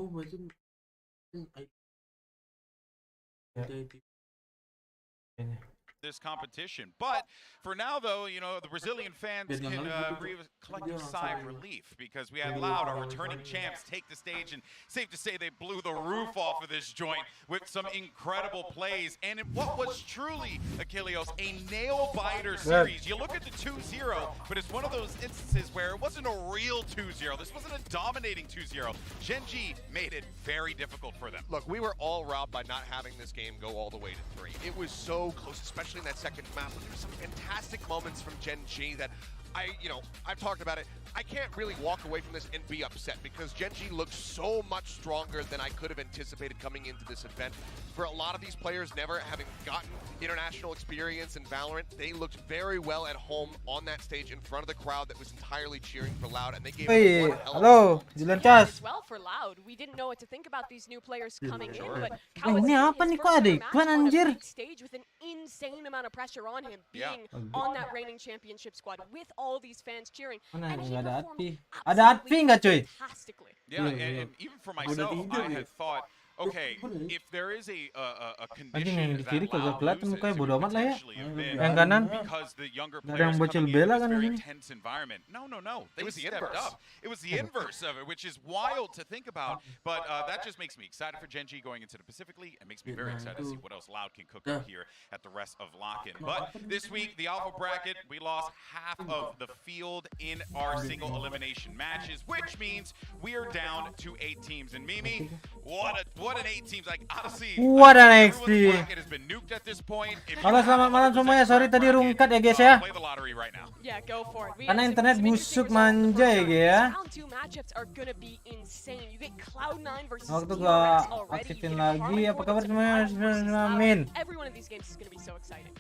Oh, macam this competition. But for now, though, you know, the Brazilian fans can breathe a collective sigh of relief because we had Loud, our returning champs, take the stage, and safe to say they blew the roof off of this joint with some incredible plays. And in what was truly, Achilleos, a nail-biter series. You look at the 2-0, but it's one of those instances where it wasn't a real 2-0. This wasn't a dominating 2-0. Gen.G made it very difficult for them. Look, we were all robbed by not having this game go all the way to 3. It was so close, especially in that second map. But there's some fantastic moments from Gen.G that I've talked about it. I can't really walk away from this and be upset because Gen.G looks so much stronger than I could have anticipated coming into this event. For a lot of these players never having gotten international experience in Valorant, they looked very well at home on that stage in front of the crowd that was entirely cheering for Loud, and they gave Hey, one hell of halo, DUNTZ. Well for Loud, we didn't know what to think about these new players coming in, but Ini apa nih kok ada iklan anjir? stage with an insane amount of pressure on him, being on that reigning championship squad with all these fans cheering. Mana And he nggak ada performed Atpi? Ada Atpi nggak cuy? fantastically. Yeah, and even for myself, I had thought, okay, if there is a Anjing yang condition di that kiri kagak Loud kelihatan loses, mukanya it bodo would amat lah ya. potentially have been Yang kanan because the younger nggak ada players yang bocil coming bela into kan this di very sini. tense environment. No. They It was the stepped inverse. up. It was the inverse of it, which is wild to think about. But that just makes me excited for Gen.G going into the Pacific League. It makes me very excited to see what else Loud can cook up here at the rest of Lock-In. But this week, the Alpha Bracket, we lost half of the field in our single elimination matches, which means we are down to 8 teams. And Mimi, what an 8 teams. Like, honestly, What an everyone's XP. bracket has been nuked at this point. If you Halo, have selamat malam 100% semuanya. Sorry tadi bracket, rungkat ya guys ya. play the lottery right now. Yeah, go for it. We Karena had internet some interesting busuk results in the manja first ya round. ya. These round 2 matchups are gonna be insane. You get Cloud9 versus Waktu DRX gua already. aktifin You get lagi, Karmine apa kabar versus semuanya? Loud. Amin. Every one of these games is gonna be so exciting.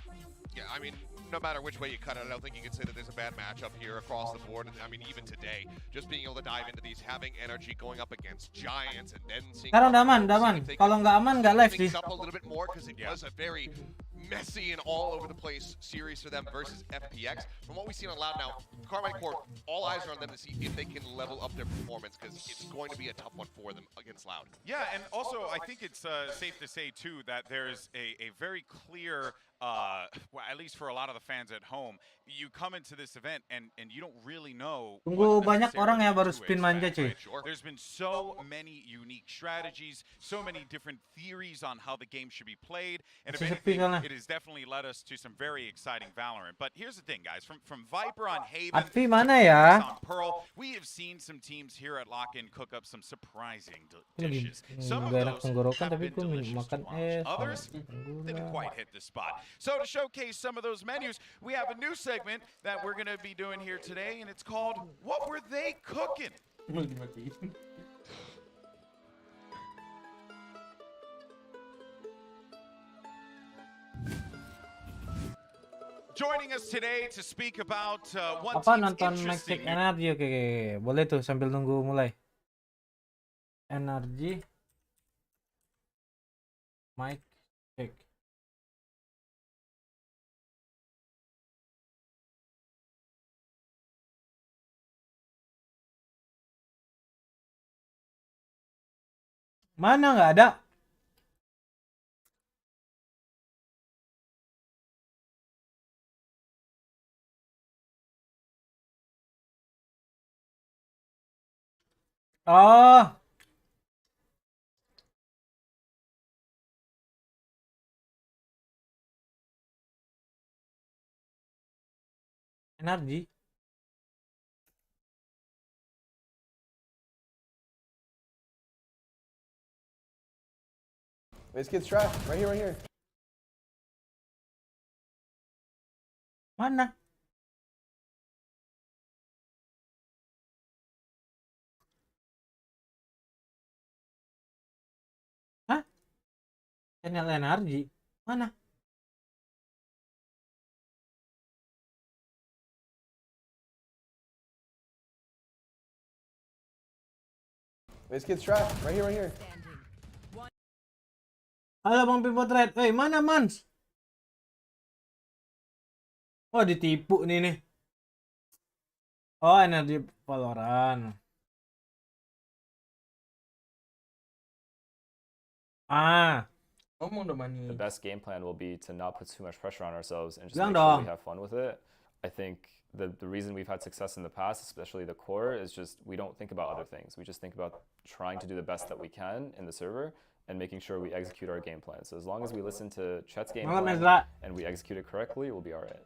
Yeah, I mean, no matter which way you cut it, I don't think you can say that there's a bad matchup here across the board. I mean, even today, just being able to dive into these, having energy going up against giants, and then seeing. Sekarang udah aman. Kalau nggak aman nggak live sih. things up a little bit more because it was a very messy and all over the place series for them versus FPX. From what we've seen on Loud now, Karmine Corp, all eyes are on them to see if they can level up their performance because it's going to be a tough one for them against Loud. Yeah, and also I think it's safe to say too that there's a very clear, well, at least for a lot of the fans at home, you come into this event and you don't really know. Tunggu what banyak necessarily orang ya baru to spin manja expect, cuy. right? There's been so many unique strategies, so many different theories on how the game should be played, and if Masih sepi anything, soalnya. it has definitely led us to some very exciting Valorant. But here's the thing, guys, from Viper on Haven Atpi to mana Phoenix ya? on Pearl, we have seen some teams here at Lock-In cook up some surprising Ini lagi dishes. Some of nggak enak those tenggorokan have tapi been gue delicious makan to watch. es. Others makan didn't gula. quite hit the spot. So to showcase some of those menus, we have a new segment that we're going to be doing here today, and it's called What Were They Cooking? Joining us today to speak about one Apa team's nonton mic check interesting energi? Oke, boleh tuh sambil nunggu mulai. Energi mic check. Mana nggak ada? Oh, energi. Let's get strapped. Right here, right here. Mana? Hah? Channel energi? Mana? Let's get strapped. Right here, right here. Halo Bang Pipotret. Mana Mans? Oh, ditipu nih. Oh, energi Valorant. Ah. Ngomong dong Mani. The best game plan will be to not put too much pressure on ourselves and just Bilang make sure dong. we have fun with it. I think the reason we've had success in the past, especially the core, is just we don't think about other things. We just think about trying to do the best that we can in the server and making sure we execute our game plan. So as long as we listen to Chet's game Malam plan Ezra. and we execute it correctly, we'll be all right.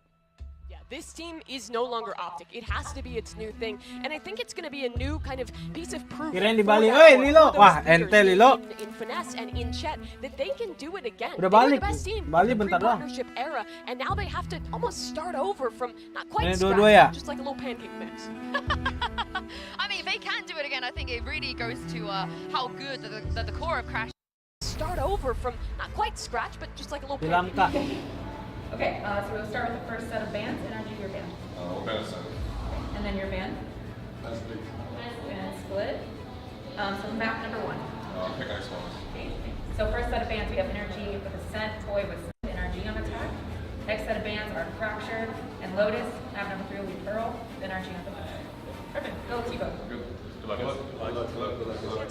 Yeah, this team is no longer Optic. It has to be its new thing, and I think it's going to be a new kind of piece of proof. Kirain for dibalik. that Oi, for Lilo. those Wah, leaders ente Lilo. in Finesse and in Chet that they can do it again. Udah They were the balik. best team Balik in the bentar doang. pre-partnership era, and now they have to almost start over from not quite Ini scratch, dua-dua ya? just like a little pancake mix. I mean, if they can do it again, I think it really goes to how good the core of Crash. Start over from not quite scratch, but just like a little Bilang pancake. Kak. Okay, so we'll start with the first set of bands, and I'll do your band. And then your band. And split. So map number 1. Okay. So first set of bands, we have energy with Ascent, Toy with energy on attack. Next set of bands are Fracture and Lotus. Map number 3 will be Pearl, with energy on the attack. Perfect. Go with you both.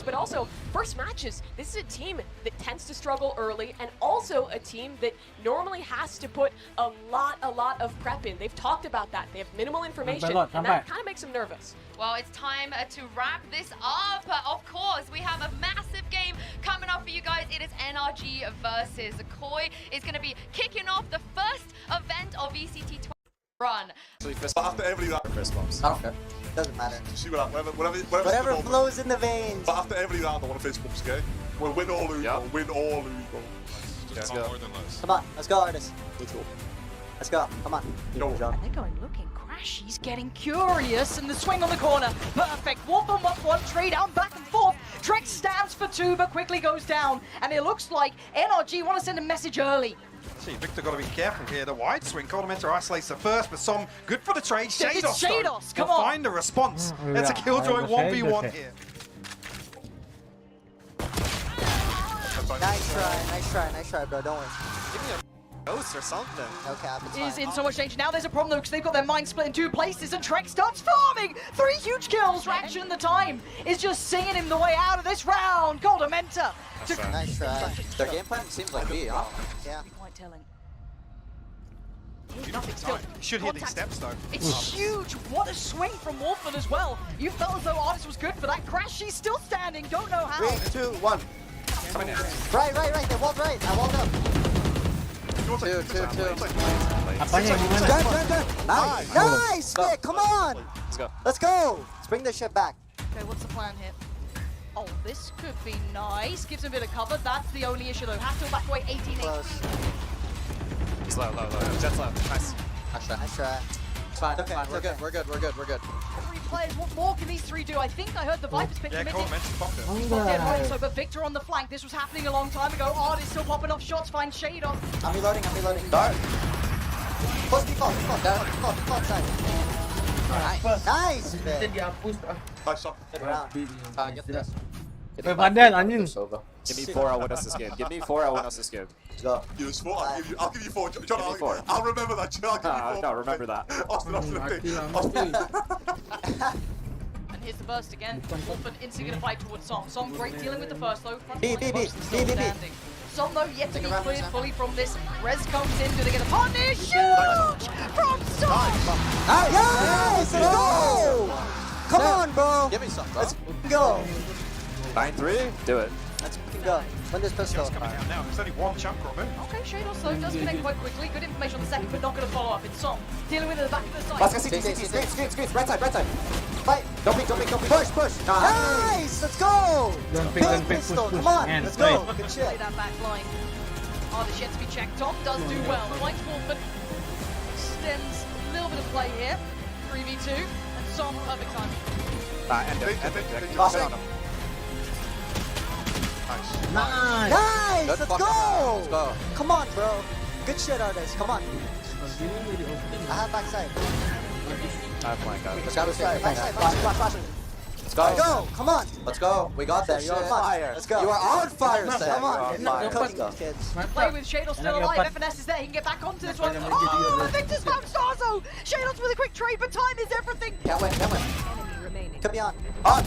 But also, first matches, this is a team that tends to struggle early and also a team that normally has to put a lot of prep in. They've talked about that. They have minimal information, and that kind of makes them nervous. Well, it's time to wrap this up. Of course, we have a massive game coming up for you guys. It is NRG versus Koi. It's going to be kicking off the first event of VCT 20 run. After every round, First bumps. I don't care. Doesn't matter. see whatever Whatever flows in the veins. But after every round, I want to fist bumps, okay? We'll win or lose, Yep. we'll win or lose, bro. Let's go. Come on, let's go, artists. Let's go. Come on. Go. John. They're going looking. Crashy's getting curious, and the swing on the corner. Perfect. Wolf on one, trade down, back and forth. Drex stands for 2, but quickly goes down. And it looks like NRG want to send a message early. See, Victor got to be careful here. The wide swing, Coldamentor isolates the first, but some good for the trade. It's Shados, Shados, come will on. find a response. That's a yeah, Killjoy I 1v1 understand. here. Nice try, bro. Don't worry. Give me a ghost or something. No cap, it's Is fine. in so much danger. Now there's a problem though, because they've got their mind split in 2 places, and Trek starts farming! 3 huge kills! Reaction the time is just singing him the way out of this round! Coldamentor! Nice try. Their game plan seems like B, huh? Yeah. Quite telling. Nothing Still, should hit these contact. steps though. It's huge! What a swing from Wolfen as well! You felt as though Artist was good for that crash. She's still standing, don't know how. 3, 2, 1. Right. They walled right. I walled up. 2. Apanya yang gimana? Done. Nice, Vic. Come on. Let's go. Let's bring this shit back. Okay, what's the plan here? Oh, this could be nice. Gives him a bit of cover. That's the only issue though. Has to back away 18-8. Close. He's low. Jet's low. Nice. Nice try. It's fine. Okay, we're good. 3 players. What more can these 3 do? I think I heard the Vipers pick Yeah, the mid. Coldamentor popped it. He's not dead right, so, but Victor on the flank. This was happening a long time ago. Artist still popping off shots. Find shade on. I'm reloading. Dart. Close default side. Nice, Vic. Nice shot. Good round. Get this. Woi, Fadel, anjing. Give me 4, I'll win us this game. Let's go. You was 4, I'll give you 4. John, Give me 4. I'll remember that, John. I'll give you 4. No, remember that. Austin, And here's the burst again. Wolfen instantly gonna fight towards Som. Som great dealing with the first though. Front B. standing. Som though yet to be cleared fully from this. Rez comes in. Do they get a punish? Huge from Som. Nice. Let's go. Come on, bro. Give me some, bro. Let's go. 9-3? Do it. Let's go. Win this pistol. Coming down now. There's only one chunk, Robin. Okay, Shados though does connect quite quickly. Good information on the second, but not gonna follow up. It's Som dealing with it at the back of the side. Screens. Right side. Fight. Don't pick. Push. Nice. Let's go. Don't pick. Pistol. Push. Come on. And Let's go. straight. Good Play shit. that back line. Artist yet to be checked off. Does do well. Finds Wolfen. Extends a little bit of play here. 3v2. And Som, perfect timing. End it. Toss it. On him. Nice. Nice. Good Let's fucking round. Let's go. go. Come on, bro. Good shit, artist. Come on. I have backside. I have flank out. Backside. Flash. Let's go. Go. Come on. Let's go. We got There, that you're on shit. fire. Let's go. You are on fire, Sam. Come on. You're on fire. Cooking, kids. Play with Shados still alive. FNS is there. He can get back onto this one. Oh, Victor's found Starzo. Shados with a quick trade, but time is everything. Can't win. Enemy remaining. Could be on. On.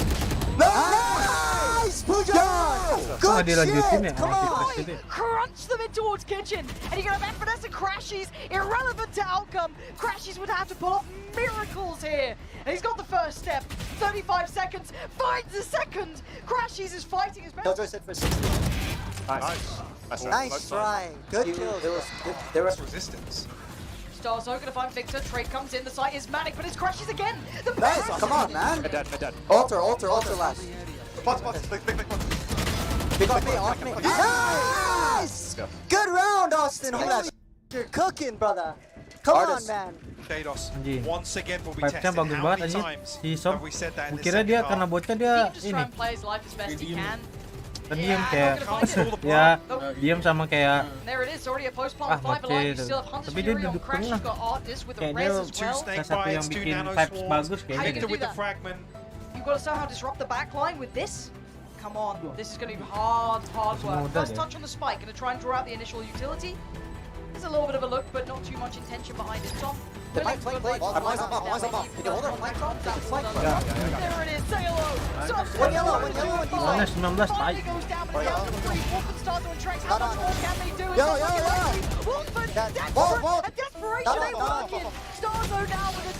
Nice, Nggak dilanjutin ya? Come on! Gitu ya? Crunch them in towards kitchen, and you're gonna have Evanescence and Crashies, irrelevant to outcome. Crashies would have to pull off miracles here, and he's got the first step. 35 seconds, finds the second. Crashies is fighting his best. Killjoy set for 60. Nice try. Good kill. There was resistance. Starzo gonna find Victor. Trade comes in. The site is manic, but it's Crashies again. The nice. Come on, man. Alter last. Big off me. Nice. Good round, Austin. Holy that you're cooking, brother. Come on, man. Kados Anjing. once again will be Vibe-nya tested. bagus How banget many anjing. times Si Sob, have we said that in the kira dia second karena half? botnya dia Just ini try and play his life as best he can. pendiam kayak ya diam sama kayak There it is, already a post plant 5 alive. You still have Hunter's tapi dia Fury on duduk Crash. tengah. You've got Artist with a Kayak dia res as well. salah satu yang bikin vibes bagus How kayaknya you deh. gonna do that? You've got to somehow disrupt the backline with this. Come on, this is going to be hard work. First touch on the spike, going to try and draw out the initial utility. There's a little bit of a look, but not too much intention behind it. Tom, The flank. I'm You can hold her flank from. there it is, say hello. One yellow. Mana 19 tai. Goes down with the down to 3. Wolfen starts to entrenched. How much more can they do? Wolfen, a desperation ain't working. Starzo now with a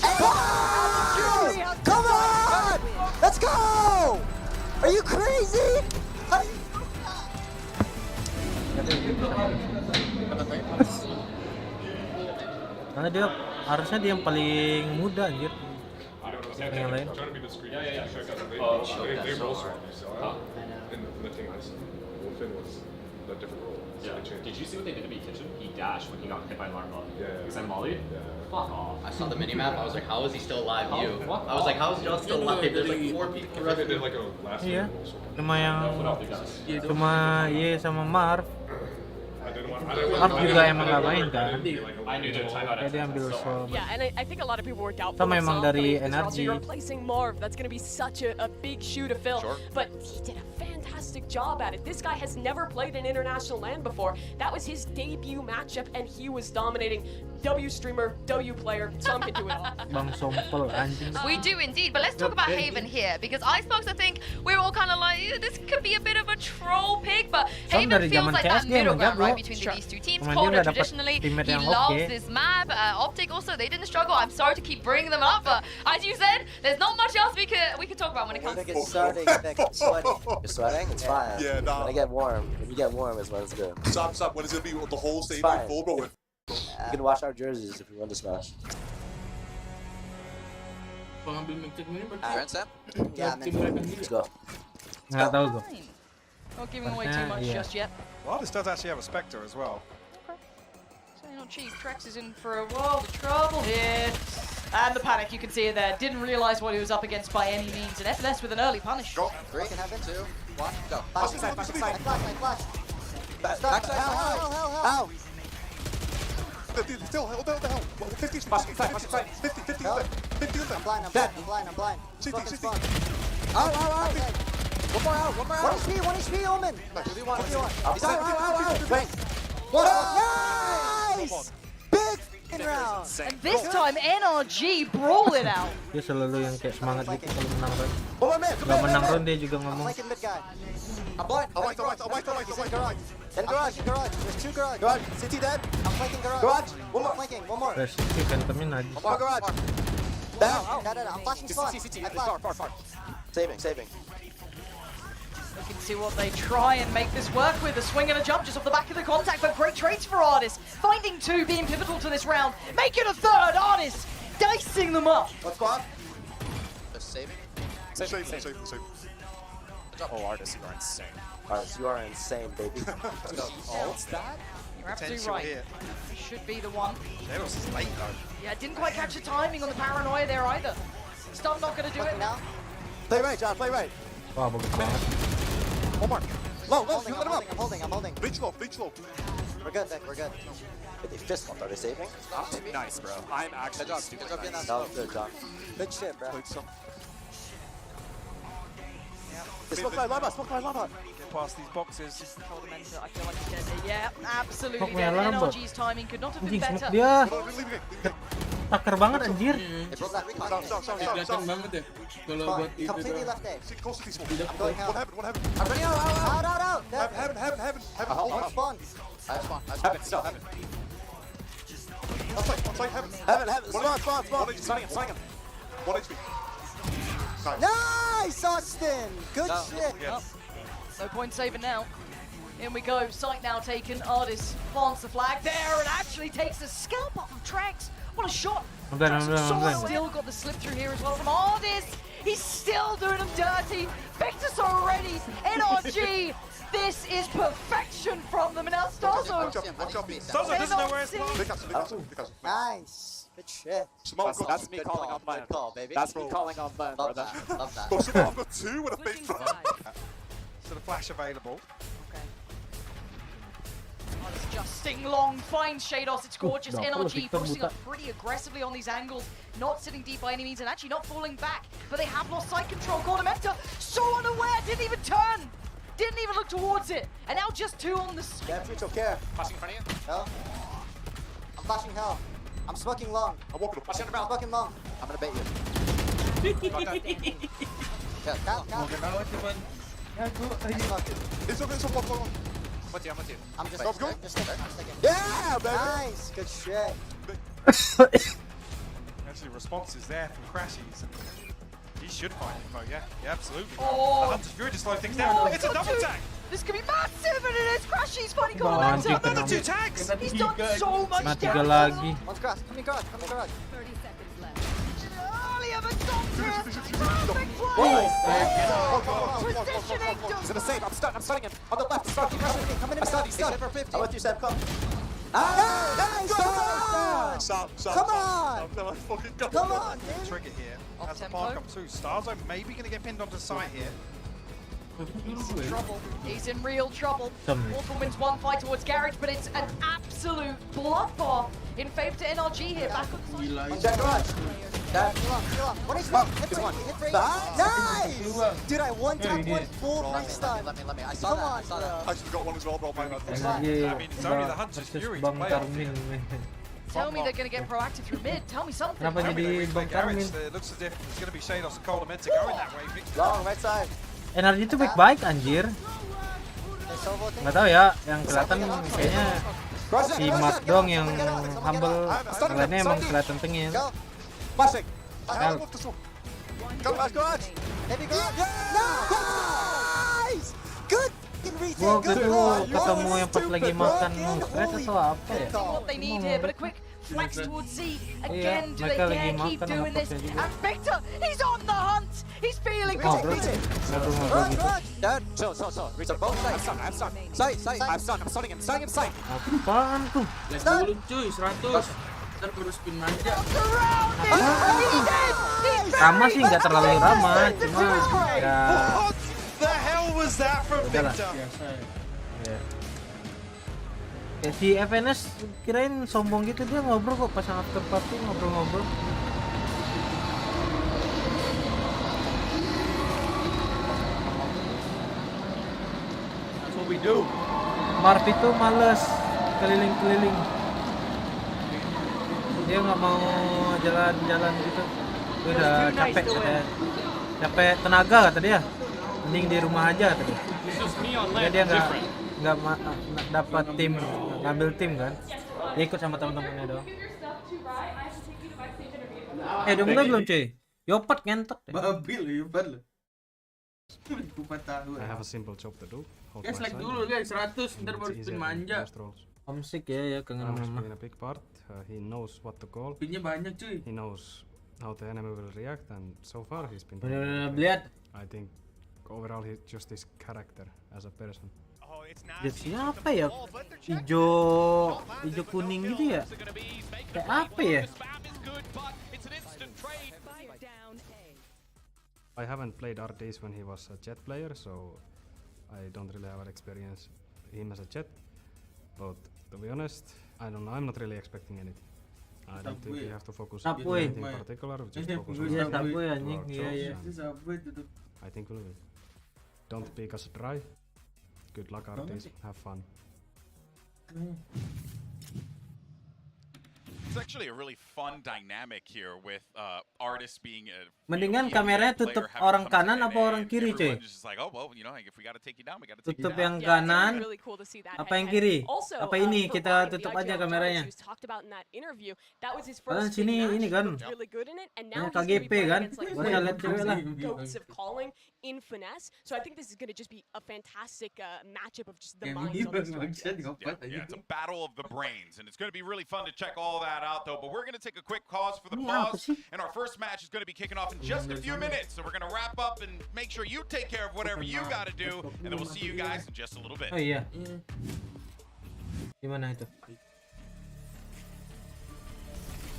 Come on! Let's go! Are you crazy? Karena dia harusnya dia yang paling muda anjir. Yang lain. Did you see what they did to me kitchen? He dashed when he got hit by Larva. Because I mollied. Fuck off. I saw the minimap. I was like, how is he still alive? I was like, how is John still alive? There's like 4 people. Iya. Cuma Ye sama Marv. Marv juga emang gak main kan. Kayak dia ambil sob. Yeah, and I think a lot of people were doubtful. Sama emang dari energy. energy. You're replacing Marv. That's going to be such a big shoe to fill. But he did a fantastic job at it. This guy has never played an international LAN before. That was his debut matchup, and he was dominating. W streamer, W player, some can do it all. Bang Sompel anjing. We do indeed, but let's talk about Haven here, because Icebox, I think we're all kind of like, this could be a bit of a troll pick, but Haven feels like that middle ground, right, between these two teams. Corner traditionally, he loves this map. Optic also, they didn't struggle. I'm sorry to keep bringing them up, but as you said, there's not much else we could talk about when it comes to You're sweating? It's fine. Yeah, nah. When you get warm is when it's good. Stop. When it's gonna be the whole stadium full, bro. You can wash our jerseys if you want to smash. Yeah, let's go. Nggak tahu gue. Not giving away too much just yet. Well, this does actually have a Spectre as well. So not cheap. Trex is in for a world of trouble here. And the panic, you can see it there. Didn't realize what he was up against by any means. And FLS with an early punish. Go. 3 can have it too. 1, go. Flash. Ow. Still, what the hell? 50 I'm blind. 60. Ow. One HP, Omen. Wait. Nice! Big f***ing round. And this time, NRG brawl it out. Dia selalu yang kayak semangat gitu kalau menang round. Gak menang round dia juga ngomong. I'm blind. In garage. There's 2 garage. City dead. I'm flanking garage. One more. Resisi Phantomnya najis. One more garage. Down. I'm flashing spawn. Far. Saving. You can see what they try and make this work with. A swing and a jump just off the back of the contact, but great trades for Artist. Finding 2 being pivotal to this round. Make it a 3rd. Artist dicing them up. What squad? Just saving. Save. Oh, Artist, you are insane. Artist, you are insane, baby. Let's go. What's that? You're absolutely right. Here. Should be the one. Kados is late though. Yeah, didn't quite catch the timing on the paranoia there either. Still not going to do it now. Play right, John. Play right. Wah, bagus banget. One more. Low. I'm holding. Bleach low. We're good, Nick. We're good. They fist bumped. Are they saving? Nice, bro. I'm actually stupid. That was good, John. Good shit, bro. Smoke my lava. Get past these boxes. I feel like he's dead. Yeah, absolutely Smoke my dead. lava. NRG's timing could not have been Anjing, smoke better. dia. taker banget anjir. They broke that recon. Kelihatan banget ya kalau buat itu. Completely left A. Sit close to these one. I'm going out. One heaven. I'm running out. Heaven. One spawn. I have spawn. Heaven. On site, heaven. Spawn. Stunning him. 1 HP. Nice, Austin. Good shit. No point saving now. In we go. Site now taken. Ardis plants the flag there and actually takes the scalp off of Trax. What a shot. I'm done. Still got the slip through here as well from Ardis. He's still doing him dirty. Victus already. NRG. This is perfection from them. And now Starzo. Watch out. Starzo doesn't know where it's from. Nice. Good shit. That's me calling on Good call, baby. That's me calling on man, Love brother. that. Love that. I've got 2 with a big So the flash available. It's just Sting Long finds Shados. It's gorgeous. NRG pushing up pretty aggressively on these angles, not sitting deep by any means, and actually not falling back. But they have lost sight control. Cornamenta so unaware, didn't even turn, didn't even look towards it, and now just 2 on the side. Yeah, Future care. Flashing in front of you. Hell. I'm flashing hell. I'm smoking long. I'm walking up. I'm smoking long. I'm gonna bait you. Yeah, count. It's one. I'm just Let's go. Just yeah, baby. Nice. Good shit. Actually, response is there from Crashies. He should find info, yeah, absolutely. Oh. The Hunter's Fury to slow things down. It's a double tag. This could be massive, and it is. Crashies finding Bang, Cornamenta. Another 2 tags. He's done so much Mati damage. lagi. One's grass. Come in garage. 30 seconds left. Earlier, but Doctor. Perfect play. Positioning. He's gonna save. I'm stunning him. On the left. Keep rushing me. Come in. He's dead for 50. I'll let you, Sam. Come. Nice. Come on. Come on, dude. Trigger here. Off As the tempo. bar comes through, Starzo maybe going to get pinned onto site here. Trouble. He's in real trouble. Something. Mortal wins one fight towards Garage, but it's an absolute bloodbath in favor to NRG here. Back on the side. On Jack garage. Still on. What is wrong? Hit for 8. Nice. Dude, I one tap one full free stun. Let me. I saw that. I should have got one as well, bro. Energi I mean, it's only the Hunter's versus Fury to Bang play off. Karmin. Tell me they're going to get proactive through mid. Tell me something. Kenapa jadi Bang Karmin? It looks as if it's going to be Shados and Cornamenta going that way. Long, right side. Energi itu baik-baik anjir. Nggak tahu ya, yang kelihatan kayaknya si Mark dong yang humble, lainnya emang kelihatan tengil. Flashing. Hell. Go garage. Heavy garage. Nice. Good. Gua waktu itu ketemu yang pas lagi makan nugget atau apa ya? What they need here, but a quick flex towards Z. Again, do they mereka lagi dare keep makan doing this? nuggetnya juga. And Victor, he's on the hunt. He's feeling Ngobrol gitu. Dad, chill. Reach both sides. I'm stunned. Sight. I'm stunning him. Sight. Apaan tuh? Let's dulu cuy, 100. Ntar baru spin manja. Rama sih nggak terlalu ramah, cuma ya. What the hell was that from Victor? Ya. Kayak si FNS kirain sombong gitu, dia ngobrol kok pas after party ngobrol-ngobrol. That's what we do. Marv itu males keliling-keliling. Dia nggak mau jalan-jalan gitu. Dia udah capek katanya. Capek tenaga kata dia. Mending di rumah aja kata dia. Ya dia nggak dapat tim, ngambil tim kan. Dia ikut sama teman-temannya doang. Udah mulai belum cuy? Yopat ngentot deh. Babil yopat lu. 4 tahun. I have a simple job to do. Guys, like dulu guys, 100 ntar baru spin manja. Homesick ya kengen mama. In a big part, he knows what to call. Pinnya banyak cuy. He knows how the enemy will react, and so far he's been. Lihat. I think overall he's just his character as a person. Dia siapa ya? Ijo kuning gitu ya? Kayak apa ya? I haven't played RDs when he was a Jet player, so I don't really have an experience him as a Jet. But to be honest, I don't know. I'm not really expecting anything. I don't think we have to focus on anything particular. Just focus on I think we'll win. Don't pick us dry. Good luck, RDs. Have fun. So actually a really fun dynamic here with artists being a Mendingan kameranya tutup orang kanan apa orang kiri, cuy? just like, oh well, you know, if we got to take you down, we got to take you Tutup down. yang kanan, apa yang kiri? Apa ini? Kita tutup aja kameranya. Kalian sini ini kan? Banyak KGP kan? Banyak lihat cewek lah. In finesse, so I think this is going to just be a fantastic matchup of just the minds on this Yeah, it's a battle of the brains, and it's going to be really fun to check all that out, though. But we're going to take a quick pause for the pause, and our first match is going to be kicking off in just a few minutes. So we're going to wrap up and make sure you take care of whatever you got to do, and then we'll see you guys in just a little bit. Oh iya. Gimana itu?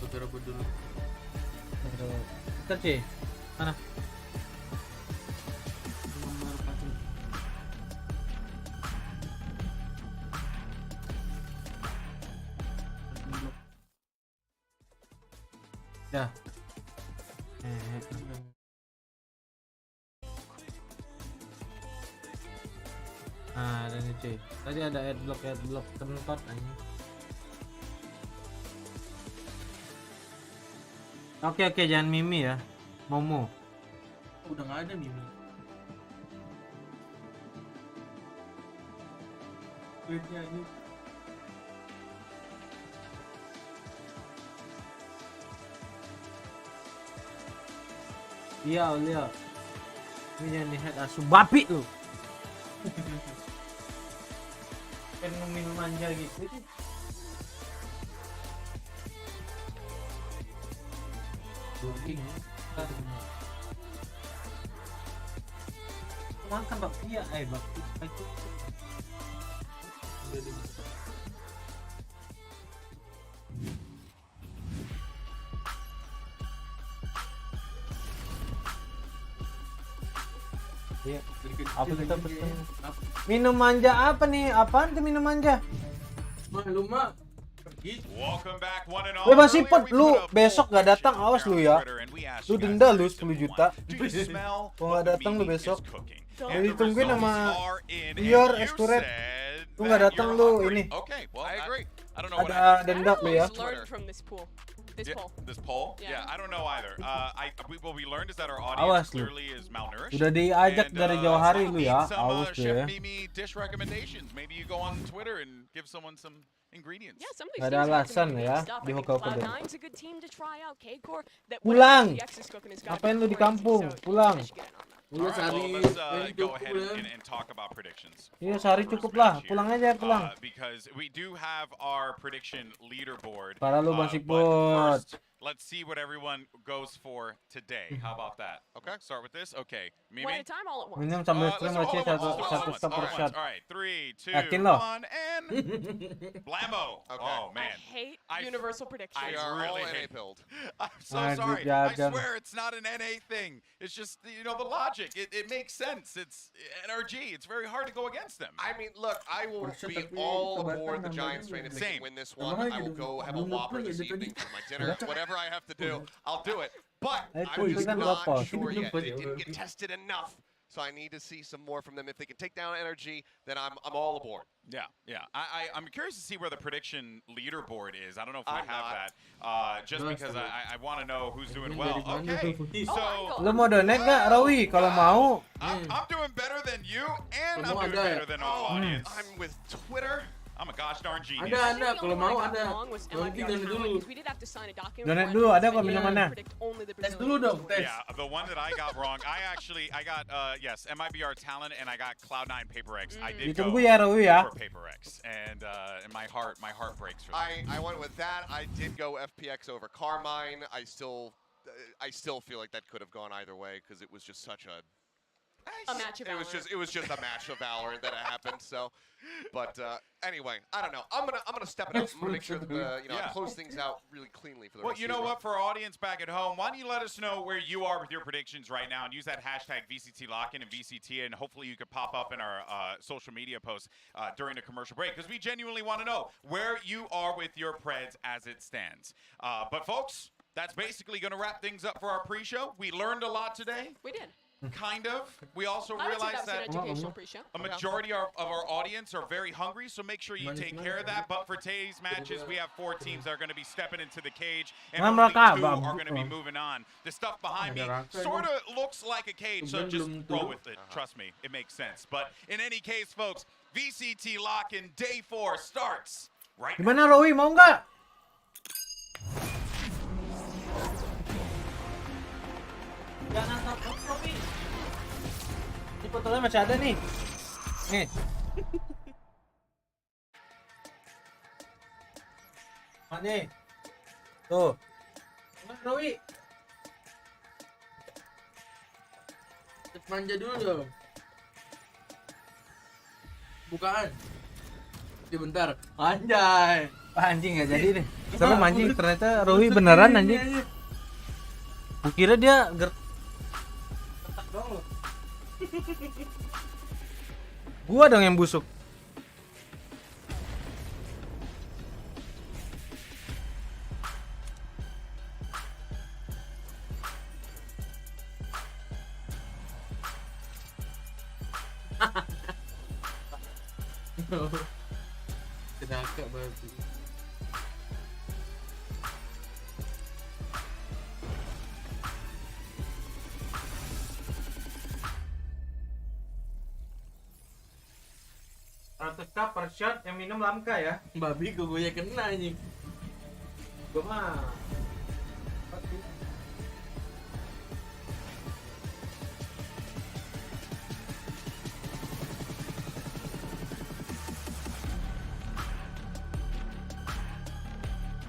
Beberapa dulu. Bentar, cuy. Mana? Ya. Nah, ada nih cuy. Tadi ada adblock kentot aja. Oke, jangan Mimi ya. Momo. Udah nggak ada Mimi. Tweetnya ini. Iya. Ini jangan lihat asu babi lu. Kan minum manja gitu sih. Daging. Makan bakpia, bakpia itu. Iya. Apa kita pesen? Minum manja apa nih? Apaan tuh minum manja? Lu mah Welcome back, one and all. Bebas sipet lu besok gak datang, awas lu ya. Lu denda lu 10 juta. Kalau gak datang lu besok. Jadi tungguin sama Your Esturet. Lu gak datang lu ini. Ada denda lu ya. This poll? Yeah, I don't know either. What we learned is that our audience clearly is malnourished. Udah diajak dari jauh hari lu ya. Awas lu ya. Dish recommendations. Maybe you go on Twitter and give someone some ingredients. Gak ada alasan ya di Hokkaido. Pulang. Ngapain lu di kampung? Pulang. Iya sehari cukup lah, pulang aja pulang. Para lu Bang Siput. Let's see what everyone goes for today. How about that? Okay, start with this. Okay, Mimi. Minum sambil stream aja satu step per shot. All right, 3, 2, Yakin lo? 1, and blammo. Oh man, I hate universal predictions. I really hate. I'm so Ah, sorry. good I job, swear it's not an NA thing. It's just the logic. It makes sense. It's NRG. It's very hard to go against them. I mean, look, I will be all aboard the Giants train if they can win this one. I will go have a Whopper this evening for my dinner. Whatever I have to do, I'll do it. But I'm just not sure yet. They didn't get tested enough. So I need to see some more from them. If they can take down NRG, then I'm all aboard. Yeah. I'm curious to see where the prediction leaderboard is. I don't know if we have that. Just because I want to know who's doing well. Okay. So Lu mau donate gak, Rawi? Kalau mau. I'm doing better than you, and I'm doing better than our audience. I'm with Twitter. I'm a gosh darn genius. Ada kalau mau ada. Donate dulu. Donate dulu, ada kok minumannya. Tes dulu dong, tes. Yeah, the one that I got wrong, I got yes, MIBR talent, and I got Cloud9 Paper X. I did go Ditunggu ya, Rawi ya. for Paper X, and my heart breaks for that. I went with that. I did go FPX over KARMINE. I still feel like that could have gone either way because it was just such a match of valor. It was just a match of valor that happened. So, but anyway, I don't know. I'm gonna step it up. I'm gonna make sure that I close things out really cleanly for the rest Well, you know what? For our audience back at home, why don't you let us know where you are with your predictions right now, and use that hashtag VCT Lockin and VCT, and hopefully you could pop up in our social media posts during the commercial break, because we genuinely want to know where you are with your Preds as it stands. But folks, that's basically going to wrap things up for our pre-show. We learned a lot today. We did. kind of. We also I would say realize that was an that educational pre-show. a majority of our audience are very hungry, so make sure you take care of that. But for today's matches, we have 4 teams that are going to be stepping into the cage, and only 2 are going to be moving on. The stuff behind me sort of looks like a cage, so just roll with it. Trust me, it makes sense. But in any case, folks, VCT lock-in day 4 starts right now. Gimana Rowi, mau nggak? Jangan takut Rowi. Ini fotonya masih ada nih. Nih. Mana? Tuh. Mana Rowi? Manja dulu dong. Bukaan. Di bentar. Anjay. Anjing nggak jadi nih. Serem anjing, ternyata Rowi beneran anjing. Kira dia gua dong yang busuk. Kenapa berarti? Tetap per shot yang minum lamka ya. Babi gue ya kena anjing. Gua mah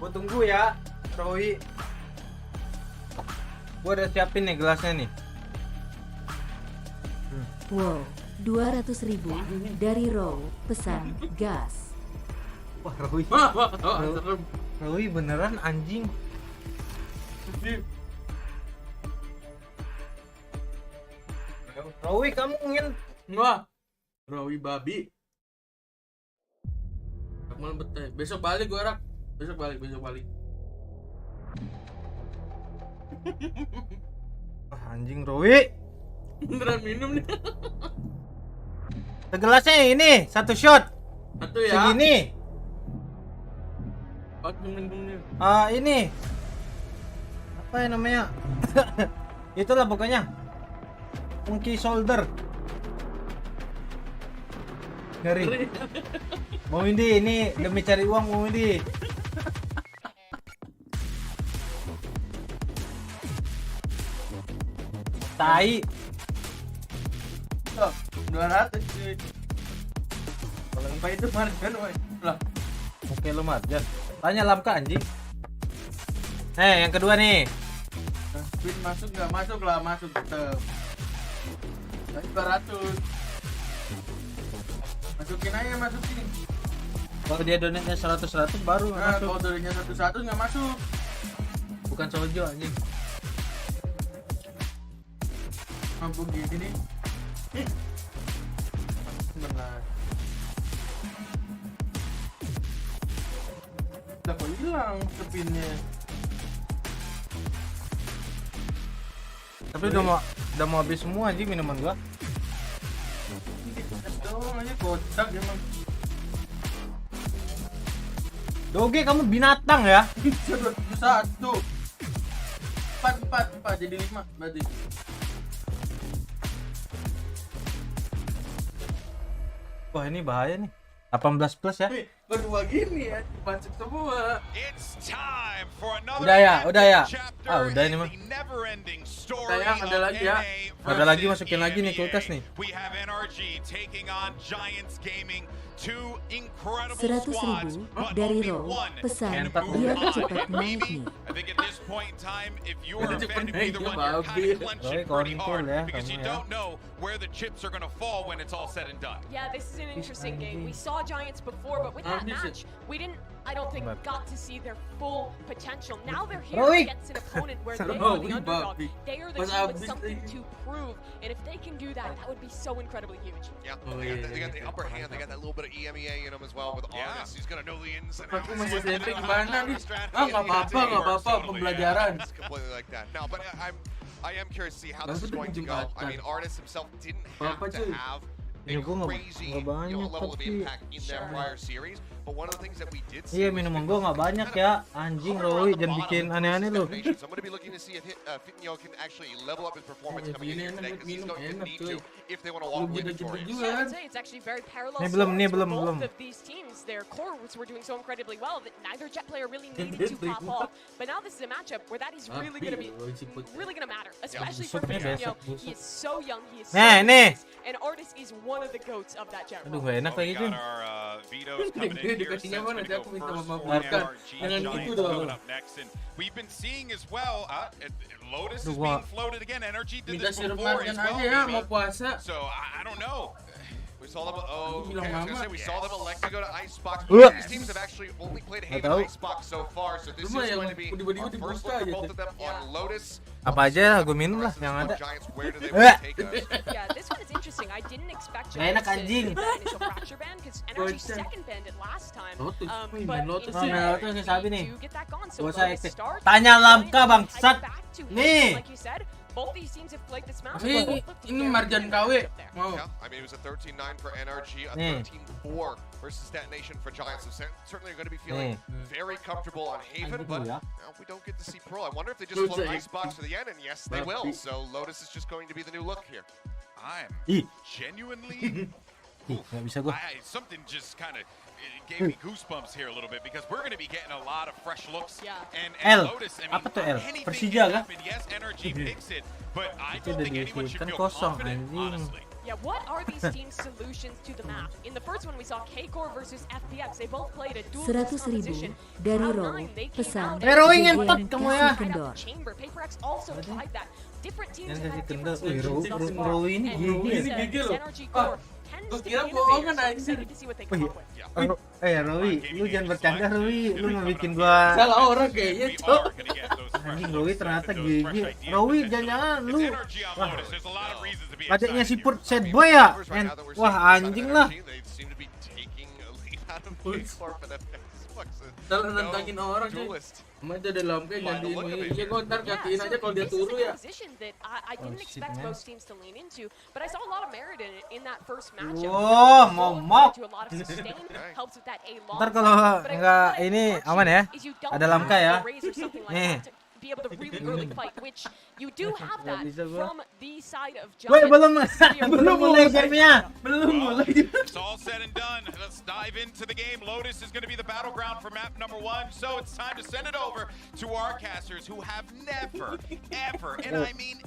gua tunggu ya, Rowi. Gua udah siapin nih gelasnya nih. Wow, 200.000 dari Row, pesan gas. Wah, Rowi. Rowi beneran anjing. Rowi kamu ingin Wah. Rowi babi. Malam betul. Besok balik gue Rak. Besok balik. Wah, anjing Rowi. Beneran minum nih. Gelasnya ini, 1 shot. Satu ya. Segini. Ini. Apa ya namanya? Itulah pokoknya. Monkey shoulder. Ngeri. Mau Windy, ini demi cari uang mau Windy. Tai. 200 cuy. Kalau apa itu marjan woy. Lah. Oke lu marjan. Tanya lamka anjing. Yang kedua nih. Spin masuk nggak masuk lah, masuk tetep. 200. Masukin aja, masukin. Kalau dia donatnya 100 baru nah, masuk. Kalau donatnya 100 nggak masuk. Bukan sojo anjing. Mampu gini nih. Benar. Udah kok hilang spinnya. Tapi udah mau habis semua anjing minuman gua. Doang aja kocak emang. Doge kamu binatang ya? 1. 4 jadi 5 berarti. Wah ini bahaya nih. 18 plus ya. Berdua gini ya, masuk semua. Udah ya. Udah ini mah. Sayang ada lagi ya. Ada lagi, masukin lagi nih kulkas nih. 100.000 dari Row, pesan biar cepat naik nih. Yeah, this is an interesting game. We saw Giants before, but with that match, we didn't I don't think got to see their full potential. Now they're here Roy. against an opponent where they are the underdog. They are the team with something to prove, and if they can do that, that would be so incredibly huge. Yeah, they got the upper hand. They got that little bit of EMEA in them as well with Arnis. He's gonna know the ins and outs. Aku masih SMP gimana nih? Nggak apa-apa, pembelajaran. It's completely like that. Now, but I am curious to see how this is going to go. I mean, Arnis himself didn't have to have a crazy level of impact in their prior series, but one of the things that we did see. Iya, minuman gua nggak banyak ya, anjing Roy, jangan bikin aneh-aneh lu. So I'm going to be looking to see if Fitnyo can actually level up his performance coming in here today, because he's going to need to if they want to walk away victorious. Yeah, I'd say it's actually very parallel. Belum. Both of these teams, their cores were doing so incredibly well that neither Jet player really needed to pop off. But now this is a matchup where that is really going to be matter, especially for Fitnyo. He is so young, he is so young, and Artis is one of the goats of that Jet. Aduh, enak kayak gitu. Dikasihnya mana? Aku minta memaafkan dengan itu dong. We've been seeing as well, Lotus is being floated again. Energy did this Minta before sirup as well. aja ya, mau puasa. So I don't know. We saw them. Oh, okay, I was gonna say we saw them elect to go to Icebox. These teams have actually only played Haven Icebox so far, so this is going to be our first look for both of them on Lotus. Apa aja gue minum lah yang ada. Where do they want to take us? Yeah, this one is interesting. I didn't expect Enak anjing. that initial fracture ban because Energy's second banded last time. Lotus, But Lotus yang sabi nih. do get that gone. So Gua saya Lotus starts, tanya Lamka bangsat. back to him. Nih. Like you said, both these teams have played this match. Ini Marjan KW. Mau. Yeah, I mean, it was a 13-9 for NRG, a 13-4 versus Detonation for Giants. So certainly going to be feeling very comfortable on Haven, but we don't get to see Pearl. I wonder if they just float Icebox for the end, and yes, they will. So Lotus is just going to be the new look here. I'm genuinely... Nggak bisa gue. Something just kind of gave me goosebumps here a little bit because we're going to be getting a lot of fresh looks. And Lotus, I mean, apa tuh L? anything Persija can kah? happen. Yes, Energy picks it, but I don't Itu think anyone should kan feel kosong confident, anjing. honestly. Yeah, what are these teams' solutions to the map? In the first one, we saw K-Core versus FPX. They both played a dual 100.000 dari Roll, pesan Roy ngentot kamu ya. Chamber. PaperX also tried that. Different teams Jangan have kasih had kendor. different solutions thus far. Roy ini gigi. Gigi loh. Energy Core tends to be kira bohong kan innovative, so anjir. excited to see what they come up with. Roy, lu jangan bercanda Roy, lu nggak bikin gua. Salah orang kayaknya, Cok. Anjing Roy ternyata gigi. Roy jangan lu. Wah, adiknya si Purt sad boy ya. Wah anjing lah. Salah nantangin orang cuy. Emang itu ada lampu gantiin ini. Ya gua ntar gantiin aja kalau dia turu ya. I didn't expect most teams to lean into, but I saw a lot of merit in that first matchup. Wah, mau mok. Helps with that A long. Ntar kalau nggak ini aman ya. Ada Lamka ya. Nih. Be able to really early fight, which you do have that from the side of Wait, Giants. belum mulai gamenya. Belum mulai. It's all said and done. Let's dive into the game. Lotus is going to be the battleground for map number 1, so it's time to send it over to our casters who have never, ever, and I mean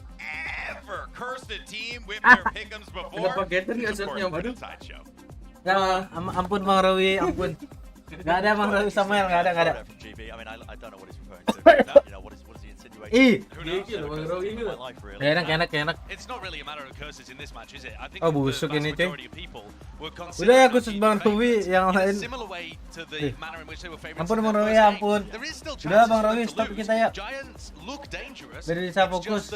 ever, cursed a team with their pick'ems before. It's of course the inside show. Ya, ampun Bang Rawi, ampun. Gak ada Bang Rawi Samuel, gak ada. Enak. It's not really a matter of curses in this match, is it? I think busuk ini cuy. Udah ya khusus Bang Rawi yang lain. Ampun Bang Rawi, ampun. Udah Bang Rawi, stop kita ya. Biar bisa fokus.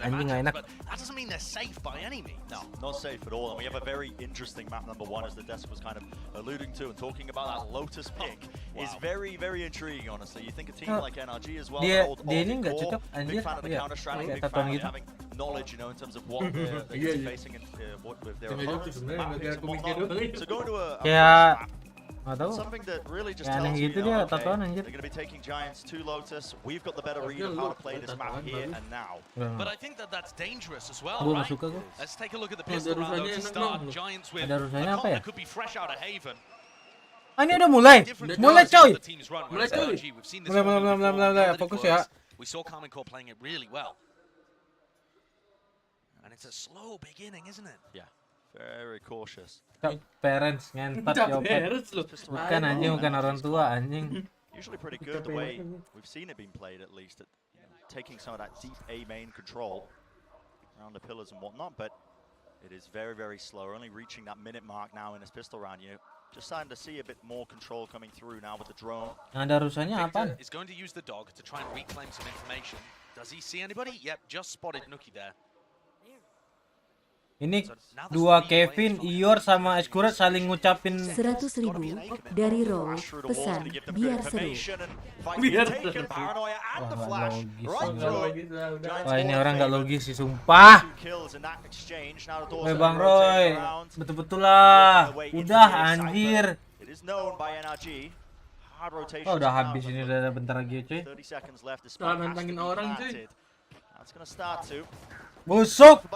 Anjing gak enak. That doesn't mean they're safe by any means. No, not safe at all. And we have a very interesting map number 1, as the desk was kind of alluding to and talking about. That Lotus pick is very, very intriguing, honestly. You think a team like NRG as well, Dia ini nggak cocok big anjir. fan of the counter strategy, big fan of having knowledge, you know, in terms of what they're facing and what with their opponents, map picks and whatnot. So going to a Kayak nggak tahu. something that really just Aneh tells you, gitu you know, dia okay, tatoan anjir. they're going to be taking Giants to Lotus. We've got the better read of how to play this map here and now. But I think that's dangerous as well, Gua right? nggak suka gua. Let's take a look at the pistol round though to start. Giants with Ada a rusanya comp apa ya? that could be fresh out of Haven. Ah, ini udah mulai. Mulai coy. Mulai coy. Mulai. Fokus ya. We saw Karmine playing it really well. And it's a slow beginning, isn't it? Yeah, very cautious. Parents ngentot jawab. Bukan anjing, bukan orang tua anjing. Usually pretty good the way we've seen it being played, at least, at, you know, taking some of that deep A main control around the pillars and whatnot, but it is very, very slow. Only reaching that minute mark now in this pistol round. You know, Just starting to see a bit more control coming through now with the drone. Ada rusanya apa? Victor is going to use the dog to try and reclaim some information. Does he see anybody? Yep, just spotted Nuki there. Ini dua Kevin, Ior sama Eskuret saling ngucapin 100.000 dari Roll. Pesan biar seru. Biar seru. Wah, ini orang nggak logis sih, sumpah. Woi Bang Roy, betul-betul lah. Udah anjir. Oh, udah habis ini, udah bentar lagi cuy. Setelah nantangin orang cuy. Busuk.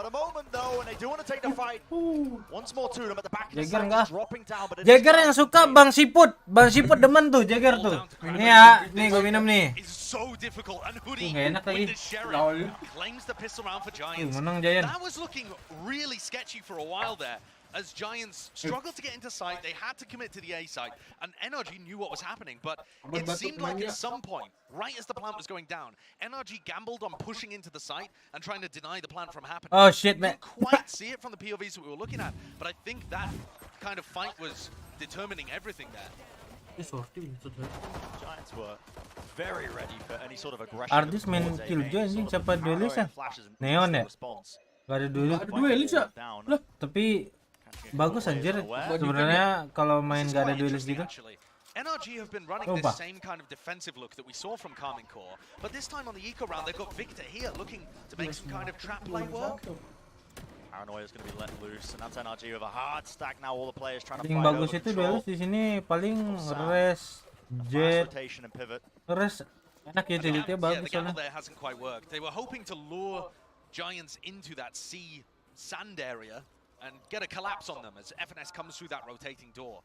Jagger enggak. Jagger yang suka Bang Siput. Bang Siput demen tuh Jagger tuh. Ini ya, nih gue minum nih. Nggak enak lagi. Menang Giant. As Giants struggled to get into sight, they had to commit to the A site, and NRG knew what was happening, but it seemed like at some point, right as the plant was going down, NRG gambled on pushing into the site and trying to deny the plant from happening. Oh shit, man. Couldn't quite see it from the POVs that we were looking at, but I think that kind of fight was determining everything there. Giants were very ready for any sort of aggression. Artis main Killjoy anjing, siapa duelis ya? Neon ya? Gak ada duelis ya? Loh, tapi bagus anjir. Sebenarnya kalau main gak ada duelis gitu. NRG have been running this same kind of defensive look that we saw from KARMINE core, but this time on the eco round they've got Victor here looking to make some kind of trap play work. Paranoia is going to be let loose, and that's NRG with a hard stack now. All the players trying to Paling bagus itu duelis di sini paling Res, Jet, Res enak ya jadi bagus soalnya. There hasn't quite worked. They were hoping to lure Giants into that C sand area and get a collapse on them as FNS comes through that rotating door.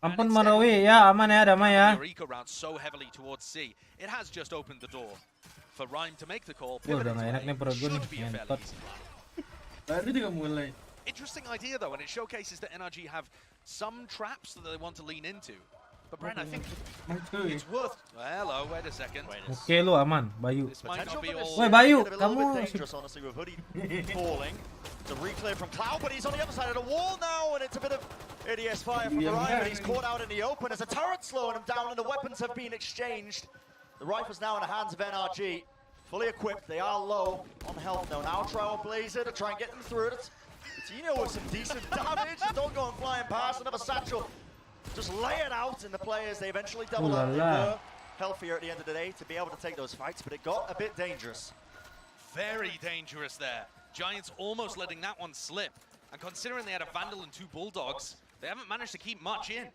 Ampun Marawi ya, aman ya, damai ya. So heavily towards C. It has just opened the door for Rhyme to make the call. Udah nggak enak nih perut gue nih. Baru juga mulai. Interesting idea though, and it showcases that NRG have some traps that they want to lean into. But Brent, I think it's worth. Hello, wait a second. Oke lu aman, Bayu. Woi Bayu, kamu. Falling. It's a reclear from Cloud, but he's on the other side of the wall now, and it's a bit of ADS fire from Ryan, but he's caught out in the open as a turret slowing him down, and the weapons have been exchanged. The rifle's now in the hands of NRG, fully equipped. They are low on health though. Now Trailblazer to try and get them through it. Tino with some decent damage. Don't go flying past another satchel. Just lay it out, and the players, they eventually double up. They were healthier at the end of the day to be able to take those fights, but it got a bit dangerous. Very dangerous there. Giants almost letting that one slip. And considering they had a Vandal and 2 Bulldogs, they haven't managed to keep much in.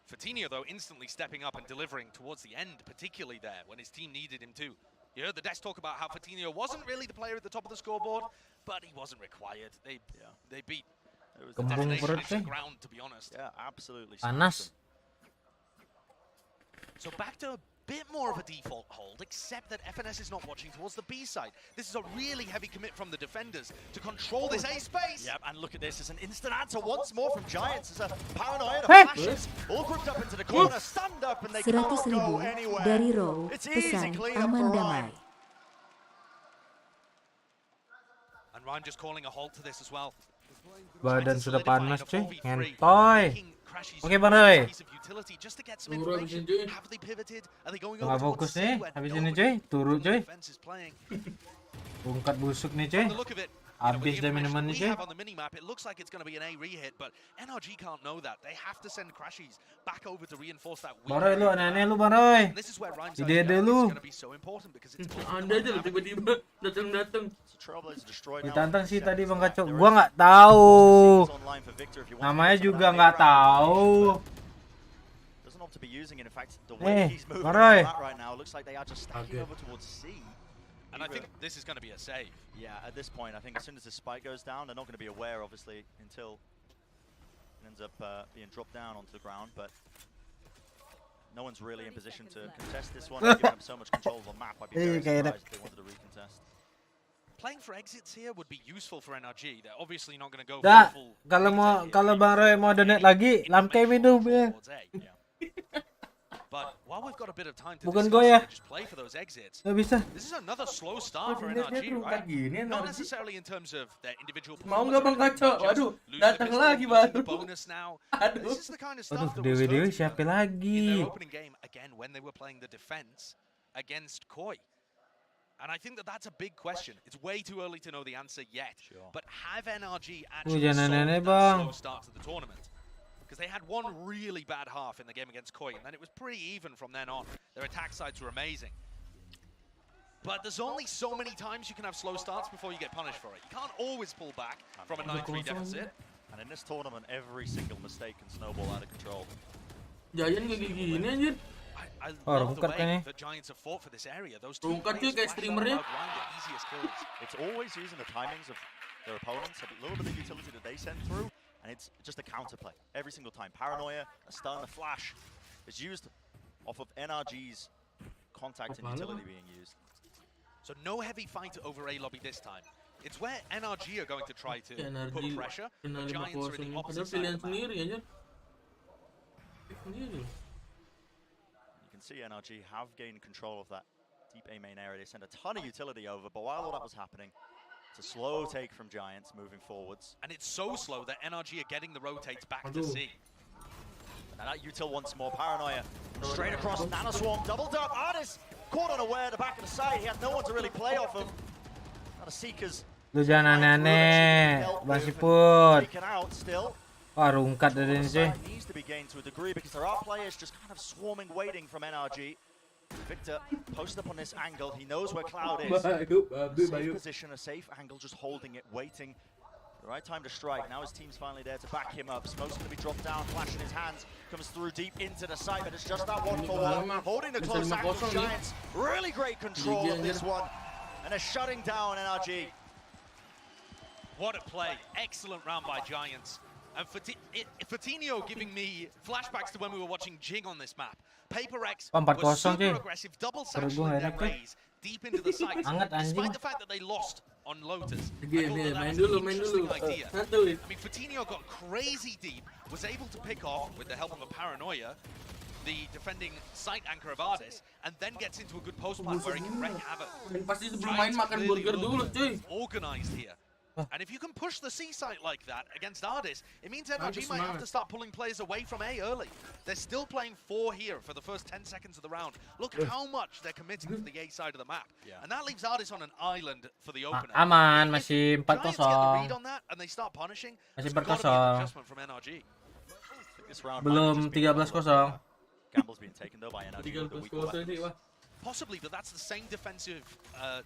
Fatinho, though, instantly stepping up and delivering towards the end, particularly there, when his team needed him to. You heard the desk talk about how Fatinho wasn't really the player at the top of the scoreboard, but he wasn't required. They beat the destination ground, to be honest. Yeah, absolutely. Panas. So back to a bit more of a default hold, except that FNS is not watching towards the B side. This is a really heavy commit from the defenders to control this A space. Yep, and look at this, it's an instant answer once more from Giants. It's a Paranoia flashes, all grouped up into the corner, stand up, and they can't go anywhere. Dari Roll. It's easy Pesan clean up aman for damai. Ryan. And Ryan just calling a halt to this as well. Badan sudah panas cuy, ngentoy. Oke Bang Roy. Nggak fokus nih, habis ini cuy, turu cuy. Ungkat busuk nih cuy. Habis deh minuman nih cuy. Bang Roy lu aneh-aneh lu Bang Roy. Ide lu. Anda aja tiba-tiba datang-datang. Ditantang sih tadi Bang Kaco. Gua nggak tahu. Namanya juga nggak tahu. Bang Roy. And I think this is going to be a save. Yeah, at this point, I think as soon as the spike goes down, they're not going to be aware, obviously, until it ends up being dropped down onto the ground. But no one's really in position to contest this one. They've given them so much control of the map. I'd be very surprised if they wanted to recontest. Playing for exits here would be useful for NRG. They're obviously not going to go full. Kalau Bang Roy mau donate lagi, lamkai minum ya. But while we've got a bit of time to Bukan discuss gue ya. and just play for those exits, Nggak bisa. this is another slow start for NRG, right? Not necessarily in terms of their individual Mau nggak Bang Kaco? Waduh, datang lagi baru. bonus now. Aduh. This is the kind of stuff that was Dewi hurting siapa them in lagi? their opening game again when they were playing the defense against Koi. And I think that that's a big question. It's way too early to know the answer yet. But have NRG actually solved that slow start to the tournament? Because they had one really bad half in the game against Koi, and then it was pretty even from then on. Their attack sides were amazing. But there's only so many times you can have slow starts before you get punished for it. You can't always pull back from a 9-3 deficit. And in this tournament, every single mistake can snowball out of control. Giant kayak gini anjir. I love the way that Giants have fought for this area. Those two Rungkat kayak streamernya. Easiest kills. It's always using the timings of their opponents, a little bit of utility that they send through. And it's just a counterplay every single time. Paranoia, a stun, a flash is used off of NRG's contact and utility being used. So no heavy fight over A lobby this time. It's where NRG are going to try to put pressure. The Giants are in the opposite side of the map. You can see NRG have gained control of that deep A main area. They send a ton of utility over, but while all that was happening, it's a slow take from Giants moving forwards. And it's so slow that NRG are getting the rotates back to C. And that util once more, Paranoia. Straight across, Nanoswarm, doubled up. Artis caught unaware at the back of the side. He had no one to really play off of. Not a Seekers. Lu jangan aneh-aneh, Bang Siput. Taken out still. Wah, rungkat dari ini sih. Needs to be gained to a degree because there are players just kind of swarming, waiting from NRG. Victor posted up on this angle. He knows where Cloud is. Safe position, a safe angle, just holding it, waiting. The right time to strike. Now his team's finally there to back him up. Smoke's going to be dropped down, flash in his hands. Comes through deep into the site, but it's just that one for one. Holding the close angle, Giants. Really great control of this one. And they're shutting down NRG. What a play. Excellent round by Giants. And Fatinho giving me flashbacks to when we were watching Jing on this map. Paper X was super aggressive, double satchel in their raise, deep into the site, despite the fact that they lost on Lotus. I thought that was an interesting idea. I mean, Fatinho got crazy deep, was able to pick off, with the help of a Paranoia, the defending site anchor of Ardis, and then gets into a good post plant where he can wreak havoc. Pasti sebelum main makan burger dulu, cuy. Organized here. And if you can push the C site like that against Ardis, it means NRG might have to start pulling players away from A early. They're still playing 4 here for the first 10 seconds of the round. Look how much they're committing to the A side of the map. And that leaves Ardis on an island for the opener. Aman, masih 4-0. Giants get the read on that and they start punishing. Masih There's got to be an 4-0. adjustment from NRG. Belum 13-0. Gamble's being taken though by NRG. 13-0 Possibly, but that's the same defensive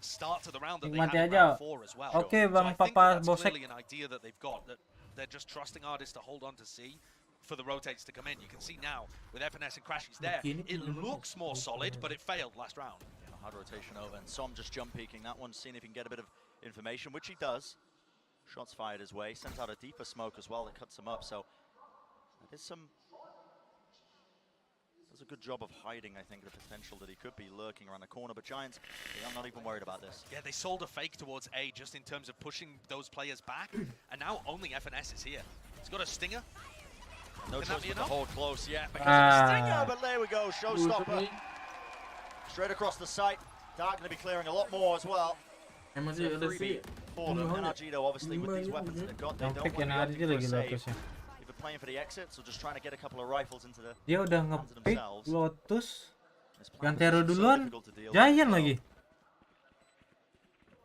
start to the round that they Nikmati had in aja. round 4 as well. Oke, Bang So I think Papa that's Bosek. clearly an idea that they've got, that they're just trusting Ardis to hold on to C for the rotates to come in. You can see now with FNS and Crashies there, it looks more solid, but it failed last round. Yeah, hard rotation over, and Som just jump peeking that one, seeing if he can get a bit of information, which he does. Shots fired his way, sends out a deeper smoke as well that cuts him up. So there's a good job of hiding, I think, the potential that he could be lurking around the corner. But Giants, I'm not even worried about this. Yeah, they sold a fake towards A just in terms of pushing those players back, and now only FNS is here. He's got a stinger. No Can that choice be but to enough? hold close yet because of the stinger, but there we go, showstopper. Straight across the site. Dark going to be clearing a lot more as well. Masih ada sih. For them. NRG though, obviously with these weapons that they've got, they don't want to be opting for a save. Either playing for the exits or just trying to get a couple of rifles into the Dia udah nge-pick Lotus. Yang Tero duluan, Giant lagi.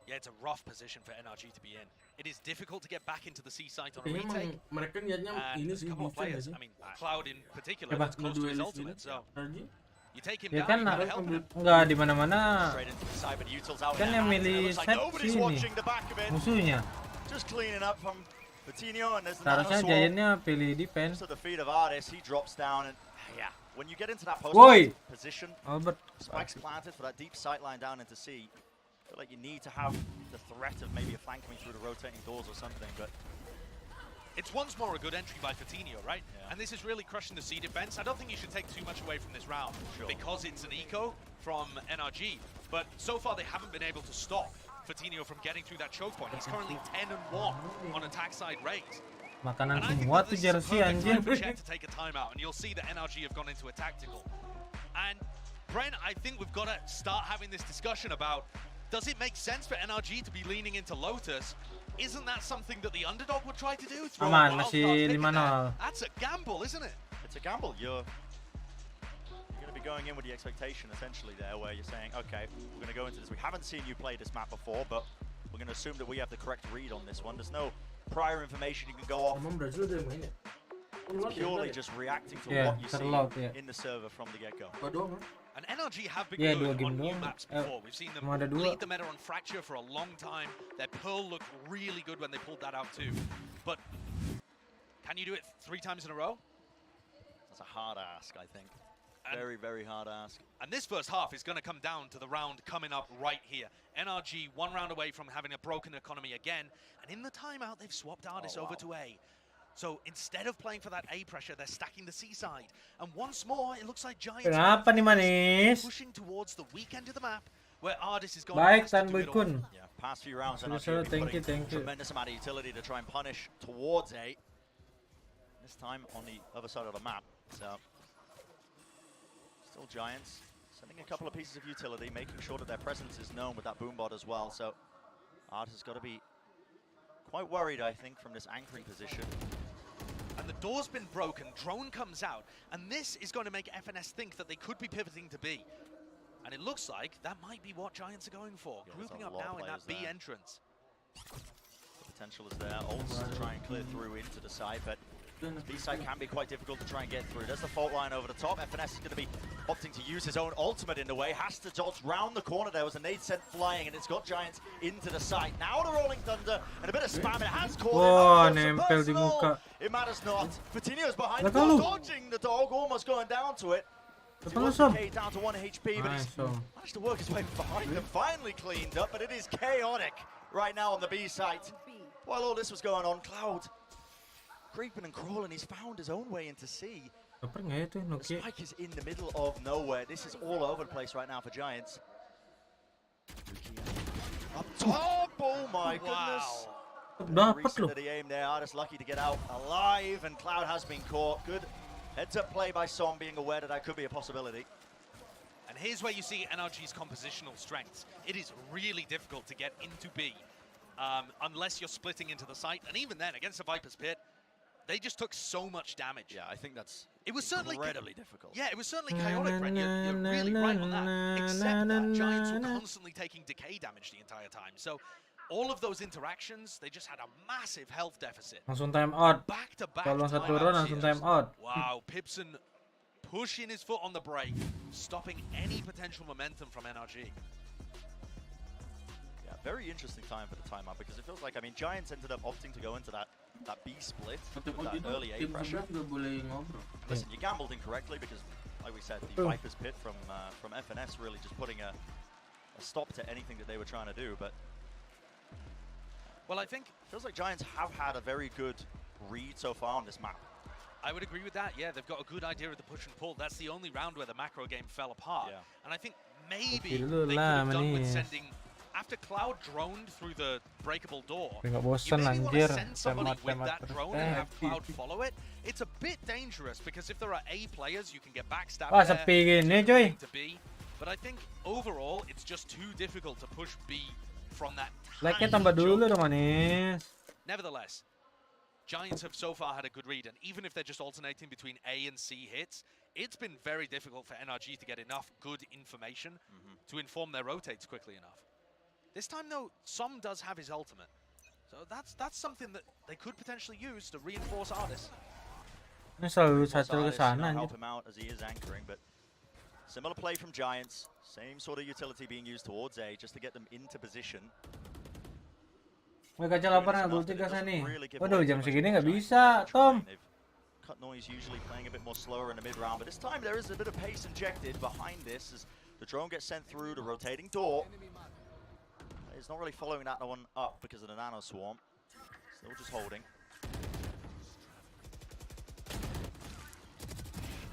Yeah, it's a rough position for NRG to be in. It is difficult to get back into the C site on a Kayaknya retake. mereka niatnya ini There's a sih couple of bisa players, sih. I mean, Cloud in particular, Coba. that's close to his ultimate, so you take him Ya down, kan, you gotta help him. enggak di mana-mana. Kan yang milih set sini musuhnya. Just cleaning up from Fatinho, and there's Seharusnya Giantnya pilih defense. to the feet of Ardis. He drops down, and yeah, when you get into that post position, Albert. spikes planted for that deep sight line down into C. I feel like you need to have the threat of maybe a flank coming through the rotating doors or something, but It's once more a good entry by Fatinho, right? And this is really crushing the C defense. I don't think you should take too much away from this round because it's an eco from NRG. But so far they haven't been able to stop Fatinho from getting through that choke point. He's currently 10-1 on attack side raise. Makanan semua tuh jersey anjir. To take a timeout, and you'll see that NRG have gone into a tactical. And Brent, I think we've got to start having this discussion about, does it make sense for NRG to be leaning into Lotus? Isn't that something that the underdog would try to do? Aman, masih 5-0. That's a gamble, isn't it? It's a gamble. You're going to be going in with the expectation essentially there, where you're saying, okay, we're going to go into this. We haven't seen you play this map before, but we're going to assume that we have the correct read on this one. There's no prior information you can go off. It's purely just reacting to what you see in the server from the get-go. And NRG have been good on new maps before. We've seen them lead the meta on Fracture for a long time. Their Pearl looked really good when they pulled that out too. But can you do it 3 times in a row? That's a hard ask, I think. Very, very hard ask. And this first half is going to come down to the round coming up right here. NRG 1 round away from having a broken economy again. And in the timeout, they've swapped Ardis over to A. So instead of playing for that A pressure, they're stacking the C side. And once more, it looks like Giants pushing towards the weak end of the map, where Ardis is going to do it all. Yeah, past few rounds, NRG putting tremendous amount of utility to try and punish towards A. This time on the other side of the map. So still Giants sending a couple of pieces of utility, making sure that their presence is known with that boombot as well. So Ardis has got to be quite worried, I think, from this anchoring position. And the door's been broken, drone comes out, and this is going to make FNS think that they could be pivoting to B. And it looks like that might be what Giants are going for, grouping up now in that B entrance. The potential is there, ults to try and clear through into the side, but B side can be quite difficult to try and get through. There's the fault line over the top. FNS is going to be opting to use his own ultimate in the way. Has to dodge round the corner. There was a nade sent flying, and it's got Giants into the side. Now the Rolling Thunder, and a bit of spam. It has caught him. It matters not. Fatinho's behind the door, dodging the dog, almost going down to it. K down to 1 HP, but he's managed to work his way behind them. Finally cleaned up, but it is chaotic right now on the B site. While all this was going on, Cloud creeping and crawling, he's found his own way into C. The spike is in the middle of nowhere. This is all over the place right now for Giants. Up top, oh my goodness. Reason to the aim there, Ardis lucky to get out alive, and Cloud has been caught. Good heads-up play by Som, being aware that that could be a possibility. And here's where you see NRG's compositional strengths. It is really difficult to get into B unless you're splitting into the site, and even then, against the Viper's Pit, they just took so much damage. Yeah, I think that's incredibly difficult. Yeah, it was certainly chaotic, Brent. You're really right on that. Except that Giants were constantly taking decay damage the entire time. So all of those interactions, they just had a massive health deficit. Langsung time out. Back-to-back Kalau satu turun langsung time out. Wow, Pipson pushing his foot on the brake, stopping any potential momentum from NRG. Yeah, very interesting time for the timeout, because it feels like, I mean, Giants ended up opting to go into that B split with that early A pressure. Listen, you gambled incorrectly, because, like we said, the Viper's Pit from FNS really just putting a stop to anything that they were trying to do. But well, I think feels like Giants have had a very good read so far on this map. I would agree with that. Yeah, they've got a good idea of the push and pull. That's the only round where the macro game fell apart. Yeah. And I think maybe they could have done with sending. After Cloud droned through the breakable door, you maybe want to send somebody with that drone and have Cloud follow it. It's a bit dangerous, because if there are A players, you can get backstabbed to B. But I think overall, it's just too difficult to push B from that tiny jump. Nevertheless, Giants have so far had a good read, and even if they're just alternating between A and C hits, it's been very difficult for NRG to get enough good information to inform their rotates quickly enough. This time, though, Som does have his ultimate. So that's something that they could potentially use to reinforce Ardis. Ini selalu satu ke sana. Help him out as he is anchoring, but similar play from Giants. Same sort of utility being used towards A, just to get them into position. Woi, kaca lapar nggak ulti ke sana nih? Waduh, jam segini nggak bisa, Tom. Cut noise usually playing a bit more slower in the mid round, but this time there is a bit of pace injected behind this as the drone gets sent through the rotating door. He's not really following that one up because of the nano swarm. Still just holding.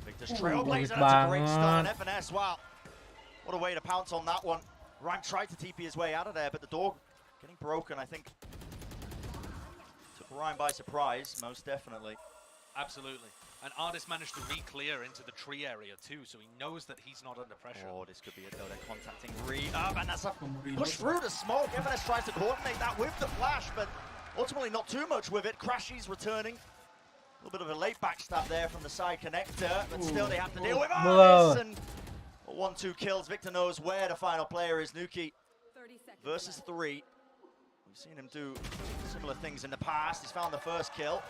Victor's Trailblazer, that's a great start. FNS, wow. What a way to pounce on that one. Rhyme tried to TP his way out of there, but the door getting broken, I think. Took Rhyme by surprise, most definitely. Absolutely. And Artist managed to re-clear into the tree area too, so he knows that he's not under pressure. Oh, this could be it though. They're contacting Re-Up, and that's a push through the smoke. FNS tries to coordinate that with the flash, but ultimately not too much with it. Crashy's returning. A little bit of a late backstab there from the side connector, but still they have to deal with Artist. And 1-2 kills. Victor knows where the final player is. Nuki versus 3. We've seen him do similar things in the past. He's found the first kill.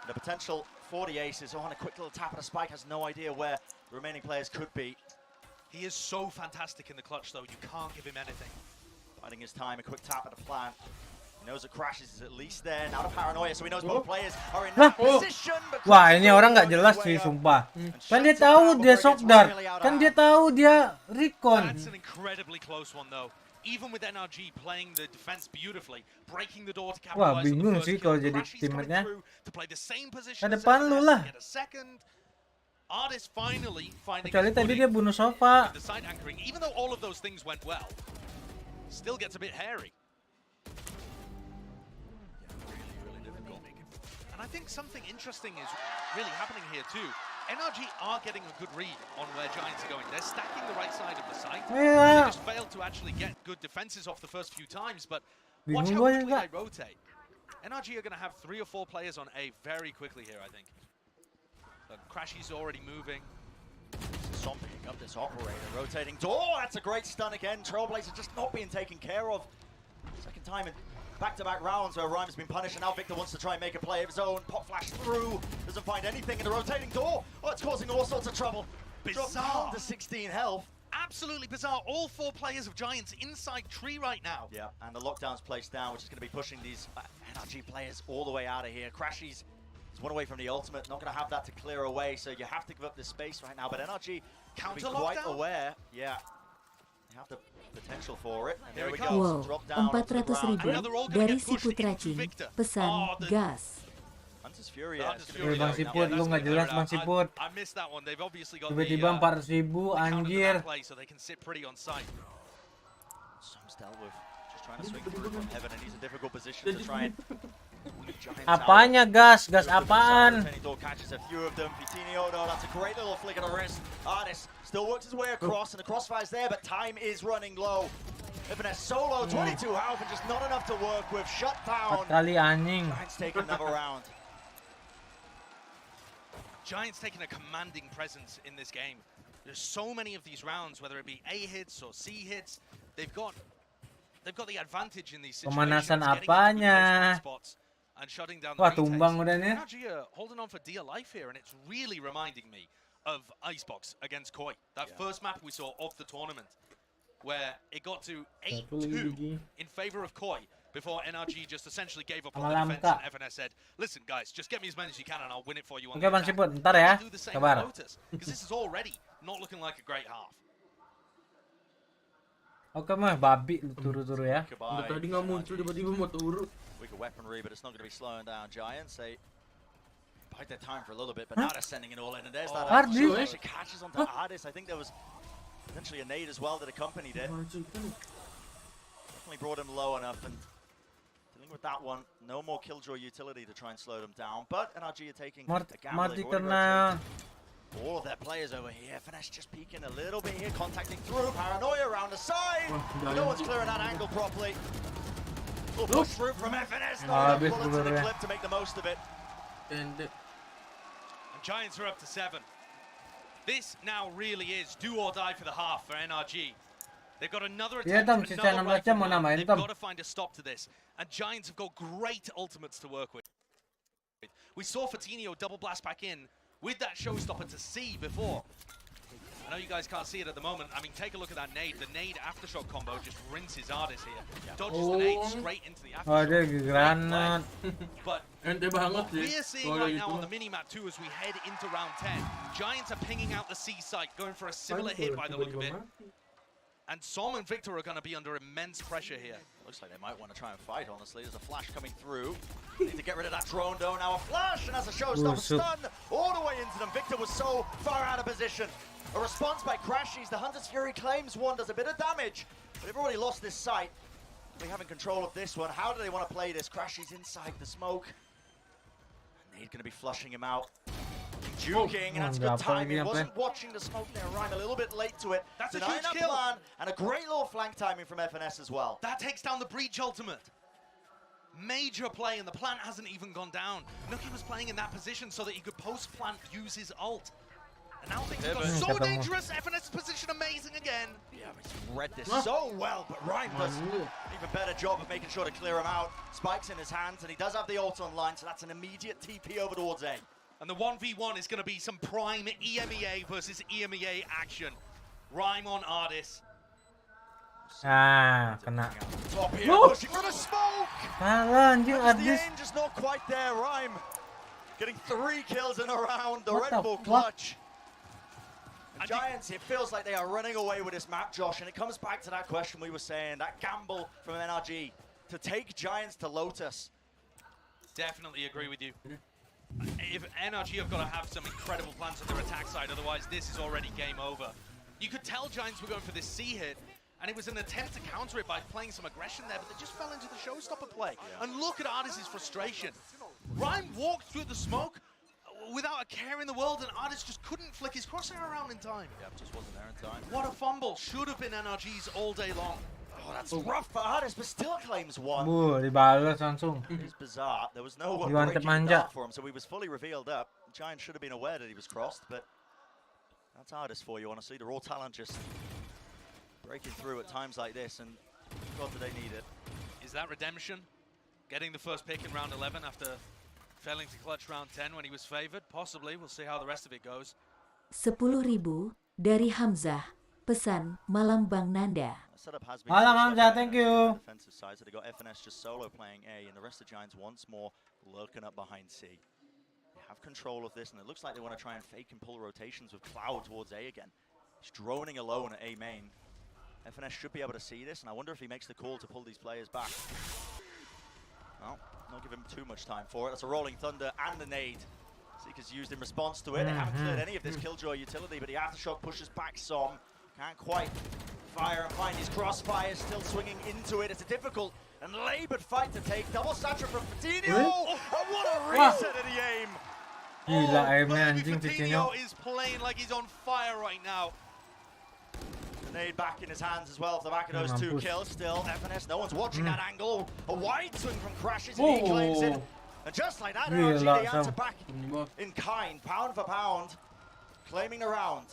The potential for the aces on a quick little tap of the spike, has no idea where the remaining players could be. He is so fantastic in the clutch though, you can't give him anything. Finding his time, a quick tap at the plant. He knows that Crashes is at least there, now the paranoia, so he knows both players are in that position. Wah, ini orang nggak jelas sih, sumpah. Kan dia tahu dia shock dart, kan dia tahu dia recon. That's an incredibly close one though. Even with NRG playing the defense beautifully, breaking the door to capitalize. Wah, bingung sih kalau jadi teammate-nya. Ke depan lu lah. Artist finally finding Kecuali tadi dia bunuh Sofa. the side anchoring, even though all of those things went well, still gets a bit hairy. Really difficult. And I think something interesting is really happening here too. NRG are getting a good read on where Giants are going. They're stacking the right side of the site. Yeah. They just failed to actually get good defenses off the first few times, but watch how quickly they rotate. NRG are going to have 3 or 4 players on A very quickly here, I think. Crashy's already moving. Som picking up this operator, rotating door. That's a great stun again. Trailblazer just not being taken care of. Second time in back-to-back rounds where Rhyme has been punished, and now Victor wants to try and make a play of his own. Pop flash through, doesn't find anything in the rotating door. Oh, it's causing all sorts of trouble. Dropped down to 16 health. Absolutely bizarre. All 4 players of Giants inside tree right now. Yeah, and the lockdown's placed down, which is going to be pushing these NRG players all the way out of here. Crashy's is one away from the ultimate, not going to have that to clear away, so you have to give up this space right now. But NRG counter be quite lockdown? Aware. Yeah, they have the potential for it. And there we go. Wow, Drop down 400.000 dari si Putra King. Pesan gas. Hunter's Fury. Bang Siput, lu nggak jelas Bang Siput. I missed that one. They've obviously got Tiba-tiba 400.000 anjir. so they can sit pretty on site. Som's dealt with. Just trying to swing through from heaven, and he's in a difficult position to try and. Apanya gas? Gas apaan? Catches a few of them. Vitinho, no, that's a great little flick of the wrist. Artist still works his way across, and the crossfire's there, but time is running low. FNS solo, 22 health, and just not enough to work with. Shut down. 4 kali anjing. Giants take another round. Giants taking a commanding presence in this game. There's so many of these rounds, whether it be A hits or C hits, they've got the advantage in these situations. Pemanasan apanya? And shutting down Wah, the tumbang udah nih. NRG are holding on for dear life here, and it's really reminding me of Icebox against Koi. That first map we saw of the tournament, where it got to 8-2 in favor of Koi before NRG just essentially gave up on the defense, and FNS said, listen guys, just get me as many as you can and I'll win it for you on the Bang attack. Siput, ntar ya. Kabar. Because this is already not looking like a great half. Oke mah babi lu turu-turu ya. Tadi nggak muncul tiba-tiba mau turu. Weaker weaponry, but it's not going to be slowing down Giants. They bide their time for a little bit, but now they're sending it all in, and there's that actually catches onto Artist. I think there was potentially a nade as well that accompanied it. Definitely brought him low enough, and dealing with that one, no more Killjoy utility to try and slow them down, but NRG are taking a gamble. All of their players over here. FNS just peeking a little bit here, contacting through. Paranoia around the side. No one's clearing that angle properly. Push through from FNS. Not enough bullets in the clip to make the most of it. And Giants are up to 7. This now really is do or die for the half for NRG. They've got another attempt, another rifle. They've got to find a stop to this. And Giants have got great ultimates to work with. We saw Vitinho double blast back in with that showstopper to C before. I know you guys can't see it at the moment. I mean, take a look at that nade. The nade aftershock combo just rinses Artist here. Dodges the nade straight into the aftershock. But we're seeing right now on the mini-map too as we head into round 10. Giants are pinging out the C site, going for a similar hit by the look of it. And Som and Victor are going to be under immense pressure here. Looks like they might want to try and fight, honestly. There's a flash coming through. Need to get rid of that drone, though. Now a flash, and as a showstopper stun all the way into them. Victor was so far out of position. A response by Crashies. The Hunter's Fury claims one, does a bit of damage. But they've already lost this site. They have control of this one. How do they want to play this? Crashies inside the smoke. Nade going to be flushing him out. Juking, and that's good timing. Wasn't watching the smoke there, Rhyme, a little bit late to it. That's a huge kill. Plan, and a great little flank timing from FNS as well. That takes down the breach ultimate. Major play, and the plant hasn't even gone down. Nuki was playing in that position so that he could post-plant use his ult. And now things have got so dangerous. FNS's position amazing again. Yeah, he's read this so well, but Rhyme does an even better job of making sure to clear him out. Spike's in his hands, and he does have the ult online, so that's an immediate TP over towards A. And the 1v1 is going to be some prime EMEA versus EMEA action. Rhyme on Ardis. Kena. Top here, pushing for the smoke. Anjing The Ardis. aim just not quite there. Rhyme getting 3 kills in a round. The Red Bull clutch. And Giants, it feels like they are running away with this map, Josh. And it comes back to that question we were saying, that gamble from NRG to take Giants to Lotus. Definitely agree with you. If NRG have got to have some incredible plans on their attack side, otherwise this is already game over. You could tell Giants were going for this C hit, and it was an attempt to counter it by playing some aggression there, but they just fell into the showstopper play. Yeah. And look at Ardis' frustration. Rhyme walked through the smoke without a care in the world, and Ardis just couldn't flick his crosshair around in time. Yeah, just wasn't there in time. What a fumble. Should have been NRG's all day long. Oh, that's rough for Ardis, but still claims one. Dibalas langsung. It's bizarre. There was no one Diwanted breaking manja. it for him, so he was fully revealed up. Giants should have been aware that he was crossed, but that's Ardis for you, honestly. The raw talent just breaking through at times like this, and God, do they need it. Is that redemption? Getting the first pick in round 11 after failing to clutch round 10 when he was favored? Possibly. We'll see how the rest of it goes. 10.000 dari Hamzah. Pesan malam Bang Nanda. Malam Hamzah, thank you. Defensive side, so they got FNS just solo playing A, and the rest of the Giants once more lurking up behind C. They have control of this, and it looks like they want to try and fake and pull rotations with Cloud towards A again. He's droning alone at A main. FNS should be able to see this, and I wonder if he makes the call to pull these players back. Well, not give him too much time for it. That's a Rolling Thunder and the nade. Seeker's used in response to it. They haven't cleared any of this Killjoy utility, but the Aftershock pushes back Som. Can't quite fire and find his crossfire, still swinging into it. It's a difficult and labored fight to take. Double Satra from Fatinho. Oh, what a reset of the aim. Gila aimnya Baby anjing Fatinho is playing like he's on fire right now. Nade back in his hands as well off the back of those 2 kills. Still, FNS, no one's watching that angle. A wide swing from Crashes, and he claims it. And just like that, NRG, they answer back in kind, pound for pound, claiming the round.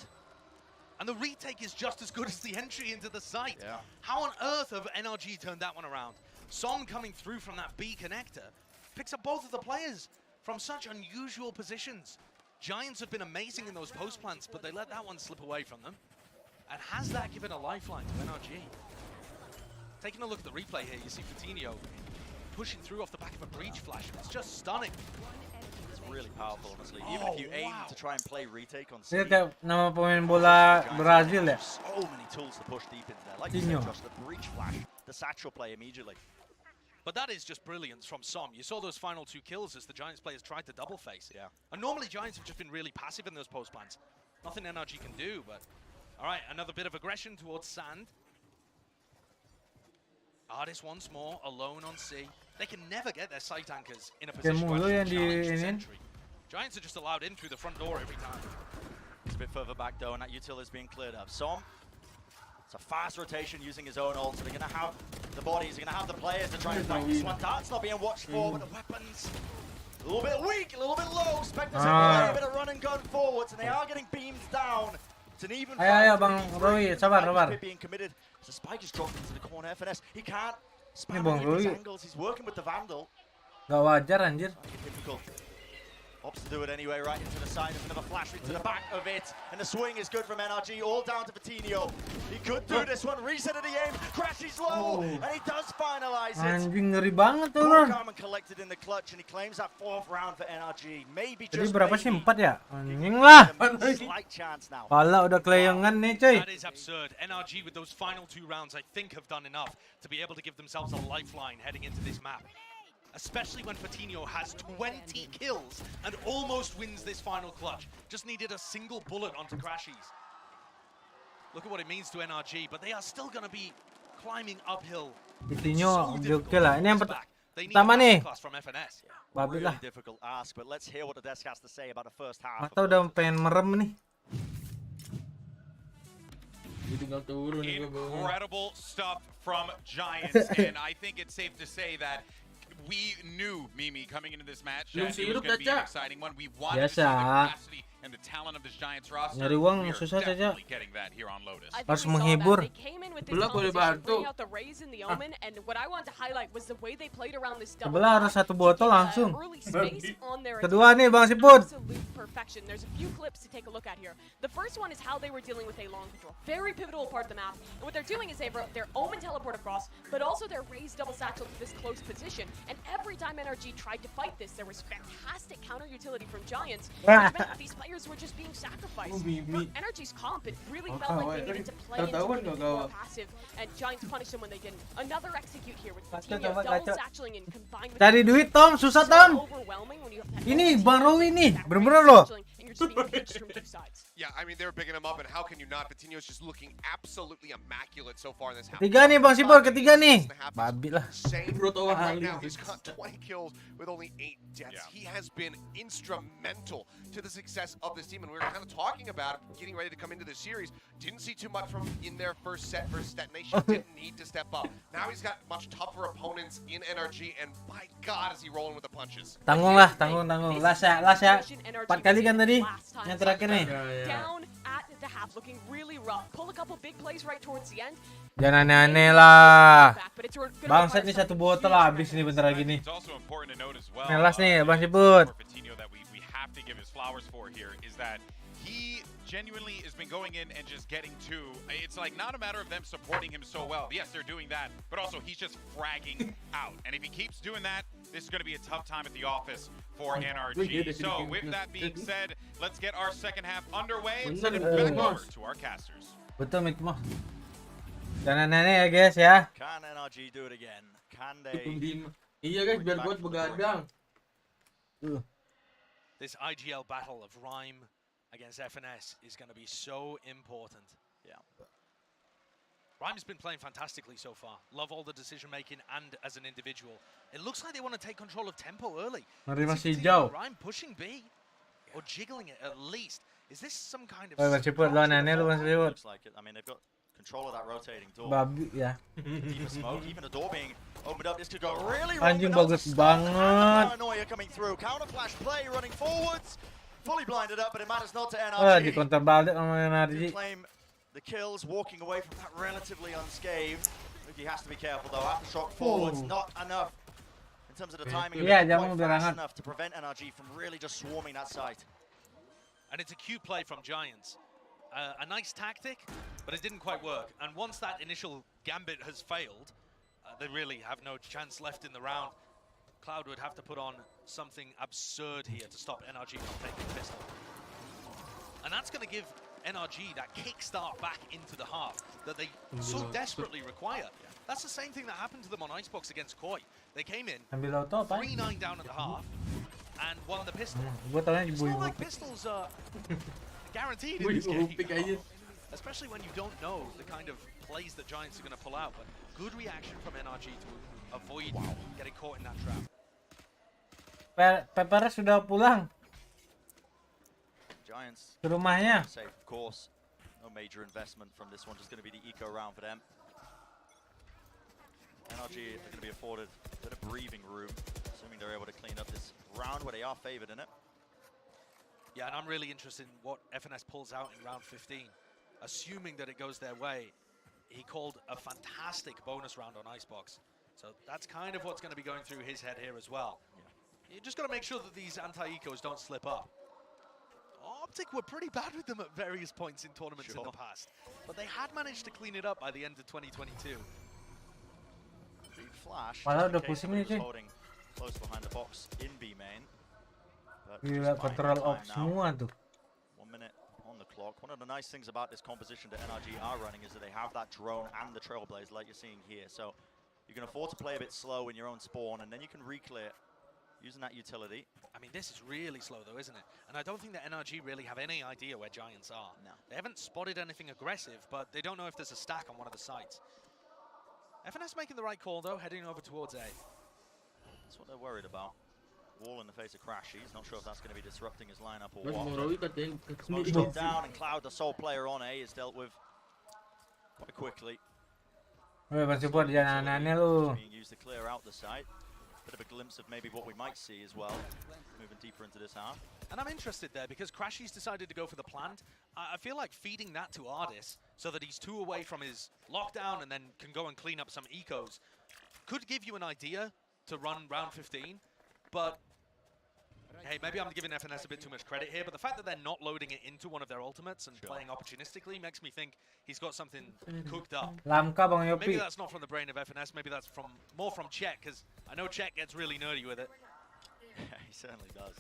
And the retake is just as good as the entry into the site. Yeah. How on earth have NRG turned that one around? Som coming through from that B connector picks up both of the players from such unusual positions. Giants have been amazing in those post plants, but they let that one slip away from them. And has that given a lifeline to NRG? Taking a look at the replay here, you see Fatinho pushing through off the back of a breach flash. It's just stunning. It's really powerful, honestly. Even if you aim to try and play retake on C. Dia kayak nama pemain bola Brazil ya. So many tools to push deep into there. Like you said, Josh, the breach flash, the satchel play immediately. But that is just brilliance from Som. You saw those final 2 kills as the Giants players tried to double face. Yeah. And normally Giants have just been really passive in those post plans. Nothing NRG can do, but all right, another bit of aggression towards Sand. Ardis once more, alone on C. They can never get their sight anchors in a position where they can challenge the sentry. Giants are just allowed in through the front door every time. It's a bit further back though, and that util is being cleared up. Som, it's a fast rotation using his own ult, so they're going to have the bodies, they're going to have the players to try and fight this one. Dart's not being watched for, but the weapons a little bit weak, a little bit low. Spectres have a bit of run and gun forwards, and they are getting beamed down. It's an even Ayo Bang Roy, sabar. Being committed. So Spike is dropped into the corner. FNS, he can't Ini spam Bang any of his Roy. angles. He's working with the Vandal. Gak wajar anjir. Difficult. Opts to do it anyway, right into the side. There's another flash into the back of it. And the swing is good from NRG, all down to Fatinho. He could do this one. Reset of the aim. Crashes low. And he does finalize it. Anjing ngeri banget tuh orang. KARMINE collected in the clutch, and he claims that 4th round for NRG. Maybe Jadi just berapa sih? maybe. 4 ya? Anjing lah. Slight chance now. Pala udah kelayangan nih cuy. That is absurd. NRG with those final 2 rounds, I think, have done enough to be able to give themselves a lifeline heading into this map. Especially when Fatinho has 20 kills and almost wins this final clutch. Just needed a single bullet onto Crashies. Look at what it means to NRG, but they are still going to be climbing uphill. Fatinho ambil kill lah. Ini yang They need Pertama a nih. masterclass from FNS. Babi lah. Really difficult ask, but let's hear what the desk has to say about the first half. Atau udah pengen merem nih. Incredible stuff from Giants, and I think it's safe to say that we knew Mimi coming into this match that it was going to be an exciting one. We wanted to see the capacity and the talent of this Giants roster. Nyari uang We are susah saja. definitely getting that here on Lotus. Harus menghibur. Sebelah boleh bantu. And what I wanted to highlight was the way they played around this double. Sebelah harus satu botol langsung. Kedua nih Bang Siput. Perfection. There's a few clips to take a look at here. The first one is how they were dealing with a long control. Very pivotal part of the map. And what they're doing is they brought their Omen teleport across, but also their raised double satchel to this close position. And every time NRG tried to fight this, there was fantastic counter utility from Giants. Which meant that these players were just being sacrificed. For NRG's comp, it really felt like they needed to play into being more passive, and Giants punished them when they didn't. Another execute here with Fatinho double satcheling and combined with Cari duit Tom, susah Tom. Ini Bang Rowi nih, bener-bener loh. Yeah, I mean, they were picking him up, and how can you not? Fatinho's just looking absolutely immaculate so far in this half. Ketiga nih Bang Sipur, ketiga nih. Babi lah. Right now, he's got 20 kills with only 8 deaths. He has been instrumental to the success of this team, and we were kind of talking about him getting ready to come into the series. Didn't see too much from him in their first set versus Detonation. Didn't need to step up. Now he's got much tougher opponents in NRG, and by God, is he rolling with the punches. Tanggung lah, tanggung. Las ya. 4 kali kan tadi. Yang terakhir nih. Down at the half, looking really rough. Pull a couple big plays right towards the end. Jangan aneh-aneh lah. Bangsat nih satu botol habis nih bentar lagi nih. Nelas nih Bang Siput. We have to give his flowers for here is that he genuinely has been going in and just getting to. It's like not a matter of them supporting him so well. Yes, they're doing that, but also he's just fragging out. And if he keeps doing that, this is going to be a tough time at the office for NRG. So with that being said, let's get our second half underway and send it back over to our casters. Betul Mikmah. Jangan aneh ya guys ya. Can NRG do it again? Can they? Iya guys, biar buat begadang. This IGL battle of Rhyme against FNS is going to be so important. Yeah. Rhyme's been playing fantastically so far. Love all the decision making and as an individual. It looks like they want to take control of tempo early. Masih hijau. Rhyme pushing B or jiggling it at least. Is this some kind of? Bang Siput lawan aneh lu Bang Siput. Looks like it. I mean, they've got control of that rotating door. Babi ya. Deeper smoke, even the door being opened up. This could go really wrong. Anjing bagus banget. Paranoia coming through. Counter flash play running forwards. Fully blinded up, but it matters not to NRG. Di counter balik sama NRG. Claim the kills, walking away from that relatively unscathed. He has to be careful though. Aftershock forwards, not enough in terms of the timing. Yeah, quite fast enough to prevent NRG from really just swarming that site. And it's a cute play from Giants. A nice tactic, but it didn't quite work. And once that initial gambit has failed, they really have no chance left in the round. Cloud would have to put on something absurd here to stop NRG from taking the pistol. And that's going to give NRG that kickstart back into the half that they so desperately require. That's the same thing that happened to them on Icebox against Koi. They came in 3-9 down at the half and won the pistol. It's not like pistols are guaranteed in this game, especially when you don't know the kind of plays that Giants are going to pull out. But good reaction from NRG to avoid getting caught in that trap. Pepper sudah pulang Giants ke rumahnya. safe, of course. No major investment from this one. Just going to be the eco round for them. NRG are going to be afforded a bit of breathing room, assuming they're able to clean up this round where they are favored in it. Yeah, and I'm really interested in what FNS pulls out in round 15. Assuming that it goes their way, he called a fantastic bonus round on Icebox. So that's kind of what's going to be going through his head here as well. You just got to make sure that these anti-ecos don't slip up. Optic were pretty bad with them at various points in tournaments in the past, but they had managed to clean it up by the end of 2022. Flash. Malah udah pusing nih cuy. Holding close behind the box in B main. Gila control off semua tuh. 1 minute on the clock. One of the nice things about this composition that NRG are running is that they have that drone and the trailblazer like you're seeing here. So you can afford to play a bit slow in your own spawn, and then you can reclear using that utility. I mean, this is really slow though, isn't it? And I don't think that NRG really have any idea where Giants are. No. They haven't spotted anything aggressive, but they don't know if there's a stack on one of the sites. FNS making the right call though, heading over towards A. That's what they're worried about. Wall in the face of Crashies. Not sure if that's going to be disrupting his lineup or Mas what. mau Rawi katanya Smoke's dropped down, and Cloud, the sole player on A, is dealt with quite quickly. Masih buat jalan-jalannya lu. Being used to clear out the site. Bit of a glimpse of maybe what we might see as well, moving deeper into this half. And I'm interested there because Crashies decided to go for the plant. I feel like feeding that to Ardis so that he's 2 away from his lockdown and then can go and clean up some ecos could give you an idea to run round 15, but hey, maybe I'm giving FNS a bit too much credit here, but the fact that they're not loading it into one of their ultimates and playing opportunistically makes me think he's got something cooked up. Lamka Bang Yopi. Maybe that's not from the brain of FNS, maybe that's more from Czech, because I know Czech gets really nerdy with it. Yeah, he certainly does.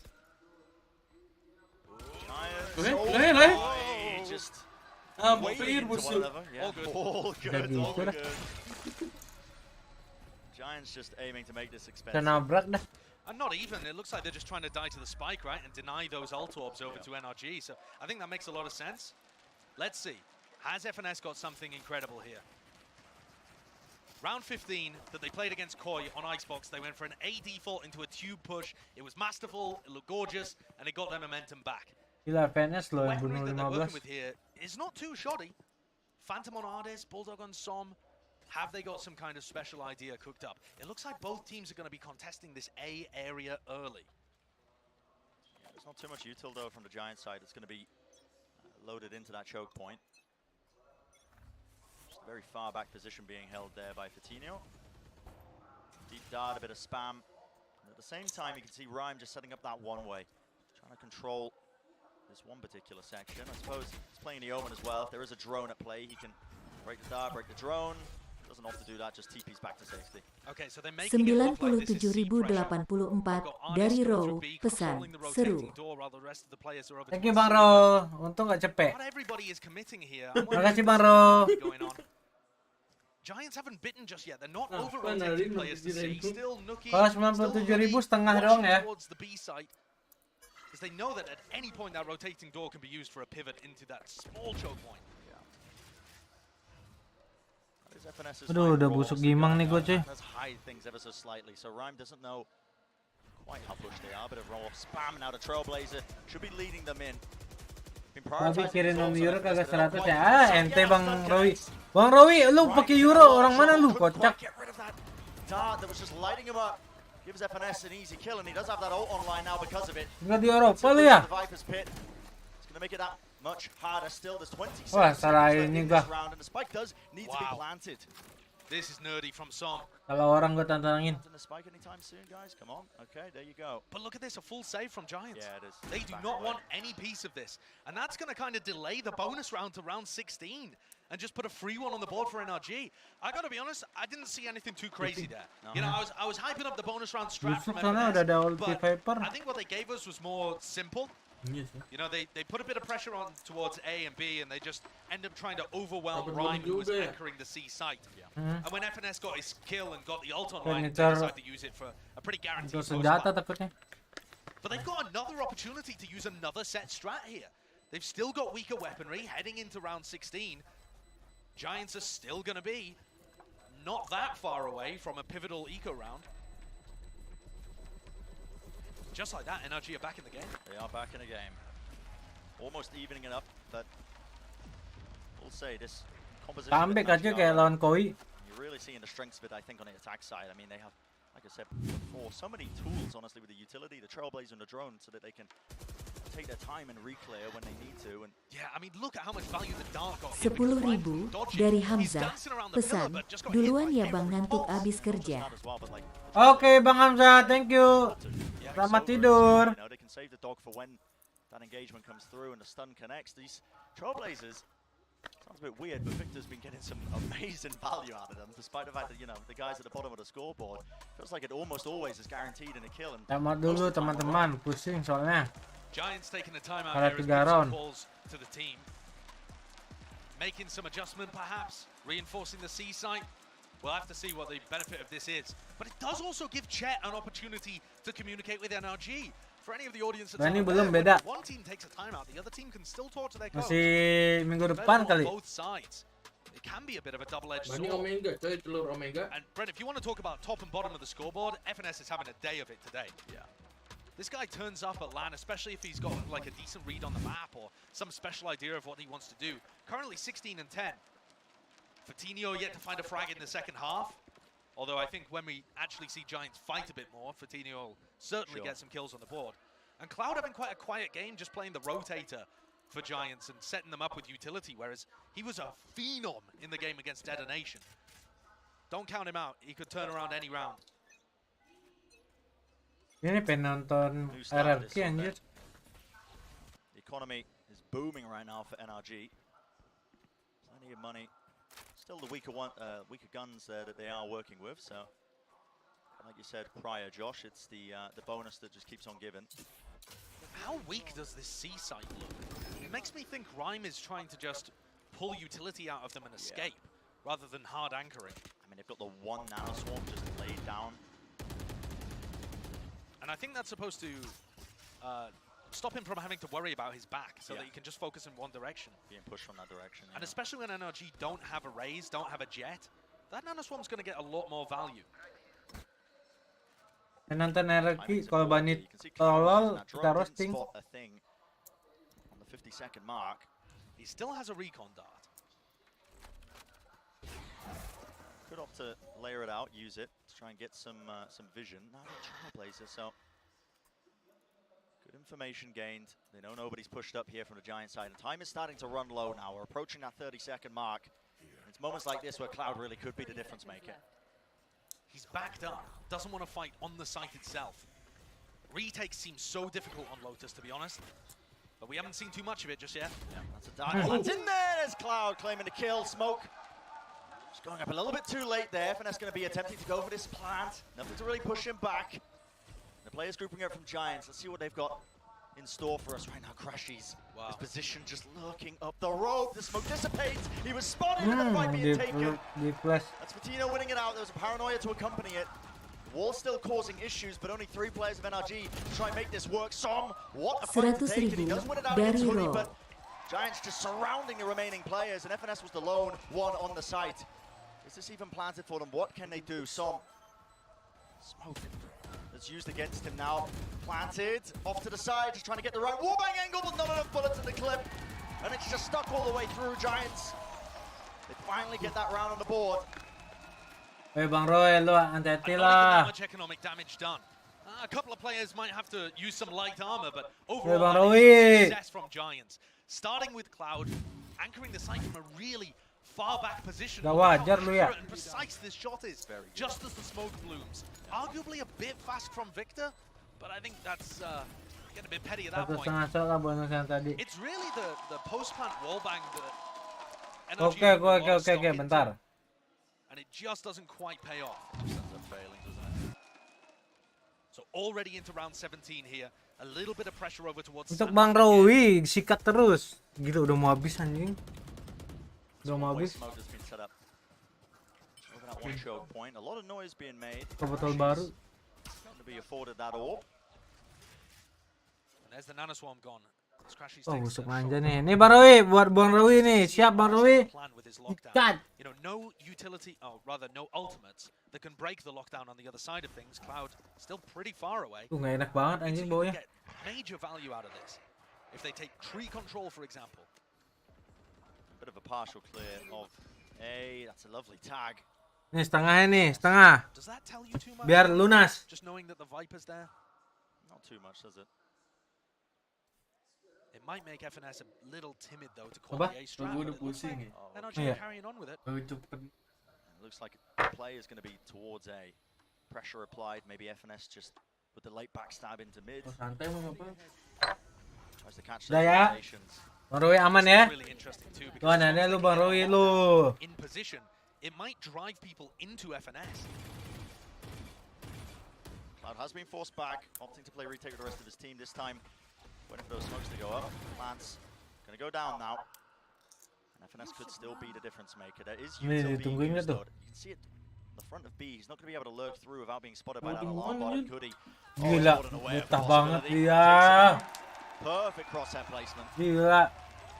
Just waiting to one another. Yeah. All good. All good. Giants just aiming to make this expensive. And not even, it looks like they're just trying to die to the spike, right? And deny those ult orbs over to NRG. So I think that makes a lot of sense. Let's see. Has FNS got something incredible here? Round 15 that they played against Koi on Icebox, they went for an A default into a tube push. It was masterful, it looked gorgeous, and it got their momentum back. Gila, FNS loh yang The bunuh weaponry that they're 15. working with here is not too shoddy. Phantom on Ardis, Bulldog on Som. Have they got some kind of special idea cooked up? It looks like both teams are going to be contesting this A area early. Yeah, there's not too much util though from the Giant side. It's going to be loaded into that choke point. Just a very far back position being held there by Fatinho. Deep dart, a bit of spam. And at the same time, you can see Rhyme just setting up that one way. Trying to control this one particular section. I suppose he's playing the Omen as well. If there is a drone at play, he can break the dart, break the drone. Doesn't have to do that, just TP's back to safety. Okay, so they're making it look like this is C pressure. 97.84 dari Row, pesan, seru. Thank you Bang Ro, untung gak cepet. Not everybody is committing here. Makasih Bang Ro. Giants haven't bitten just yet. They're not over-rotating players to C. Still Nookie. Kalau 97.000 setengah doang ya. Towards the B site. Because they know that at any point that rotating door can be used for a pivot into that small choke point. Aduh, udah busuk gimang nih gue cuy. Let's hide things ever so slightly. So Rhyme doesn't know quite how pushed they are. Bit of raw spam now to Trailblazer. Should be leading them in. Tapi kirim nomor euro kagak 100 ya. Ah, ente Bang Rowi. Bang Rowi, lu pakai euro orang mana lu kocak? Dart that was just lighting him up. Gives FNS an easy kill, and he does have that ult online now because of it. Enggak di Eropa lu ya? It's gonna make it that much harder still. There's 20 seconds. Wah, salah ini gua. Round, and the spike does need to be planted. This is nerdy from Som. Kalau orang gue tantangin. The spike anytime soon, guys. Come on. Okay, there you go. But look at this, a full save from Giants. Yeah, it is. They do not want any piece of this. And that's going to kind of delay the bonus round to round 16 and just put a free one on the board for NRG. I got to be honest, I didn't see anything too crazy there. You know, I was hyping up the bonus round strat from FNS, but I think what they gave us was more simple. You know, they put a bit of pressure on towards A and B, and they just end up trying to overwhelm Rhyme, who was anchoring the C site. And when FNS got his kill and got the ult online, they decided to use it for a pretty guaranteed post-fight. But they've got another opportunity to use another set strat here. They've still got weaker weaponry heading into round 16. Giants are still going to be not that far away from a pivotal eco round. Just like that, NRG are back in the game. They are back in the game. Almost evening it up, but we'll say this composition. Comeback aja kayak lawan Koi. You're really seeing the strengths of it, I think, on the attack side. I mean, they have, like I said before, so many tools, honestly, with the utility, the Trailblazer and the drone, so that they can take their time and reclear when they need to. And yeah, I mean, look at how much value the dart got. 10.000 dari Hamzah, pesan, duluan ya Bang ngantuk abis kerja. Oke Bang Hamzah, thank you. Selamat tidur. You know, they can save the dog for when that engagement comes through and the stun connects. These Trailblazers, sounds a bit weird, but Victor's been getting some amazing value out of them, despite the fact that, you know, the guys at the bottom of the scoreboard, feels like it almost always is guaranteed in a kill. Tamat dulu teman-teman, pusing soalnya. Giants taking the time out there as some calls to the team. Making some adjustment perhaps, reinforcing the C site. We'll have to see what the benefit of this is. But it does also give Chet an opportunity to communicate with NRG. For any of the audience that's belum beda. One team takes a timeout, the other team can still talk to their coach. Masih minggu depan kali. Both sides. it can be a bit of a double-edged Bani sword. Omega, coy, telur Omega. And Brent, if you want to talk about top and bottom of the scoreboard, FNS is having a day of it today. Yeah. This guy turns up at LAN, especially if he's got like a decent read on the map or some special idea of what he wants to do. Currently 16 and 10. Fortinio yet to find a frag in the second half. Although I think when we actually see Giants fight a bit more, Fortinio will certainly get some kills on the board. And Cloud having quite a quiet game, just playing the rotator for Giants and setting them up with utility, whereas he was a phenom in the game against Detonation. Don't count him out. He could turn around any round. Ini pengen nonton RRQ anjir. The economy is booming right now for NRG. Plenty of money. Still the weaker guns that they are working with. So, like you said prior, Josh, it's the bonus that just keeps on giving. How weak does this C site look? It makes me think Rhyme is trying to just pull utility out of them and escape, rather than hard anchoring. I mean, they've got the one nano swarm just laid down. And I think that's supposed to stop him from having to worry about his back, so that he can just focus in one direction. Being pushed from that direction. And especially when NRG don't have a raise, don't have a jet, that nano swarm's going to get a lot more value. Nonton RRQ kalau Bani tolol kita roasting. A thing on the 50-second mark. He still has a recon dart. Could opt to layer it out, use it to try and get some vision. Not a Trailblazer, so good information gained. They know nobody's pushed up here from the Giant side, and time is starting to run low now. We're approaching that 30-second mark. And it's moments like this where Cloud really could be the difference maker. He's backed up, doesn't want to fight on the site itself. Retake seems so difficult on Lotus, to be honest, but we haven't seen too much of it just yet. Yeah, that's a dart. That's in there. There's Cloud claiming to kill. Smoke just going up a little bit too late there. FNS going to be attempting to go for this plant. Nothing to really push him back. The players grouping up from Giants. Let's see what they've got in store for us right now. Crashies. Wow. His position just looking up the road. The smoke dissipates. He was spotted and the fight being taken. That's Fortino winning it out. There was a paranoia to accompany it. The wall's still causing issues, but only 3 players of NRG try and make this work. Som, what a fight to take, and he does win it out against Hoodie, but Giants just surrounding the remaining players, and FNS was the lone one on the site. Is this even planted for them? What can they do? Som, smoke that's used against him now. Planted, off to the side, just trying to get the right warbang angle, but not enough bullets in the clip. And it's just stuck all the way through. Giants, they finally get that round on the board. Hey Bang Roy, lu hati-hati How lah. much economic damage done? A couple of players might have to use some light armor, but Bang overall, Roy. success from Giants. Starting with Cloud, anchoring the site from a really far back position. Gak wajar lu ya. And precise this shot is, just as the smoke blooms. Arguably a bit fast from Victor, but I think that's getting a bit petty at that point. 1,5 shot lah bonus yang tadi. It's really the post-plant wallbang that Oke, bentar. and it just doesn't quite pay off. Ends up failing, doesn't it? So already into round 17 here, a little bit of pressure over towards. Untuk Bang Rowi, sikat terus. Gila udah mau habis anjing. Udah mau habis. A lot of noise being made. Botol baru. To be afforded that orb. And there's the nanoswarm gone. Oh, busuk manja nih. Nih Bang Rowi, buat Bang Rowi nih. Siap Bang Rowi. Ikat. You know, no utility, rather no ultimates that can break the lockdown on the other side of things. Cloud still pretty far away. Nggak enak banget anjing baunya. Get major value out of this. If they take tree control, for example. A bit of a partial clear of A. That's a lovely tag. Nih setengahnya nih, setengah. Does that tell you too much? Biar lunas. Just knowing that the Viper's there? Not too much, does it? It might make FNS a little timid though to call the A strat. NRG carrying on with it. It looks like the play is going to be towards A. Pressure applied, maybe FNS just with the late backstab into mid. Tries to catch those animations. Bang Rowi aman ya. Really interesting too. Tuh anaknya lu Bang Rowi lu. In position, it might drive people into FNS. Cloud has been forced back, opting to play retake with the rest of his team this time. Waiting for those smokes to go up. Plants gonna go down now. And FNS could still be the difference maker. There is utility being used though. You can see it on the front of B. He's not gonna be able to lurk through without being spotted by that alarm bot. Could he? Gila, mutah banget dia. Perfect crosshair placement. Gila.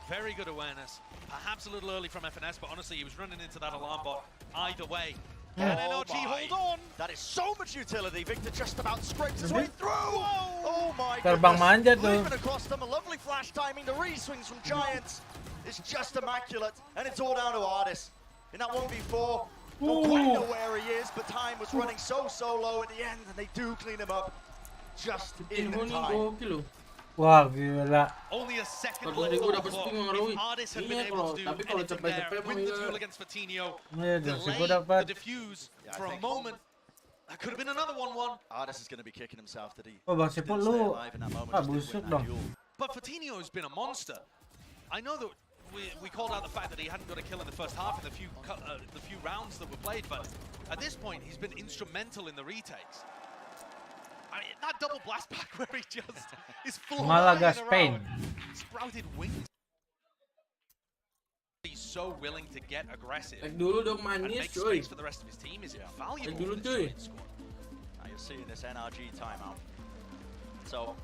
Very good awareness. Perhaps a little early from FNS, but honestly, he was running into that alarm bot either way. Can NRG hold on? That is so much utility. Victor just about scrapes his way through. Oh my Terbang manja tuh. Movement across them, a lovely flash timing. The re-swings from Giants is just immaculate, and it's all down to Ardis. In that 1v4, don't quite know where he is, but time was running so low at the end, and they do clean him up just in time. Wah, gila. Only a second left on the clock. If Ardis had been able to do anything there, win the duel against Fatinho, delay the defuse for a moment, that could have been another 1-1. Ardis is going to be kicking himself that he Bang Sepul lu. Busuk dong. But Fatinho has been a monster. I know that we called out the fact that he hadn't got a kill in the first half in the few rounds that were played, but at this point, he's been instrumental in the retakes. I mean, that double blast back where he just is flying Malaga, Spain. Sprouted wings. He's so willing to get aggressive and make space for the rest of his team is invaluable for this squad. Now you're seeing this NRG timeout. So,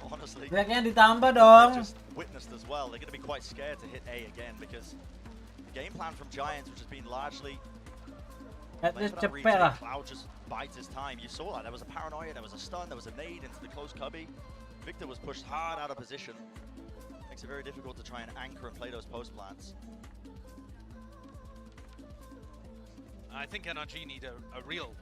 honestly, Blacknya ditambah dong. just witnessed as well. They're going to be quite scared to hit A again because the game plan from Giants, which has been largely Cloud just bites his time. You saw that. There was a paranoia, there was a stun, there was a nade into the close cubby. Victor was pushed hard out of position. Makes it very difficult to try and anchor and play those post plants. I think NRG need a real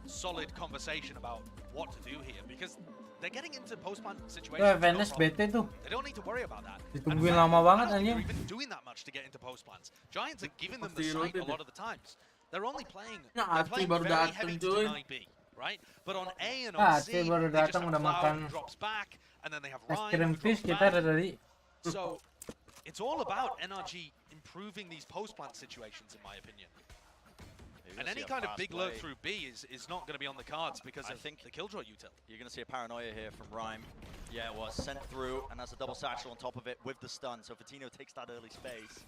solid conversation about what to do here because they're getting into post plant situations. Venice bete tuh. They don't need to worry about that. Ditungguin lama banget anjing. They're even doing that much to get into post plants. Giants are giving them the sight a lot of the times. They're only playing, very heavy to deny B, right? But on A and on C, they just have Cloud who drops back, and then they have Ryan who drops back. So it's all about NRG improving these post-plant situations, in my opinion. And any kind of big lurk through B is not going to be on the cards because of the Killjoy util. You're going to see a paranoia here from Rhyme. Yeah, it was sent through, and has a double satchel on top of it with the stun. So Fatinho takes that early space.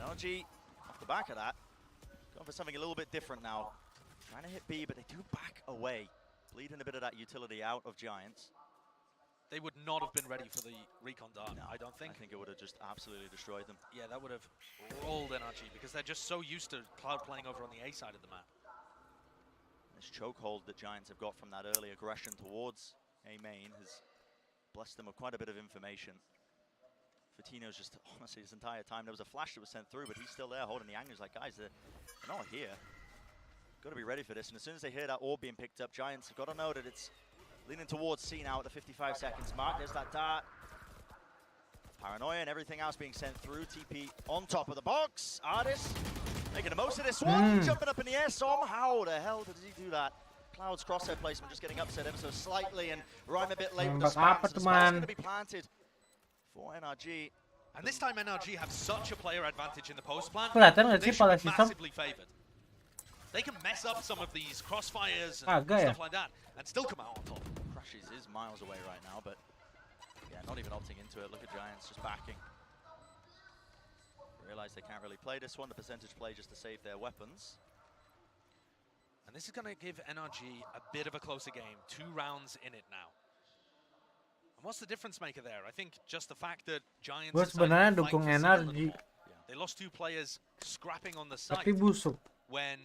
NRG, off the back of that, going for something a little bit different now. Trying to hit B, but they do back away. Bleeding a bit of that utility out of Giants. They would not have been ready for the recon dart, no, I don't think. I think it would have just absolutely destroyed them. Yeah, that would have rolled NRG because they're just so used to Cloud playing over on the A side of the map. This chokehold that Giants have got from that early aggression towards A main has blessed them with quite a bit of information. Fatinho's just, honestly, his entire time, there was a flash that was sent through, but he's still there holding the angle. He's like, guys, they're not here. Got to be ready for this. And as soon as they hear that orb being picked up, Giants have got to know that it's leaning towards C now at the 55 seconds mark. There's that dart. Paranoia and everything else being sent through. TP on top of the box. Ardis making the most of this one. Jumping up in the air. How the hell did he do that? Cloud's crosshair placement just getting upset ever so slightly, and Rhyme a bit late with the spams. The spam's going to be planted for NRG. And this time NRG have such a player advantage in the post plant. They should be massively favored. They can mess up some of these crossfires and stuff like that and still come out on top. Crashes is miles away right now, but yeah, not even opting into it. Look at Giants just backing. Realize they can't really play this one. The percentage play just to save their weapons. And this is going to give NRG a bit of a closer game. 2 rounds in it now. And what's the difference maker there? I think just the fact that Giants sebenarnya dukung NRG. They lost 2 players scrapping on the site. Tapi busuk. When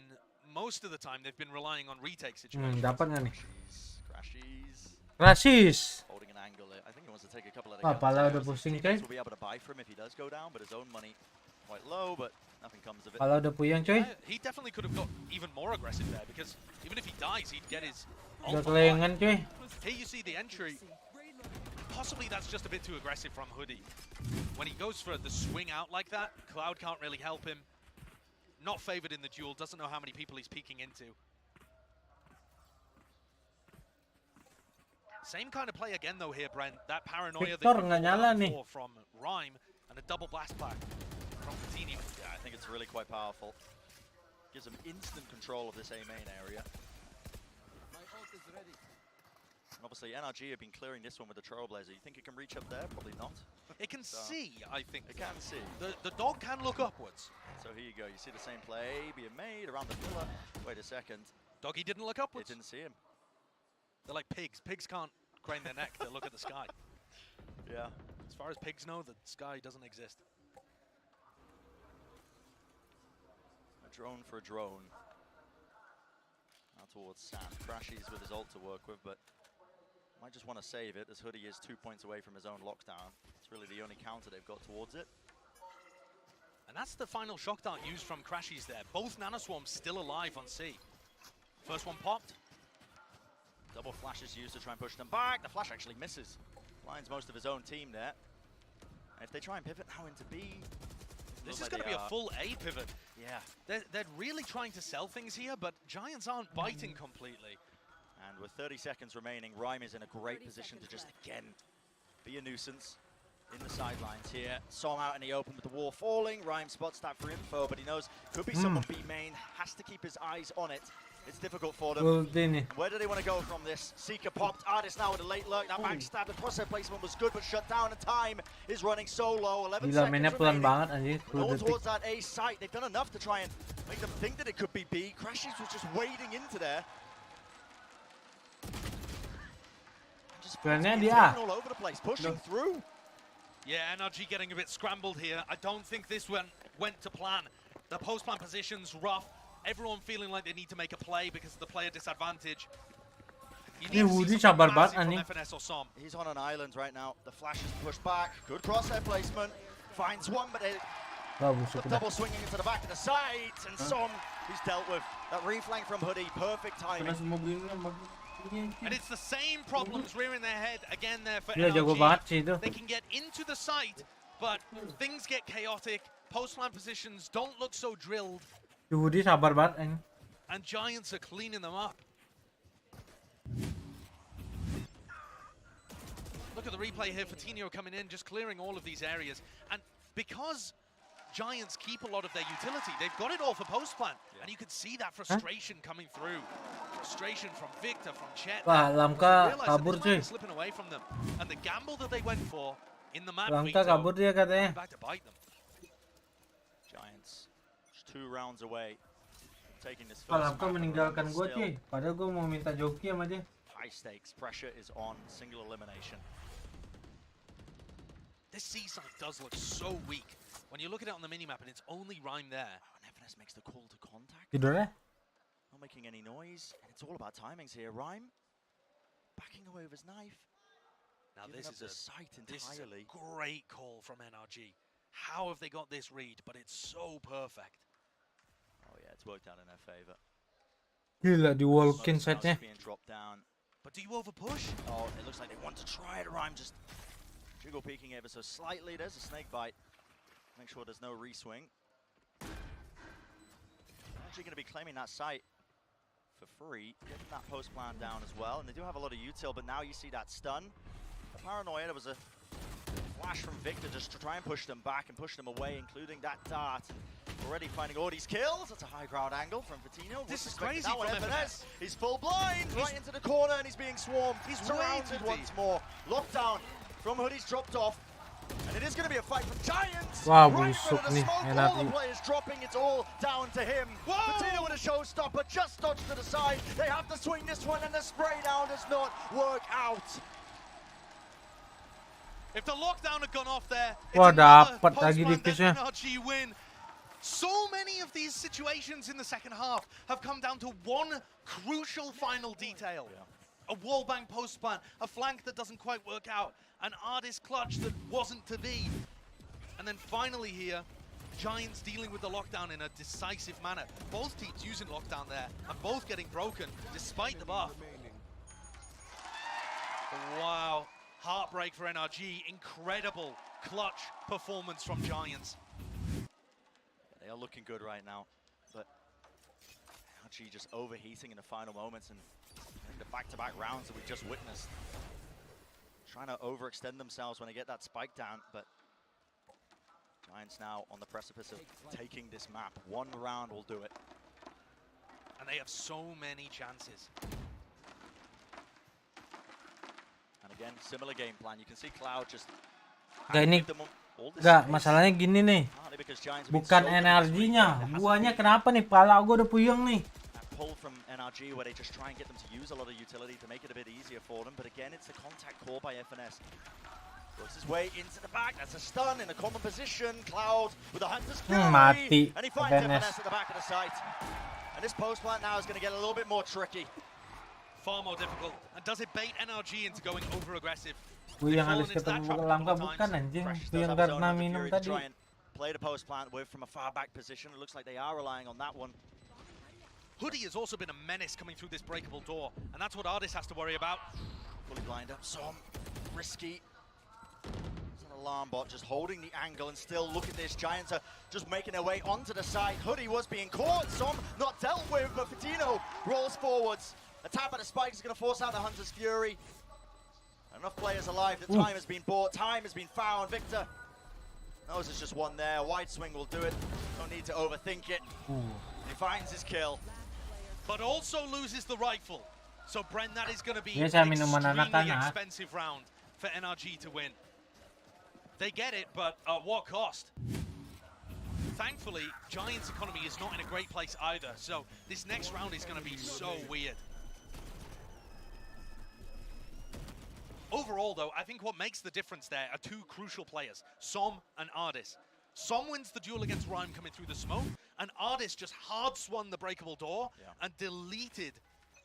most of the time they've been relying on retake situations. Dapat nggak nih? Rasis. Holding an angle. I think he wants to take a couple of the pala udah pusing coy. Will be able to buy for him if he does go down, but his own money quite low, but nothing comes of it. Pala udah puyeng coy. He definitely could have got even more aggressive there because even if he dies, he'd get his. Udah kelengan coy. Here you see the entry. Possibly that's just a bit too aggressive from Hoodie. When he goes for the swing out like that, Cloud can't really help him. Not favored in the duel, doesn't know how many people he's peeking into. Same kind of play again though here, Brent. That paranoia that you saw from Rhyme and a double blast pack from Fatinho. Yeah, I think it's really quite powerful. Gives him instant control of this A main area. And obviously NRG have been clearing this one with the Trailblazer. You think it can reach up there? Probably not. It can see, I think. It can see. The dog can look upwards. So here you go. You see the same play being made around the pillar. Wait a second. Doggy didn't look upwards. It didn't see him. They're like pigs. Pigs can't crane their neck to look at the sky. Yeah. As far as pigs know, the sky doesn't exist. A drone for a drone. Now towards Sam. Crashies with his ult to work with, but might just want to save it as Hoodie is 2 points away from his own lockdown. It's really the only counter they've got towards it. And that's the final shock dart used from Crashies there. Both Nanoswarms still alive on C. First one popped. Double flash is used to try and push them back. The flash actually misses. Blinds most of his own team there. And if they try and pivot now into B... This is going to be a full A pivot. Yeah. They're really trying to sell things here, but Giants aren't biting completely. And with 30 seconds remaining, Rhyme is in a great position to just, again, be a nuisance in the sidelines here. Som out in the open with the wall falling. Rhyme spots that for info, but he knows could be someone B main. Has to keep his eyes on it. It's difficult for them. Where do they want to go from this? Seeker popped. Artist now with a late lurk. That backstab. The crosshair placement was good, but shut down. And time is running so low. 11 seconds remaining. Going towards that A site. They've done enough to try and make them think that it could be B. Crashies was just wading into there. Just all over the place, pushing through. Yeah, NRG getting a bit scrambled here. I don't think this went to plan. The post-plan position's rough. Everyone feeling like they need to make a play because of the player disadvantage. Ini Woody sabar banget anjing. He's on an island right now. The flash is pushed back. Good crosshair placement. Finds one, but double swinging into the back of the side. And Som, he's dealt with. That reflank from Hoodie, perfect timing. And it's the same problems rearing their head again there for NRG. They can get into the site, but things get chaotic. Post-line positions don't look so drilled. Woody sabar banget anjing. And Giants are cleaning them up. Look at the replay here. Fatinho coming in, just clearing all of these areas. And because Giants keep a lot of their utility, they've got it all for post-plan. And you can see that frustration coming through. Frustration from Victor, from Chet. Wah, Lamka kabur cuy. Slipping away from them. And the gamble that they went for in the map Lamka kabur dia katanya. Back to bite them. Giants 2 rounds away. Taking this first. Lamka meninggalkan gua cuy. Padahal gua mau minta joki sama dia. High stakes. Pressure is on. Single elimination. This C side does look so weak. When you look at it on the minimap and it's only Rhyme there. And FNS makes the call to contact. Tidur ya? Not making any noise. And it's all about timings here. Rhyme backing away with his knife. Now this is a site entirely. This is a great call from NRG. How have they got this read? But it's so perfect. Oh yeah, it's worked out in their favor. Gila di walking setnya. But do you overpush? Oh, it looks like they want to try it. Rhyme just jiggle peeking ever so slightly. There's a snake bite. Make sure there's no re-swing. Actually going to be claiming that site for free. Getting that post plan down as well. And they do have a lot of util, but now you see that stun. The paranoia, there was a flash from Victor just to try and push them back and push them away, including that dart. Already finding all these kills. That's a high ground angle from Fatinho. This is crazy now from FNS. He's full blind, right into the corner, and he's being swarmed. He's surrounded once more. Lockdown from Hoodie's dropped off. And it is going to be a fight for Giants. Wow, right busuk the nih. smoke, all the players dropping. It's all down to him. Fatinho with a showstopper, just dodged to the side. They have to swing this one, and the spray down does not work out. If the lockdown had gone off there, Wah, dapat lagi dipisnya. NRG win. So many of these situations in the second half have come down to one crucial final detail. A wallbang post plan, a flank that doesn't quite work out, an artist clutch that wasn't to be. And then finally here, Giants dealing with the lockdown in a decisive manner. Both teams using lockdown there, and both getting broken despite the buff. Wow, heartbreak for NRG, incredible clutch performance from Giants. They are looking good right now, but NRG just overheating in the final moments and the back-to-back rounds that we just witnessed. Trying to overextend themselves when they get that spike down, but Giants now on the precipice of taking this map. One round will do it. And they have so many chances. And again, similar game plan. You can see Cloud just... Gak, masalahnya gini nih. Bukan energinya. Guanya kenapa nih? Pala gua udah puyeng nih. Pull from NRG where they just try and get them to use a lot of utility to make it a bit easier for them. But again, it's a contact call by FNS. Works his way into the back. That's a stun in a common position. Cloud with a Hunter's Fury. Mati. And he finds FNS at the back of the site. And this post plant now is going to get a little bit more tricky. Far more difficult. And does it bait NRG into going over aggressive? Yang habis ketemu Langka bukan anjing. Yang karena minum tadi. Play the post plant with from a far back position. It looks like they are relying on that one. Hoodie has also been a menace coming through this breakable door, and that's what Ardis has to worry about. Fully blind up, Som, risky. It's an alarm bot just holding the angle, and still look at this. Giants are just making their way onto the side. Hoodie was being caught, Som not dealt with, but Fatino rolls forwards. A tap at the spike is going to force out the Hunter's Fury. Enough players alive, the time has been bought, time has been found. Victor knows there's just one there. Wide swing will do it, don't need to overthink it. He finds his kill. But also loses the rifle. So Bren, that is going to be Dia an minuman extremely anak-anak. expensive round for NRG to win. They get it, but at what cost? Thankfully, Giants' economy is not in a great place either, so this next round is going to be so weird. Overall, though, I think what makes the difference there are two crucial players, Som and Ardis. Som wins the duel against Rhyme coming through the smoke, and Ardis just hard-swung the breakable door and deleted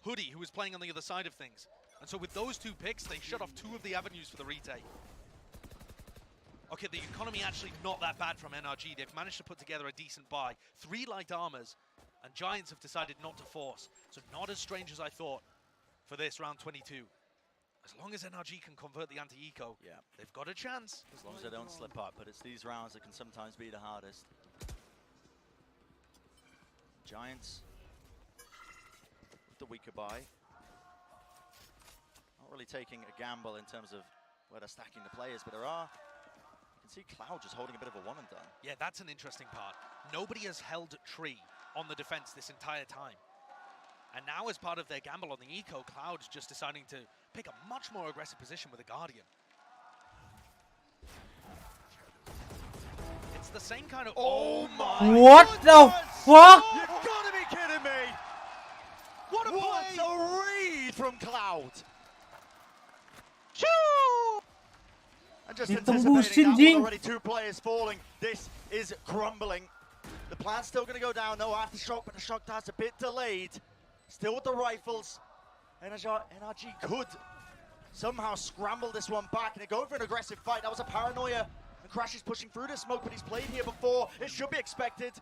Hoodie, who was playing on the other side of things. And so with those two picks, they shut off two of the avenues for the retake. Okay, the economy actually not that bad from NRG. They've managed to put together a decent buy. 3 light armors, and Giants have decided not to force. So not as strange as I thought for this round 22. As long as NRG can convert the anti-eco, they've got a chance. As long as they don't slip up, but it's these rounds that can sometimes be the hardest. Giants with the weaker buy. Not really taking a gamble in terms of where they're stacking the players, but there are. You can see Cloud just holding a bit of a one and done. Yeah, that's an interesting part. Nobody has held tree on the defense this entire time. And now as part of their gamble on the eco, Cloud's just deciding to pick a much more aggressive position with a Guardian. It's the same kind of... Oh my... What the fuck? You gotta be kidding me! What a read from Cloud! Choo! And just anticipating that, already 2 players falling. This is crumbling. The plan's still gonna go down. No aftershock, but the shock dart's a bit delayed. Still with the rifles. NRG could somehow scramble this one back and go for an aggressive fight. That was a paranoia. And Crash is pushing through the smoke, but he's played here before. It should be expected.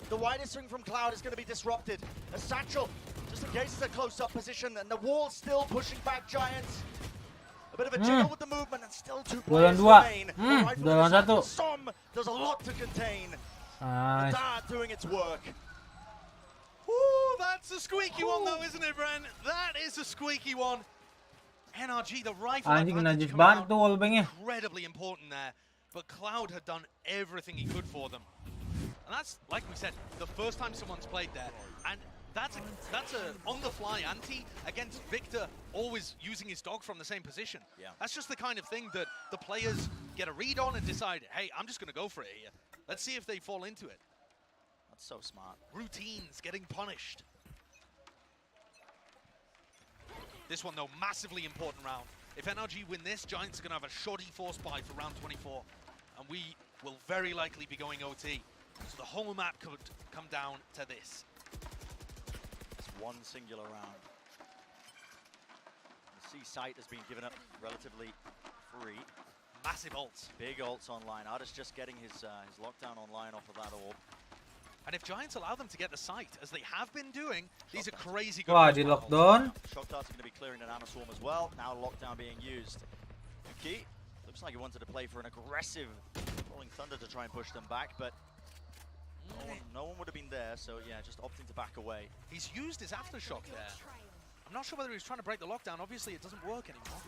The widest swing from Cloud is going to be disrupted. A satchel, just in case it's a close-up position, and the wall's still pushing back Giants. A bit of a jiggle with the movement, and still 2 players remain. The rifle Som does a lot to contain. The dart doing its work. Ooh, that's a squeaky one though, isn't it, Bren? That is a squeaky one. NRG, the rifle advantage coming out, incredibly important there. But Cloud had done everything he could for them. And that's, like we said, the first time someone's played there. And that's a on-the-fly anti against Victor always using his dog from the same position. That's just the kind of thing that the players get a read on and decide, hey, I'm just going to go for it here. Let's see if they fall into it. That's so smart. Routines getting punished. This one, though, massively important round. If NRG win this, Giants are going to have a shoddy force buy for round 24. And we will very likely be going OT. So the whole map could come down to this. It's one singular round. The C site has been given up relatively free. Massive ults. Big ults online. Ardis just getting his lockdown online off of that orb. And if Giants allow them to get the site, as they have been doing, these are crazy good. Wah, di lockdown. Shock darts are going to be clearing an Nano Swarm as well. Now lockdown being used. Yuki looks like he wanted to play for an aggressive Rolling Thunder to try and push them back, but no one would have been there, so yeah, just opting to back away. He's used his aftershock there. I'm not sure whether he's trying to break the lockdown. Obviously, it doesn't work anymore.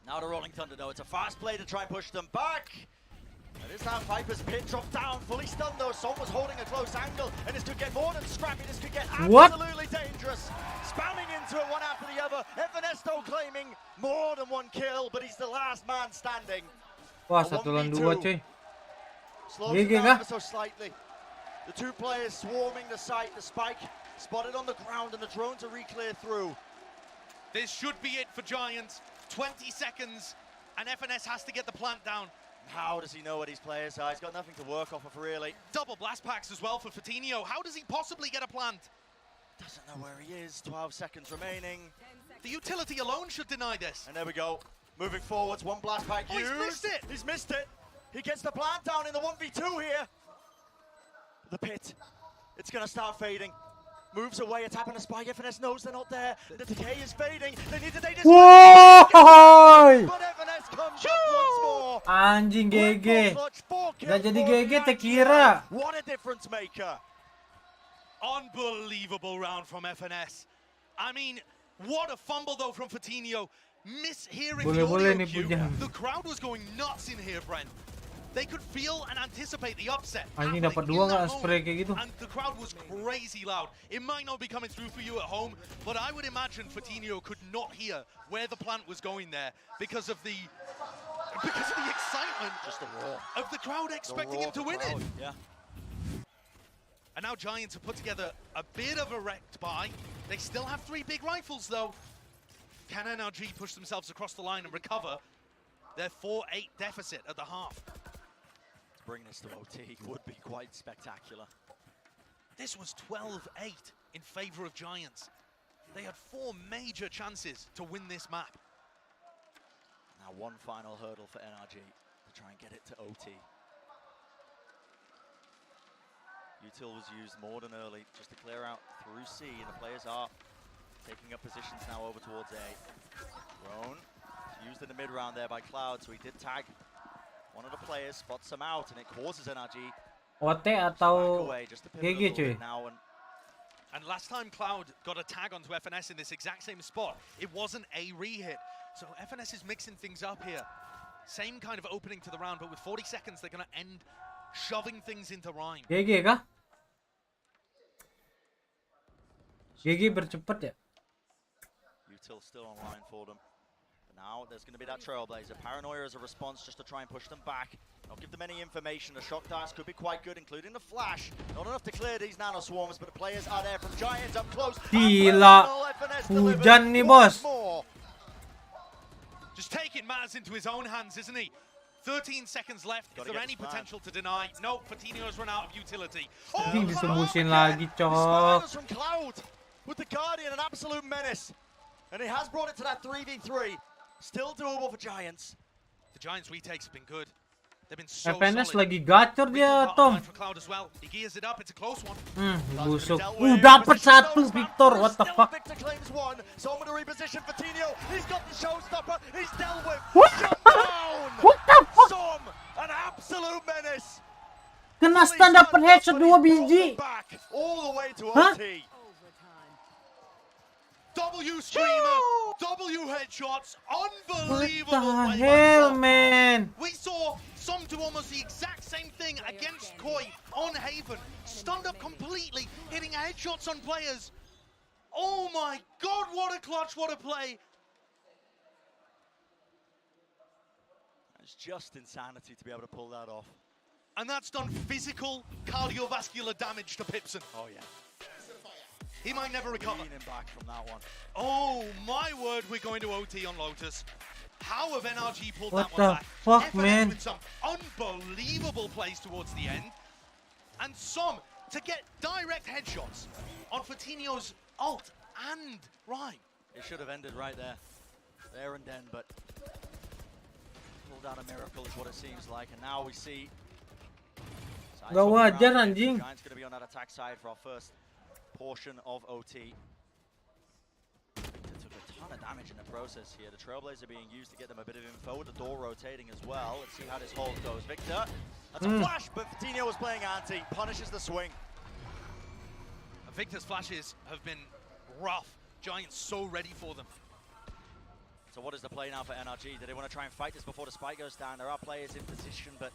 Now the Rolling Thunder, though. It's a fast play to try and push them back. And this time Viper's pit dropped down, fully stunned though. Som was holding a close angle, and this could get more than scrappy. This could get absolutely dangerous. Spamming into it one after the other. Evanesto claiming more than 1 kill, but he's the last man standing. Wah, 1 lawan 2 cuy. Slows it down ever so slightly. The 2 players swarming the site. The spike spotted on the ground, and the drone to re-clear through. This should be it for Giants. 20 seconds And FNS has to get the plant down. How does he know what his players are? He's got nothing to work off of, really. Double blast packs as well for Fatinho. How does he possibly get a plant? Doesn't know where he is. 12 seconds remaining. The utility alone should deny this. And there we go. Moving forwards, one blast pack used. He's missed it! He's missed it. He gets the plant down in the 1v2 here. The pit. It's going to start fading. Moves away, it's happened to Spy. FNS knows they're not there. The decay is fading. They need to take this. Whoa! But FNS comes up once more. Anjing GG. Gak jadi GG terkira. What a difference maker. Unbelievable round from FNS. I mean, what a fumble though from Fatinho. Mishearing the audio cue. The crowd was going nuts in here, Brent. They could feel and anticipate the upset. Anjing dapat 2 nggak spray kayak gitu. And the crowd was crazy loud. It might not be coming through for you at home, but I would imagine Fatinho could not hear where the plant was going there because of the excitement just the roar of the crowd expecting him to win it. Yeah. And now Giants have put together a bit of a wrecked buy. They still have 3 big rifles though. Can NRG push themselves across the line and recover their 4-8 deficit at the half? Bring this to OT would be quite spectacular. This was 12-8 in favor of Giants. They had 4 major chances to win this map. Now one final hurdle for NRG to try and get it to OT. Util was used more than early just to clear out through C, and the players are taking up positions now over towards A. Roan used in the mid round there by Cloud, so he did tag one of the players, spots him out, and it causes NRG OT atau GG cuy. And last time Cloud got a tag onto FNS in this exact same spot, it wasn't a re-hit. So FNS is mixing things up here. Same kind of opening to the round, but with 40 seconds, they're going to end shoving things into rhyme. GG kah? GG bercepat ya? Util still online for them. Now there's going to be that Trailblazer. Paranoia as a response just to try and push them back. Not give them any information. The shock darts could be quite good, including the flash. Not enough to clear these nano swarms, but the players are there from Giants up close. Gila. Hujan nih, bos. Just taking matters into his own hands, isn't he? 13 seconds left. Is there any potential to deny? No, Fatinho's run out of utility. Ini disembusin lagi, cok. From Cloud with the Guardian, an absolute menace. And he has brought it to that 3v3. Still doable for Giants. The Giants retakes have been good. They've been so FNS solid. lagi gacor dia, Tom. For Cloud as well. He gears it up. It's a close one. Busuk. Dapat 1, Victor. What the fuck? Victor claims 1. So I'm going to reposition Fatinho. He's got the showstopper. He's dealt with. What? Shut down. What the fuck? Som, an absolute menace. Kena stun dapat headshot 2 biji. Back all the way to Huh? OT. W streamer, W headshots, unbelievable. What the hell, man? We saw some do almost the exact same thing against Koi on Haven. Stunned up completely, hitting headshots on players. Oh my god, what a clutch, what a play. It's just insanity to be able to pull that off. And that's done physical cardiovascular damage to Pipson. Oh yeah. He might never recover. Leaning back from that one. Oh my word, we're going to OT on Lotus. How have NRG pulled What that one the back? fuck, FNS man? with some unbelievable plays towards the end. And some to get direct headshots on Fatinho's ult and Rhyme. It should have ended right there. There and then, but pulled out a miracle is what it seems like. And now we see Gak wajar, anjing. Giants going to be on that attack side for our first portion of OT. They took a ton of damage in the process here. The Trailblazer being used to get them a bit of info with the door rotating as well. Let's see how this hold goes. Victor, that's a flash, but Fatinho was playing anti. Punishes the swing. Victor's flashes have been rough. Giants so ready for them. So what is the play now for NRG? Do they want to try and fight this before the spike goes down? There are players in position, but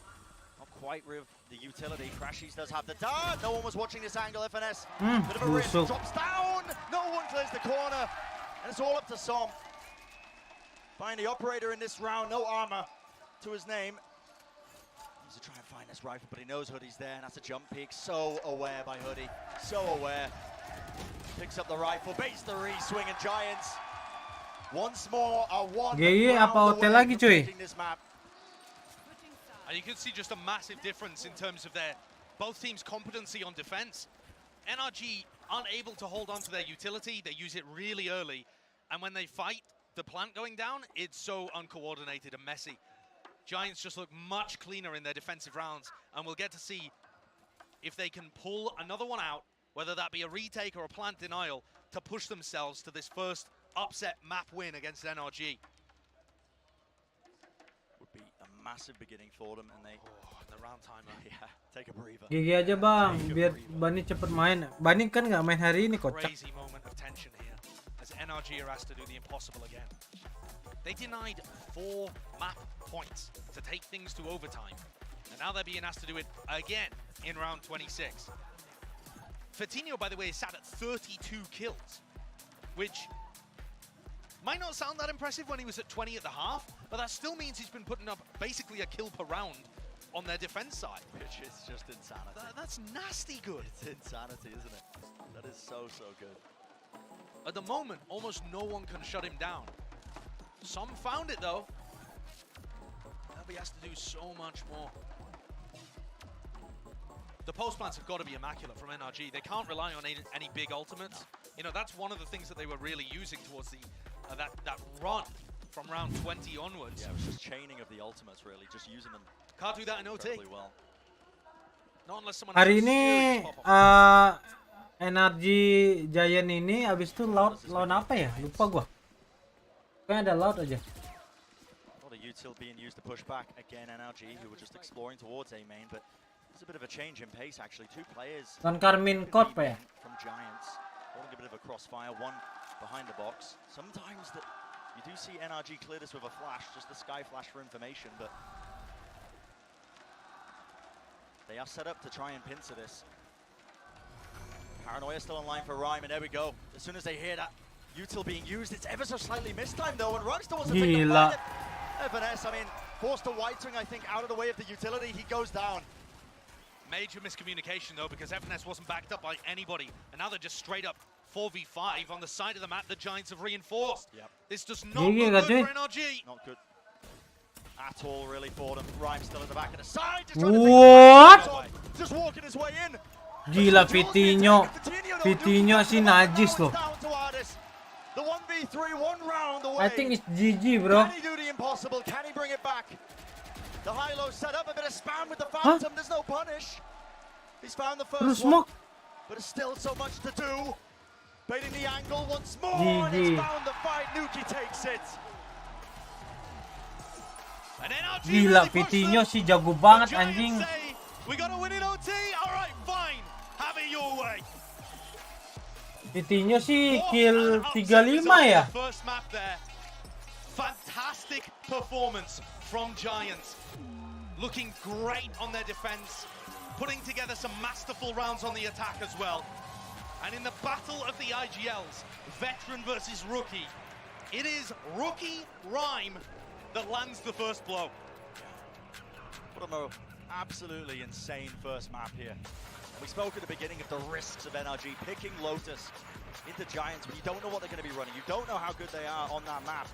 not quite with the utility. Crashies does have the dart. No one was watching this angle. FNS, bit of a risk. Drops down. No one clears the corner. And it's all up to Som. Find the operator in this round. No armor to his name. He's to try and find this rifle, but he knows Hoodie's there. And that's a jump peek. So aware by Hoodie. So aware. Picks up the rifle. Base the re-swing, and Giants Once more, GY apa hotel lagi cuy? And you can see just a massive difference in terms of their both teams' competency on defense. NRG unable to hold on to their utility. They use it really early. And when they fight the plant going down, it's so uncoordinated and messy. Giants just look much cleaner in their defensive rounds. And we'll get to see if they can pull another one out, whether that be a retake or a plant denial, to push themselves to this first upset map win against NRG. Would be a massive beginning for them, and they the round timer. Yeah, take a breather. GG aja bang, biar Bani cepet main. Bani kan nggak main hari ini kocak. Crazy moment of tension here as NRG are asked to do the impossible again. They denied 4 map points to take things to overtime, and now they're being asked to do it again in round 26. Fatinho, by the way, is sat at 32 kills, which might not sound that impressive when he was at 20 at the half, but that still means he's been putting up basically a kill per round on their defense side. Which is just insanity. That's nasty good. It's insanity, isn't it? That is so good. At the moment, almost no one can shut him down. Some found it though. They'll be asked to do so much more. The post plants have got to be immaculate from NRG. They can't rely on any big ultimates. You know, that's one of the things that they were really using towards the that run from round 20 onwards. Yeah, it was just chaining of the ultimates, really, just using them. Can't do that in OT. Well. Not unless someone Hari ini energi Giant ini abis itu lawan apa ya? Lupa gua. Kayaknya ada laut aja. Not a util being used to push back again. NRG, who were just exploring towards A main, but it's a bit of a change in pace actually. 2 players. Kan Karmine Corp ya. From Giants, holding a bit of a crossfire. One behind the box. Sometimes that you do see NRG clear this with a flash, just the sky flash for information, but they are set up to try and pincer this. Paranoia still online for Rhyme, and there we go. As soon as they hear that util being used, it's ever so slightly mistimed though, and Runs wants to pick the Finesse, I mean, forced to white swing, I think, out of the way of the utility. He goes down. Major miscommunication though, because FNS wasn't backed up by anybody, and now they're just straight up 4v5 on the side of the map. The Giants have reinforced. Yep. This does not look good for NRG. Not good at all, really, for them. Rhyme still at the back of the side. What? Just walking his way in. Gila Fatinho. Fatinho sih najis loh. The 1v3, 1 round away. I think it's GG, bro. Can he do the impossible? Can he bring it back? The high-low set up, a bit of spam with the Phantom. There's no punish. He's found the first one, but it's still so much to do. Baiting the angle once more, and he's found the fight. Nuki takes it. Gila Fatinho sih jago banget anjing. We gotta win in OT. All right, fine. Have it your way. Fatinho sih kill 35 ya. First map there. Fantastic performance from Giants. Looking great on their defense, putting together some masterful rounds on the attack as well. And in the battle of the IGLs, veteran versus rookie, it is rookie Rhyme that lands the first blow. What a absolutely insane first map here. We spoke at the beginning of the risks of NRG picking Lotus into Giants when you don't know what they're going to be running. You don't know how good they are on that map.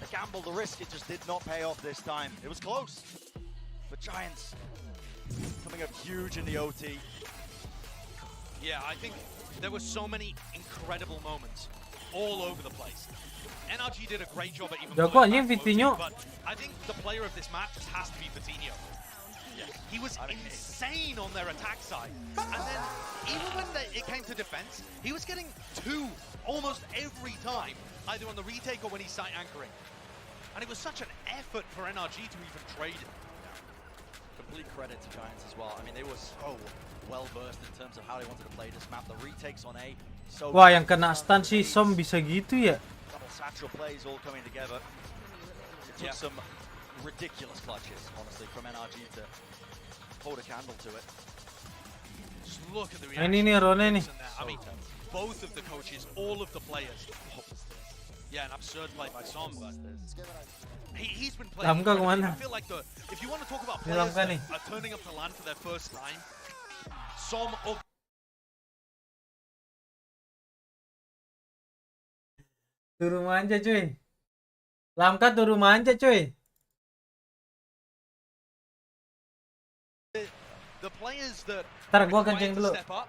The gamble, the risk, it just did not pay off this time. It was close, but Giants coming up huge in the OT. Yeah, I think there were so many incredible moments all over the place. NRG did a great job at even Jago anjing Fatinho. but I think the player of this match just has to be Fatinho. Yeah. He was insane on their attack side. And then even when it came to defense, he was getting 2 almost every time, either on the retake or when he's site anchoring. And it was such an effort for NRG to even trade it. Complete credit to Giants as well. I mean, they were so well versed in terms of how they wanted to play this map. The retakes on A. So Wah, yang kena stun si Som bisa gitu ya. double satchel plays all coming together. It took some ridiculous clutches, honestly, from NRG to hold a candle to it. Just look at the Ini nih Rone nih. I mean, both of the coaches, all of the players. Yeah, an absurd play by Som. He's been playing. Lamka kemana? I feel like if you want to talk about players that are turning up to land for their first time, Som Turun manja cuy. Lamkat turun manja cuy. The players that Ntar gua required kencing to dulu. step up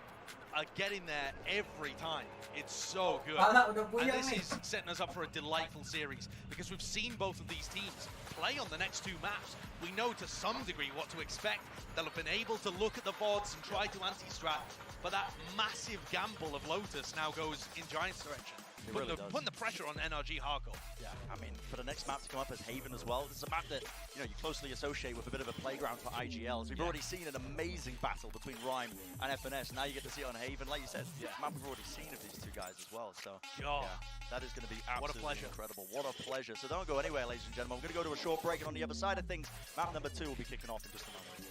are getting there every time. It's so good. Pala udah And puyeng this nih. is setting us up for a delightful series because we've seen both of these teams play on the next two maps. We know to some degree what to expect. They'll have been able to look at the VODs and try to anti-strat, but that massive gamble of Lotus now goes in Giants' direction. Putting the pressure on NRG hardcore. Yeah, I mean, for the next map to come up as Haven as well, this is a map that you closely associate with a bit of a playground for IGLs. We've already seen an amazing battle between Rhyme and FNS. Now you get to see it on Haven. Like you said, it's a map we've already seen of these two guys as well. So, yeah, that is going to be absolutely incredible. What a pleasure. So don't go anywhere, ladies and gentlemen. We're going to go to a short break, and on the other side of things, map number 2 will be kicking off in just a moment.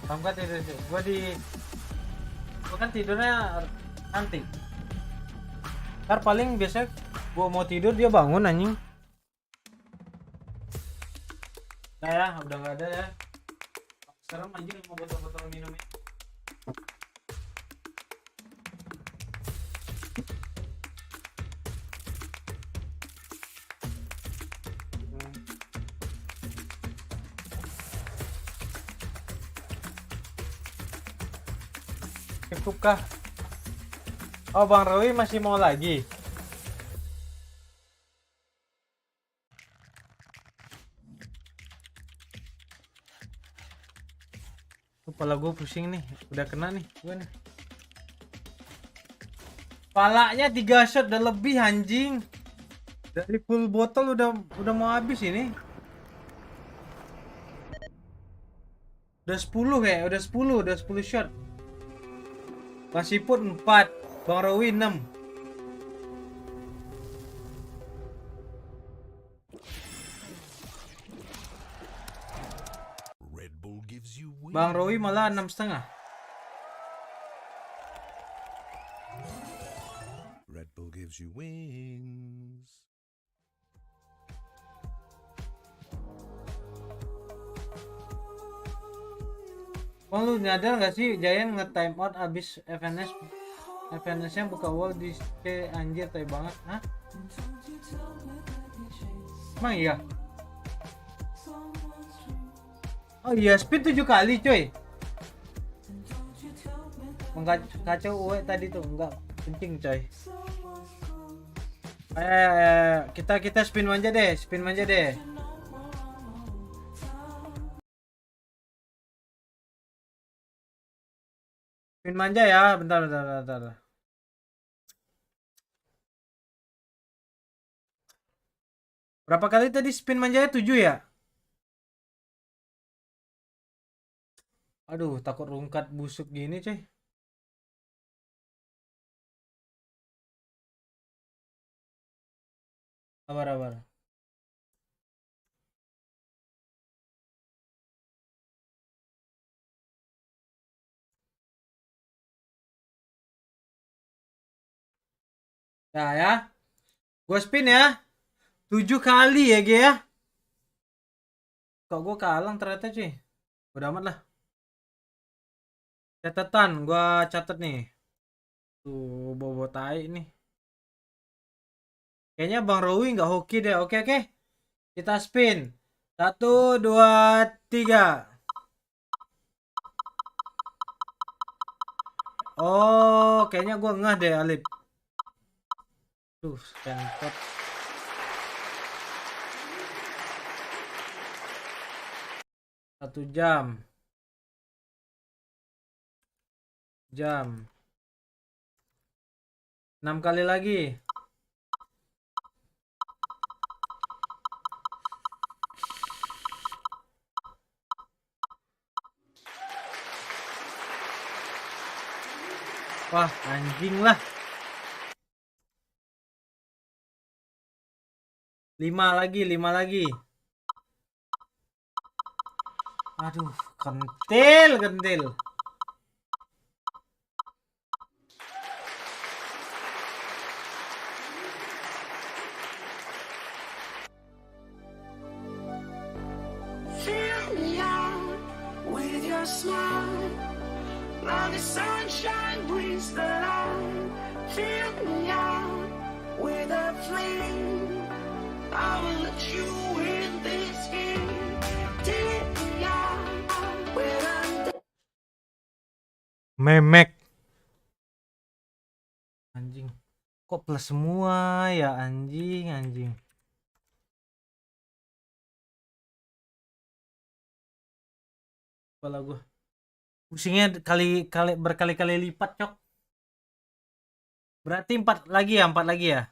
Lamkat tidur cuy. Gua kan tidurnya nanti. Ntar paling biasa gua mau tidur dia bangun anjing. Nah ya, udah nggak ada ya. Serem anjing mau botol-botol minum ini. Cukup kah? Oh, Bang Rowi masih mau lagi. Kepala gue pusing nih, udah kena nih gue nih. Palanya 3 shot udah lebih anjing. Dari full botol udah mau habis ini. Udah 10 kayak, udah 10 shot. Masih pun 4, Bang Rowi 6. Bang Rowi malah 6,5. Red Bull gives you wings. Bang, lu nyadar gak sih Giant nge-time out abis FNS-nya buka wall di C, anjir tai banget. Hah? Emang iya? Oh iya, spin 7 kali cuy. Kacau uwe tadi tuh, enggak kencing coy. Kita spin manja deh, Spin manja ya, bentar. Berapa kali tadi spin manjanya? 7 ya? Aduh, takut rungkat busuk gini coy. Sabar. Nah ya, gue spin ya 7 kali ya Ge ya. Kok gue kalah ternyata cuy. Udah amat lah. Catatan gue catat nih. Tuh bobo tai nih. Kayaknya Bang Rowi nggak hoki deh. Oke. Kita spin. 1, 2, 3. Oh, kayaknya gue ngeh deh Alip. Tuh, Stanford. Satu jam. 6 kali lagi. Wah, anjing lah. 5 lagi. Aduh, kentil. smile. Now the sunshine brings the light. Fill me out with a flame. I will let you in this game. Take me out where I'm Memek. Anjing. Kok plus semua ya anjing. Kepala gua pusingnya berkali-kali lipat, Cok. Berarti 4 lagi ya.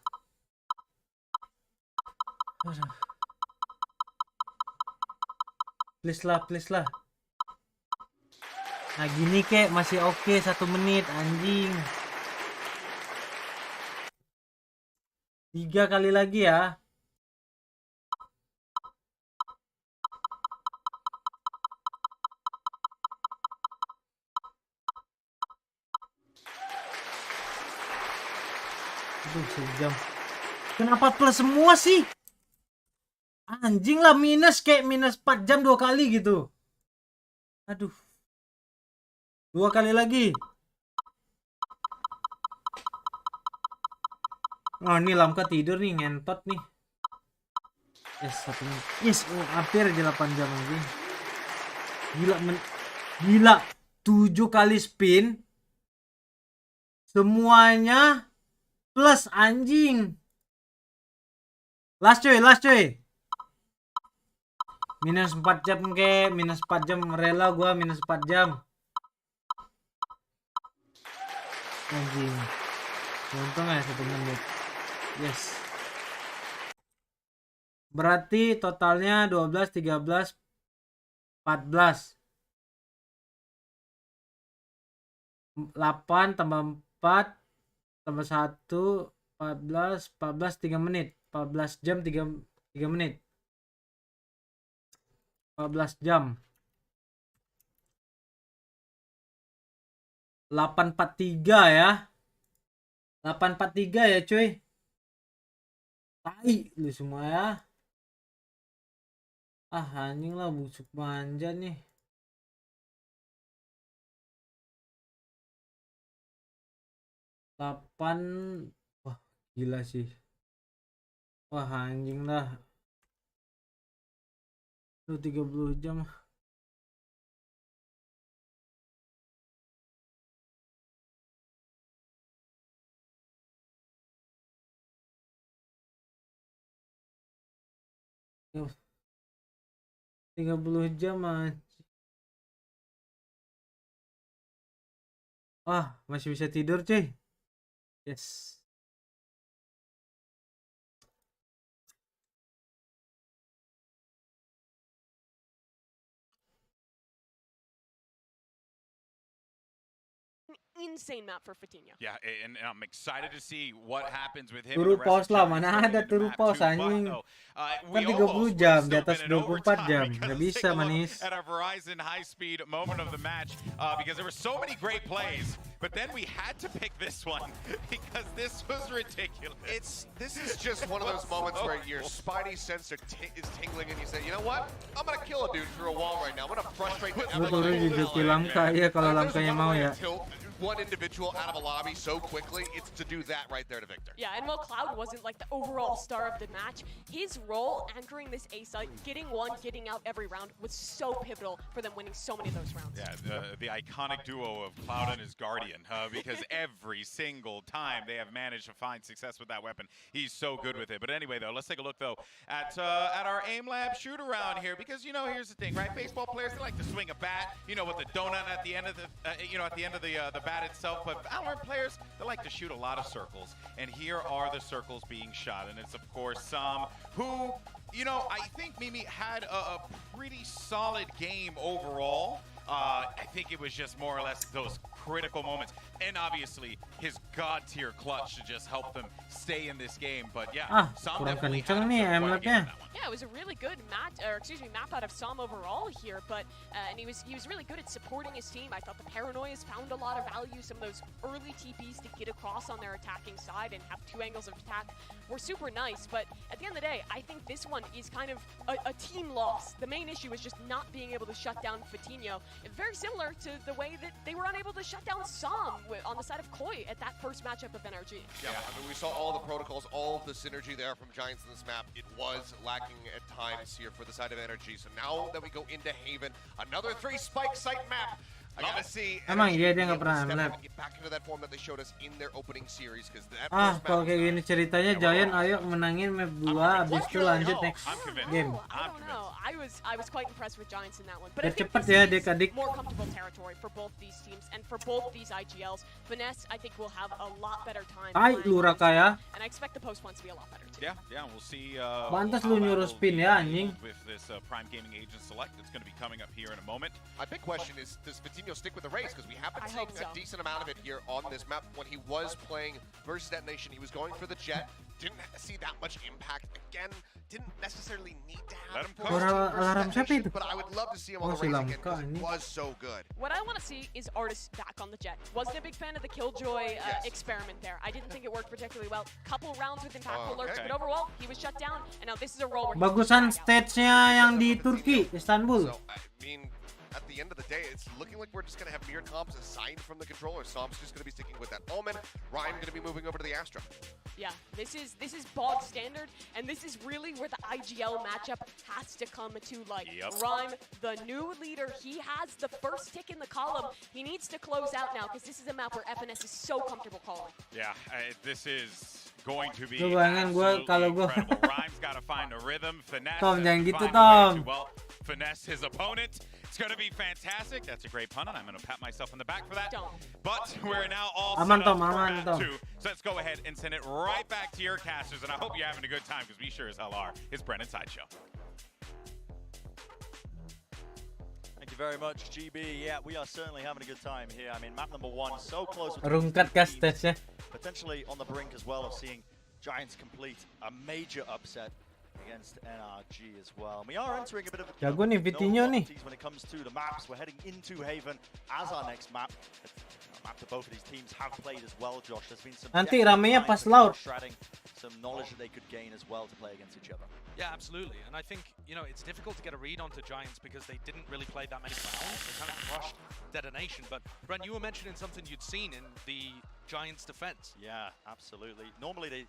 Please lah. Nah gini kek masih oke 1 menit anjing. 3 kali lagi ya. Aduh sejam. Kenapa plus semua sih? Anjing lah, minus 4 jam 2 kali gitu. Aduh. 2 kali lagi. Oh ini Lamka tidur nih, ngentot nih. Yes, 1 menit. Yes, hampir aja 8 jam lagi. Gila 7 kali spin. Semuanya plus anjing. Last coy. Minus 4 jam minus 4 jam rela gua minus 4 jam. Anjing. Untung ya 1 menit. Yes. Berarti totalnya 12, 13, 14. 8 tambah 4 tambah 1, 14, 3 menit. 14 jam 3 menit. 14 jam. 843 ya. 843 ya cuy. Tai lu semua ya. Anjing lah, busuk manja nih. Wah gila sih. Wah anjing lah. Lu 30 jam. Yo. 30 jam aja. Wah, masih bisa tidur cuy. Yes. Insane map for Fatinho. Yeah, and I'm excited to see what happens with him. Turu pause lah, mana ada turu pause anjing. Kan 30 jam, di atas 24 jam. Nggak bisa manis. At our Verizon high-speed moment of the match, because there were so many great plays, but then we had to pick this one because this was ridiculous. This is just one of those moments where your spidey sense is tingling and you say, you know what? I'm gonna kill a dude through a wall right now. I'm gonna frustrate the Lu turun jujur Lamka ya kalau Lamkanya mau ya. One individual out of a lobby so quickly, it's to do that right there to Victor. Yeah, and while Cloud wasn't like the overall star of the match, his role anchoring this A site, getting one, getting out every round was so pivotal for them winning so many of those rounds. Yeah, the iconic duo of Cloud and his Guardian, because every single time they have managed to find success with that weapon, he's so good with it. But anyway, though, let's take a look though at our aim lab shoot around here, because here's the thing, right? Baseball players, they like to swing a bat, with the donut at the end of the, at the end of the bat itself, but Valorant players, they like to shoot a lot of circles, and here are the circles being shot, and it's of course Sam, who, I think Mimi had a pretty solid game overall. I think it was just more or less those critical moments, and obviously his god tier clutch to just help them stay in this game. But yeah, Sam definitely had himself quite a game in that one. Yeah, it was a really good map out of Sam overall here, but and he was really good at supporting his team. I thought the Paranoias found a lot of value. Some of those early TPs to get across on their attacking side and have 2 angles of attack were super nice. But at the end of the day, I think this one is kind of a team loss. The main issue is just not being able to shut down Fatinho. A very very similar to the way that they were unable to shut down Som on the side of Koi at that first matchup of NRG. Yeah, I mean, we saw all the protocols, all of the synergy there from Giants in this map. It was lacking at times here for the side of NRG. So now that we go into Haven, another 3 spike site map. I gotta see. Emang iya dia nggak pernah melihat. Back into that form that they showed us in their opening series, because that Kalau kayak gini ceritanya Giant ayo menangin map 2 habis itu lanjut next game. I don't know. I was quite impressed with Giants in that one. But Biar I think cepet this ya is adik-adik. more comfortable territory for both these teams and for both these IGLs. Finesse, I think, will have a lot better time. Hai lu Raka ya. And I expect the post ones to be a lot better too. Yeah, we'll see. Pantas lu nyuruh spin ya anjing. With this Prime Gaming Agent Select, it's going to be coming up here in a moment. My big question is, does Vitinho stick with the race? Because we have been seeing a decent amount of it here on this map. When he was playing versus Detonation, he was going for the jet. Didn't see that much impact. Again, didn't necessarily need to have alarm siapa itu? but I would love to see him on the race again because it was so good. What I want to see is Artis back on the jet. Wasn't a big fan of the Killjoy experiment there. I didn't think it worked particularly well. Couple rounds with impactful alerts, but overall he was shut down. And now this is a role where Bagusan stage-nya yang di Turki, Istanbul. So, I mean, at the end of the day, it's looking like we're just going to have mirrored comps assigned from the controller. Som's just going to be sticking with that Omen. Ryan going to be moving over to the Astra. Yeah, this is bog standard, and this is really where the IGL matchup has to come to light. Rhyme, the new leader, he has the first tick in the column. He needs to close out now because this is a map where FNS is so comfortable calling. Yeah, this is going to be absolutely incredible. Rhyme's got to find a rhythm. Finesse Tom, jangan gitu, find a way Tom. to, well, finesse his opponent. It's going to be fantastic. That's a great pun, and I'm going to pat myself on the back for that. But we're now all set up for round 2. So let's go ahead and send it right back to your casters, and I hope you're having a good time, because we sure as hell are. It's Brennan Sideshow. Thank you very much, GB. Yeah, we are certainly having a good time here. I mean, map number 1, so close. Rungkat kah stage-nya? Potentially on the brink as well of seeing Giants complete a major upset against NRG as well. And we are entering a bit of Jago nih Vitinho nih. when it comes to the maps. We're heading into Haven as our next map. A map that both of these teams have played as well, Josh. There's been some Nanti ramenya pas laut. some knowledge that they could gain as well to play against each other. Yeah, absolutely. And I think, you know, it's difficult to get a read onto Giants because they didn't really play that many rounds. They kind of crushed Detonation. But, Brent, you were mentioning something you'd seen in the Giants' defense. Yeah, absolutely. Normally they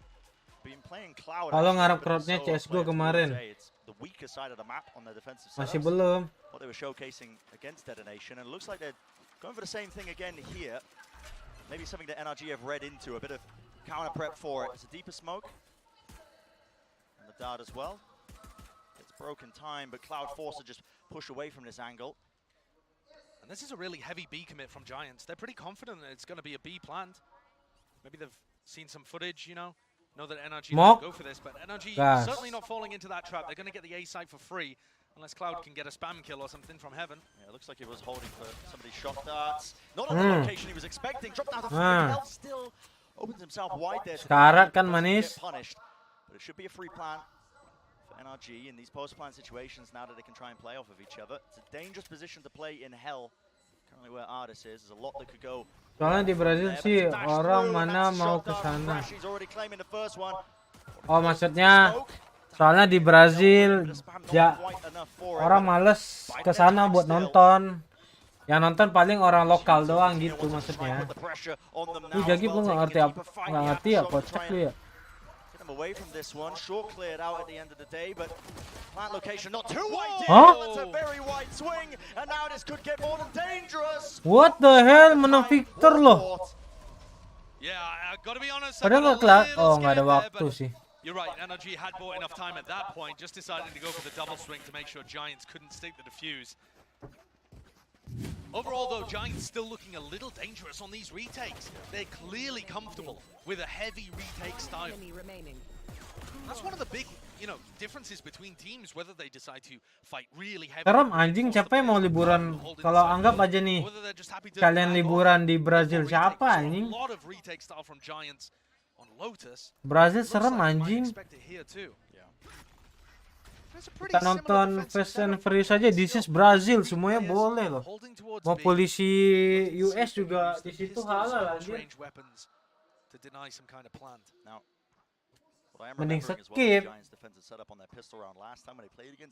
been playing Cloud. Kalau ngarep crowdnya CSGO kemarin. It's the weaker side of the map on their defensive Masih setups. belum. What they were showcasing against Detonation, and it looks like they're going for the same thing again here. Maybe something that NRG have read into, a bit of counter prep for it. It's a deeper smoke. And the dart as well. It's broken time, but Cloud forced to just push away from this angle. And this is a really heavy B commit from Giants. They're pretty confident that it's going to be a B planned. Maybe they've seen some footage, you know that NRG Mock. go for this, but NRG Gas. certainly not falling into that trap. They're going to get the A side for free, unless Cloud can get a spam kill or something from heaven. Yeah, it looks like he was holding for somebody's shot darts. Not on the location he was expecting. Dropped down the health, still opens himself wide there. Sekarat kan manis. Punished, but it should be a free plan for NRG in these post-plan situations now that they can try and play off of each other. It's a dangerous position to play in Hell. Currently where Artis is, there's a lot that could go. Soalnya di Brazil sih orang mana mau ke sana. Oh maksudnya soalnya di Brazil orang males ke sana buat nonton. Yang nonton paling orang lokal doang gitu maksudnya. Ih Jagi lu nggak ngerti ya kocak lu ya. Away from this one, short cleared out at the end of the day, but plant location not too wide. That's a very wide swing, and now this could get more than dangerous. What the hell, menang Victor loh. Yeah, I gotta be honest. Padahal nggak ada waktu sih. You're right, NRG had bought enough time at that point, just decided to go for the double swing to make sure Giants couldn't stick the defuse. Overall, though, Giants still looking a little dangerous on these retakes. They're clearly comfortable with a heavy retake style. That's one of the big, differences between teams, whether they decide to fight really heavy. Serem anjing, siapa yang mau liburan? Kalau anggap aja nih, kalian liburan di Brazil, siapa anjing? Brazil serem anjing. Kita nonton Fast and Furious aja, this is Brazil, semuanya boleh loh. Mau polisi US juga di situ halal anjir. Mending skip.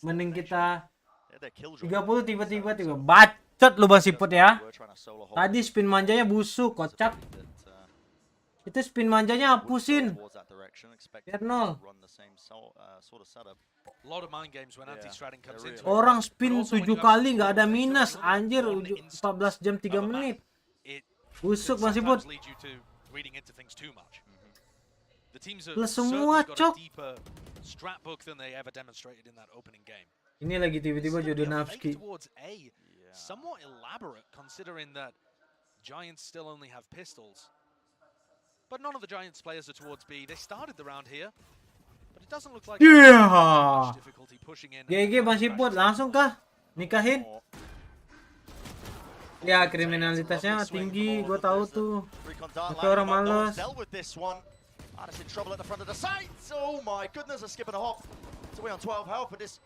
Mending kita 30 tiba-tiba bacot lu Bang Siput ya. Tadi spin manjanya busuk, kocak. Itu spin manjanya hapusin. Biar 0. Orang spin 7 kali nggak ada minus, anjir 14 jam 3 menit. Busuk Bang Siput. Plus semua cok. Ini lagi tiba-tiba Jodonavski. Somewhat elaborate considering that Giants still only have pistols. But none of the Giants players are towards B. They started the round here. But it doesn't look like much difficulty pushing in. GG Bang Siput, langsung kah? Nikahin? Ya, kriminalitasnya tinggi, gue tahu tuh. Itu orang males. Addis in trouble at the front of the sights. Oh my goodness, a skip and a hop. It's away on 12 health, but this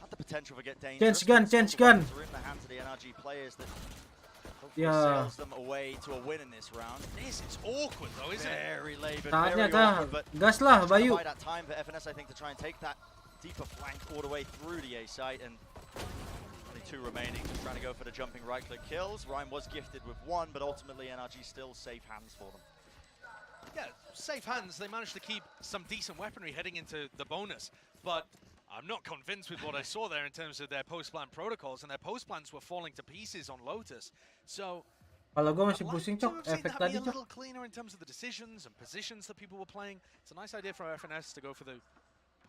had the potential to get dangerous. Change gun. They're in the hands of the NRG players that hopefully Yeah. sails them away to a win in this round. This is awkward though, isn't it? Very labored, Saatnya very kah? awkward, but Gas lah, Bayu. by that time for FNS, I think, to try and take that deeper flank all the way through the A site, and only 2 remaining, just trying to go for the jumping right-click kills. Ryan was gifted with 1, but ultimately NRG still safe hands for them. Yeah, safe hands. They managed to keep some decent weaponry heading into the bonus, but I'm not convinced with what I saw there in terms of their post-plan protocols, and their post-plans were falling to pieces on Lotus. So kalau gue masih pusing cok, efek tadi a cok. little cleaner in terms of the decisions and positions that people were playing. It's a nice idea for FNS to go for the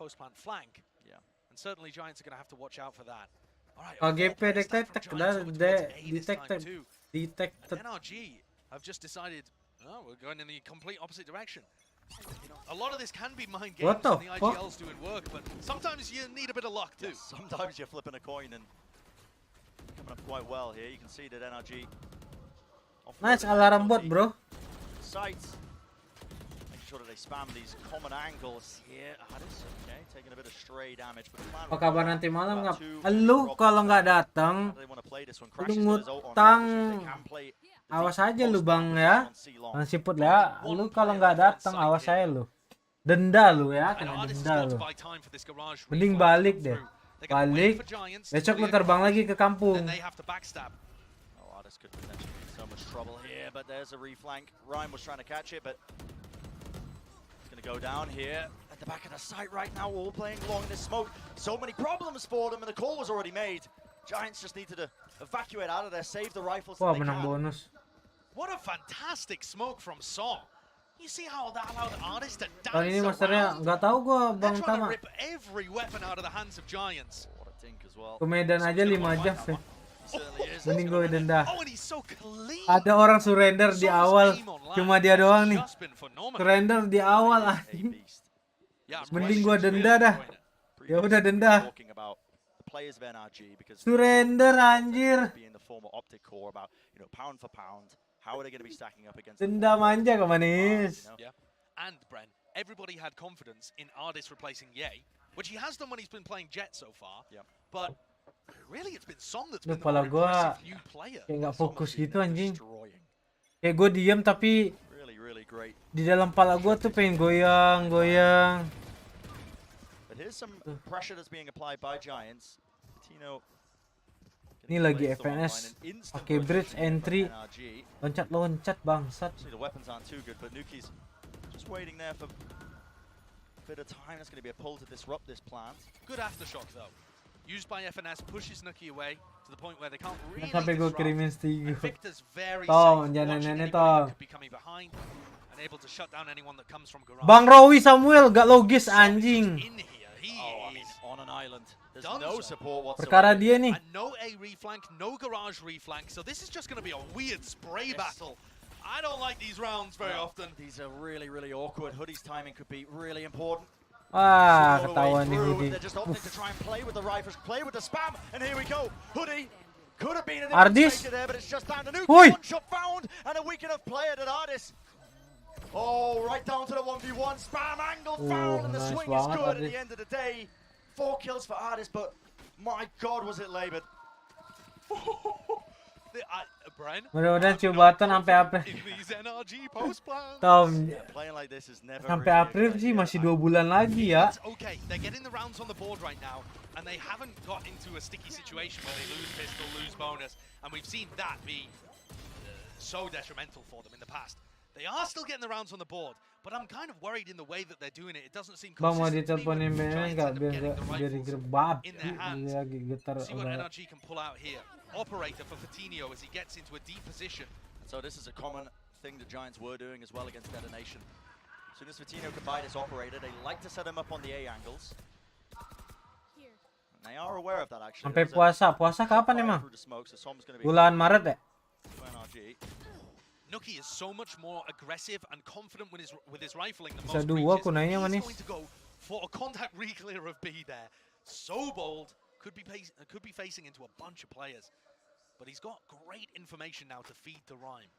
post-plan flank. Yeah, and certainly Giants are going to have to watch out for that. All right, KGP detected. NRG have just decided, oh, we're going in the complete opposite direction. You know, a lot of this can be mind games What the and the IGL's doing work, but sometimes you need a bit of luck too. Yes, sometimes you're flipping a coin and coming up quite well here. You can see that NRG. Nice alarm bot, bro. Sights. Making sure that they spam these common angles here. Addis, okay, taking a bit of stray damage, but the plan. Apa kabar nanti malam nggak? Lu kalau nggak datang, lu ngutang. Awas aja lu Bang ya. Bang Siput ya. Lu kalau nggak datang, awas aja lu. Denda lu ya, kena denda lu. Mending balik deh. Balik. Besok lu terbang lagi ke kampung. Could potentially be so much trouble here, but there's a reflank. Ryan was trying to catch it, but it's going to go down here at the back of the site right now, all playing along in this smoke. So many problems for them, and the call was already made. Giants just needed to evacuate out of there, save the rifles. Wah, menang bonus. What a fantastic smoke from Song. You see how that allowed Addis to dance Kali ini masternya nggak tahu gua Bang Tama. Every weapon out of the hands of Giants. Ke Medan aja 5 jam. Mending gue denda. Ada orang surrender di awal, cuma dia doang nih. Surrender di awal anjing. Mending gue denda dah. Ya udah denda. Surrender anjir. Denda manja kok manis. And Bren, everybody had confidence in Addis replacing Ye, which he has done when he's been playing Jet so far. But really, it's been Song that's been the more aggressive new player. Kayak nggak fokus gitu anjing. Kayak gue diem tapi di dalam pala gue tuh pengen goyang. Ini lagi FNS pakai bridge entry, loncat bangsat. Good aftershock though. Used by FNS, pushes Nuki away to the point where they can't really. Sampai gue kirimin stigo. Victor's very Tong, safe, jangan watching nenek anybody tong. that could be coming behind and able to shut down anyone that comes from garage. Bang Rowi Samuel gak logis anjing. On an island. There's no support whatsoever. Perkara dia nih. And no A reflank, no garage reflank. So this is just going to be a weird spray battle. I don't like these rounds very often. These are really, really awkward. Hoodie's timing could be really important. Wah, ketahuan nih Hoodie. They're just opting to try and play with the rifles, play with the spam, and here we go. Hoodie could have been an Ardis. there, but it's just down to Nuke. Oi. One shot found, and a weak enough player at Ardis. Oh, right down to the 1v1. Spam angle found, and the nice swing is banget, good at Ardis. the end of the day. 4 kills for Ardis, but my God, was it labored. Mudah-mudahan SIUBATHON sampai April. Tom, sampai April sih masih 2 bulan lagi ya. Okay, they're getting the rounds on the board right now, and they haven't got into a sticky situation where they lose pistol, lose bonus, and we've seen that be so detrimental for them in the past. They are still getting the rounds on the board, but I'm kind of worried in the way that they're doing it. It doesn't seem Bang, mau consistent to me diteleponin when BN Giants nggak end up biar getting the biar rifles gerbab in their hands. lagi getar. See what NRG can pull out here. Operator for Fatinho as he gets into a deep position. So this is a common thing the Giants were doing as well against Detonation. As soon as Fatinho could buy this operator, they like to set him up on the A angles. And they are aware of that actually. Sampai puasa kapan emang? Bulan Maret ya? Nuki is so much more aggressive and confident with his rifling than Bisa most dua breaches. kunainya He's manis. going to go for a contact re-clear of B there. So bold, could be facing into a bunch of players. But he's got great information now to feed the rhyme.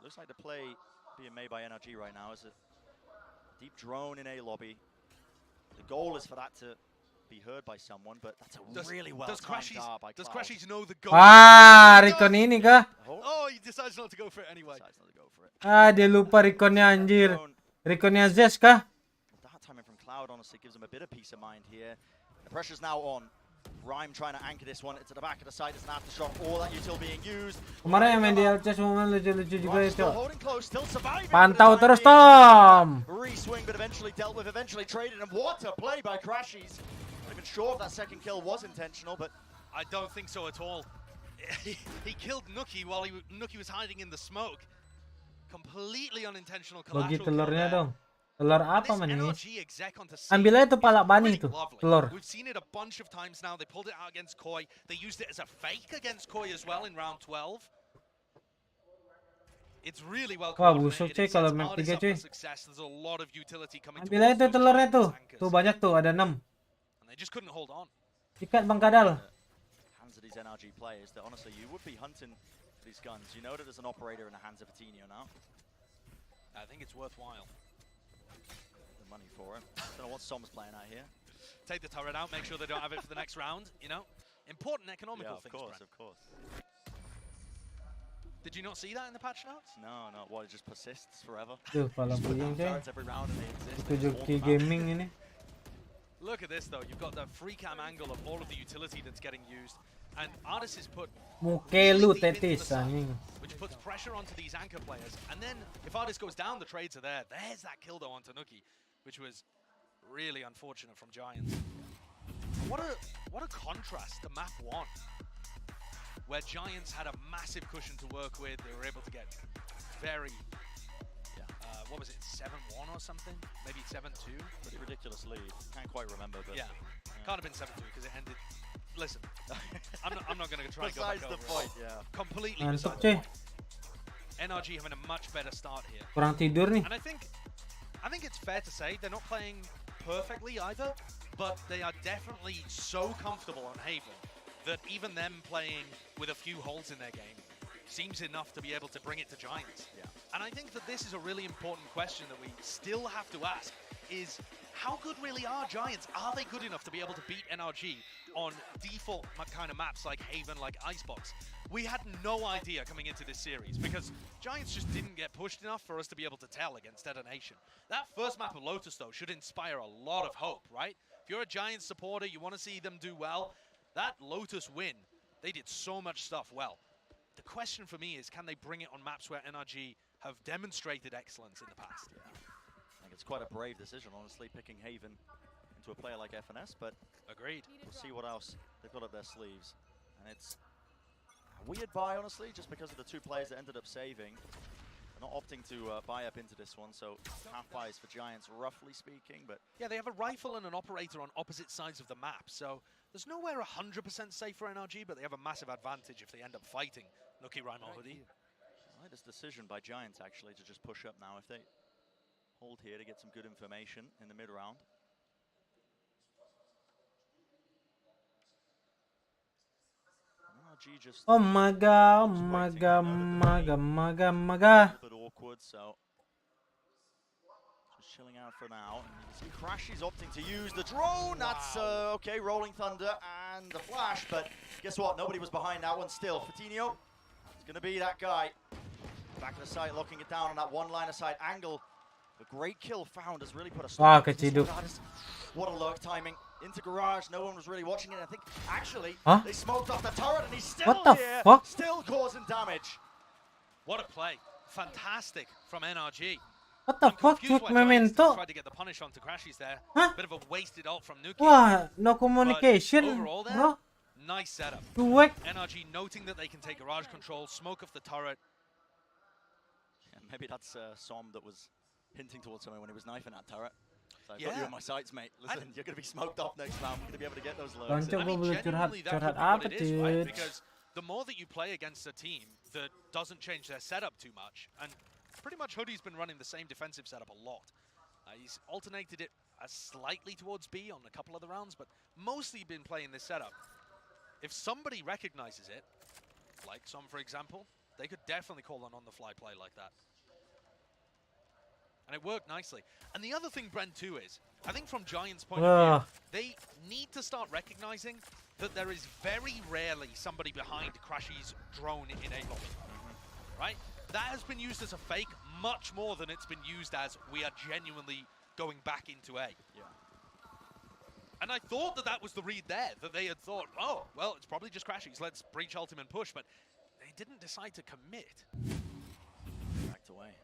Looks like the play being made by NRG right now is a deep drone in A lobby. The goal is for that to be heard by someone, but that's a really well timed dart by Cloud. Does Crashies know the goal? Recon ini kah? Oh, he decides not to go for it anyway. Dia lupa reconnya anjir. Reconnya Zes kah? That timing from Cloud honestly gives him a bit of peace of mind here. The pressure's now on. Rhyme trying to anchor this one into the back of the side as an aftershock. All that util being used. Kemarin yang main di LCS momen lucu-lucu juga itu. Still holding close, still surviving. Pantau terus Tom. Re-swing, but eventually dealt with, eventually traded, and what a play by Crashies. Not even sure if that second kill was intentional, but I don't think so at all. He killed Nuki while Nuki was hiding in the smoke. Completely unintentional collateral. Bagi telurnya dong. Telur apa manis? Ambil aja tuh palak bani tuh, telur. We've seen it a bunch of times now. They pulled it out against Koi. They used it as a fake against Koi as well in round 12. It's really well coordinated. Wah, busuk cuy kalau map 3 cuy. There's a lot of utility coming Ambil aja tuh telurnya tuh. Tuh banyak tuh, ada 6. And they just couldn't hold on. Ikat Bang Kadal. Hands of these NRG players that honestly you would be hunting for these guns. You know that there's an operator in the hands of Fatinho now. I think it's worthwhile. The money for him. I don't know what Som's playing out here. Take the turret out, make sure they don't have it for the next round, you know? Important economical things, of course. Did you not see that in the patch notes? No. What, it just persists forever? Tuh, pala puyeng cuy. Every round and they exist. Itu joki gaming ini. Look at this though, you've got the free cam angle of all of the utility that's getting used. And Artis has put Mukelu tetis anjing. which puts pressure onto these anchor players. And then if Artis goes down, the trades are there. There's that kill though on Tanuki, which was really unfortunate from Giants. What a contrast to map 1, where Giants had a massive cushion to work with. They were able to get very, what was it, 7-1 or something? Maybe 7-2? Pretty ridiculous lead. Can't quite remember, but yeah. Can't have been 7-2 because it ended. Listen, I'm not going to try and go back besides the over point, it. Completely Mantap beside the cuy. point. NRG having a much better start here. Kurang tidur nih. And I think it's fair to say they're not playing perfectly either, but they are definitely so comfortable on Haven that even them playing with a few holes in their game seems enough to be able to bring it to Giants. Yeah. And I think that this is a really important question that we still have to ask is, how good really are Giants? Are they good enough to be able to beat NRG on default kind of maps like Haven, like Icebox? We had no idea coming into this series because Giants just didn't get pushed enough for us to be able to tell against Detonation. That first map of Lotus, though, should inspire a lot of hope, right? If you're a Giants supporter, you want to see them do well. That Lotus win, they did so much stuff well. The question for me is, can they bring it on maps where NRG have demonstrated excellence in the past? Yeah. I think it's quite a brave decision, honestly, picking Haven into a player like FNS, but agreed. We'll see what else they've got up their sleeves. And it's a weird buy, honestly, just because of the 2 players that ended up saving. They're not opting to buy up into this one, so half buys for Giants, roughly speaking, but... Yeah, they have a rifle and an operator on opposite sides of the map, so there's nowhere 100% safe for NRG, but they have a massive advantage if they end up fighting Nuki, Rhyme, or Hoodie. I like this decision by Giants, actually, to just push up now. If they hold here to get some good information in the mid-round. Just oh my god, a bit awkward, so chilling out for now. And you can see Crash is opting to use the drone. That's okay, Rolling Thunder and the flash. But guess what? Nobody was behind that one still. Fatinho is going to be that guy. Back of the site, locking it down on that one line of sight angle. The great kill found has really put a stop. What a lurk timing. Into garage, no one was really watching it. I think actually they smoked off the turret and he's still here, still causing damage. What a play. Fantastic from NRG. What the fuck, Memento? Tried to get the punish onto Crashies there. Huh? Bit of a wasted ult from Nuki. Wah, no communication, overall there, bro. Nice setup. NRG noting that they can take garage control, smoke off the turret. Yeah, maybe that's Som that was hinting towards someone when he was knifing that turret. So I've got you in my sights, mate. Listen, you're going to be smoked off next round. We're going to be able to get those lows. Genuinely, that could be what it is, right? Because the more that you play against a team that doesn't change their setup too much, and pretty much Hoodie's been running the same defensive setup a lot. He's alternated it slightly towards B on a couple of the rounds, but mostly been playing this setup. If somebody recognizes it, like Som for example, they could definitely call an on-the-fly play like that. And it worked nicely. And the other thing, Brent, too, is, I think from Giants' point of view, they need to start recognizing that there is very rarely somebody behind Crashy's drone in A lobby, right? That has been used as a fake much more than it's been used as we are genuinely going back into A. Yeah. And I thought that that was the read there, that they had thought, oh, well, it's probably just Crashies, let's breach ultimate push, but they didn't decide to commit. Backed away.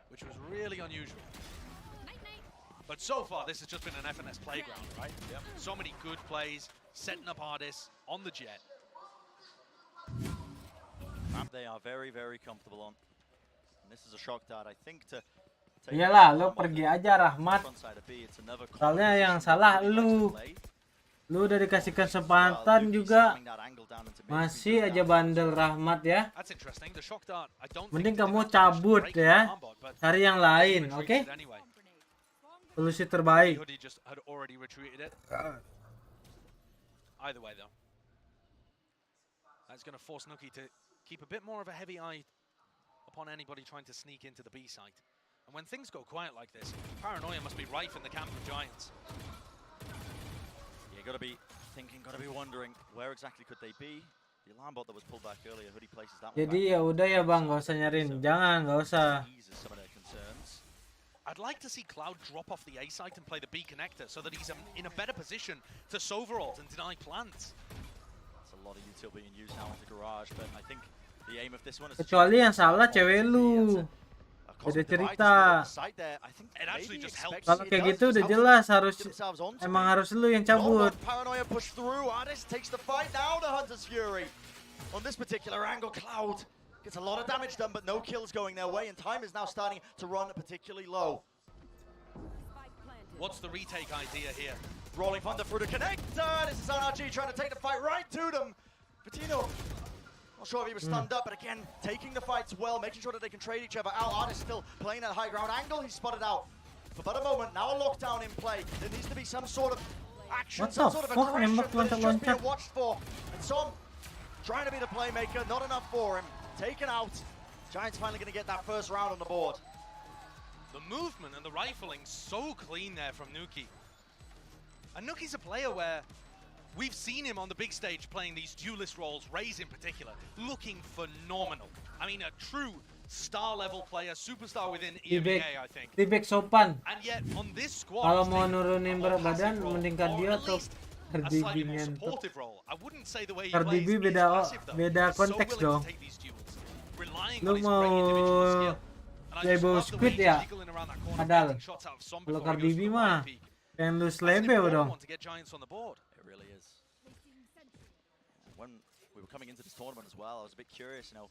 Which was really unusual. But so far, this has just been an FNS playground, right? Yep. So many good plays, setting up artists on the jet. Map they are very, very comfortable on. And this is a shock dart, I think, to take Iyalah, lo pergi aja Rahmat. Soalnya yang salah lu. Lu udah dikasih kesempatan juga. Masih aja bandel Rahmat ya. Mending kamu cabut ya. Cari yang lain, oke? Solusi terbaik. Either way though. That's going to force Nuki to keep a bit more of a heavy eye upon anybody trying to sneak into the B site. And when things go quiet like this, paranoia must be rife in the camp of Giants. You got to be thinking, got to be wondering, where exactly could they be? The alarm bot that was pulled back earlier, Hoodie places that one. Jadi ya udah ya Bang, gak usah nyariin. Jangan, gak usah. I'd like to see Cloud drop off the A site and play the B connector so that he's in a better position to Soveralt and deny plants. That's a lot of util being used now into garage, but I think the aim of this one is kecuali yang salah cewek lu. Beda cerita. Kalau kayak gitu udah jelas emang harus lu yang cabut. Paranoia push through. Artist takes the fight now to Hunter's Fury. On this particular angle, Cloud gets a lot of damage done, but no kills going their way, and time is now starting to run particularly low. What's the retake idea here? Rolling Thunder through the connector. This is NRG trying to take the fight right to them. Patino, not sure if he was stunned up, but again, taking the fights well, making sure that they can trade each other out. Artist still playing that high ground angle. He's spotted out. For but a moment, now a lockdown in play. There needs to be some sort of action, some sort of aggression that is just being watched for. And Som trying to be the playmaker, not enough for him. Taken out. Giants finally going to get that first round on the board. The movement and the rifling so clean there from Nuki. And Nuki's a player where we've seen him on the big stage playing these duelist roles, Raze in particular, looking phenomenal. I mean, a true star-level player, superstar within EMEA, I think. Tibek sopan. And yet, on this squad, kalau mau nurunin berat badan, mendingkan dia atau slightly more supportive role. I wouldn't say the way he plays beda konteks dong. Lu mau label squid ya? Padahal kalau Cardi B mah pengen lu label dong. It really is. When we were coming into this tournament as well, I was a bit curious, you know,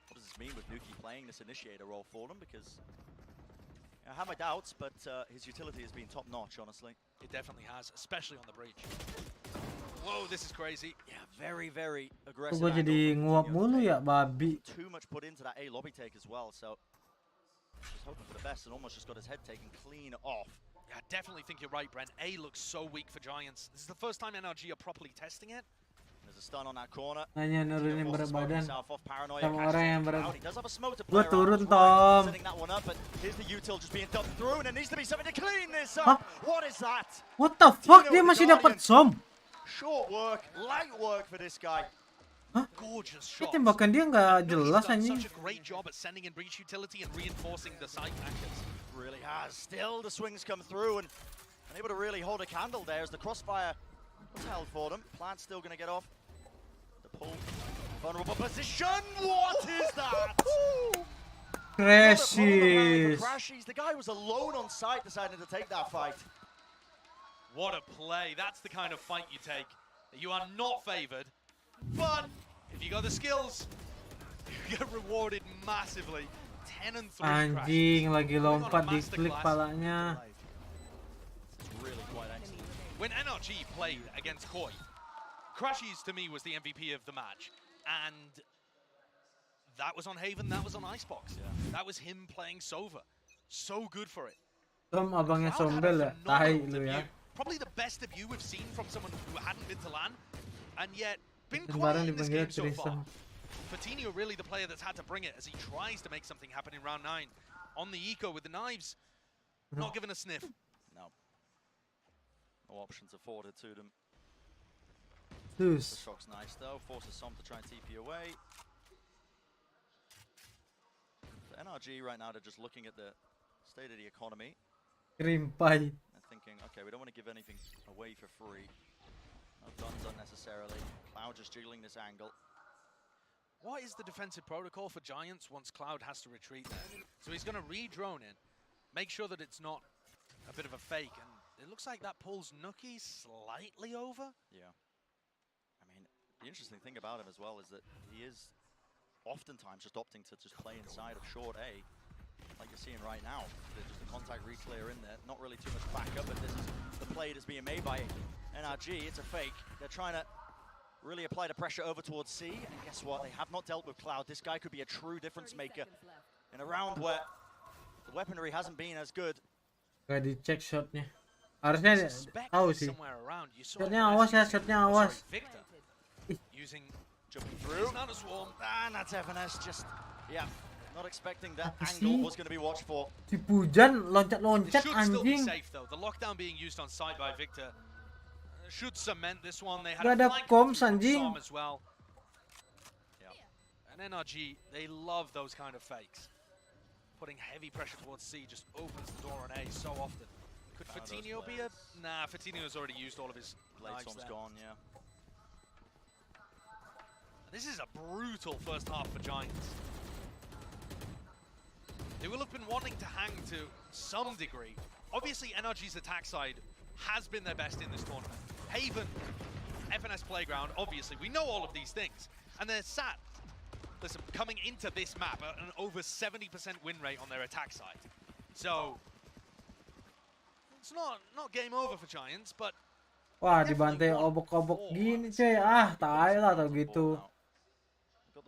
what does this mean with Nuki playing this initiator role for them? Because I have my doubts, but his utility has been top-notch, honestly. It definitely has, especially on the breach. Whoa, this is crazy. Yeah, very, very aggressive. Gue jadi nguap mulu ya, babi. Too much put into that A lobby take as well, so just hoping for the best and almost just got his head taken clean off. Yeah, I definitely think you're right, Brent. A looks so weak for Giants. This is the first time NRG are properly testing it. Hanya nurunin berat badan sama orang yang berat. Gua turun Tom. Hah? What the fuck, dia masih dapat som? Short work, light work for this guy. Hah? Gorgeous Ini shot. tembakan dia nggak jelas anjing. Such a great job at sending in breach utility and reinforcing the side backers. Really has. Still, the swings come through and able to really hold a candle there as the crossfire was held for them. Plant's still going to get off. The pull. Vulnerable position. What is that? Crashes. The guy was alone on site deciding to take that fight. What a play. That's the kind of fight you take. You are not favored, but if you got the skills, you get rewarded massively. 10 and 3 Anjing, lagi lompat di klik palanya. When NRG played against Koi, Crashies to me was the MVP of the match, and that was on Haven, that was on Icebox. That was him playing Sova. So good for it. Tom abangnya sombel ya, tahi lu ya. Probably the best of you we've seen from someone who hadn't been to LAN, and yet been quiet in this game so far. Fatinho really the player that's had to bring it as he tries to make something happen in round 9. On the eco with the knives, not given a sniff. No. No options afforded to them. The shock's nice though, forces some to try and TP away. The NRG right now, they're just looking at the state of the economy. Rimpai. And thinking, okay, we don't want to give anything away for free. No guns unnecessarily. Cloud just jiggling this angle. What is the defensive protocol for Giants once Cloud has to retreat there? So he's going to re-drone in, make sure that it's not a bit of a fake, and it looks like that pulls Nuki slightly over. Yeah. I mean, the interesting thing about him as well is that he is oftentimes just opting to just play inside of short A, like you're seeing right now. There's just a contact re-clear in there, not really too much backup, but this is the play that's being made by NRG. It's a fake. They're trying to really apply the pressure over towards C, and guess what? They have not dealt with Cloud. This guy could be a true difference maker in a round where the weaponry hasn't been as good. Gak dicek shotnya. Harusnya tahu sih. Shotnya awas ya, shotnya awas. Using jumping through. Not a swarm. And that's FNS just, yeah, not expecting that angle was going to be watched for. Si Pujan loncat-loncat anjing. Safe though. The lockdown being used on side by Victor should cement this one. They had Gak ada comms anjing. as well. Yeah. And NRG, they love those kind of fakes. Putting heavy pressure towards C just opens the door on A so often. Could Fatinho be a... Nah, Fatinho's already used all of his blade lives there. gone, yeah. This is a brutal first half for Giants. They will have been wanting to hang to some degree. Obviously, NRG's attack side has been their best in this tournament. Haven, FNS Playground, obviously, we know all of these things. And they're sat, listen, coming into this map at an over 70% win rate on their attack side. So, it's not game over for Giants, but... Wah, dibantai obok-obok gini cuy. Ah, tai lah tau gitu.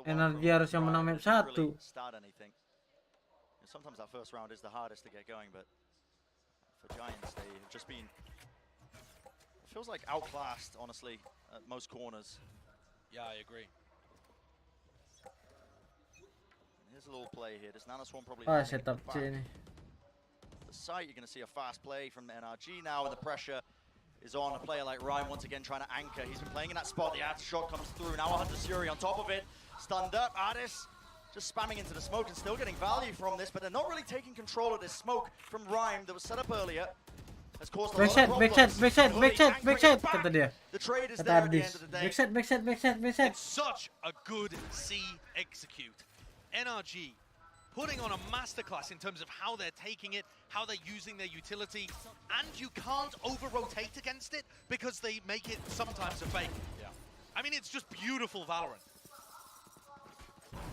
Energi harus yang menang map 1. Sometimes that first round is the hardest to get going, but for Giants, they have just been... It feels like outclassed, honestly, at most corners. Yeah, I agree. Here's a little play here. This Nanoswarm probably... Setup ini. The site, you're going to see a fast play from the NRG now, and the pressure is on a player like Ryan once again trying to anchor. He's been playing in that spot. The after shot comes through. Now Hunter Suri on top of it. Stunned up. Addis just spamming into the smoke and still getting value from this, but they're not really taking control of this smoke from Rhyme that was set up earlier. Has caused a lot of problems. Backshot, kata dia. The trade is Kata there at the Ardis. end of the day. Backshot. It's such a good C execute. NRG putting on a masterclass in terms of how they're taking it, how they're using their utility, and you can't over-rotate against it because they make it sometimes a fake. Yeah. I mean, it's just beautiful Valorant.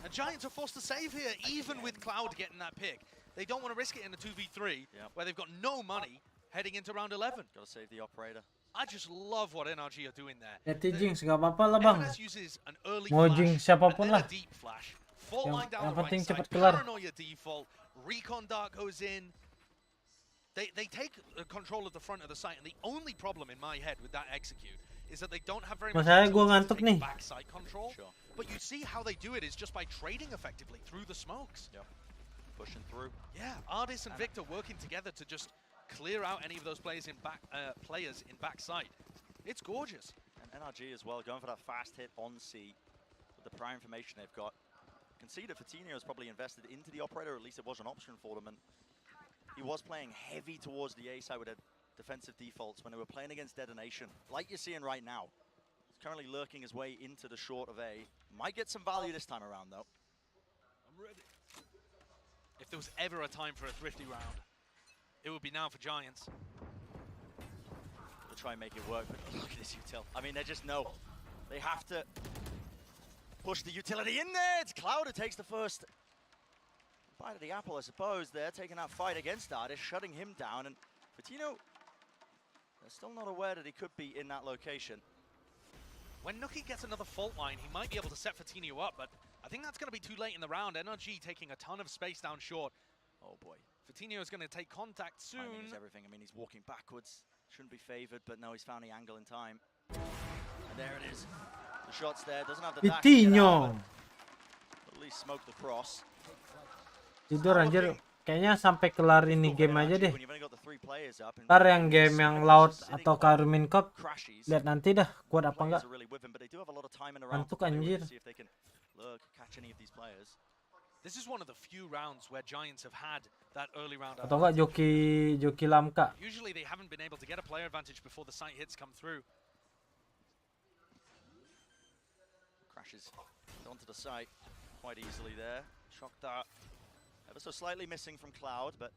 The Giants are forced to save here, even with Cloud getting that pick. They don't want to risk it in a 2v3, where they've got no money heading into round 11. Got to save the operator. I just love what NRG are doing there. Ya Jinx, gak apa-apa lah bang. FNS uses an early Mau flash, Jinx siapapun and then lah. a deep flash. Fault line down Yang the penting right side, cepat kelar. Paranoia default, Recon Dart goes in. They take control of the front of the site, and the only problem in my head with that execute is that they don't have very Masalahnya much gua utility to ngantuk take nih. backside control. But you see how they do it is just by trading effectively through the smokes. Pushing through. Yeah, Ardis and Victor working together to just clear out any of those players in backside. It's gorgeous. And NRG as well, going for that fast hit on C with the prior information they've got. You can see that Fatinho has probably invested into the operator, or at least it was an option for them. And he was playing heavy towards the A side with defensive defaults when they were playing against Detonation, like you're seeing right now. He's currently lurking his way into the short of A. Might get some value this time around, though. I'm ready. If there was ever a time for a thrifty round, it would be now for Giants. They'll try and make it work, but look at this util. I mean, they just know. They have to push the utility in there. It's Cloud who takes the first bite of the apple, I suppose. They're taking that fight against Ardis, shutting him down. And Fatinho, they're still not aware that he could be in that location. When Nuki gets another fault line, he might be able to set Fatinho up, but I think that's going to be too late in the round. NRG taking a ton of space down short. Oh boy. Fatinho is going to take contact soon. Timing is everything. I mean, he's walking backwards. Shouldn't be favored, but no, he's found the angle in time. And there it is. The shot's there. Doesn't have the dash to get out, but at least smoke the cross. Tidur anjir. Kayaknya sampai kelar ini game aja deh. Ntar yang game yang Laut atau Karmine Cup, lihat nanti dah kuat apa enggak. Ngantuk anjir. This is one of the few rounds where Giants have had that early round. Atau enggak joki Lamka. Usually they haven't been able to get a player advantage before the sight hits come through. Crashes onto the site quite easily there. Shock dart. Ever so slightly missing from Cloud, but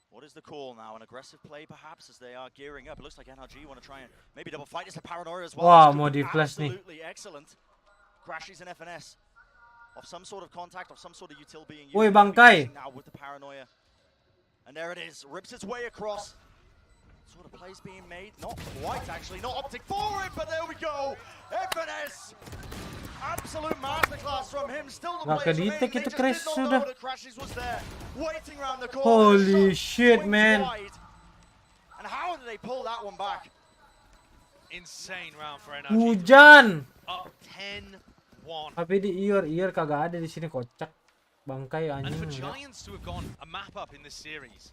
what is the call now? An aggressive play, perhaps, as they are gearing up. It looks like NRG want to try and maybe double fight. It's a Paranoia as well. Wow, mau di flash nih. Absolutely excellent. Crashes and FNS of some sort of contact, of some sort of util being used. Woi, bangkai. Now with the Paranoia. And there it is. Rips its way across. Sort of plays being made. Not quite, actually. Not opting for it, but there we go. FNS. Absolute masterclass from him. Still the players remain. They just did not know that Crashes was there. Waiting around the corner. Holy shit, man. And how did they pull that one back? Insane round for NRG. Hujan. Up 10-1. Tapi di ear kagak ada di sini, kocak. Bangkai And anjing. for Giants to have gone a map up in this series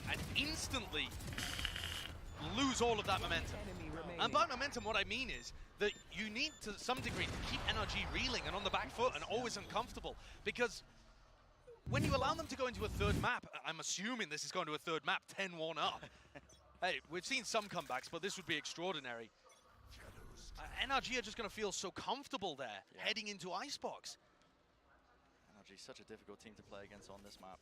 and instantly lose all of that momentum. And by momentum, what I mean is that you need to some degree to keep NRG reeling and on the back foot and always uncomfortable, because when you allow them to go into a third map, I'm assuming this is going to a third map, 10-1 up. Hey, we've seen some comebacks, but this would be extraordinary. NRG are just going to feel so comfortable there, heading into Icebox. NRG is such a difficult team to play against on this map.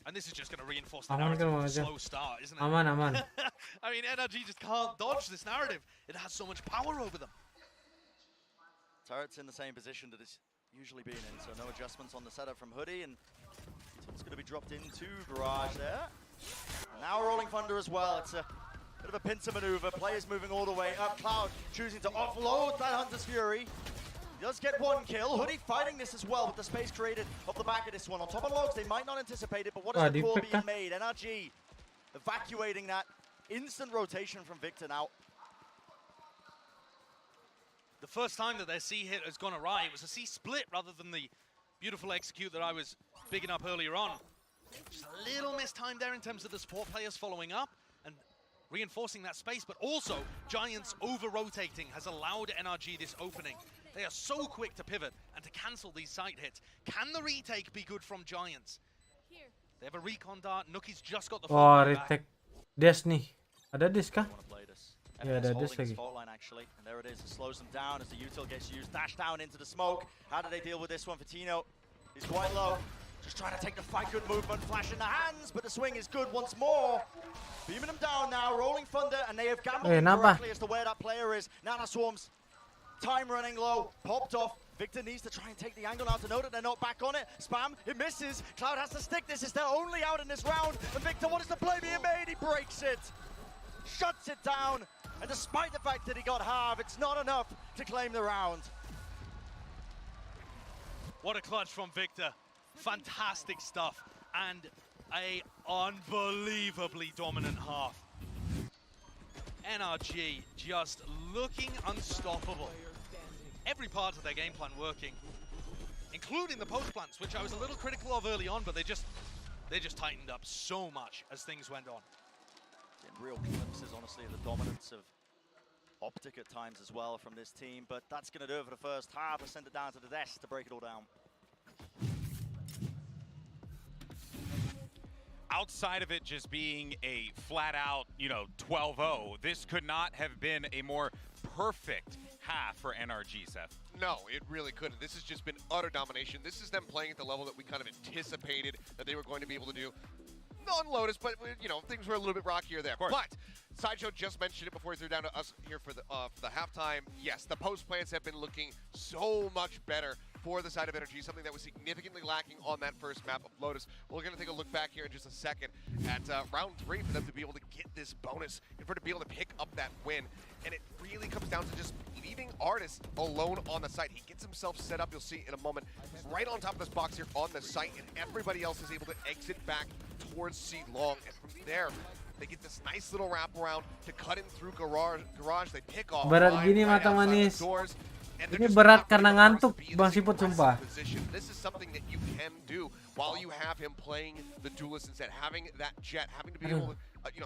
And this is just going to reinforce the narrative of a slow start, isn't it? Aman. I mean, NRG just can't dodge this narrative. It has so much power over them. Turret's in the same position that it's usually been in, so no adjustments on the setup from Hoodie, and it's going to be dropped into Garage there. Now Rolling Thunder as well. It's a bit of a pincer maneuver. Players moving all the way up. Cloud choosing to offload that Hunter's Fury. Does get one kill. Hoodie fighting this as well with the space created off the back of this one. On top of logs, they might not anticipate it, but what is the call being made? NRG evacuating that instant rotation from Victor now. The first time that their C hit has gone awry, it was a C split rather than the beautiful execute that I was bigging up earlier on. Just a little mistime there in terms of the support players following up and reinforcing that space, but also Giants over-rotating has allowed NRG this opening. They are so quick to pivot and to cancel these side hits. Can the retake be good from Giants? They have a recon dart. Nuki's just got the oh, retake. Des nih. Ada des kah? Yeah, ada des lagi. Actually, and there it is. It slows them down as the util gets used. Dash down into the smoke. How do they deal with this one? Fatinho is quite low. Just trying to take the fight. Good movement. Flash in the hands, but the swing is good once more. Beaming them down now. Rolling Thunder, and they have gambled correctly as to where that player is. Nana Swarms. Time running low, popped off. Victor needs to try and take the angle now to know that they're not back on it. Spam, it misses. Cloud has to stick this. It's their only out in this round. And Victor, what is the play being made? He breaks it. Shuts it down. And despite the fact that he got half, it's not enough to claim the round. What a clutch from Victor. Fantastic stuff. And a unbelievably dominant half. NRG just looking unstoppable. Every part of their game plan working, including the post plants, which I was a little critical of early on, but they just tightened up so much as things went on. In real glimpses, honestly, of the dominance of Optic at times as well from this team, but that's going to do it for the first half. Let's send it down to the desk to break it all down. Outside of it just being a flat-out, 12-0, this could not have been a more perfect half for NRG, Seth. No, it really couldn't. This has just been utter domination. This is them playing at the level that we kind of anticipated that they were going to be able to do. On Lotus, but things were a little bit rockier there. But Sideshow just mentioned it before he threw down to us here for the halftime. Yes, the post plans have been looking so much better for the side of NRG, something that was significantly lacking on that first map of Lotus. We're going to take a look back here in just a second at round 3 for them to be able to get this bonus and for to be able to pick up that win. And it really comes down to just leaving Artist alone on the site. He gets himself set up, you'll see in a moment, right on top of this box here on the site, and everybody else is able to exit back towards C Long. And from there, they get this nice little wraparound to cut in through garage. They pick off berat gini mata manis. Ini berat karena ngantuk, Bang Siput, sumpah. This is something that you can do while you have him playing the duelist instead, having that jet, having to be able to,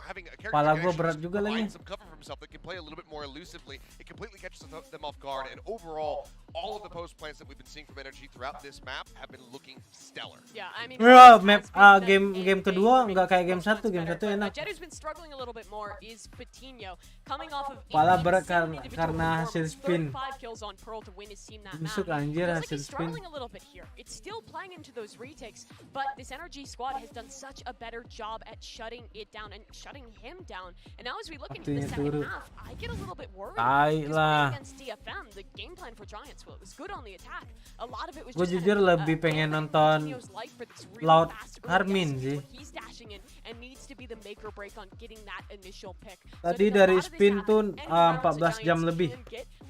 having a character Pala that gua can berat actually juga lagi. provide some cover for himself that can play a little bit more elusively. It completely catches them off guard, and overall, all of the post plans that we've been seeing from NRG throughout this map have been looking stellar. Yeah, I mean, map game kedua nggak kayak game 1 enak. Jet who's been struggling a little bit more is Patino, coming off of Pala berat karena hasil spin. 35 kills on Pearl to win his team that Busuk map. anjir Feels like hasil he's spin. struggling a little bit here. It's still playing into those retakes, but this NRG squad has done such a better job at shutting it down and shutting him down. And now as we look into the second half, I get a little bit worried. Because playing against DFM, the game plan for Giants, well, it was good on the attack. A lot of it was Gue just jujur lebih pengen nonton Laut Karmine sih. he's dashing in and needs to be the make or break on getting that initial pick. Tadi dari spin tuh 14 jam lebih.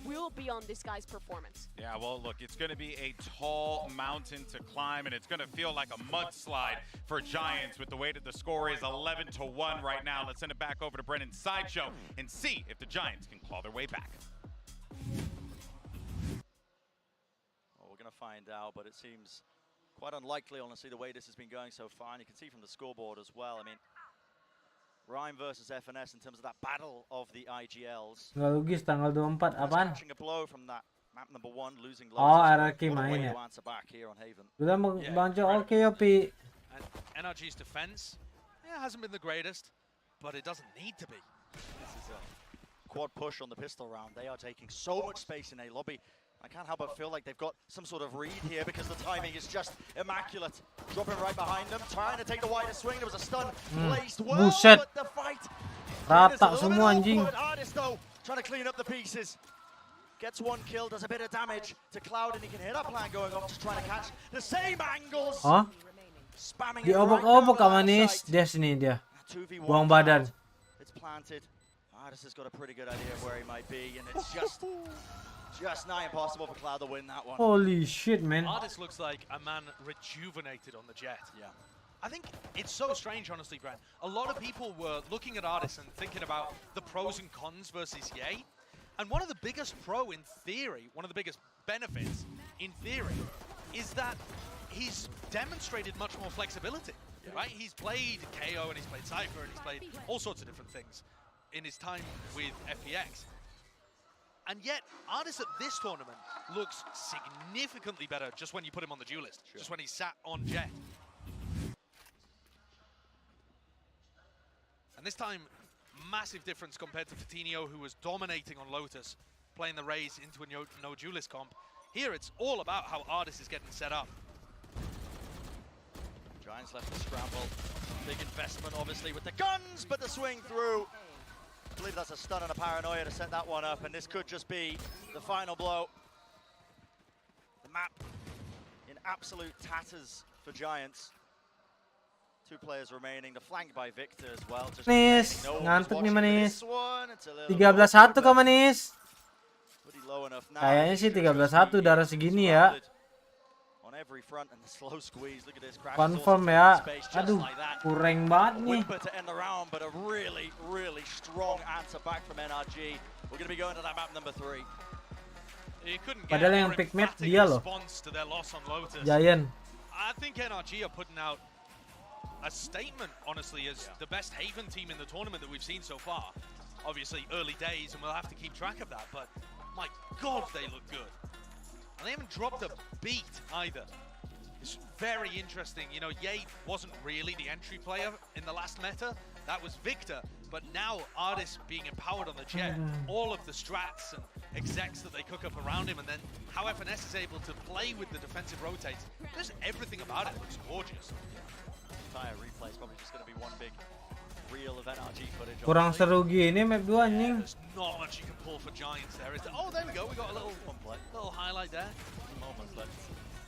Will be on this guy's performance. Yeah, well, look, it's going to be a tall mountain to climb, and it's going to feel like a mudslide for Giants with the way that the score is 11-1 right now. Let's send it back over to Brennan Sideshow and see if the Giants can claw their way back. Well, we're going to find out, but it seems quite unlikely, honestly, the way this has been going so far. And you can see from the scoreboard as well. I mean, Rhyme versus FNS in terms of that battle of the IGLs. Nggak logis tanggal 24 apaan? Catching a blow from that map number 1, losing Oh, RRQ main ya. Udah banco oke ya Pi. And NRG's defense, hasn't been the greatest, but it doesn't need to be. This is a quad push on the pistol round. They are taking so much space in A lobby. I can't help but feel like they've got some sort of read here because the timing is just immaculate. Dropping right behind them, trying to take the wider swing. There was a stun placed well, Buset. but the fight. Rata semua anjing. Artist though, trying to clean up the pieces. Gets 1 kill, does a bit of damage to Cloud, and he can hear that plan going off, just trying to catch the same angles. Oh? Diobok-obok Manis, Destiny dia. Buang badan. It's planted. Artist has got a pretty good idea of where he might be, and it's just nigh impossible for Cloud to win that one. Holy shit, man. Artist looks like a man rejuvenated on the jet. Yeah. I think it's so strange, honestly, Brent. A lot of people were looking at Artist and thinking about the pros and cons versus Ye. And one of the biggest in theory, one of the biggest benefits in theory, is that he's demonstrated much more flexibility, right? He's played KO and he's played Cypher and he's played all sorts of different things in his time with FPX. And yet, Artist at this tournament looks significantly better just when you put him on the duel list, just when he sat on Jet. And this time, massive difference compared to Fatino, who was dominating on Lotus, playing the Raze into a no duelist comp. Here, it's all about how Artist is getting set up. Giants left to scramble. Big investment, obviously, with the guns, but the swing through. I believe that's a stun and a paranoia to set that one up, and this could just be the final blow. The map in absolute tatters for Giants. 2 players remaining, the flank by Victor as well. Manis, ngantuk nih Manis. 13-1 kok Manis. Kayaknya sih 13-1 darah segini ya. On every front and the slow squeeze. Look at this crash. Confirm ya. Aduh, kurang banget nih. Whimper to end the round, but a really, really strong answer back from NRG. We're going to be going to that map number 3. Padahal yang pick map dia loh. Giant. I think NRG are putting out a statement, honestly, as the best Haven team in the tournament that we've seen so far. Obviously, early days, and we'll have to keep track of that, but my God, they look good. And they haven't dropped a beat either. It's very interesting. You know, Ye wasn't really the entry player in the last meta. That was Victor. But now Artis being empowered on the jet, all of the strats and execs that they cook up around him, and then how FNS is able to play with the defensive rotates. Just everything about it looks gorgeous. Entire replay is probably just going to be one big reel of NRG footage. Kurang seru gini map 2 anjing. There's not much you can pull for Giants there, is there? Oh, there we go. We got a little highlight there.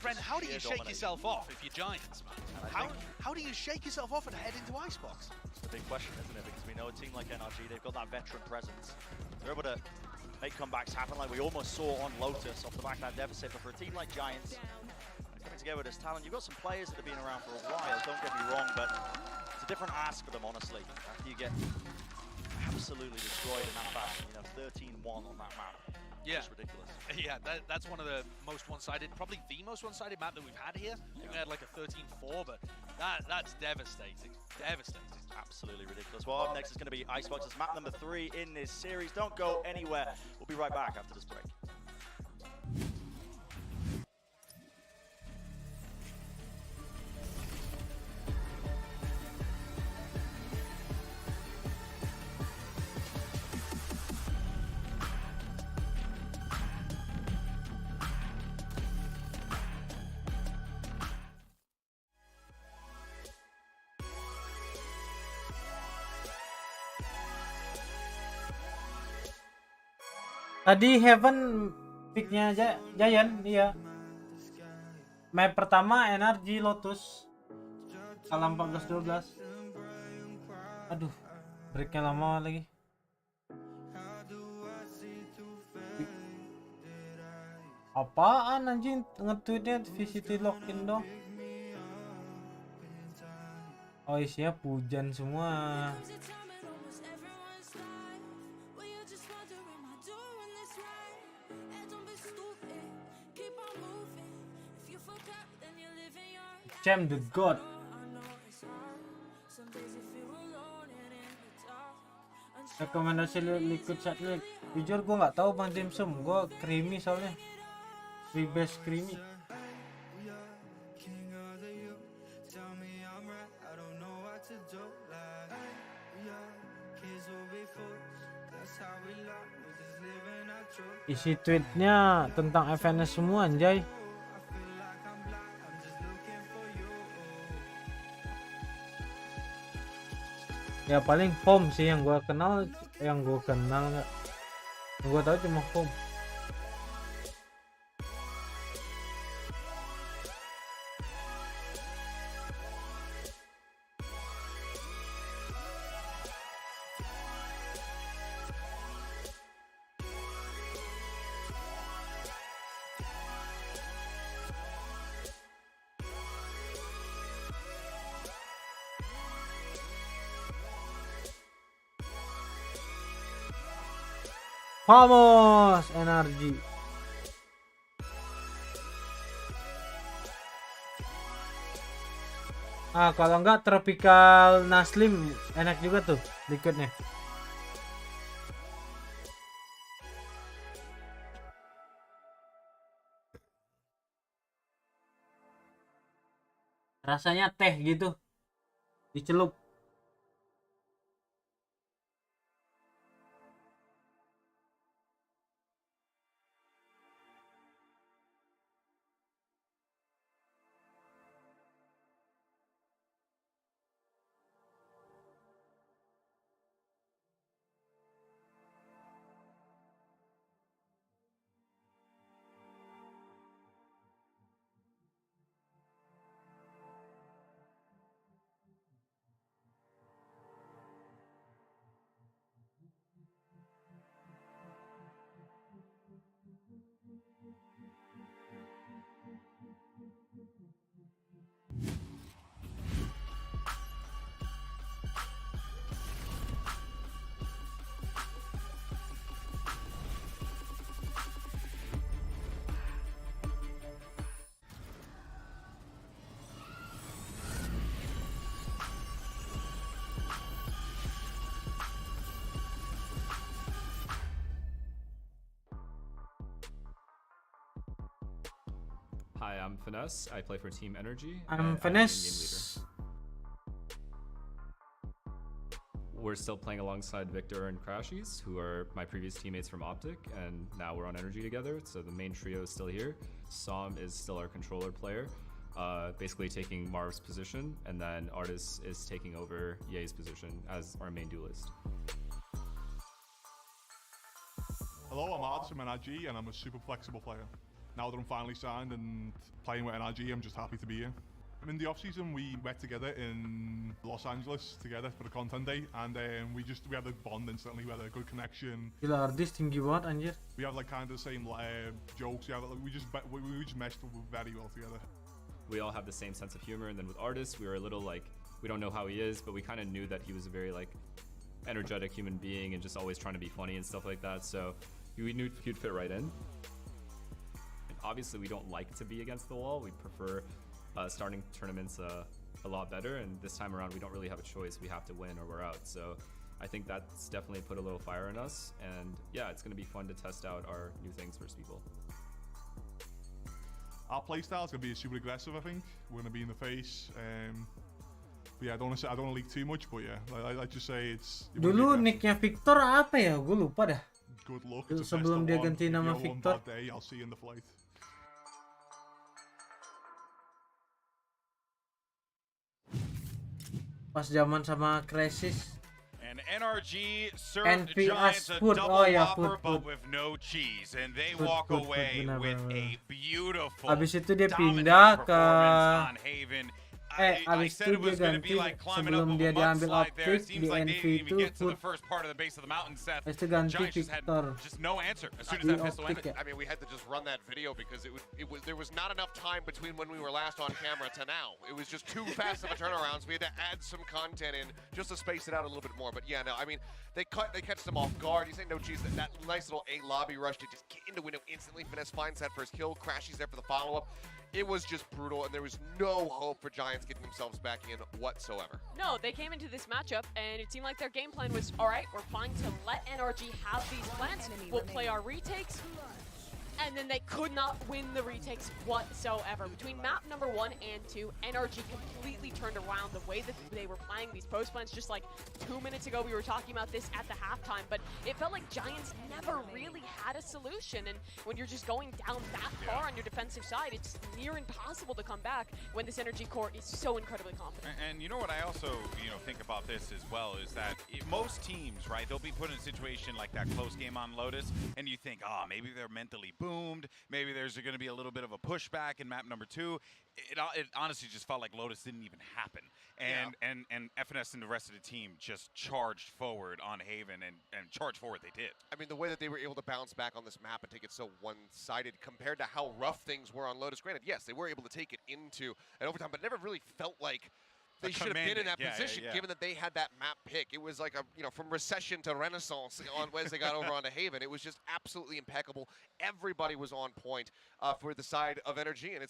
Friend, how do you shake yourself off if you're Giants, man? How do you shake yourself off and head into Icebox? It's the big question, isn't it? Because we know a team like NRG, they've got that veteran presence. They're able to make comebacks happen like we almost saw on Lotus off the back of that deficit. But for a team like Giants, coming together with this talent, you've got some players that have been around for a while, don't get me wrong, but it's a different ask for them, honestly. After you get absolutely destroyed in that fashion, you know, 13-1 on that map. Yeah. It's ridiculous. Yeah, that's one of the most one-sided, probably the most one-sided map that we've had here. I think we had like a 13-4, but that's devastating. Devastating. Absolutely ridiculous. Well, up next is going to be Icebox's map number 3 in this series. Don't go anywhere. We'll be right back after this break. Tadi Heaven picknya Giant, iya. Map pertama NRG Lotus. Kalah 14-12. Aduh, breaknya lama lagi. Apaan anjing nge-tweetnya VCT login dong. Oh isinya pujan semua. Cem the God. Rekomendasi liquid saat ini. Jujur gue nggak tahu Bang Dimsum. Gue creamy soalnya. Freebase creamy. Isi tweetnya tentang FNS semua anjay. Ya paling home sih yang gue kenal, yang gue tahu cuma home. Vamos NRG. Kalau enggak tropical Naslim enak juga tuh liquidnya. Rasanya teh gitu. Dicelup. Hi, I'm Finesse. I play for Team Energy. I'm and Finesse. I'm we're still playing alongside Victor and Crashies, who are my previous teammates from Optic, and now we're on Energy together, so the main trio is still here. Som is still our controller player, basically taking Marv's position, and then Artis is taking over Ye's position as our main duelist. Hello, I'm Artis from NRG, and I'm a super flexible player. Now that I'm finally signed and playing with NRG, I'm just happy to be here. In the off-season, we met together in Los Angeles together for the content day, and we had a bond instantly. We had a good connection. Gila, Artis tinggi banget anjir. We have like kind of the same jokes. We just meshed very well together. We all have the same sense of humor, and then with Artis, we were a little like, we don't know how he is, but we kind of knew that he was a very like energetic human being and just always trying to be funny and stuff like that. So we knew he'd fit right in. And obviously, we don't like to be against the wall. We prefer starting tournaments a lot better, and this time around we don't really have a choice. We have to win or we're out. So I think that's definitely put a little fire in us, and yeah, it's going to be fun to test out our new things versus people. Our playstyle is going to be super aggressive. I think we're going to be in the face. But yeah, I don't want to leak too much, but yeah, I just say it's. Dulu nicknya Victor apa ya? Gue lupa dah. Good luck. Sebelum dia ganti nama Victor. I'll see you in the flight. Pas zaman sama Crisis. And NRG served NPS Giants a food. double Food. but with no cheese, and they walk away with a beautiful Abis itu dia pindah ke on Haven. abis itu dia ganti sebelum dia diambil Optic di NV itu food. Abis itu ganti Victor. Just no answer as soon as that pistol ended. I mean, we had to just run that video because there was not enough time between when we were last on camera to now. It was just too fast of a turnaround, so we had to add some content in just to space it out a little bit more. But yeah, no, I mean, they catch them off guard. He's saying no cheese. That nice little A lobby rush to just get into window instantly. Finesse finds that first kill. Crashies there for the follow-up. It was just brutal, and there was no hope for Giants getting themselves back in whatsoever. No, they came into this matchup, and it seemed like their game plan was, all right, we're fine to let NRG have these plants. We'll play our retakes. And then they could not win the retakes whatsoever. Between map number 1 and 2, NRG completely turned around the way that they were playing these post plans. Just like 2 minutes ago, we were talking about this at the halftime, but it felt like Giants never really had a solution. And when you're just going down that far on your defensive side, it's near impossible to come back when this NRG core is so incredibly confident. And you know what I also think about this as well is that most teams, right, they'll be put in a situation like that close game on Lotus, and you think, oh, maybe they're mentally boomed. Maybe there's going to be a little bit of a pushback in map number 2. It honestly just felt like Lotus didn't even happen. And FNS and the rest of the team just charged forward on Haven, and charged forward they did. I mean, the way that they were able to bounce back on this map and take it so one-sided compared to how rough things were on Lotus. Granted, yes, they were able to take it into an overtime, but never really felt like they should have been in that position, given that they had that map pick. It was like from recession to renaissance as they got over onto Haven. It was just absolutely impeccable. Everybody was on point for the side of Energy, and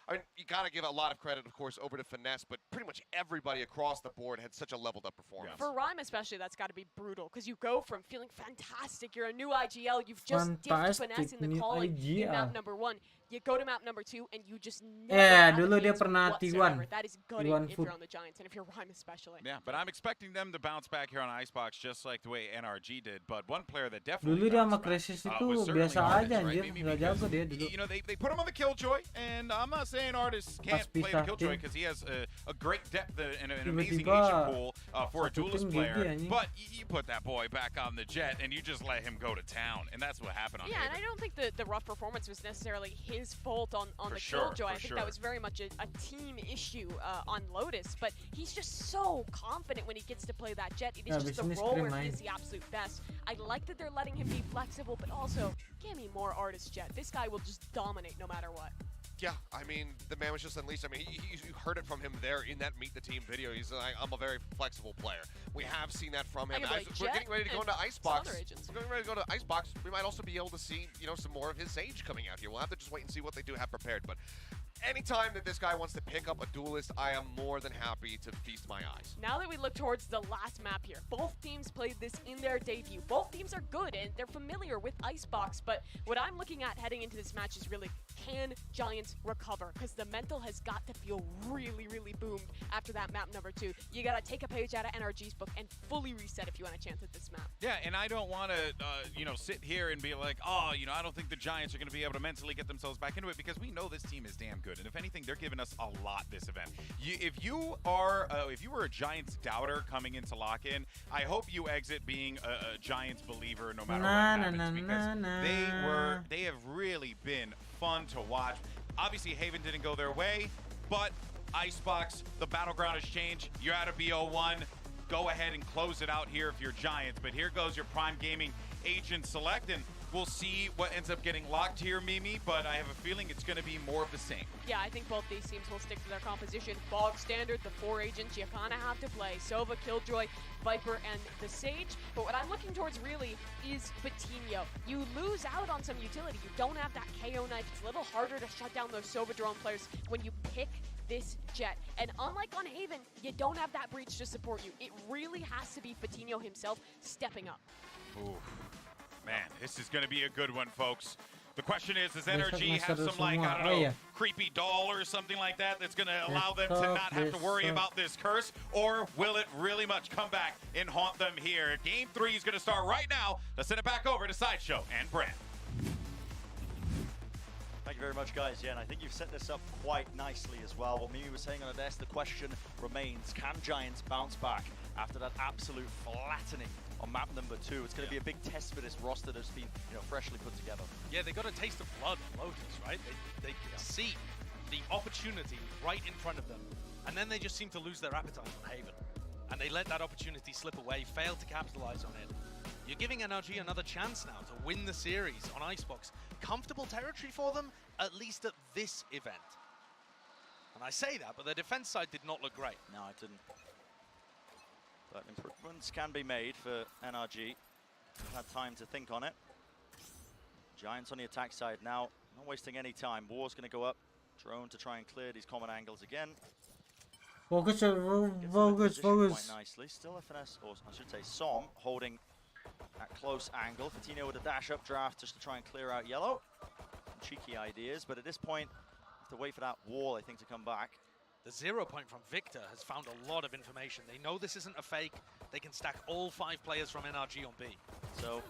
I mean, you got to give a lot of credit, of course, over to Finesse, but pretty much everybody across the board had such a leveled up performance. For Rhyme especially, that's got to be brutal, because you go from feeling fantastic, you're a new IGL, you've just dipped Finesse in the calling in map number 1. You go to map number 2, and you just never dulu dia pernah T1. That is gutting if you're on the Giants, and if you're Rhyme especially. Yeah, but I'm expecting them to bounce back here on Icebox just like the way NRG did. But one player that definitely dulu dia sama Crisis itu biasa aja anjir, nggak jago dia dulu. You know, they put him on the Killjoy, and I'm not saying Artis can't play the Killjoy because he has a great depth and an amazing agent pool for a duelist player. But you put that boy back on the Jet, and you just let him go to town, and that's what happened on Haven. And I don't think the rough performance was necessarily his fault on the Killjoy. I think that was very much a team issue on Lotus, but he's just so confident when he gets to play that Jet. It is just the role where he is the absolute best. I like that they're letting him be flexible, but also give me more Artis Jet. This guy will just dominate no matter what. Yeah, I mean, the man was just unleashed. I mean, you heard it from him there in that Meet the Team video. He's like, I'm a very flexible player. We have seen that from him. We're getting ready to go into Icebox. We're getting ready to go to Icebox. We might also be able to see, some more of his Sage coming out here. We'll have to just wait and see what they do have prepared. But anytime that this guy wants to pick up a duelist, I am more than happy to feast my eyes. Now that we look towards the last map here, both teams played this in their debut. Both teams are good and they're familiar with Icebox, but what I'm looking at heading into this match is really, can Giants recover? Because the mental has got to feel really, really boomed after that map number 2. You gotta take a page out of NRG's book and fully reset if you want a chance at this map. Yeah, and I don't want to, sit here and be like, oh, I don't think the Giants are going to be able to mentally get themselves back into it, because we know this team is damn good. And if anything, they're giving us a lot this event. If you were a Giants doubter coming into lock-in, I hope you exit being a Giants believer no matter what happens, because they have really been fun to watch. Obviously, Haven didn't go their way, but Icebox, the battleground has changed. You're out of BO1. Go ahead and close it out here if you're Giants. But here goes your Prime Gaming agent select, and we'll see what ends up getting locked here, Mimi, but I have a feeling it's going to be more of the same. Yeah, I think both these teams will stick to their composition. Bog standard, the 4 agents you kind of have to play. Sova, Killjoy, Viper, and the Sage. But what I'm looking towards really is Fatinho. You lose out on some utility. You don't have that KO knife. It's a little harder to shut down those Sova drone players when you pick this jet. And unlike on Haven, you don't have that breach to support you. It really has to be Fatinho himself stepping up. Ooh. Man, this is going to be a good one, folks. The question is, does NRG have some, like, I don't know, creepy doll or something like that that's going to allow them to not have to worry about this curse? Or will it really much come back and haunt them here? Game 3 is going to start right now. Let's send it back over to Sideshow and Brand. Thank you very much, guys. Yeah, and I think you've set this up quite nicely as well. What Mimi was saying on the desk, the question remains, can Giants bounce back after that absolute flattening on map number 2? It's going to be a big test for this roster that's been, freshly put together. Yeah, they got a taste of blood on Lotus, right? They see the opportunity right in front of them, and then they just seem to lose their appetite on Haven. And they let that opportunity slip away, fail to capitalize on it. You're giving NRG another chance now to win the series on Icebox. Comfortable territory for them, at least at this event. And I say that, but their defense side did not look great. No, it didn't. But improvements can be made for NRG. They've had time to think on it. Giants on the attack side now, not wasting any time. War's going to go up. Drone to try and clear these common angles again. Focus, focus. Quite nicely. Still a finesse, or I should say Som, holding that close angle. Fatinho with a dash-up draft just to try and clear out yellow. Some cheeky ideas, but at this point, have to wait for that wall, I think, to come back. The 0 point from Victor has found a lot of information. They know this isn't a fake. They can stack all 5 players from NRG on B. So,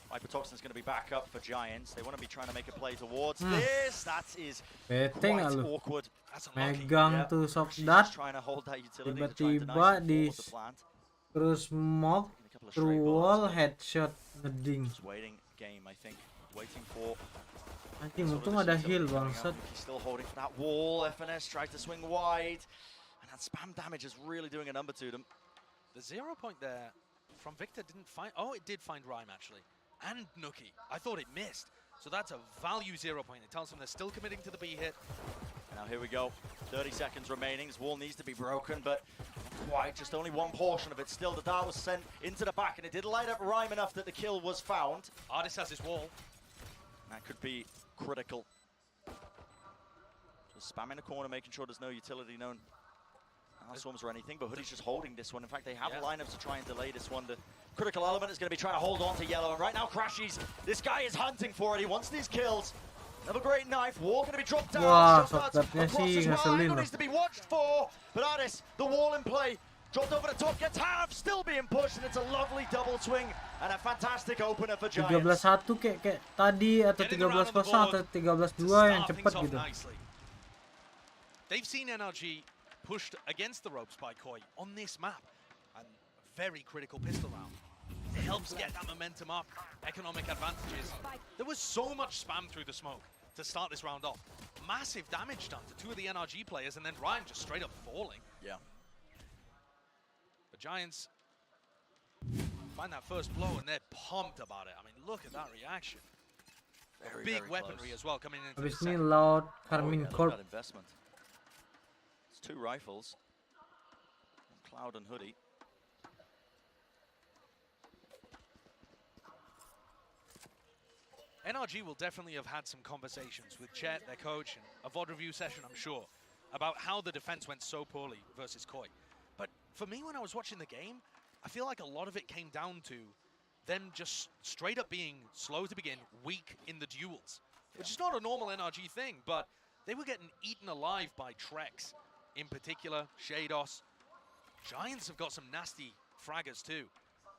Hypertoxin's going to be back up for Giants. They want to be trying to make a play towards this. That is quite awkward. That's unlucky. Megang tuh SOBAT. Trying to hold that utility Tiba-tiba di terus smoke through wall headshot ngeding. Just waiting game, I think. Waiting for. Anjing, untung ada heal bangsat. He's still holding for that wall. FNS tries to swing wide, and that spam damage is really doing a number to them. The 0 point there from Victor didn't find. Oh, it did find Rhyme actually, and Nookie. I thought it missed. So that's a value 0 point. It tells them they're still committing to the B hit. And now here we go. 30 seconds remaining. This wall needs to be broken, but not quite. Just only one portion of it. Still, the dart was sent into the back, and it did light up Rhyme enough that the kill was found. Artist has his wall. That could be critical. Just spamming the corner, making sure there's no utility known swarms or anything, but Hoodie's just holding this one. In fact, they have lineups to try and delay this one. The critical element is going to be trying to hold on to yellow, and right now Crashies, this guy is hunting for it. He wants these kills. Another great knife. Wall going to be dropped down. Wah, SOBATnya sih ngeselin loh. Needs to be watched for, but Aris, the wall in play. Dropped over the top, gets half, still being pushed, and it's a lovely double swing and a fantastic opener for Giants. 13-1 kayak tadi atau 13-0 atau 13-2 yang cepat gitu. They've seen NRG pushed against the ropes by Koi on this map, and very critical pistol round. It helps get that momentum up, economic advantages. There was so much spam through the smoke to start this round off. Massive damage done to 2 of the NRG players, and then Ryan just straight up falling. Yeah. The Giants find that first blow, and they're pumped about it. I mean, look at that reaction. Very, big very weaponry close as well coming into Habis the ini second. loud Karmine Look Corp. at that investment. It's 2 rifles. Cloud and Hoodie. NRG will definitely have had some conversations with Chet, their coach, and a VOD review session, I'm sure, about how the defense went so poorly versus Koi. But for me, when I was watching the game, I feel like a lot of it came down to them just straight up being slow to begin, weak in the duels, which is not a normal NRG thing, but they were getting eaten alive by Trex, in particular, Shados. Giants have got some nasty fraggers too.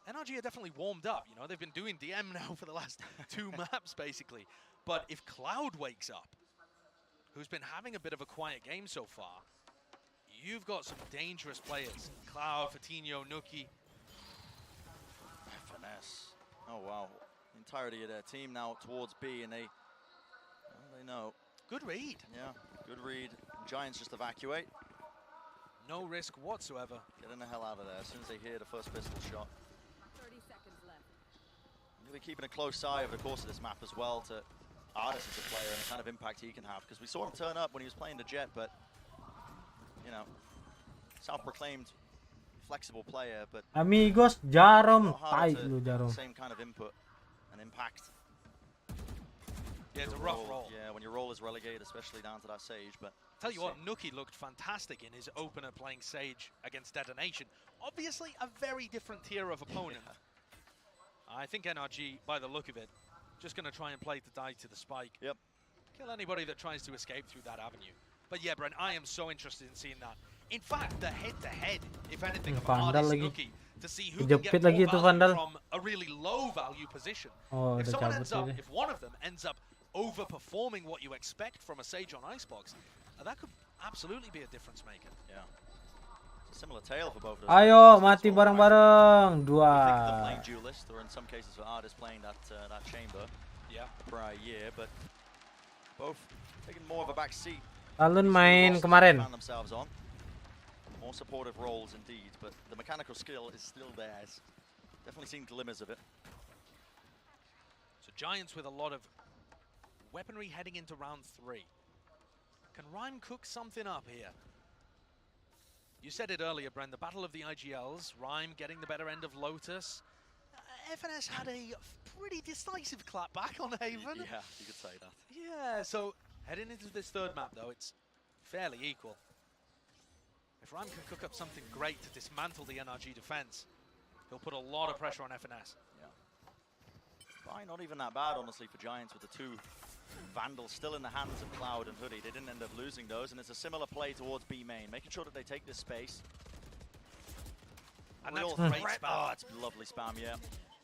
NRG are definitely warmed up, you know, they've been doing DM now for the last 2 maps basically. But if Cloud wakes up, who's been having a bit of a quiet game so far, you've got some dangerous players. Cloud, Fatinho, Nuki. Finesse. Oh wow. The entirety of their team now towards B, and they know. Good read. Yeah, good read. Giants just evacuate. No risk whatsoever. Getting the hell out of there as soon as they hear the first pistol shot. 30 seconds left. I'm going to be keeping a close eye over the course of this map as well to Artis as a player and the kind of impact he can have, because we saw him turn up when he was playing the Jet, but, you know, self-proclaimed flexible player, but Amigos, Jarom, tai lu Jarom. Same kind of input and impact. Yeah, it's a rough roll. Yeah, when your role is relegated, especially down to that Sage, but... Tell you what, Nuki looked fantastic in his opener playing Sage against Detonation. Obviously, a very different tier of opponent. I think NRG, by the look of it, just going to try and play to die to the spike. Yep. Kill anybody that tries to escape through that avenue. But yeah, Brent, I am so interested in seeing that. In fact, the head-to-head, if anything, of Artis and Nuki, to see who can get more value from a really low-value position. Oh, if someone ends up, if one of them ends up overperforming what you expect from a Sage on Icebox, that could absolutely be a difference maker. Yeah. It's a similar tale for both of them. Ayo, mati bareng-bareng. Dua. I think they're playing duelist, or in some cases for Artis playing that chamber. Yeah. The prior year, but both taking more of a back seat. Talon main kemarin. Found themselves on more supportive roles indeed, but the mechanical skill is still theirs. Definitely seen glimmers of it. So Giants with a lot of weaponry heading into round 3. Can Rhyme cook something up here? You said it earlier, Bren, the battle of the IGLs, Rhyme getting the better end of Lotus. FNS had a pretty decisive clap back on Haven. Yeah, you could say that. Yeah, so heading into this third map, though, it's fairly equal. If Rhyme can cook up something great to dismantle the NRG defense, he'll put a lot of pressure on FNS. Yeah. Probably not even that bad, honestly, for Giants with the 2 Vandals still in the hands of Cloud and Hoodie. They didn't end up losing those, and it's a similar play towards B main, making sure that they take this space. And that's great spam. Oh, it's lovely spam, yeah.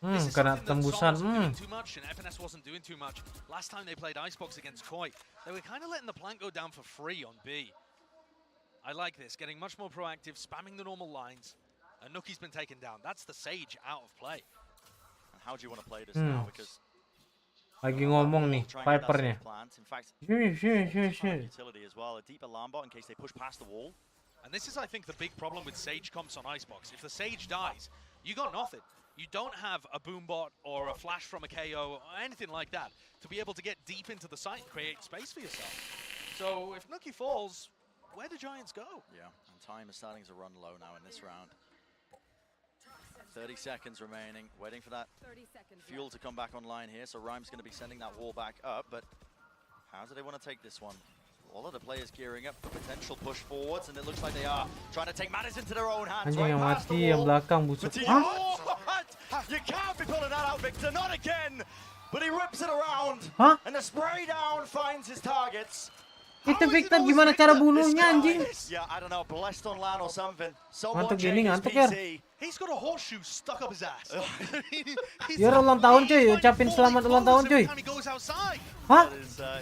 Kena tembusan. Doing too much, and FNS wasn't doing too much. Last time they played Icebox against Koi, they were kind of letting the plant go down for free on B. I like this, getting much more proactive, spamming the normal lines, and Nuki's been taken down. That's the Sage out of play. And how do you want to play this now? Because lagi ngomong nih, Vipernya. In fact, utility as well, a deep alarm bot in case they push past the wall. And this is, I think, the big problem with Sage comps on Icebox. If the Sage dies, you got nothing. You don't have a boom bot or a flash from a KO or anything like that to be able to get deep into the site and create space for yourself. So if Nuki falls, where do Giants go? Yeah, and time is starting to run low now in this round. 30 seconds remaining, waiting for that fuel to come back online here. So Rhyme's going to be sending that wall back up, but how do they want to take this one? All of the players gearing up for potential push forwards, and it looks like they are trying to take matters into their own hands. Anjing yang mati, yang belakang busuk. You can't be pulling that out, Victor. Not again. But he rips it around, and the spray down finds his targets. Itu Victor gimana cara bunuhnya anjing? Yeah, I don't know, blessed on land or something. Ngantuk gini, ngantuk ya. He's got a horseshoe stuck up his ass. Dia ulang tahun cuy, ucapin selamat ulang tahun cuy. Hah?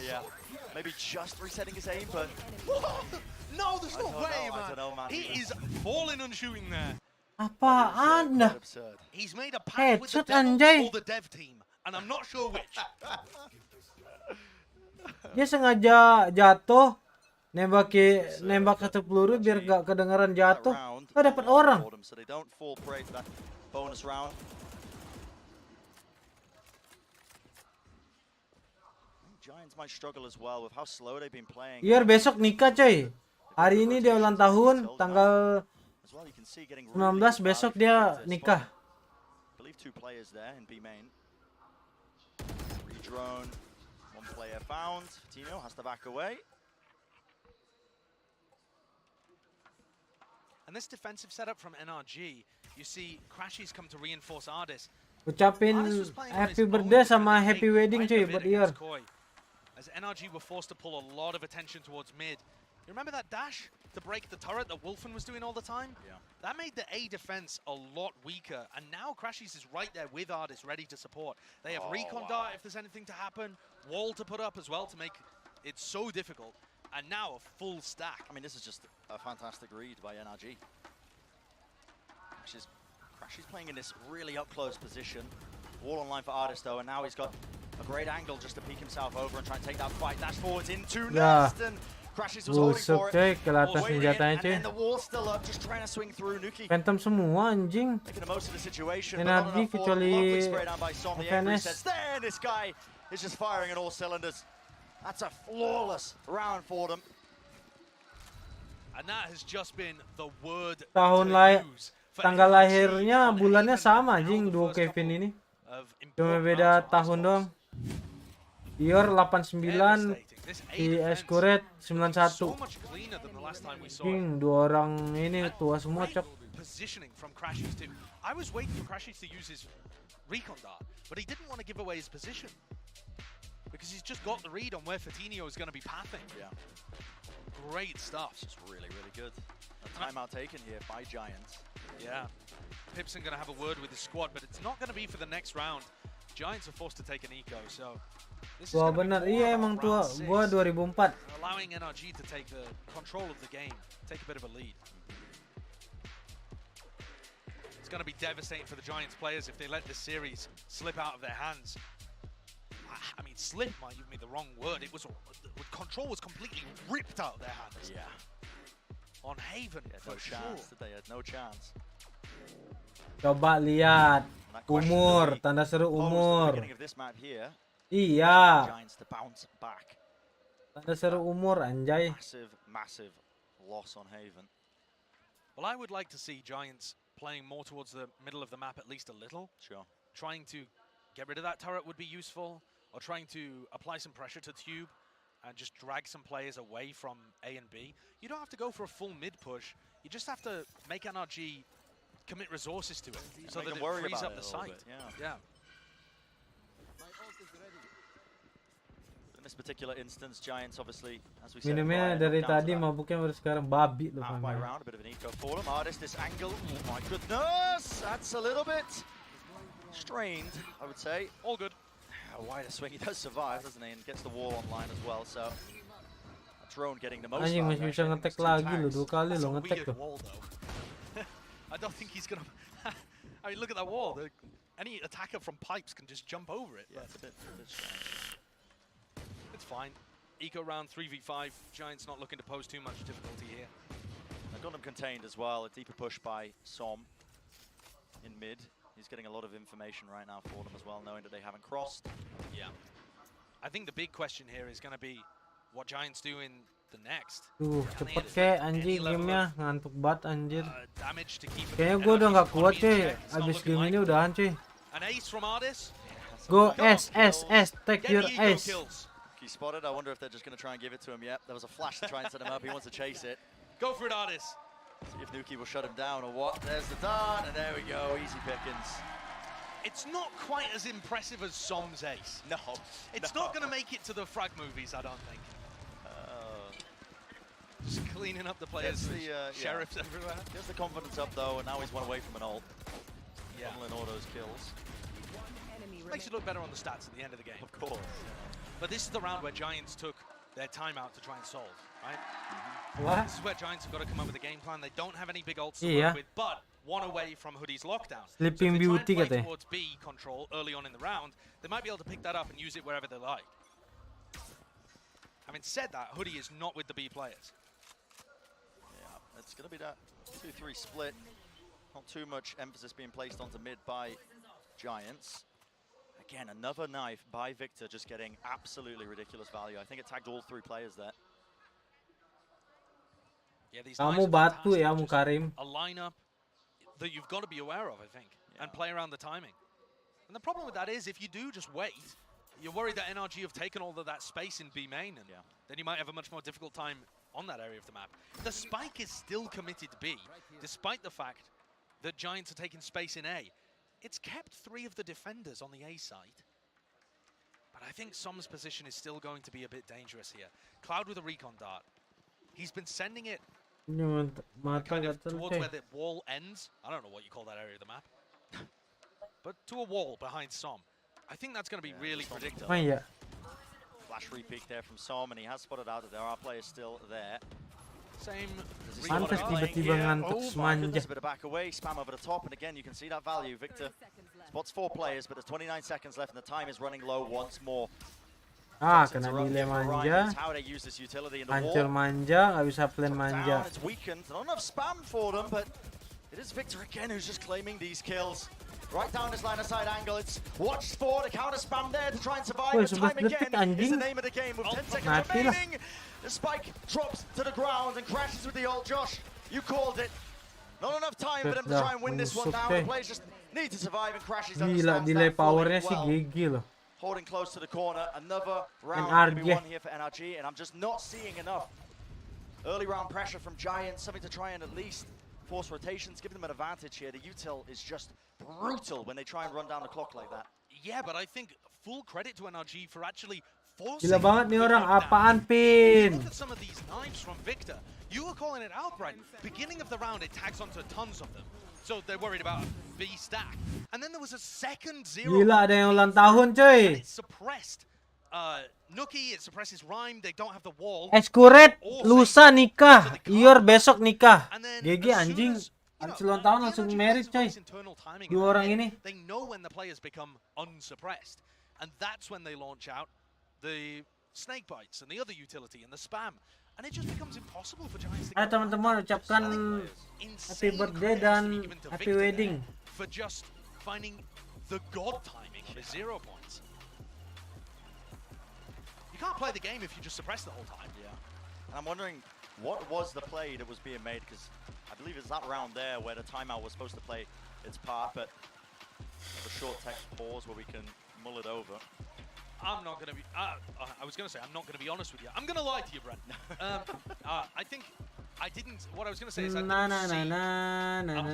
Yeah, maybe just resetting his aim, but no, there's no way, man. He is falling and shooting there. Apaan dah? He's made a pact with the devil or the dev team, and I'm not sure which. Dia sengaja jatuh, nembak satu peluru biar gak kedengaran jatuh. Gak dapat orang. Biar besok nikah coy. Hari ini dia ulang tahun, tanggal 19 besok dia nikah. Redrone, one player found. Tino has to back away. And this defensive setup from NRG, you see Crashies come to reinforce Ardis. Ucapin happy birthday sama happy wedding cuy buat Ior. As NRG were forced to pull a lot of attention towards mid. You remember that dash to break the turret that Wolfen was doing all the time? Yeah. That made the A defense a lot weaker, and now Crashies is right there with Ardis, ready to support. They have recon dart if there's anything to happen, wall to put up as well to make it so difficult, and now a full stack. I mean, this is just a fantastic read by NRG. Crashies playing in this really up-close position. Wall online for Ardis though, and now he's got a great angle just to peek himself over and try and take that fight. Dash forwards into Nest, and Crashies was holding for it. Ke atas senjatanya cuy. And the wall's still up, just trying to swing through. Nuki Phantom semua anjing. making the most of the situation. NRG kecuali FNS. There, this guy is just firing on all cylinders. That's a flawless round for them. And that has just been the word Tahun tanggal lahirnya bulannya sama anjing duo Kevin ini. Cuma beda tahun doang. Ior 89, si Escuret 91. Anjing dua orang ini tua semua cok. Positioning from Crashies too. I was waiting for Crashies to use his recon dart, but he didn't want to give away his position because he's just got the read on where Fatinho is going to be pathing. Yeah. Great stuff. It's just really, really good. A timeout taken here by Giants. Yeah. Pipson going to have a word with his squad, but it's not going to be for the next round. Giants are forced to take an eco, so this is Tua bener, iya emang tua. Gua 2004. Allowing NRG to take the control of the game, take a bit of a lead. It's going to be devastating for the Giants players if they let this series slip out of their hands. I mean, slip might even be the wrong word. It was control was completely ripped out of their hands. Yeah. On Haven, no chance. They had no chance. Coba lihat umur, tanda seru umur. Iya. Tanda seru umur anjay. Massive loss on Haven. Well, I would like to see Giants playing more towards the middle of the map at least a little. Sure. Trying to get rid of that turret would be useful, or trying to apply some pressure to Tube and just drag some players away from A and B. You don't have to go for a full mid push. You just have to make NRG commit resources to it so that it frees up the site. Yeah. In this particular instance, Giants obviously, as we said, minumnya dari tadi mabuknya baru sekarang babi loh. Halfway round, a bit of an eco for them. Ardis, this angle, oh my goodness, that's a little bit strained, I would say. All good. A wider swing, he does survive, doesn't he, and gets the wall online as well, so drone getting the most. Anjing masih bisa ngetek lagi loh, 2 kali loh ngetek tuh. I don't think he's gonna. I mean, look at that wall. Any attacker from pipes can just jump over it. Yeah, it's a bit strange. It's fine. Eco round 3v5. Giants not looking to pose too much difficulty here. They've got him contained as well. A deeper push by Som in mid. He's getting a lot of information right now for them as well, knowing that they haven't crossed. Yeah. I think the big question here is going to be what Giants do in the next. Cepet ke anjing gamenya, ngantuk banget anjir. Kayaknya gue udah nggak kuat cuy, abis game ini udahan cuy. An ace from Ardis. Go S, take your ace. He spotted. I wonder if they're just going to try and give it to him. Yep, there was a flash to try and set him up. He wants to chase it. Go for it, Ardis. See if Nuki will shut him down or what. There's the dart, and there we go. Easy pickings. It's not quite as impressive as Som's ace. No. It's not going to make it to the frag movies, I don't think. Just cleaning up the players, sheriffs everywhere. Gets the confidence up though, and now he's one away from an ult. Yeah. Funneling all those kills. Makes you look better on the stats at the end of the game. Of course. But this is the round where Giants took their timeout to try and solve, right? What? This is where Giants have got to come up with a game plan. They don't have any big ults to work with, but one away from Hoodie's lockdown. Sleeping Beauty so if they try and play towards B control early on in the round, they might be able to pick that up and use it wherever they like. Having said that, Hoodie is not with the B players. Yeah, it's going to be that 2-3 split. Not too much emphasis being placed onto mid by Giants. Again, another knife by Victor, just getting absolutely ridiculous value. I think it tagged all 3 players there. Yeah, these kamu batu ya, Mukarim. A lineup that you've got to be aware of, I think, and play around the timing. And the problem with that is, if you do just wait, you're worried that NRG have taken all of that space in B main, and then you might have a much more difficult time on that area of the map. The spike is still committed to B, despite the fact that Giants are taking space in A. It's kept 3 of the defenders on the A side. But I think Som's position is still going to be a bit dangerous here. Cloud with a recon dart. He's been sending it kind of towards where the wall ends. I don't know what you call that area of the map. But to a wall behind Som. I think that's going to be really predictable. Flash repeat there from Som, and he has spotted out that there are players still there. Same. Pantes tiba-tiba ngantuk semanja. A bit of back away, spam over the top, and again you can see that value. Victor spots 4 players, but there's 29 seconds left, and the time is running low once more. Ah, kena delay manja. How they use this utility in the Hancur wall. manja, nggak bisa plan manja. It's weakened. Not enough spam for them, but it is Victor again who's just claiming these kills. Right down his line of sight angle. It's watched for the counter spam there to try and survive. Woi, The time 11 detik, again is the anjing. name of the game with 10 seconds Mati lah. remaining. The spike drops to the ground and crashes with the ult. Josh, you called it. Not enough time for them to try and win this one now. The players just need to survive, and crashes Gila, delay powernya sih gigi loh. Holding close to the corner. Another round NRG. to be won here for NRG, and I'm just not seeing enough early round pressure from Giants, something to try and at least force rotations, give them an advantage here. The util is just brutal when they try and run down the clock like that. Yeah, but I think full credit to NRG for actually forcing. Gila banget nih orang, apaan Pin? Look at some of these knives from Victor. You were calling it out, Brent. Beginning of the round, it tags onto tons of them. So they're worried about a B stack. And then there was a second 0. Gila, ada yang ulang tahun cuy. It suppressed Nookie, it suppresses Rhyme, they don't have the wall. Eskuret, lusa nikah, Ior besok nikah. GG anjing. Habis ulang tahun langsung merit coy. 2 orang ini. They know when the players become unsuppressed. And that's when they launch out the snake bites and the other utility and the spam. And it just becomes impossible for Giants to Ayo teman-teman, ucapkan happy birthday dan happy wedding. For just finding the god timing on his 0 points. You can't play the game if you just suppress the whole time. Yeah. And I'm wondering, what was the play that was being made? Because I believe it's that round there where the timeout was supposed to play its part, but a short text pause where we can mull it over. I'm not going to be... I was going to say, I'm not going to be honest with you. I'm going to lie to you, Brent. I think I didn't... What I was going to say is I didn't see a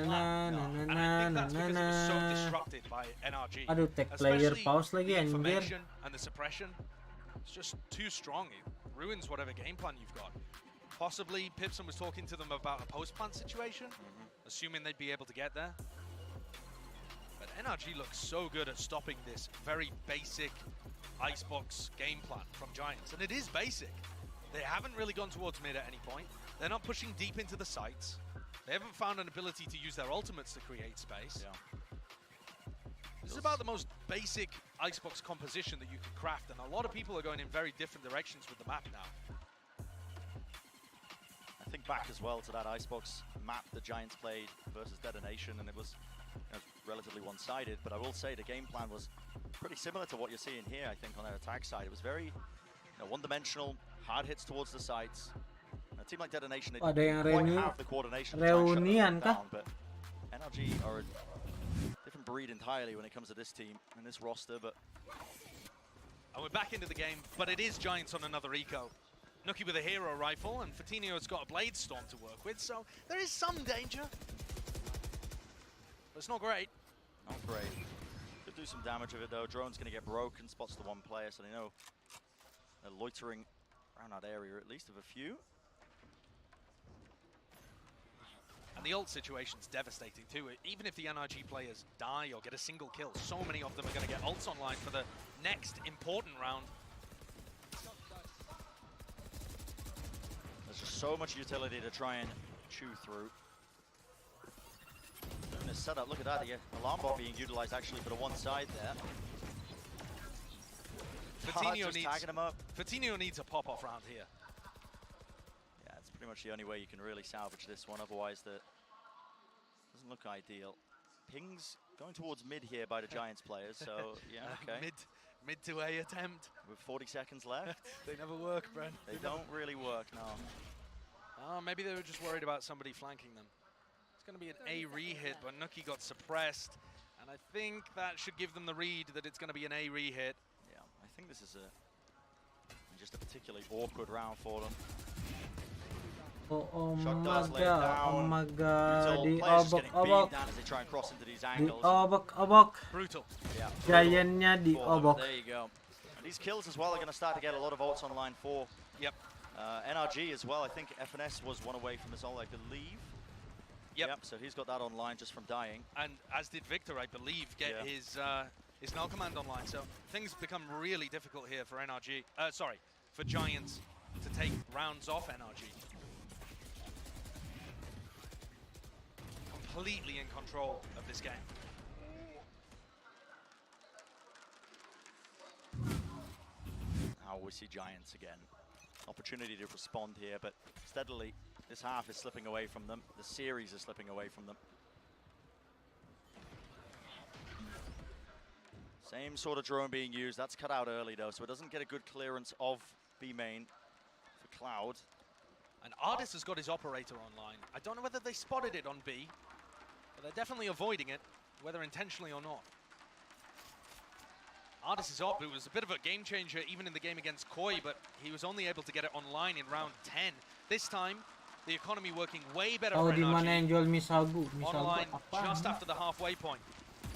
plan. And I think that's because it was so disrupted by NRG. Aduh, tech player pause lagi the anjir. information and the suppression. It's just too strong. It ruins whatever game plan you've got. Possibly Pipson was talking to them about a post-plant situation, assuming they'd be able to get there. But NRG looks so good at stopping this very basic Icebox game plan from Giants. And it is basic. They haven't really gone towards mid at any point. They're not pushing deep into the sites. They haven't found an ability to use their ultimates to create space. Yeah. This is about the most basic Icebox composition that you can craft, and a lot of people are going in very different directions with the map now. I think back as well to that Icebox map the Giants played versus Detonation, and it was relatively one-sided, but I will say the game plan was pretty similar to what you're seeing here, I think, on their attack side. It was very one-dimensional, hard hits towards the sites. A team like Detonation, they didn't quite have the coordination to try and shut them down, but NRG are a different breed entirely when it comes to this team and this roster, but... And we're back into the game, but it is Giants on another eco. Nookie with a hero rifle, and Fatinho's got a blade storm to work with, so there is some danger. But it's not great. Not great. Could do some damage with it though. Drone's gonna get broken, spots the 1 player, so they know they're loitering around that area at least of a few. And the ult situation's devastating too. Even if the NRG players die or get a single kill, so many of them are going to get ults online for the next important round. There's just so much utility to try and chew through. Doing this setup, look at that, the alarm bot being utilized actually for the 1 side there. Fatinho needs a pop-off round here. Yeah, it's pretty much the only way you can really salvage this one, otherwise that doesn't look ideal. Pings going towards mid here by the Giants players, so yeah, okay. Mid to A attempt. With 40 seconds left. They never work, Brent. They don't really work, no. Maybe they were just worried about somebody flanking them. It's going to be an A re-hit, but Nookie got suppressed. And I think that should give them the read that it's going to be an A re-hit. Yeah, I think this is just a particularly awkward round for them. Oh my god, diobok-obok. Diobok-obok. Brutal. Yeah. Giantnya diobok. There you go. And these kills as well are going to start to get a lot of ults online for. Yep. NRG as well. I think FNS was one away from his ult, I believe. Yep. So he's got that online just from dying. And as did Victor, I believe, get his null command online. So things become really difficult here for NRG. Sorry, for Giants to take rounds off NRG. Completely in control of this game. Now we see Giants again. Opportunity to respond here, but steadily this half is slipping away from them. The series is slipping away from them. Same sort of drone being used. That's cut out early though, so it doesn't get a good clearance of B main for Cloud. And Ardis has got his operator online. I don't know whether they spotted it on B, but they're definitely avoiding it, whether intentionally or not. Ardis is up. It was a bit of a game changer even in the game against Koi, but he was only able to get it online in round 10. This time, the economy working way better for di mana NRG. yang jual misagu? Online Apaan? just after the halfway point.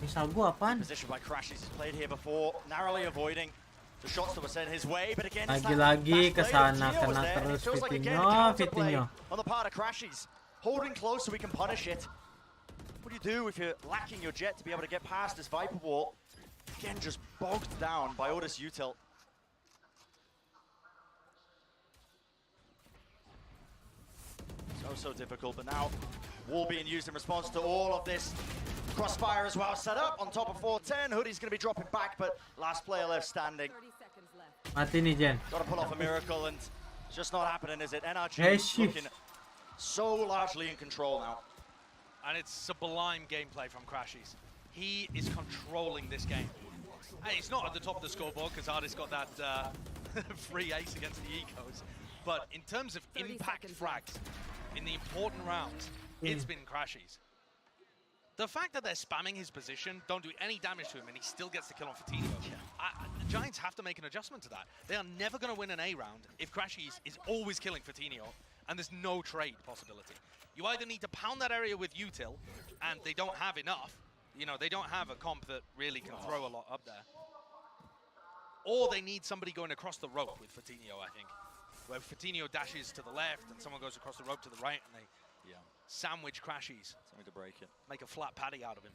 Misagu apaan? Position by Crashies. He's played here before, narrowly avoiding the shots that were sent his way, but again, lagi-lagi ke sana kena terus Vitinho. On the part of Crashies, holding close so we can punish it. What do you do if you're lacking your jet to be able to get past this Viper wall? Again, just bogged down by Otis Util. So difficult, but now wall being used in response to all of this. Crossfire as well set up on top of 410. Hoodie's going to be dropping back, but last player left standing. Mati nih Jen. Got to pull off a miracle, and it's just not happening, is it? NRG looking so largely in control now. And it's sublime gameplay from Crashies. He is controlling this game. Hey, he's not at the top of the scoreboard because Ardis got that free ace against the Ecos. But in terms of impact frags in the important rounds, it's been Crashies. The fact that they're spamming his position, don't do any damage to him, and he still gets the kill on Fatino. The Giants have to make an adjustment to that. They are never going to win an A round if Crashies is always killing Fatino, and there's no trade possibility. You either need to pound that area with Util, and they don't have enough. You know, they don't have a comp that really can throw a lot up there. Or they need somebody going across the rope with Fatino, I think. Where Fatino dashes to the left, and someone goes across the rope to the right, and they sandwich Crashies. Something to break it. Make a flat patty out of him.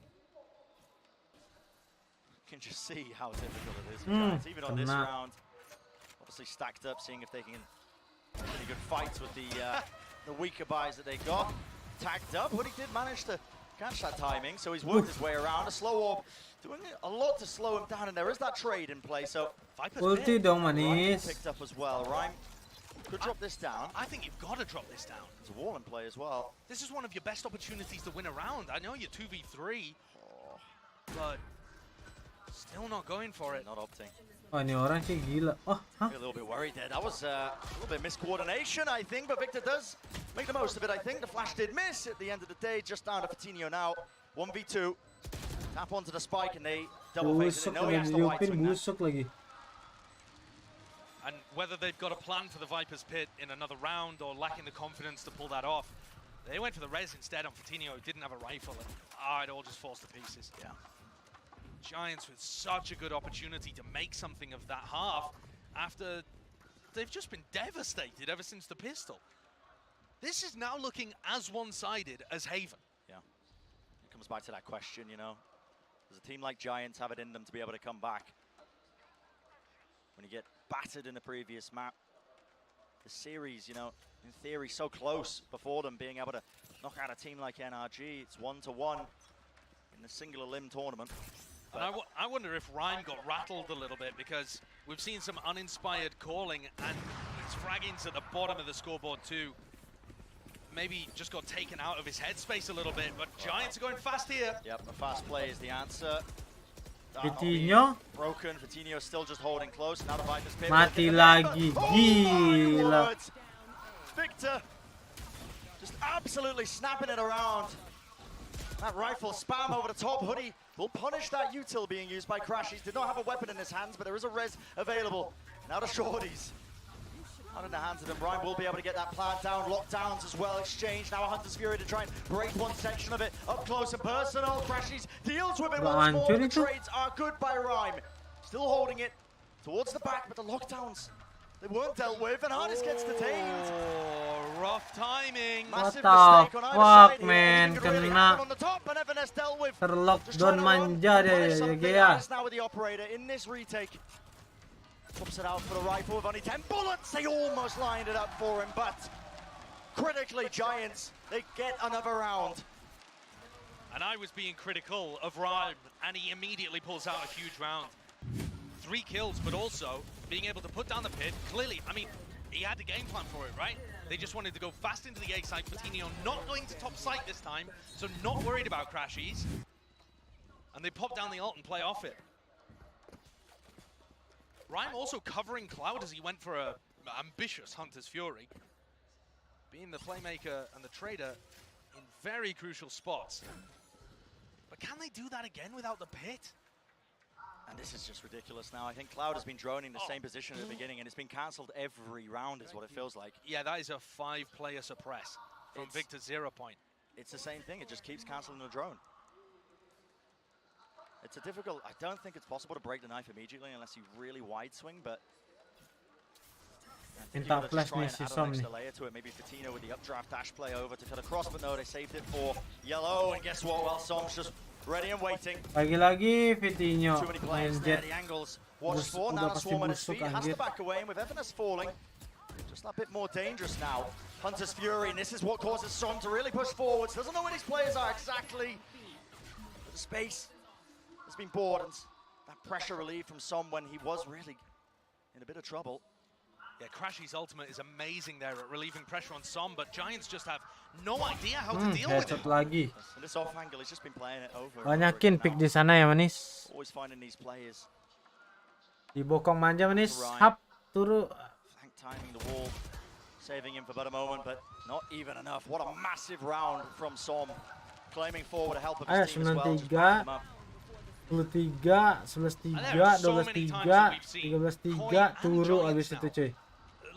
You can just see how difficult it is for Giants, even on this round. Obviously stacked up, seeing if they can get pretty good fights with the weaker buys that they got. Tagged up, but he did manage to catch that timing, so he's worked his way around. A slow orb doing a lot to slow him down, and there is that trade in play, so Viper's ulti dong manis. Picked up as well. Rhyme could drop this down. I think you've got to drop this down. There's a wall in play as well. This is one of your best opportunities to win a round. I know you're 2v3, but still not going for it. Not opting. Oh, ini orang sih gila. Oh, A little bit worried there. That was a little bit miscoordination, I think, but Victor does make the most of it, I think. The flash did miss at the end of the day, just down to Fatino now. 1v2. Tap onto the spike, and they double face it. They know he has the white swing now. And whether they've got a plan for the Viper's Pit in another round or lacking the confidence to pull that off, they went for the res instead on Fatino, who didn't have a rifle, and it all just falls to pieces. Yeah. Giants with such a good opportunity to make something of that half after they've just been devastated ever since the pistol. This is now looking as one-sided as Haven. Yeah. It comes back to that question, you know. Does a team like Giants have it in them to be able to come back? When you get battered in the previous map, the series, you know, in theory, so close before them being able to knock out a team like NRG. It's 1-1 in the singular limb tournament. And I wonder if Rhyme got rattled a little bit, because we've seen some uninspired calling, and his fraggings at the bottom of the scoreboard too. Maybe just got taken out of his headspace a little bit, but Giants are going fast here. Yep, a fast play is the answer. Vitinho broken. Vitinho still just holding close. Now the Viper's Pit. Mati lagi. Gila. Victor just absolutely snapping it around. That rifle spam over the top. Hoodie will punish that util being used by Crashies. Did not have a weapon in his hands, but there is a res available. Now to Shorties. Not in the hands of him. Rhyme will be able to get that plant down. Lockdowns as well exchanged. Now a Hunter's Fury to try and break one section of it. Up close and personal. Crashies deals with it once more. The trades are good by Rhyme. Still holding it towards the back, but the lockdowns, they weren't dealt with, and Hardest gets detained. Oh, rough timing. Massive What the mistake on either fuck, side man? here. Really happen Kena on the top, and Evanes dealt with. terlockdown manja dia ya. Now with the operator in this retake. Swaps it out for the rifle with only 10 bullets. They almost lined it up for him, but critically, Giants, they get another round. And I was being critical of Rhyme, and he immediately pulls out a huge round. 3 kills, but also being able to put down the pit. Clearly, I mean, he had the game plan for it, right? They just wanted to go fast into the A side. Fatinho not going to top site this time, so not worried about Crashies. And they pop down the ult and play off it. Rhyme also covering Cloud as he went for a ambitious Hunter's Fury. Being the playmaker and the trader in very crucial spots. But can they do that again without the pit? And this is just ridiculous now. I think Cloud has been droning the same position at the beginning, and it's been cancelled every round is what it feels like. Yeah, that is a 5-player suppress from Victor 0 point. It's the same thing. It just keeps cancelling the drone. It's a difficult... I don't think it's possible to break the knife immediately unless you really wide swing, but... Minta flash nih si Som nih. To it. Maybe Fatinho with the updraft dash play over to cut across, but no, they saved it for Yellow. And guess what? Well, Som's just ready and waiting. Lagi-lagi Fatinho Too many players there. The angles watched for. Now the Swarm on his feet. Has to back away, and with Evanes falling, just a bit more dangerous now. Hunter's Fury, and this is what causes Som to really push forwards. Doesn't know where these players are exactly. But the space has been bought, and that pressure relief from Som when he was really in a bit of trouble. Yeah, Crashy's ultimate is amazing there at relieving pressure on Som, but Giants just have no idea how to deal with it. Lagi. And this off angle, he's just been playing it over. Banyakin pick di sana ya, Manis. Always finding these players. Dibokong manja, Manis. Hap, turu. Flank timing the wall, saving him for but a moment, but not even enough. What a massive round from Som, claiming forward to help his team as well. 93, 11-3, 12-3, 13-3, turu abis itu cuy.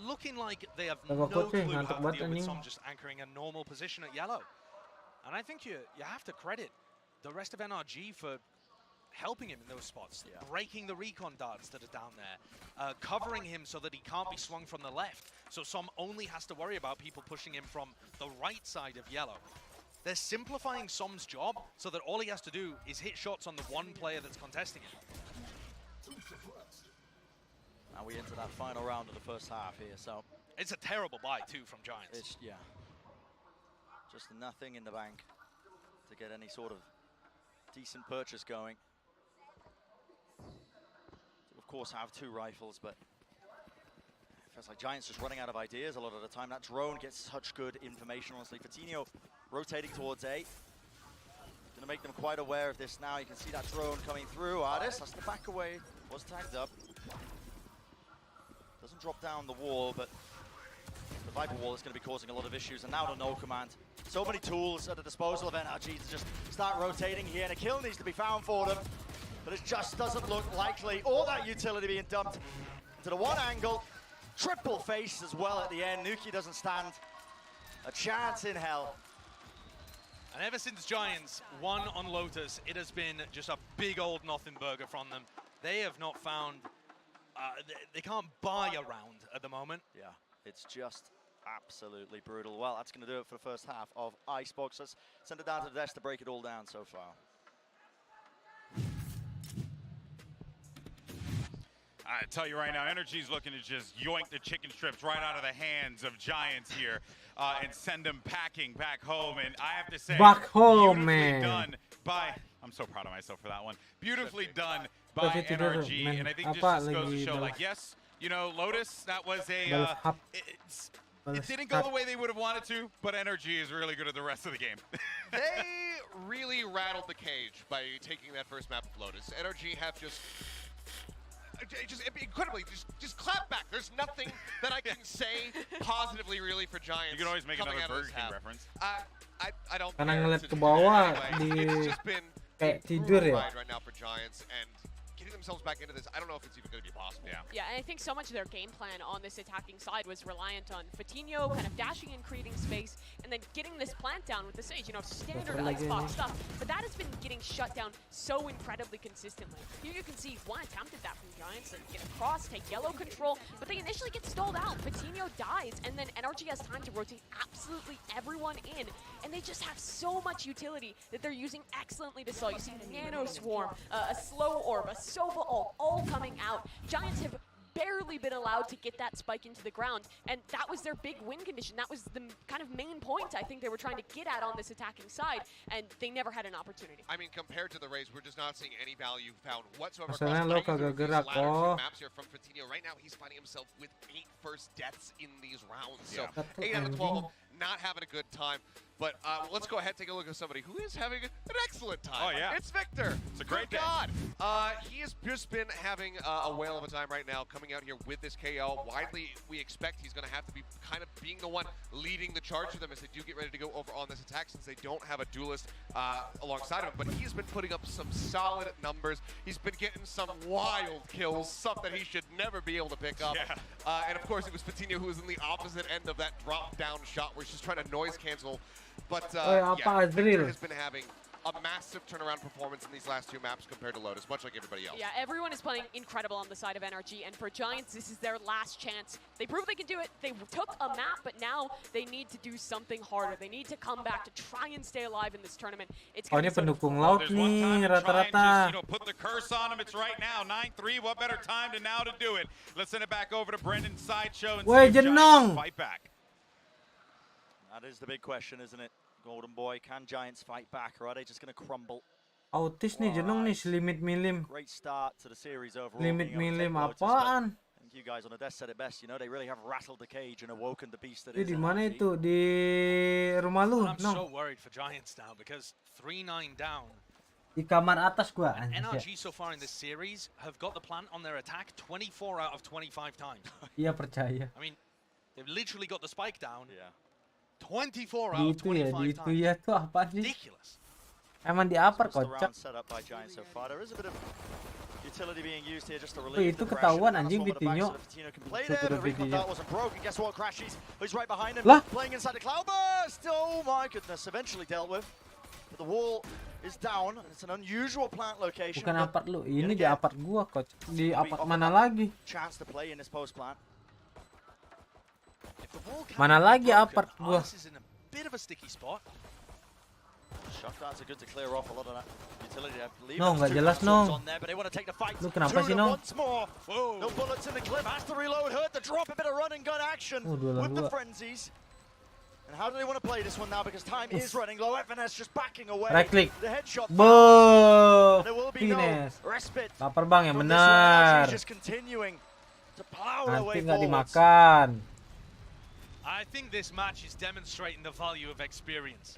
Looking like they have no clue how to deal with Som just anchoring a normal position at Yellow. And I think you have to credit the rest of NRG for helping him in those spots, breaking the recon darts that are down there, covering him so that he can't be swung from the left. So Som only has to worry about people pushing him from the right side of Yellow. They're simplifying Som's job so that all he has to do is hit shots on the one player that's contesting him. Now we enter that final round of the first half here, so... It's a terrible buy, too, from Giants. Yeah. Just nothing in the bank to get any sort of decent purchase going. Of course, have 2 rifles, but it feels like Giants just running out of ideas a lot of the time. That drone gets such good information, honestly. Fatinho rotating towards A. Gonna make them quite aware of this now. You can see that drone coming through. Artis has to back away. Was tagged up. Doesn't drop down the wall, but the Viper wall is going to be causing a lot of issues. And now the no command. So many tools at the disposal of NRG to just start rotating here. And a kill needs to be found for them. But it just doesn't look likely. All that utility being dumped into the one angle. Triple face as well at the end. Nuki doesn't stand a chance in hell. And ever since Giants won on Lotus, it has been just a big old nothing burger from them. They have not found, they can't buy a round at the moment. Yeah, it's just absolutely brutal. Well, that's going to do it for the first half of Icebox. Let's send it down to the desk to break it all down so far. I tell you right now, Energy's looking to just yoink the chicken strips right out of the hands of Giants here and send them packing back home. And I have to say, back home, man. Done by, I'm so proud of myself for that one. Beautifully done by NRG. And I think this just goes to show, like, yes, you know, Lotus, that was a, it didn't go the way they would have wanted to, but NRG is really good at the rest of the game. They really rattled the cage by taking that first map of Lotus. NRG have just incredibly, just clap back. There's nothing that I can say positively, really, for Giants. You can always make another Burger King reference. I don't Karena care ngeliat to ke do bawah that di anyway. It's just been Kayak tidur ya. ride right now for Giants, and getting themselves back into this, I don't know if it's even going to be possible. Yeah, and I think so much of their game plan on this attacking side was reliant on Fatinho kind of dashing and creating space, and then getting this plant down with the Sage, you know, standard Icebox stuff. But that has been getting shut down so incredibly consistently. Here you can see one attempt at that from Giants, and get across, take yellow control, but they initially get stalled out. Fatinho dies, and then NRG has time to rotate absolutely everyone in, and they just have so much utility that they're using excellently to stall. You see Nano Swarm, a Slow Orb, a Sova ult, all coming out. Giants have barely been allowed to get that spike into the ground, and that was their big win condition. That was the kind of main point I think they were trying to get at on this attacking side, and they never had an opportunity. I mean, compared to the Rays, we're just not seeing any value found whatsoever. Masalahnya lo kagak gerak kok. Maps here from Fatinho. Right now, he's finding himself with 8 first deaths in these rounds. So 8 out of 12, not having a good time. But let's go ahead and take a look at somebody who is having an excellent time. Oh, yeah. It's Victor. It's a great day. God. He has just been having a whale of a time right now, coming out here with this KO. Widely, we expect he's going to have to be kind of being the one leading the charge for them as they do get ready to go over on this attack, since they don't have a duelist alongside of him. But he's been putting up some solid numbers. He's been getting some wild kills, stuff that he should never be able to pick up. Yeah. And of course, it was Fatinho who was in the opposite end of that drop-down shot where he's just trying to noise cancel. But yeah, Victor has been having a massive turnaround performance in these last 2 maps compared to Lotus, much like everybody else. Yeah, everyone is playing incredible on the side of NRG, and for Giants, this is their last chance. They proved they can do it. They took a map, but now they need to do something harder. They need to come back to try and stay alive in this tournament. It's Ini pendukung laut nih rata-rata. Put the curse on him. It's right now. 9-3. What better time to now to do it? Let's send it back over to Brendan Sideshow and see if Giants fight back. That is the big question, isn't it? Golden Boy, can Giants fight back, or are they just going to crumble? Autis nih Jenong nih selimit milim. Great start to the series overall. Limit milim apaan? I think you guys on the desk said it best. You know, they really have rattled the cage and awoken the beast that is. Di mana itu? Di rumah lu? I'm so worried for Giants now because 3-9 down. Di kamar atas gua. NRG so far in this series have got the plant on their attack 24 out of 25 times. Iya percaya. I mean, they've literally got the spike down. Yeah. 24 out of Gitu ya, 25 gitu times. ya tuh apa sih? Ridiculous. Emang diapar kocak. Tuh itu ketahuan anjing Vitinho. Lah? Oh my goodness, eventually dealt with. But the wall is down. It's an unusual plant location. Bukan apart lu, ini di apart gua coach. Di apart mana lagi? Chance to play in this post plant. Mana lagi apart gua? No, nggak jelas no. Lu kenapa sih no? Duelan gua. And how do they want to play this one now? Because time is running low. FNS just backing away. Right click. The headshot. Boom. There will be no respite. Lapar bang yang benar. Just continuing to plow Nanti nggak dimakan. I think this match is demonstrating the value of experience.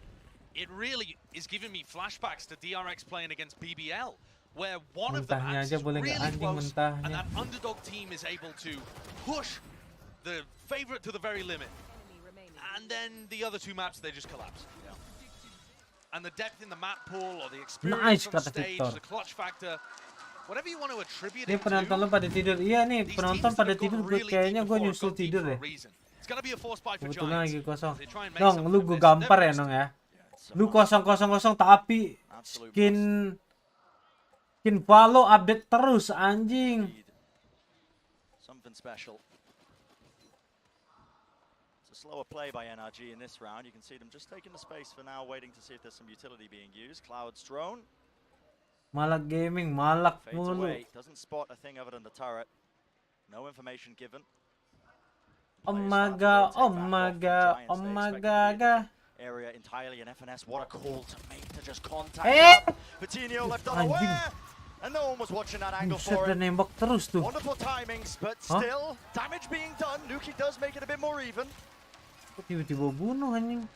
It really is giving me flashbacks to DRX playing against BBL, where one of the maps is really close, and that underdog team is able to push the favorite to the very limit. And then the other 2 maps, they just collapse. And the depth in the map pool, or the experience on stage, the clutch factor, whatever you want to attribute it to. Ini penonton lo pada tidur. Iya nih, penonton pada tidur. Kayaknya gue nyusul tidur deh. Kebetulan lagi kosong. Nong, lu gue gampar ya Nong ya. Lu 0-0-0 tapi skin Valo update terus anjing. Something special. Slower play by NRG in this round. You can see them just taking the space for now, waiting to see if there's some utility being used. Cloud's drone. Malak gaming, malak mulu. Doesn't spot a thing other than the turret. No information given. Oh my god, oh my god, oh my god. Area entirely in FNS. What a call to make to just contact. Fatinho left unaware. And no one was watching that angle for it. Nembak terus tuh. Wonderful timings, but still damage being done. Nuki does make it a bit more even. Tiba-tiba bunuh anjing.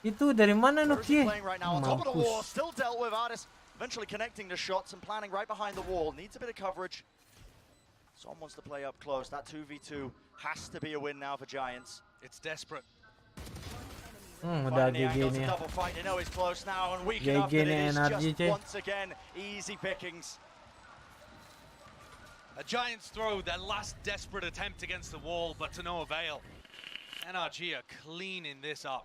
Itu dari mana Nuki? Right now on top of the wall, still dealt with. Artis eventually connecting the shots and planning right behind the wall. Needs a bit of coverage. Someone wants to play up close. That 2v2 has to be a win now for Giants. It's desperate. Udah GG nih. GG nih energi cuy. A Giants throw their last desperate attempt against the wall, but to no avail. NRG are cleaning this up.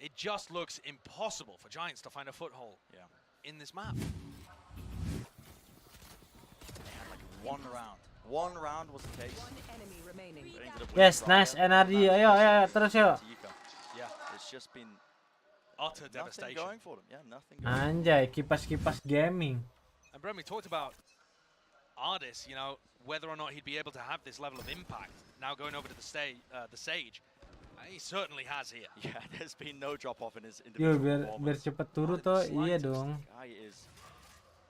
It just looks impossible for Giants to find a foothold in this map. They had like one round. One round was the case. Yes, nice energi. Ayo terus yuk. Yeah, it's just been utter nothing devastation going for them. Yeah, nothing. Anjay, kipas-kipas gaming. And Brent, we talked about Ardis, you know, whether or not he'd be able to have this level of impact. Now going over to the Sage, he certainly has here. Yeah, there's been no drop off in his Yo, individual biar cepet turun tuh, iya dong. Guy is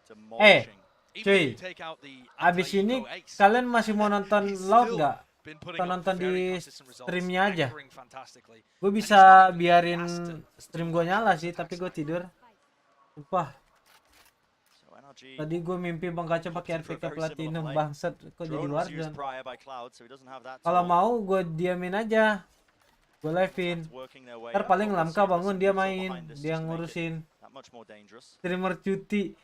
demolishing. Cuy, abis ini kalian masih mau nonton loud nggak? Atau nonton di streamnya aja? Gue bisa biarin stream gue nyala sih, tapi gue tidur. Sumpah. Tadi gue mimpi Bang Kaco pakai RPK Platinum, bangsat kok jadi Warzone. Kalau mau gue diamin aja, gue live-in. Ntar paling Lamka bangun dia main, dia ngurusin. Streamer cuti,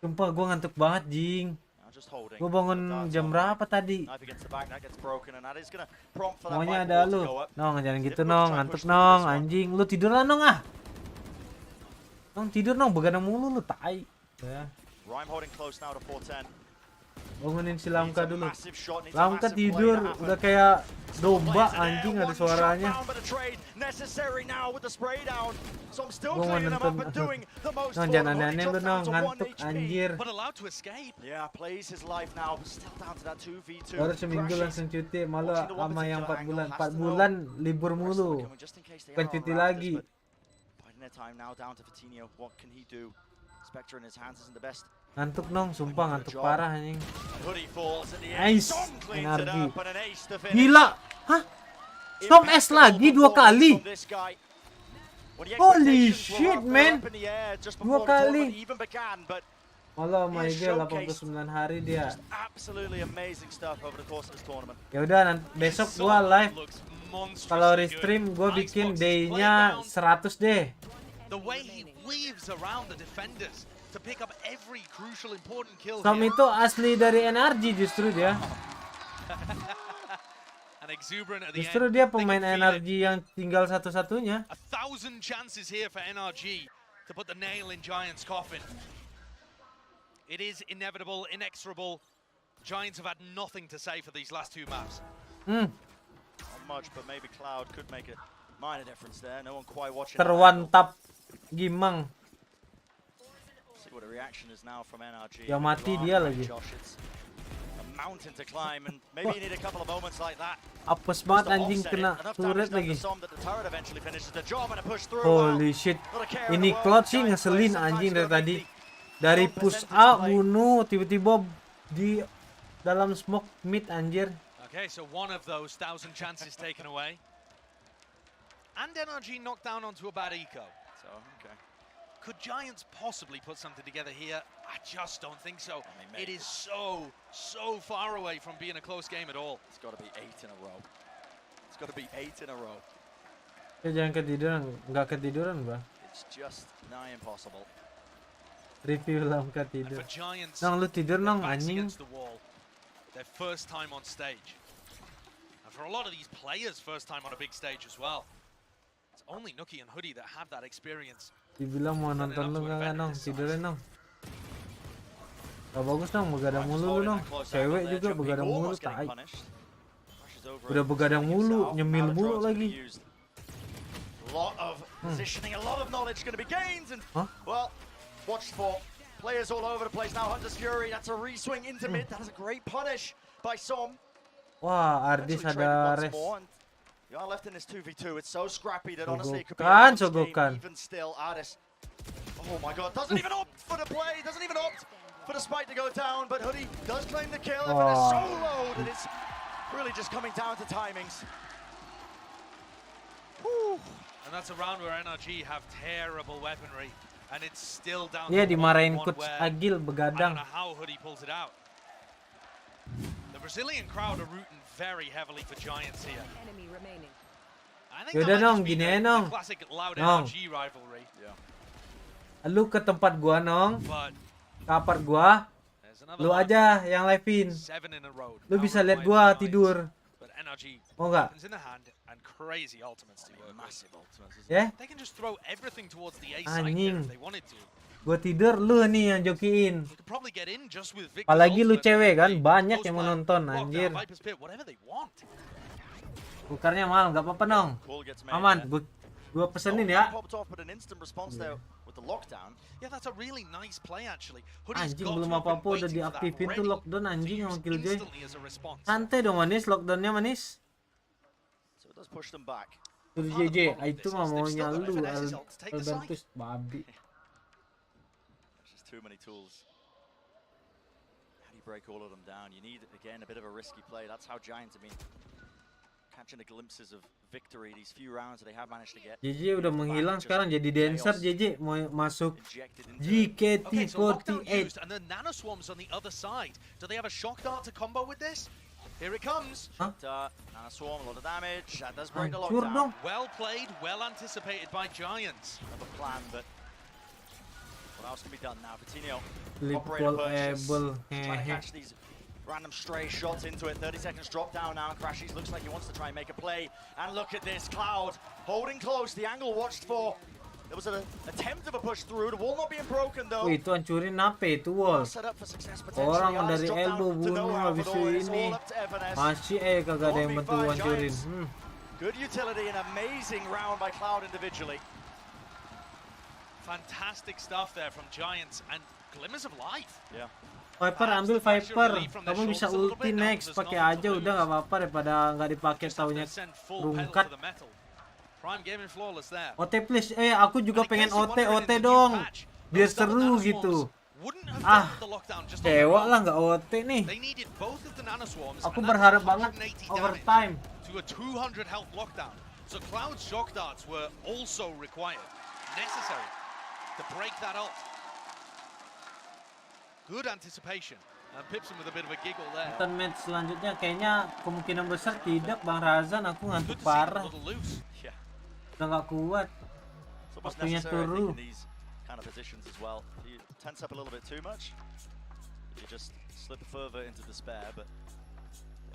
sumpah gue ngantuk banget jing. Gue bangun jam berapa tadi? Maunya ada lu. Nong jangan gitu nong, ngantuk nong, anjing. Lu tidur lah nong ah. Nong tidur nong, begadang mulu lu tai. Ya. Rhyme holding close now to 410. Bangunin si Lamka dulu. Lamka tidur udah kayak domba anjing, ada suaranya. Gue mau nonton. Nong jangan aneh-aneh lu nong, ngantuk anjir. Baru seminggu langsung cuti, malah sama yang 4 bulan. 4 bulan libur mulu, bukan cuti lagi. Ngantuk nong, sumpah ngantuk parah anjing. Nice, energi. Gila, hah? Storm S lagi 2 kali. Holy shit man, 2 kali. Allah my god, 89 hari dia. Ya udah, besok gua live. Kalau restream gua bikin day-nya 100 deh. Storm itu asli dari NRG justru dia. Justru dia pemain NRG yang tinggal satu-satunya. 1,000 chances here for NRG to put the nail in Giants' coffin. It is inevitable, inexorable. Giants have had nothing to say for these last 2 maps. Not much, but maybe Cloud could make a minor difference there. No one quite watching. Terwantap Gimang. See what the reaction is now from NRG. Ya mati dia lagi. Mountain to climb and maybe you need a couple of moments like that. Apes banget anjing, kena turret lagi. Holy shit. Ini Cloud sih ngeselin anjing dari tadi. Dari push A bunuh, tiba-tiba di dalam smoke mid anjir. Okay, so one of those 1,000 chances taken away. And NRG knocked down onto a bad eco. So, okay. Could Giants possibly put something together here? I just don't think so. It is so far away from being a close game at all. It's got to be 8 in a row. It's got to be 8 in a row. Ya jangan ketiduran, nggak ketiduran, Bang. It's just nigh impossible. Review Lamka tidur. Nong lu tidur nong anjing. Their first time on stage. And for a lot of these players, first time on a big stage as well. It's only Nuki and Hoodie that have that experience. Dibilang mau nonton lu nggak nong, tidurin nong. Gak bagus nong, begadang mulu lu nong. Cewek juga begadang mulu, tai. Udah begadang mulu, nyemil mulu lagi. Lot of positioning, a lot of knowledge going to be gained, and well, watch for players all over the place now. Hunter's Fury, that's a re-swing into mid. That is a great punish by Som. Wah, Ardis ada res. You are left in this 2v2. It's so scrappy that honestly it could be a game even still. Ardis, oh my god, doesn't even opt for the play, doesn't even opt for the spike to go down, but Hoodie does claim the kill, but it's so low that it's really just coming down to timings. Whew. And that's a round where NRG have terrible weaponry, and it's still down. Dia dimarahin coach Agil begadang. I don't know how Hoodie pulls it out. The Brazilian crowd are rooting very heavily for Giants here. Yaudah nong, gini aja nong. Nong, lu ke tempat gua nong, ke apart gua, lu aja yang live-in. Lu bisa lihat gua tidur. Mau nggak? Ya? Anjing. Gua tidur, lu nih yang jokiin. Apalagi lu cewek kan, banyak yang menonton anjir. Bukarnya mahal, nggak apa-apa nong. Aman, gua pesenin ya. Anjing belum apa-apa udah diaktifin tuh lockdown anjing sama Killjoy. Santai dong manis, lockdownnya manis. Tuh JJ, itu mah maunya lu Albertus babi. Too many tools. How do you break all of them down? You need, again, a bit of a risky play. That's how Giants have been catching the glimpses of victory these few rounds that they have managed to get. JJ udah menghilang sekarang jadi dancer. JJ mau masuk JKT48. And the nanoswarms on the other side. Do they have a shock dart to combo with this? Here it comes. Nanoswarm, a lot of damage. That does break the lockdown. Well played, well anticipated by Giants. Another plan, but what else can be done now? Coutinho, trying to catch these random stray shots into it. 30 seconds drop down now, and Crashies looks like he wants to try and make a play. And look at this, Cloud holding close. The angle watched for. There was an attempt of a push through. The wall not being broken though. Wih, itu hancurin apa itu wall? Orang dari elbow bunuh habis ini. Masih kagak ada yang bantu hancurin. Good utility and amazing round by Cloud individually. Fantastic stuff there from Giants and glimmers of life. Yeah. Viper ambil Viper. Kamu bisa ulti next, pakai aja udah nggak apa-apa daripada nggak dipakai taunya rungkat. OT please, aku juga pengen OT dong, biar seru gitu. Ah, dewa lah nggak OT nih. Aku berharap banget overtime. To a 200 health lockdown. So Cloud's shock darts were also required, necessary to break that ult. Good anticipation. And Pipson with a bit of a giggle there. Nonton match selanjutnya kayaknya kemungkinan besar tidak Bang Razan, aku ngantuk parah. Udah nggak kuat. Waktunya turun. Kind of positions as well. You tense up a little bit too much. You just slip further into despair, but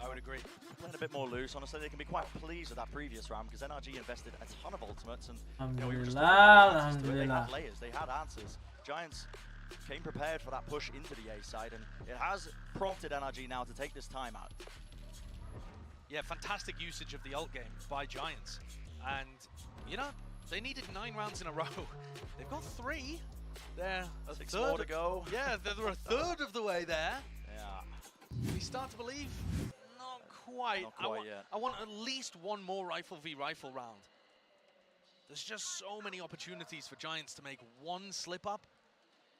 I would agree. Playing a bit more loose, honestly, they can be quite pleased with that previous round because NRG invested a ton of ultimates and we were just they had layers, they had answers. Giants came prepared for that push into the A side and it has prompted NRG now to take this time out. Yeah, fantastic usage of the ult game by Giants. And, you know, they needed 9 rounds in a row. They've got 3. They're a 6 third. more to go. Yeah, they're a third of the way there. Yeah. We start to believe? Not quite. Not quite yet. I want at least one more rifle v rifle round. There's just so many opportunities for Giants to make one slip up,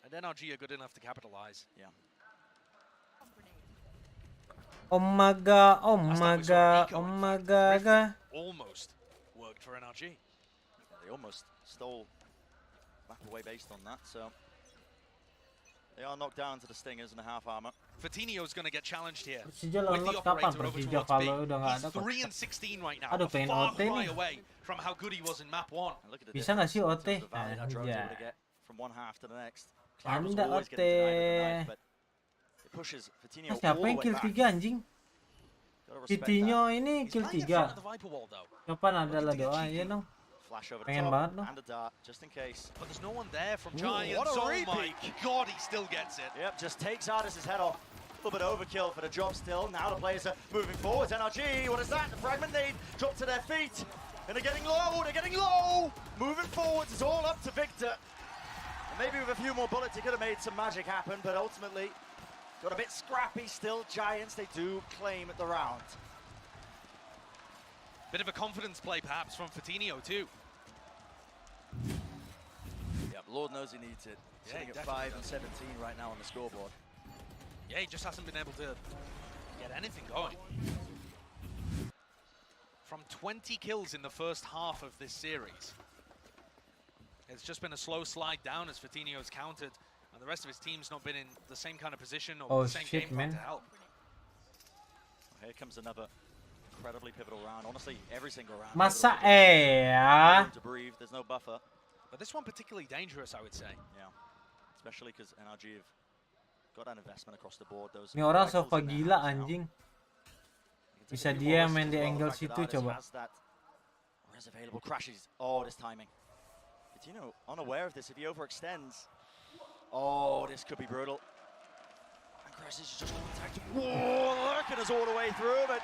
and NRG are good enough to capitalize. Yeah. Oh my god, oh my god, oh my god. Almost worked for NRG. Yeah, they almost stole back away based on that, so they are knocked down to the Stingers in a half armor. Fatino's going to get challenged here. Persija unlock kapan Persija kalau udah nggak ada kok. 3 and 16 right now. Aduh, pengen far OT cry nih. away from how good he was in map 1. Bisa nggak sih OT? Anjay. From one half to the next. Anda OT. Mas siapa yang kill 3 anjing? Coutinho ini kill 3. Kapan adalah doa ya dong? Pengen banget dong. Just in case. But there's no one there from Giants. What a my god, he still gets it. Yep, just takes Ardis' head off. A little bit overkill for the drop still. Now the players are moving forwards. NRG, what is that? The fragment nade drop to their feet. And they're getting low, Moving forwards, it's all up to Victor. And maybe with a few more bullets, he could have made some magic happen, but ultimately got a bit scrappy still. Giants, they do claim at the round. Bit of a confidence play perhaps from Fatino too. Yeah, Lord knows he needs it. Yeah, sitting at 5 and 17 right now on the scoreboard. Yeah, he just hasn't been able to get anything going. From 20 kills in the first half of this series, it's just been a slow slide down as Fatino's countered, and the rest of his team's not been in the same kind of position or the same game plan to help. Here comes another incredibly pivotal round. Honestly, every single round. Masa ya? To breathe, there's no buffer. But this one particularly dangerous, I would say. Yeah, especially because NRG have got an investment across the board. Those Ini orang sofa gila anjing. Bisa dia main di angle situ coba. Where's available crashes? Oh, this timing. Fatino unaware of this. If he overextends, oh, this could be brutal. And crashes is just contacted. Whoa, lurking us all the way through, but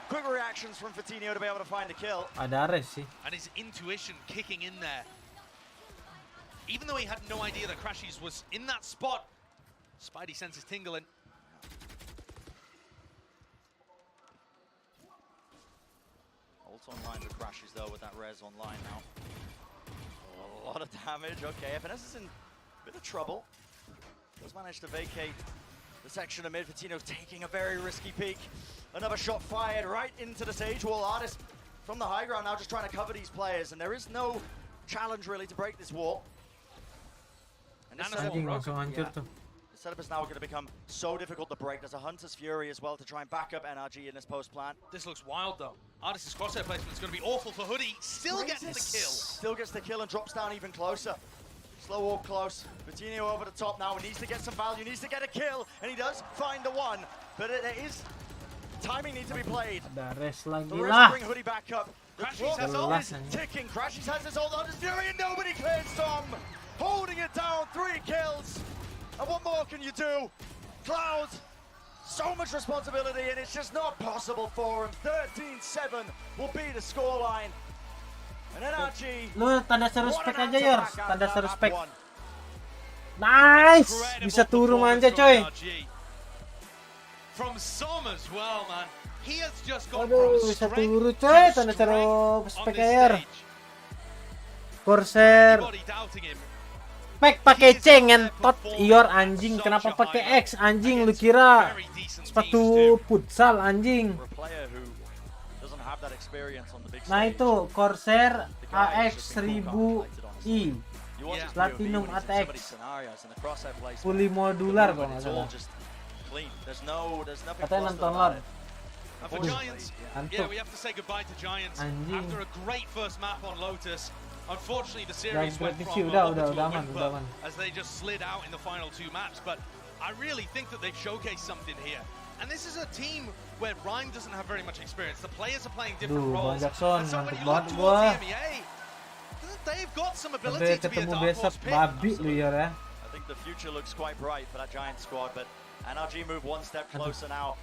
quick reactions from Fatino to be able to find the kill. Ada Ares sih. And his intuition kicking in there. Even though he had no idea that Crashies was in that spot, Spidey senses tingling. Ult online with Crashies though, with that res online now. A lot of damage. Okay, FNS is in a bit of trouble. Does manage to vacate the section of mid. Fatino taking a very risky peek. Another shot fired right into the stage wall. Artist from the high ground now just trying to cover these players, and there is no challenge really to break this wall. And this setup is now going to become so difficult to break. There's a Hunter's Fury as well to try and back up NRG in this post plan. This looks wild though. Artist's crosshair placement is going to be awful for Hoodie. Still gets the kill. Still gets the kill and drops down even closer. Slow walk close. Coutinho over the top now. He needs to get some value. Needs to get a kill, and he does find the one. But it is timing needs to be played. Ada Res lagi The rest lah. bring Hoodie back up. The clock is ticking. Crashies has his ult. Hunter's Fury and nobody clears Som. Holding it down. 3 kills. And what more can you do? Cloud, so much responsibility, and it's just not possible for him. 13-7 will be the scoreline. And NRG. Lu tanda seru-spek aja Yors, tanda seru-spek. Nice, bisa turun manja coy. From Som as well, man. He has just got Aduh, bisa turun coy, tanda seru-spek aja. Corsair. Spek pakai C ngentot Ior anjing, kenapa pakai X anjing, lu kira sepatu futsal anjing. Nah itu Corsair AX 1000i Platinum ATX fully modular kalau nggak salah. Katanya nonton lor. For Giants, yeah, we have to say goodbye to Giants after a great first map on Lotus. Unfortunately, the series went from udah, as they just slid out in the final 2 maps. But I really think that they've showcased something here. And this is a team where Rhyme doesn't have very much experience. The players are playing different roles. And so when you look towards the MEA, they've got some ability to be a dark horse pick. I think the future looks quite bright for that Giant squad, but NRG move one step closer now.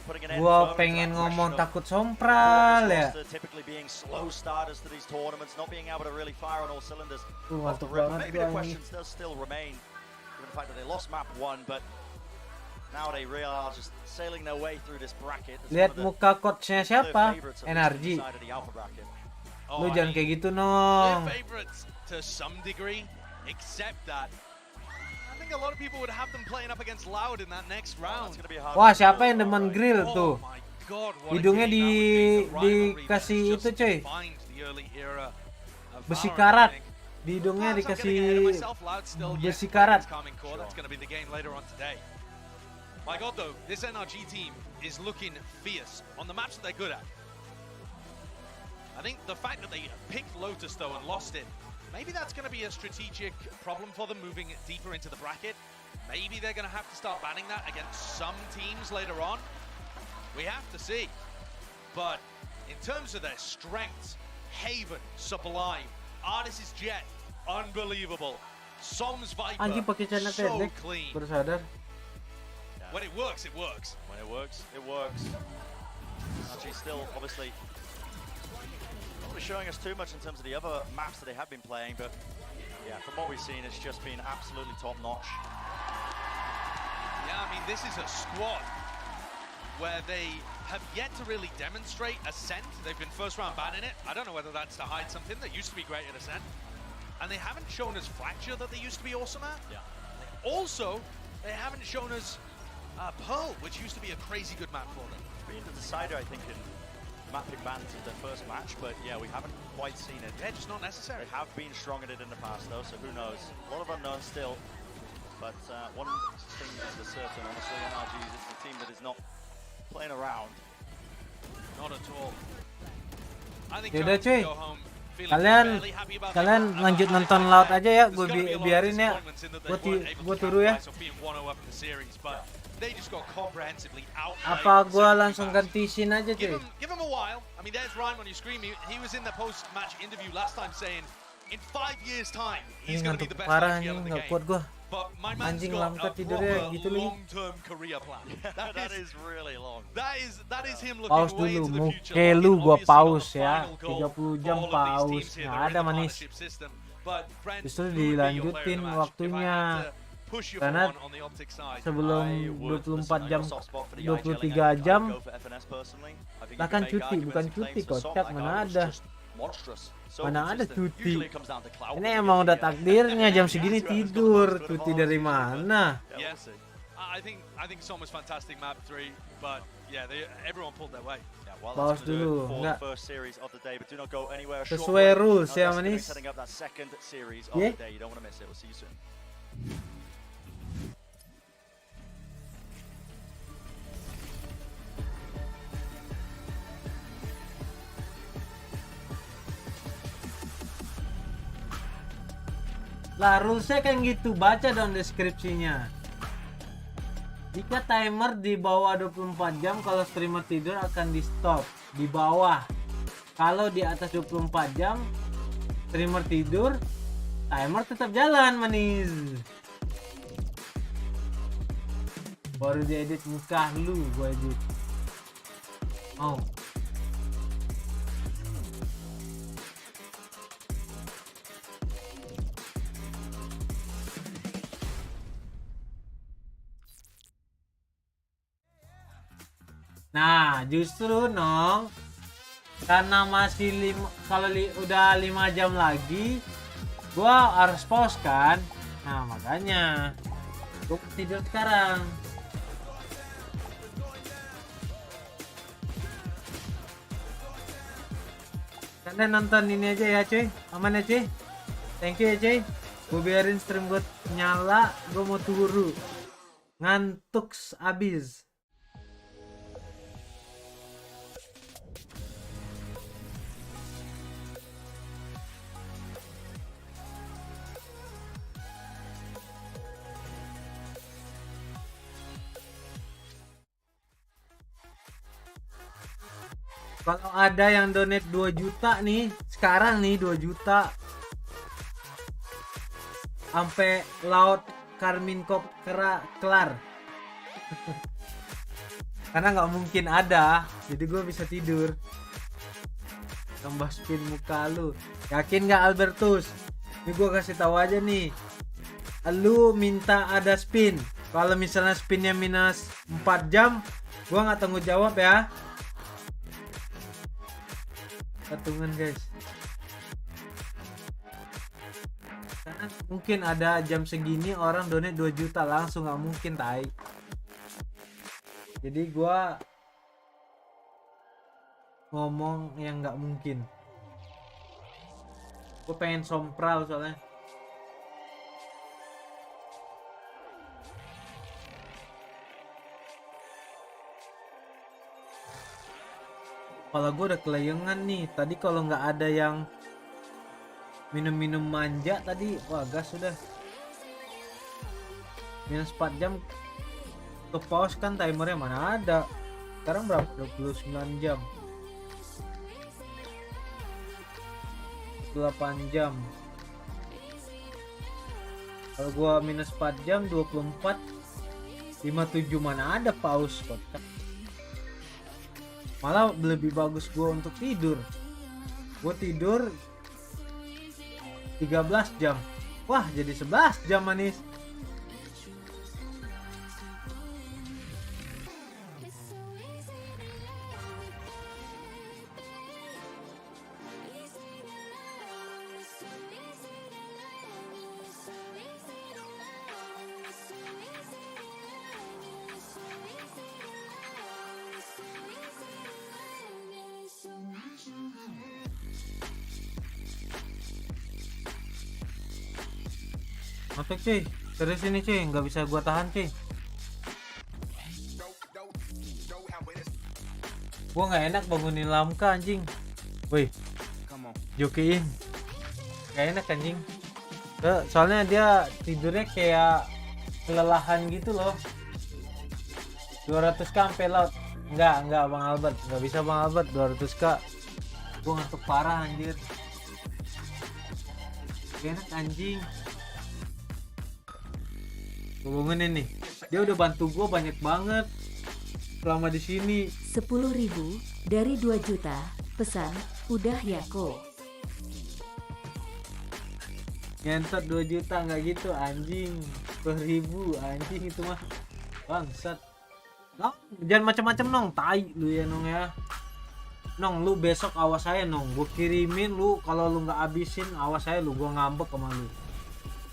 Gua pengen ngomong takut sompral ya. Typically being slow starters to these tournaments, not being able to really fire on all cylinders. Mantap banget Maybe the questions does still remain, given the fact that they lost map 1, but now they really are just sailing their way through this bracket. Lihat muka coachnya siapa? NRG. Lu jangan kayak gitu nong. Favorites to some degree, except that I think a lot of people would have them playing up against Loud in that next round. Wah, siapa yang demen grill tuh? Hidungnya dikasih itu coy. Besi karat. Di hidungnya dikasih besi karat. My god though, this NRG team is looking fierce on the maps that they're good at. I think the fact that they picked Lotus though and lost it, maybe that's going to be a strategic problem for them moving deeper into the bracket. Maybe they're going to have to start banning that against some teams later on. We have to see. But in terms of their strengths, Haven, Sublime, Artis' Jet, unbelievable. Som's Viper, so clean. Bersadar. When it works, it works. When it works, it works. Actually still, obviously, not really showing us too much in terms of the other maps that they have been playing, but yeah, from what we've seen, it's just been absolutely top-notch. Yeah, I mean, this is a squad where they have yet to really demonstrate Ascent. They've been first-round banning it. I don't know whether that's to hide something that used to be great at Ascent. And they haven't shown us Fracture that they used to be awesome at. Yeah. Also, they haven't shown us Pearl, which used to be a crazy good map for them. It's been the decider, I think, in mapping bans of their first match, but yeah, we haven't quite seen it. Yeah, just not necessary. They have been strong at it in the past, though, so who knows? A lot of unknowns still. But one thing is for certain, honestly, NRG is a team that is not playing around. Not at all. I think Yaudah Giants cuy, go home feeling kalian fairly happy about kalian that. lanjut nonton laut aja ya, gue There's gonna be a lot of biarin ya, disappointments in that they weren't able gue to turu ya. capitalize off being 1-0 up in the series, but they just got comprehensively outplayed. Apa gue langsung ganti scene aja cuy? Give him a while. I mean, there's Ryan on your screen. He was in the post-match interview last time saying, in 5 years' time, he's Ini going to be ngantuk the best parah IPL nih, in the nggak game. kuat gue. But my man's Anjing got lambat a tidurnya proper gitu lagi. long-term career plan. That is really long. That is him looking Paus way dulu, into the future. muke lu gua Obviously paus not the ya, final goal 30 jam for all of these paus, teams here. nggak They're in ada the manis. partnership system. But Brent, Justru who would be your player of dilanjutin the match? If I waktunya, had to push you for karena one on the optic side. sebelum 24 jam, 23 jam, bahkan cuti, bukan cuti kocak, mana ada. Mana ada cuti. Ini emang udah takdirnya jam segini tidur. Cuti dari mana? Yes. I think Som was fantastic map 3, but yeah, everyone pulled their weight. Paus dulu, enggak. Sesuai Sesuai rules ya manis. Yeah. Lah rulesnya kan gitu, baca dong deskripsinya. Jika timer di bawah 24 jam, kalau streamer tidur akan di stop di bawah. Kalau di atas 24 jam streamer tidur, timer tetap jalan manis. Baru diedit muka lu, gue edit. Oh. Nah, justru Nong, karena masih udah 5 jam lagi, gua harus pause kan. Nah, makanya gua tidur sekarang. Kalian nonton ini aja ya cuy, aman ya cuy. Thank you ya cuy. Gua biarin stream gua nyala, gua mau turu. Ngantuk abis. Kalau ada yang donate 2 juta nih, sekarang nih 2 juta. Sampai laut Karmine kok kelar. Karena nggak mungkin ada, jadi gue bisa tidur. Tambah spin muka lu. Yakin nggak Albertus? Ini gue kasih tahu aja nih. Lu minta ada spin. Kalau misalnya spinnya minus 4 jam, gue nggak tanggung jawab ya. Patungan guys, karena mungkin ada jam segini orang donate 2 juta langsung, nggak mungkin tai. Jadi gua ngomong yang nggak mungkin. Gua pengen sompral soalnya. Kalau gue udah kelayangan nih, tadi kalau nggak ada yang minum-minum manja tadi, wah gas sudah. Minus 4 jam ke pause kan, timernya mana ada. Sekarang berapa? 29 jam. 8 jam. Kalau gua minus 4 jam 24 57, mana ada pause kotak. Malah lebih bagus gue untuk tidur. Gue tidur 13 jam. Wah, jadi 11 jam manis. Masuk cuy, dari sini cuy, nggak bisa gua tahan cuy. Gua nggak enak bangunin Lamka anjing. Woi, jokiin. Gak enak anjing. Soalnya dia tidurnya kayak kelelahan gitu loh. 200k sampai laut. Enggak Bang Albert, nggak bisa Bang Albert 200k. Gua ngantuk parah anjir. Gak enak anjing. Gua bangunin nih. Dia udah bantu gua banyak banget selama di sini. 10.000 dari 2 juta. Pesan, udah ya kok. Nyentot 2 juta nggak gitu anjing. 10.000 anjing itu mah bangsat. Nong, jangan macam-macam Nong, tai lu ya Nong ya. Nong, lu besok awas saya Nong, gue kirimin lu, kalau lu nggak abisin awas saya lu, gue ngambek sama lu.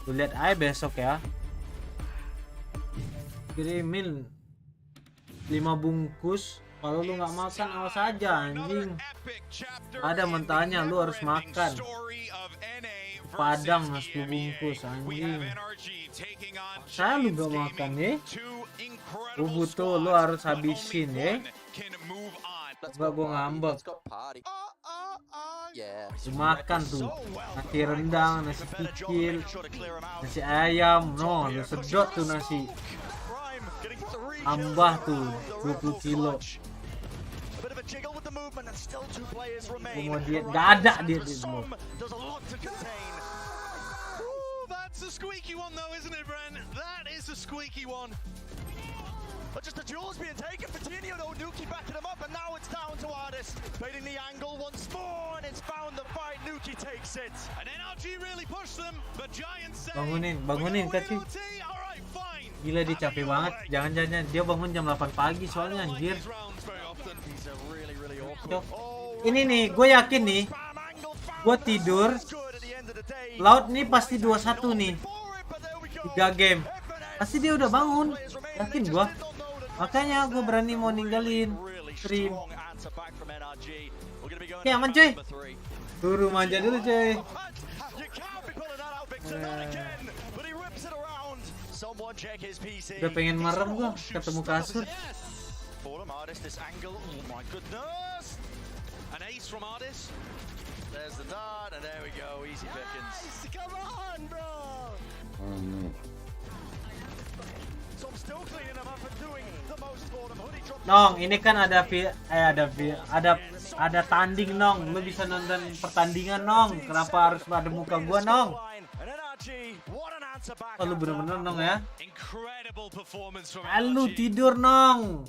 Lu lihat aja besok ya. Kirimin 5 bungkus, kalau lu nggak makan awas aja anjing. Ada mentahnya lu harus makan. Padang 10 bungkus anjing. Saya lu gak makan ya. Lu butuh lu harus habisin ya. Gak gua ngambek. Lu makan tuh nasi rendang, nasi kikil, nasi ayam. No, lu sedot tuh nasi. Tambah tuh 20 kilo. Mau diet gak ada diet itu. That's a squeaky one though, isn't it, Bren? That is a squeaky one. But just the duel's being taken. Fatinho though, Nuki backing him up, and now it's down to Artis. Baiting the angle once more, and it's found the fight. Nuki takes it. And NRG really pushed them, but Giants say... Bangunin kecil. Gila dia capek banget. Jangan dia bangun jam 8 pagi soalnya anjir. Ini nih, gue yakin nih. Gue tidur. Laut nih pasti 2-1 nih. 3 game. Pasti dia udah bangun. Yakin gue. Makanya gue berani mau ninggalin stream. Oke aman cuy. Turu manja dulu cuy. Udah pengen merem gue ketemu kasur. An ace from Artis. There's the dart, and there we go, easy pickings. Nice, come on, bro. So I'm still cleaning them up and doing the most for them. Hoodie drop. Nong, ini kan ada tanding Nong. Lu bisa nonton pertandingan Nong. Kenapa harus ada muka gua Nong? Oh, lu bener-bener Nong ya. Lu tidur Nong.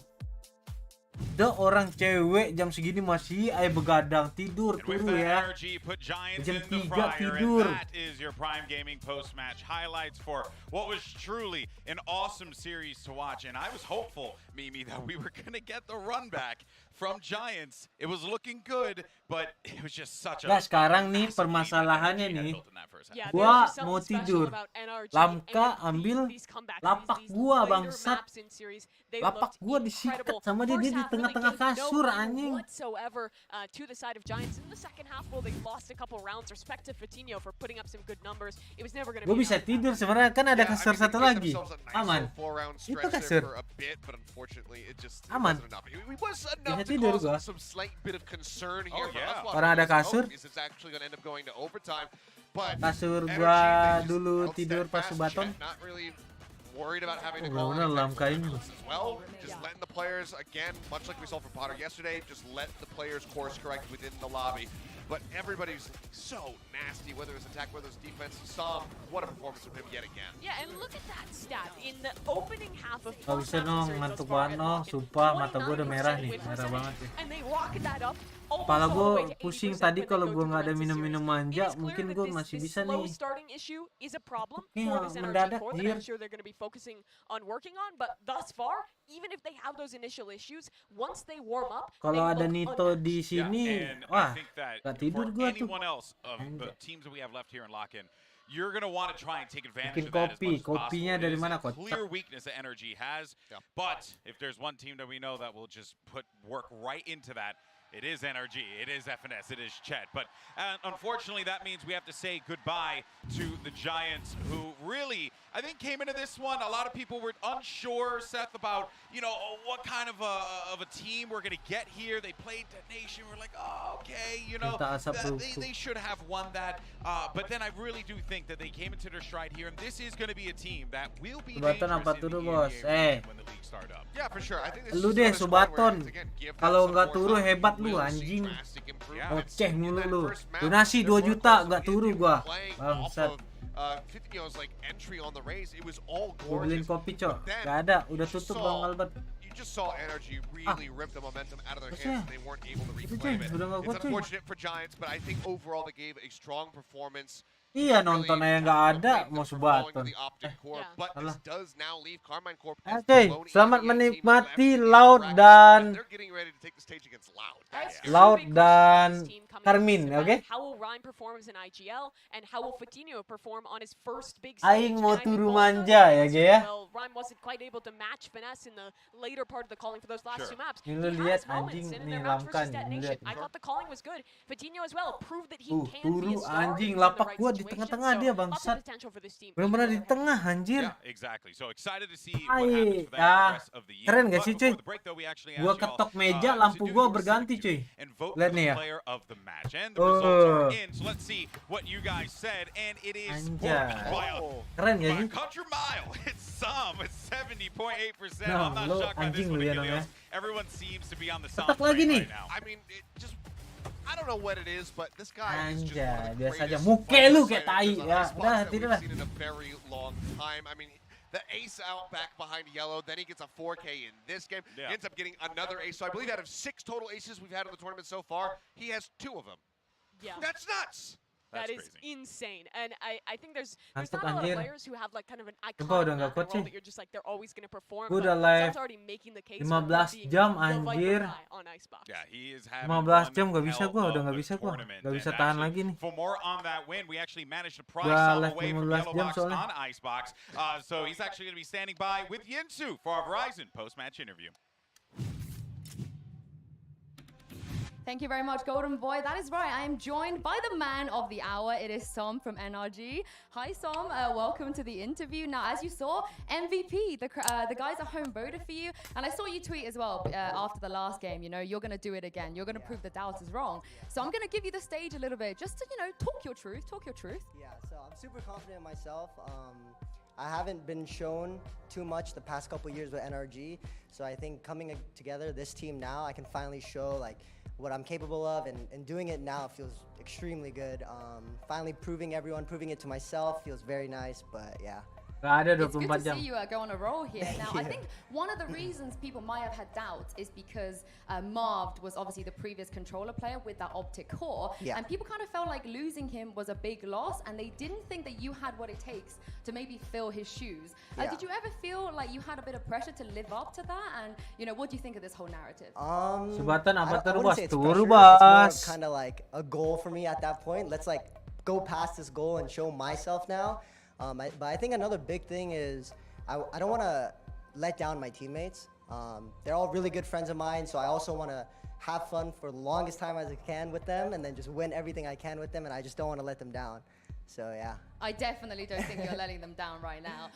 Ada orang cewek jam segini masih begadang tidur turu ya. Jam 3 tidur. That is your Prime Gaming post-match highlights for what was truly an awesome series to watch, and I was hopeful, Mimi, that we were gonna get the run back from Giants. It was looking good, but it was just such a... Nah sekarang nih permasalahannya nih, gua mau tidur. Lamka ambil lapak gua bangsat. Lapak gua disikat sama dia di tengah-tengah kasur anjing. Gua bisa tidur sebenarnya, kan ada kasur satu lagi. Aman. Itu kasur. Aman. Bisa tidur gua. Orang ada kasur. Kasur gua dulu tidur pas SIUBATHON. Worried about having to call as well. Just letting the players, again, much like we saw from Potter yesterday, just let the players course correct within the lobby. But everybody's so nasty, whether it's attack, whether it's defense. Sam, what a performance from him yet again. Yeah, and look at that stat in the opening half of. Gak bisa Nong, ngantuk banget Nong. Sumpah mata gue udah merah nih, merah banget nih. Kepala gue pusing tadi kalau gue nggak ada minum-minum manja, mungkin gue masih bisa nih. Mendadak jir. Kalau ada Nito di sini, wah, gak tidur gue tuh. You're going to want to try and take advantage Bikin of that as kopi, much as possible. kopinya dari mana kok? Clear weakness that NRG has, but if there's one team that we know that will just put work right into that, It is NRG, it is FNS, it is Chet. But unfortunately, that means we have to say goodbye to the Giants, who really, I think, came into this one. A lot of people were unsure, Seth, about, you know, what kind of a team we're going to get here. They played Nation. We're like, oh, okay, you know, they should have won that. But then I really do think that they came into their stride here, and this is going to be a team that will be dangerous in the NBA when the league start up. Yeah, for sure. I think this Lu deh SOBATHON. Kalau nggak turu hebat lu anjing. Oceh mulu lu. Donasi 2 juta nggak turu gua. Bangsat. Gua beliin kopi cok. Nggak ada. Udah tutup Bang Albert. You just saw energy really rip the momentum out of their hands, and they weren't able to reclaim it. It's unfortunate for Giants, but I think overall they gave a strong performance. Iya, nonton aja nggak ada, mau SOBATHON. Selamat menikmati Laut dan Karmine, oke? Aing mau turu manja ya, Ge ya. Lu lihat anjing nih lamkan, lihat. Turu anjing, lapak gua di tengah-tengah dia bangsat. Benar-benar di tengah anjir. Keren gak sih cuy? Gua ketok meja, lampu gua berganti cuy. Lihat nih ya. Anjay. Keren gak sih? Nah, lo anjing lu ya namanya. Ketok lagi nih. I don't know what it is, but this guy is just Anjay, biasa aja muke lu kayak tai ya. Udah, tidur lah. In a very long time. I mean, the ace out back behind yellow, then he gets a 4K in this game. He ends up getting another ace. So I believe out of 6 total aces we've had in the tournament so far, he has 2 of them. Yeah. That's nuts. That is insane, and I think there's not Ngantuk, a lot of anjir. players who have like kind of an Coba icon udah nggak kuat sih. that you're just like they're always going to perform. Gua udah live 15 jam anjir. 15 jam gak bisa gua, udah gak bisa gua. Gak bisa tahan lagi nih. For more on that win, we actually managed to price Gua all live away from 15 jam Yellowbox soalnya. on Icebox. So he's actually going to be standing by with Yinsu for our Verizon post-match interview. Thank you very much, Golden Boy. That is right. I am joined by the man of the hour. It is Som from NRG. Hi, Som. Welcome to the interview. Now, as you saw, MVP. The guys at home voted for you. And I saw you tweet as well after the last game. You know, you're going to do it again. You're going to prove the doubters wrong. So I'm going to give you the stage a little bit just to, you know, talk your truth. Talk your truth. Yeah, so I'm super confident in myself. I haven't been shown too much the past couple years with NRG. So I think coming together, this team now, I can finally show, like, what I'm capable of, and doing it now feels extremely good. Finally proving it to myself feels very nice, but yeah. It's good to see you go on a roll here. Now, I think one of the reasons people might have had doubts is because Marv was obviously the previous controller player with that optic core, and people kind of felt like losing him was a big loss, and they didn't think that you had what it takes to maybe fill his shoes. Did you ever feel like you had a bit of pressure to live up to that? And you know, what do you think of this whole narrative? SIUBATHON apa I wouldn't say it's turu pressure, bas. it's more kind of like a goal for me at that point. Let's like go past this goal and show myself now. But I think another big thing is I don't want to let down my teammates. They're all really good friends of mine, so I also want to have fun for the longest time as I can with them, and then just win everything I can with them, and I just don't want to let them down. So yeah. I definitely don't think you're letting them down right now.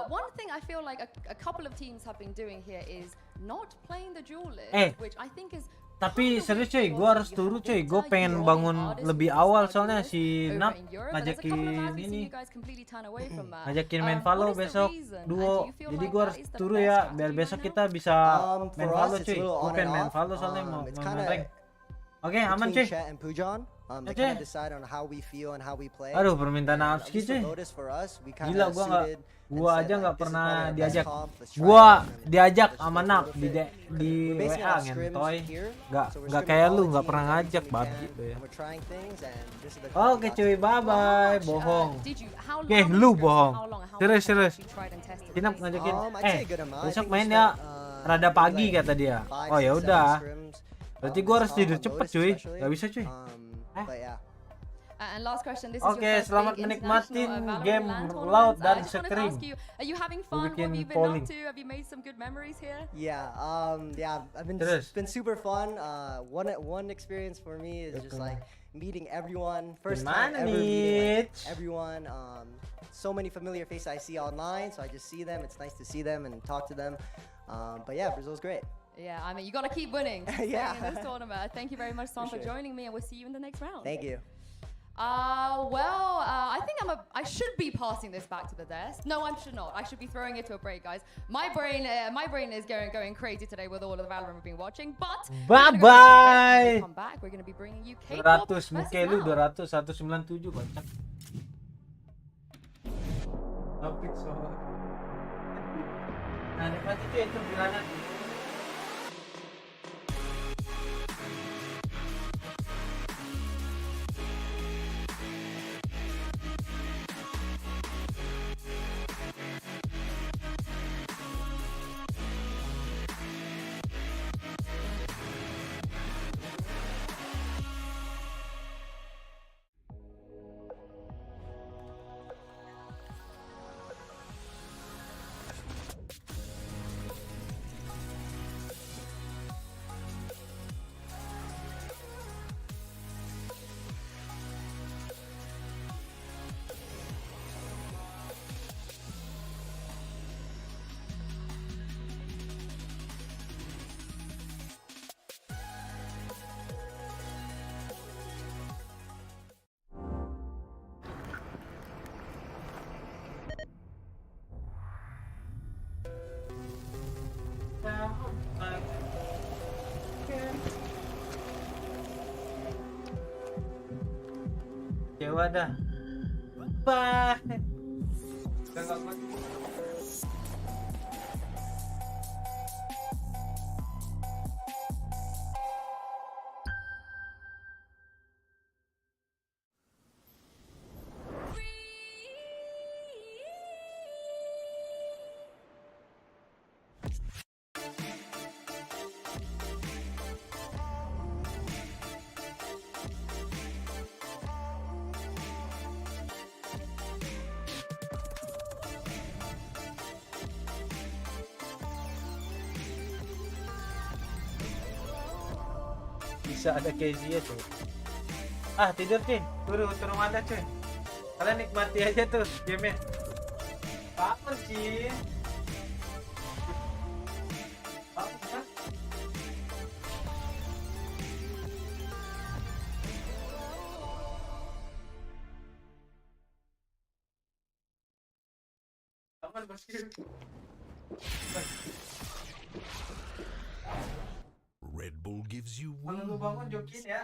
One thing I feel like a couple of teams have been doing here is not playing the duel list, which I think is. Tapi serius cuy, gue harus turu cuy. Gue pengen bangun lebih awal soalnya si Nap ngajakin ini, ngajakin main Valo besok duo. Jadi gue harus turu ya, biar besok kita bisa main Valo cuy. Gue pengen main Valo soalnya mau main rank. Oke, aman cuy. Aduh, permintaan Apski cuy. Gila, gua aja nggak pernah diajak. Gua diajak sama Nap di WA ngentoy. Nggak kayak lu, nggak pernah ngajak babi tuh ya. Oke cuy, bye bye. Bohong. Oke, lu bohong. Serius. Tinap ngajakin. Besok main ya. Rada pagi kata dia. Oh ya udah. Berarti gua harus tidur cepet cuy. Gak bisa cuy. And last question, this is Oke, your first selamat big menikmatin international game Valorant LAN laut tournament. dan I just wanted to Scream. ask you, are you having Gue fun? What have bikin you been polling. up to? Have you made some good memories here? Yeah, I've been Terus. been super fun. One experience for me is just like meeting everyone. First time Gimana, ever meeting like, Nich? everyone. So many familiar faces I see online, so I just see them. It's nice to see them and talk to them. But yeah, Brazil's great. Yeah, I mean, you got to keep winning to stay Yeah. in this tournament. Thank you very much, Son, for sure. joining me, and we'll see you in the next round. Thank you. I think I should be passing this back to the desk. No, I should not. I should be throwing it to a break, guys. My brain is going crazy today with all of the Valorant we've been watching. But Bye-bye. When we come back, we're going to be bringing you K-pop 200 versus muka lu now. 200 197 kocak. Topik soal. Nah, nikmati tuh itu bilangan. Ya wadah. Bye. Bisa ada Kezia tuh. Ah, tidur cuy. Turun mata cuy. Kalian nikmati aja tuh game-nya. Bangun cuy. Bangun kan? Bangun bosku. Red Bull gives you Kalau lu bangun jokin ya.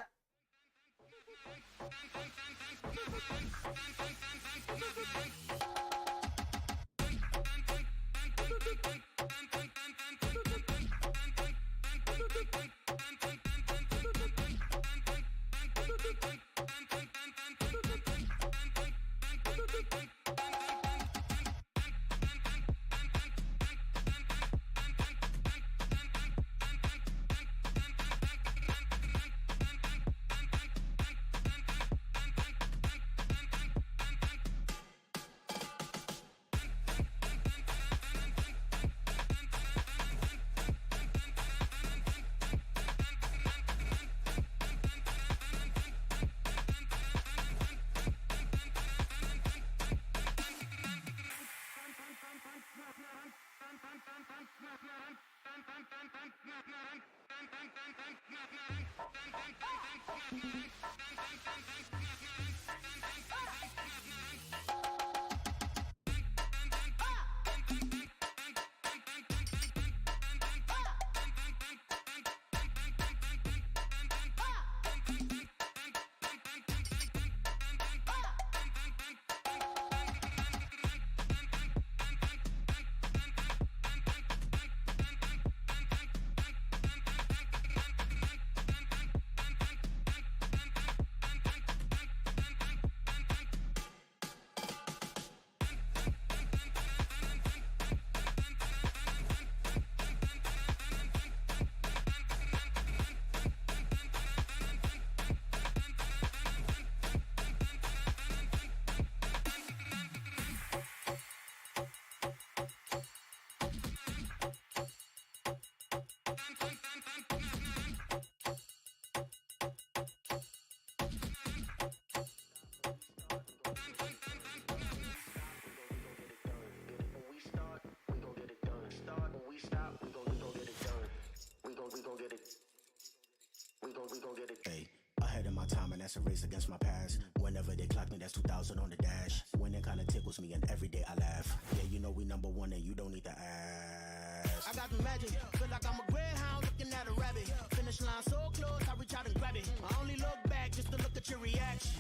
Hey, ahead of my time, and that's a race against my past. Whenever they clock me, that's 2,000 on the dash. Winning kinda tickles me, and every day I laugh. Yeah, you know we number one, and you don't need to ask. I got the magic, feel like I'm a greyhound looking at a rabbit. Finish line so close, I reach out and grab it. I only look back just to look at your reaction.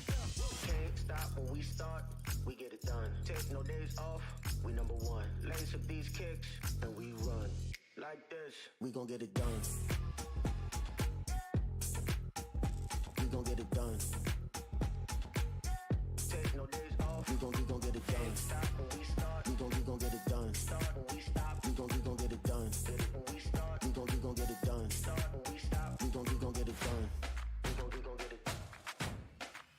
Can't stop when we start, we get it done. Take no days off, we number one. Lace up these kicks, and we run. Like this, We gon' get it done. We gon' get it done. take no days off. We gon' get it done. Stop when we start. We gon' get it done. Start when we stop. We gon' get it done. Get it when we start. We gon' get it done. Start when we stop. We gon' get it done. We gon' get it.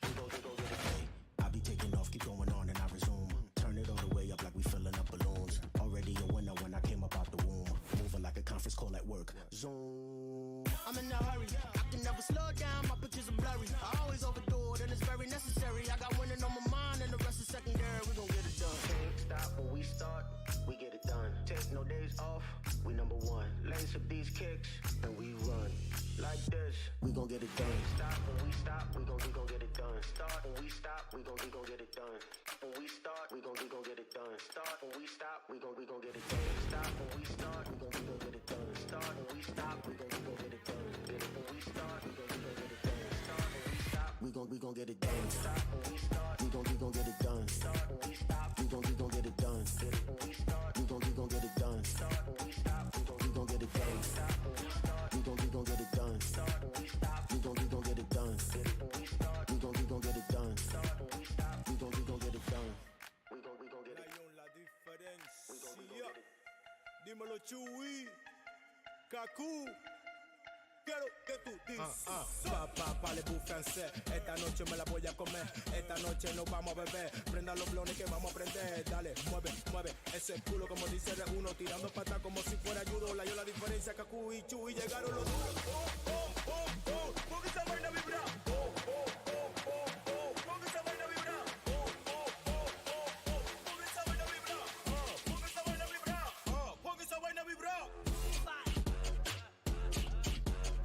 We gon' get it. Hey, I be taking off, keep going on, and I resume. Turn it all the way up like we filling up balloons. Already a winner when I came up out the womb. Moving like a conference call at work. Zoom. I'm in a hurry, I can never slow down, my pictures are blurry. I always overdo it and it's very necessary. I got winning on my mind and the rest is secondary. We gon' get it done. Can't stop when we start, we get it done. Take no days off, we number one. Lace up these kicks, and we run. Like this, We gon' get it done. stop when we stop, we gon' get it done. Start when we stop, we gon' get it done. When we start, we gon' get it done. Start when we stop, we gon' get it done. Stop when we start, we gon' get it done. Start when we stop, we gon' get it done. Get it when we start, we gon' get it done. Start when we stop, We gon' get it done. stop when we start, We gon' get it done. start when we stop, We gon' get it done. get it when we start, We gon' get it done. start when we stop, We gon' get it done. stop when we start, We gon' get it done. start when we stop, We gon' get it done. get it when we start, We gon' get it done. start when we stop, We gon' get it done. we gon' get it. La diferencia. We gon' get it. Dímelo, Chewy. Kaku. Quiero que tú dices. Parlez vous français. Esta noche me la voy a comer. Esta noche nos vamos a beber. Prenda los blones que vamos a prender. Dale, mueve, mueve ese culo como dice R1. Tirando patas como si fuera judo. La yo la diferencia. Kaku y Chewy llegaron los duros. Porque esa vaina vibra. Porque esa vaina vibra. Porque esa vaina vibra. Porque esa vaina vibra. Porque esa vaina vibra. Porque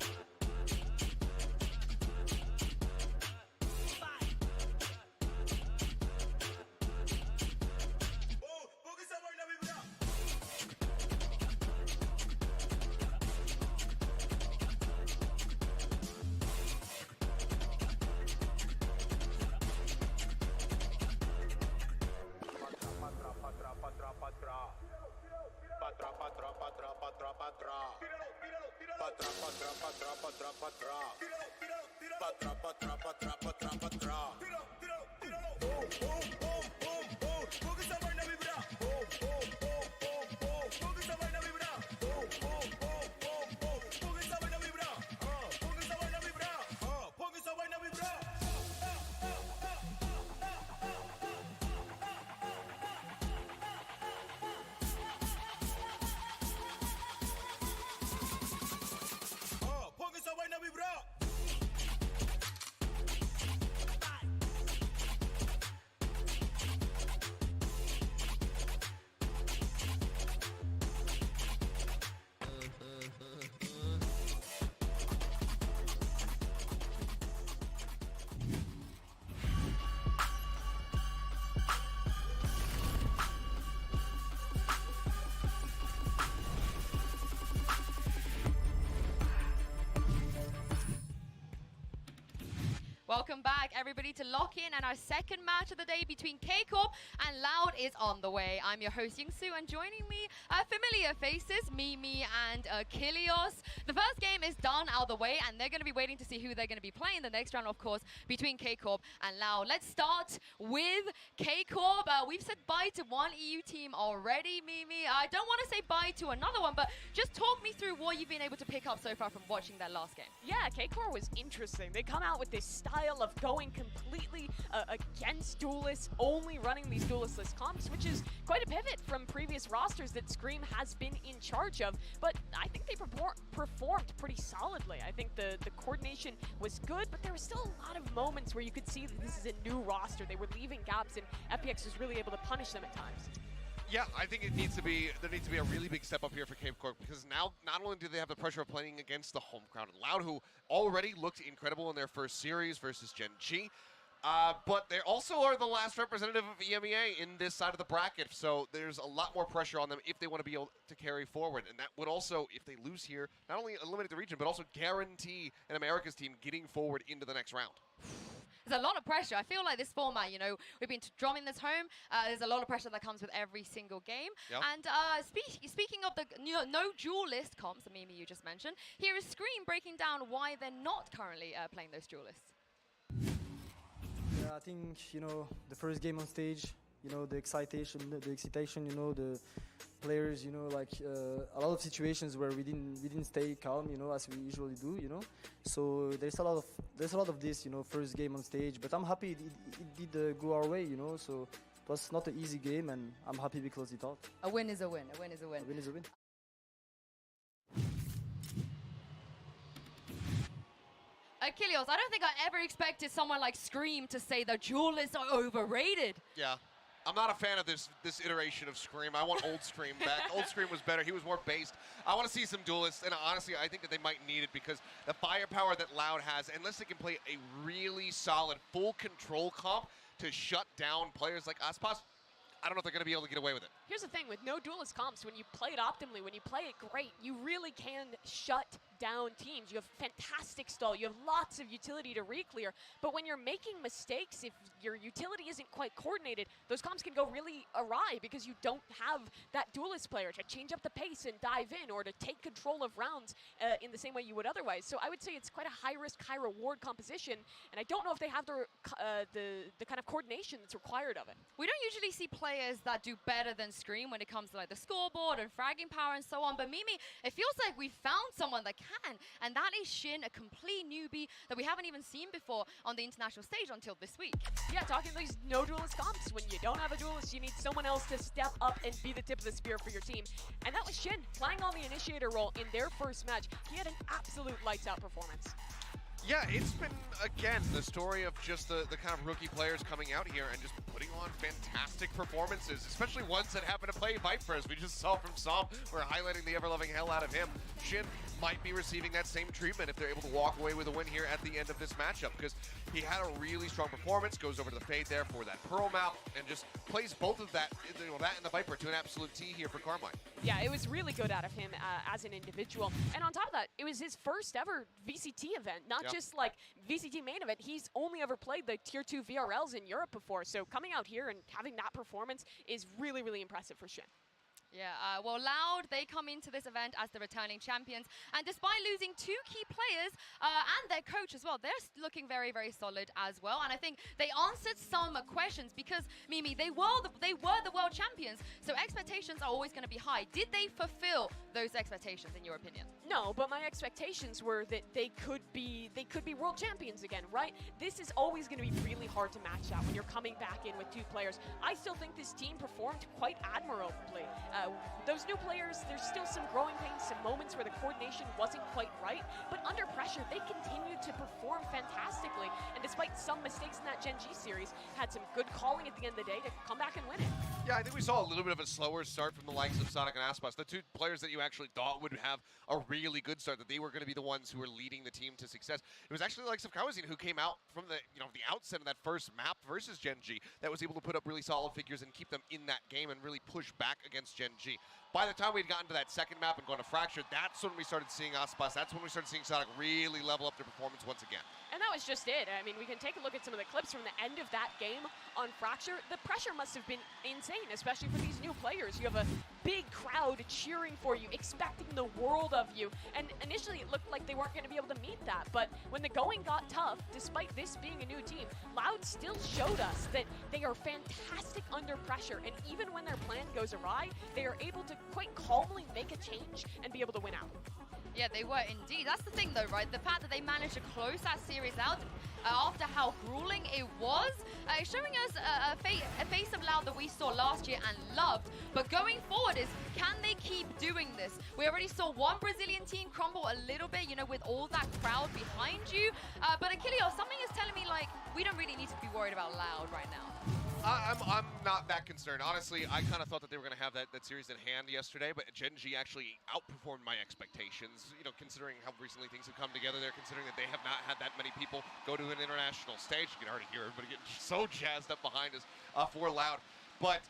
esa vaina vibra. Welcome back, everybody, to Lock In, and our second match of the day between KCorp and Loud is on the way. I'm your host, Yingsu, and joining me are familiar faces, Mimi and Kilios. The first game is done out of the way, and they're going to be waiting to see who they're going to be playing the next round, of course, between KCorp and Loud. Let's start with KCorp. We've said bye to one EU team already, Mimi. I don't want to say bye to another one, but just talk me through what you've been able to pick up so far from watching that last game. Yeah, KCorp was interesting. They come out with this style style of going completely against duelists, only running these duelist-less comps, which is quite a pivot from previous rosters that Scream has been in charge of. But I think they performed pretty solidly. I think the coordination was good, but there were still a lot of moments where you could see that this is a new roster. They were leaving gaps, and FPX was really able to punish them at times. Yeah, I think there needs to be a really big step up here for Cape Corp, because now not only do they have the pressure of playing against the home crowd and Loud, who already looked incredible in their first series versus Gen.G, but they also are the last representative of EMEA in this side of the bracket, so there's a lot more pressure on them if they want to be able to carry forward, and that would also, if they lose here, not only eliminate the region, but also guarantee an Americas team getting forward into the next round. There's a lot of pressure. I feel like this format, you know, we've been drumming this home. There's a lot of pressure that comes with every single game. Yep. And speaking of the no duelist comps, Mimi, you just mentioned, here is Scream breaking down why they're not currently playing those duelists. Yeah, I think, you know, the first game on stage, you know, the excitation, you know, the players, you know, like a lot of situations where we didn't stay calm, you know, as we usually do, you know. So there's a lot of this, you know, first game on stage. But I'm happy it did go our way, you know. So it was not an easy game, and I'm happy we closed it out. A win is a win. A win is a win. A win is a win. Achilles, I don't think I ever expected someone like Scream to say the duelists are overrated. Yeah. I'm not a fan of this iteration of Scream. I want old Scream back. Old Scream was better. He was more based. I want to see some duelists, and honestly, I think that they might need it because the firepower that Loud has, unless they can play a really solid full control comp to shut down players like Aspas, I don't know if they're going to be able to get away with it. Here's the thing, with no duelist comps, when you play it optimally, when you play it great, you really can shut down teams. You have fantastic stall, you have lots of utility to re-clear, but when you're making mistakes, if your utility isn't quite coordinated, those comps can go really awry because you don't have that duelist player to change up the pace and dive in or to take control of rounds in the same way you would otherwise. So I would say it's quite a high-risk, high-reward composition, and I don't know if they have the kind of coordination that's required of it. We don't usually see players that do better than Scream when it comes to like the scoreboard and fragging power and so on, but Mimi, it feels like we found someone that can, and that is Shin, a complete newbie that we haven't even seen before on the international stage until this week. Yeah, talking these no duelist comps, when you don't have a duelist, you need someone else to step up and be the tip of the spear for your team, and that was Shin, playing on the initiator role in their first match. He had an absolute lights-out performance. Yeah, it's been, again, the story of just the kind of rookie players coming out here and just putting on fantastic performances, especially ones that happen to play Viper, as we just saw from Som. We're highlighting the ever-loving hell out of him. Shin might be receiving that same treatment if they're able to walk away with a win here at the end of this matchup, because he had a really strong performance, goes over to the Fade there for that Pearl map, and just plays both of that, you know, that and the Viper to an absolute T here for KARMINE. Yeah, it was really good out of him as an individual. And on top of that, it was his first ever VCT event, not just like VCT main event. He's only ever played the Tier 2 VRLs in Europe before, so coming out here and having that performance is really, really impressive for Shin. Yeah, well, Loud, they come into this event as the returning champions, and despite losing two key players and their coach as well, they're looking very, very solid as well. And I think they answered some questions because, Mimi, they were the world champions, so expectations are always going to be high. Did they fulfill those expectations, in your opinion? No, but my expectations were that they could be world champions again, right? This is always going to be really hard to match out when you're coming back in with two players. I still think this team performed quite admirably. Those new players, there's still some growing pains, some moments where the coordination wasn't quite right, but under pressure, they continued to perform fantastically, and despite some mistakes in that Gen.G series, had some good calling at the end of the day to come back and win it. Yeah, I think we saw a little bit of a slower start from the likes of Sonic and Aspas, the two players that you actually thought would have a really good start, that they were going to be the ones who were leading the team to success. It was actually the likes of Kawazine who came out from the outset of that first map versus Gen.G that was able to put up really solid figures and keep them in that game and really push back against Gen.G. By the time we'd gotten to that second map and gone to Fracture, that's when we started seeing Aspas. That's when we started seeing Sonic really level up their performance once again. And that was just it. I mean, we can take a look at some of the clips from the end of that game on Fracture. The pressure must have been insane, especially for these new players. You have a big crowd cheering for you, expecting the world of you. And initially, it looked like they weren't going to be able to meet that. But when the going got tough, despite this being a new team, Loud still showed us that they are fantastic under pressure. And even when their plan goes awry, they are able to quite calmly make a change and be able to win out. Yeah, they were indeed. That's the thing, though, right? The fact that they managed to close that series out after how grueling it was, showing us a face of Loud that we saw last year and loved. But going forward is, can they keep doing this? We already saw one Brazilian team crumble a little bit, you know, with all that crowd behind you. But Achilles, something is telling me, like, we don't really need to be worried about Loud right now. I'm not that concerned. Honestly, I kind of thought that they were going to have that series in hand yesterday, but Gen.G actually outperformed my expectations, you know, considering how recently things have come together there, considering that they have not had that many people go to an international stage. You can already hear everybody getting so jazzed up behind us for Loud. But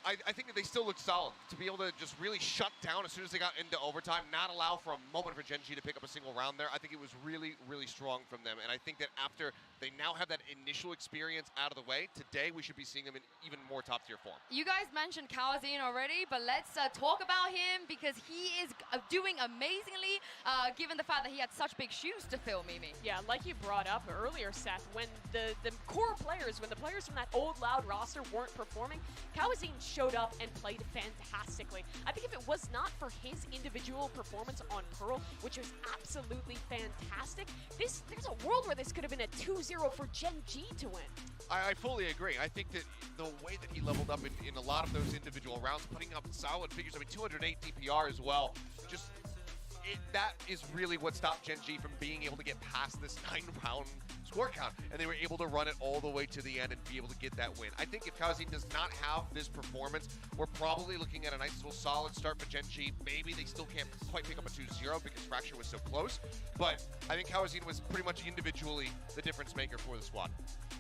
I think that they still look solid. To be able to just really shut down as soon as they got into overtime, not allow for a moment for Gen.G to pick up a single round there, I think it was really, really strong from them. And I think that after they now have that initial experience out of the way, today we should be seeing them in even more top-tier form. You guys mentioned Kawazine already, but let's talk about him because he is doing amazingly, given the fact that he had such big shoes to fill, Mimi. Yeah, like you brought up earlier, Seth, when the core players, when the players from that old Loud roster weren't performing, Kawazine showed up and played fantastically. I think if it was not for his individual performance on Pearl, which was absolutely fantastic, there's a world where this could have been a 2-0 for Gen.G to win. I fully agree. I think that the way that he leveled up in a lot of those individual rounds, putting up solid figures, I mean, 208 DPR as well, just that is really what stopped Gen.G from being able to get past this 9-round score count, and they were able to run it all the way to the end and be able to get that win. I think if Kawazine does not have this performance, we're probably looking at a nice little solid start for Gen.G. Maybe they still can't quite pick up a 2-0 because Fracture was so close, but I think Kawazine was pretty much individually the difference maker for the squad.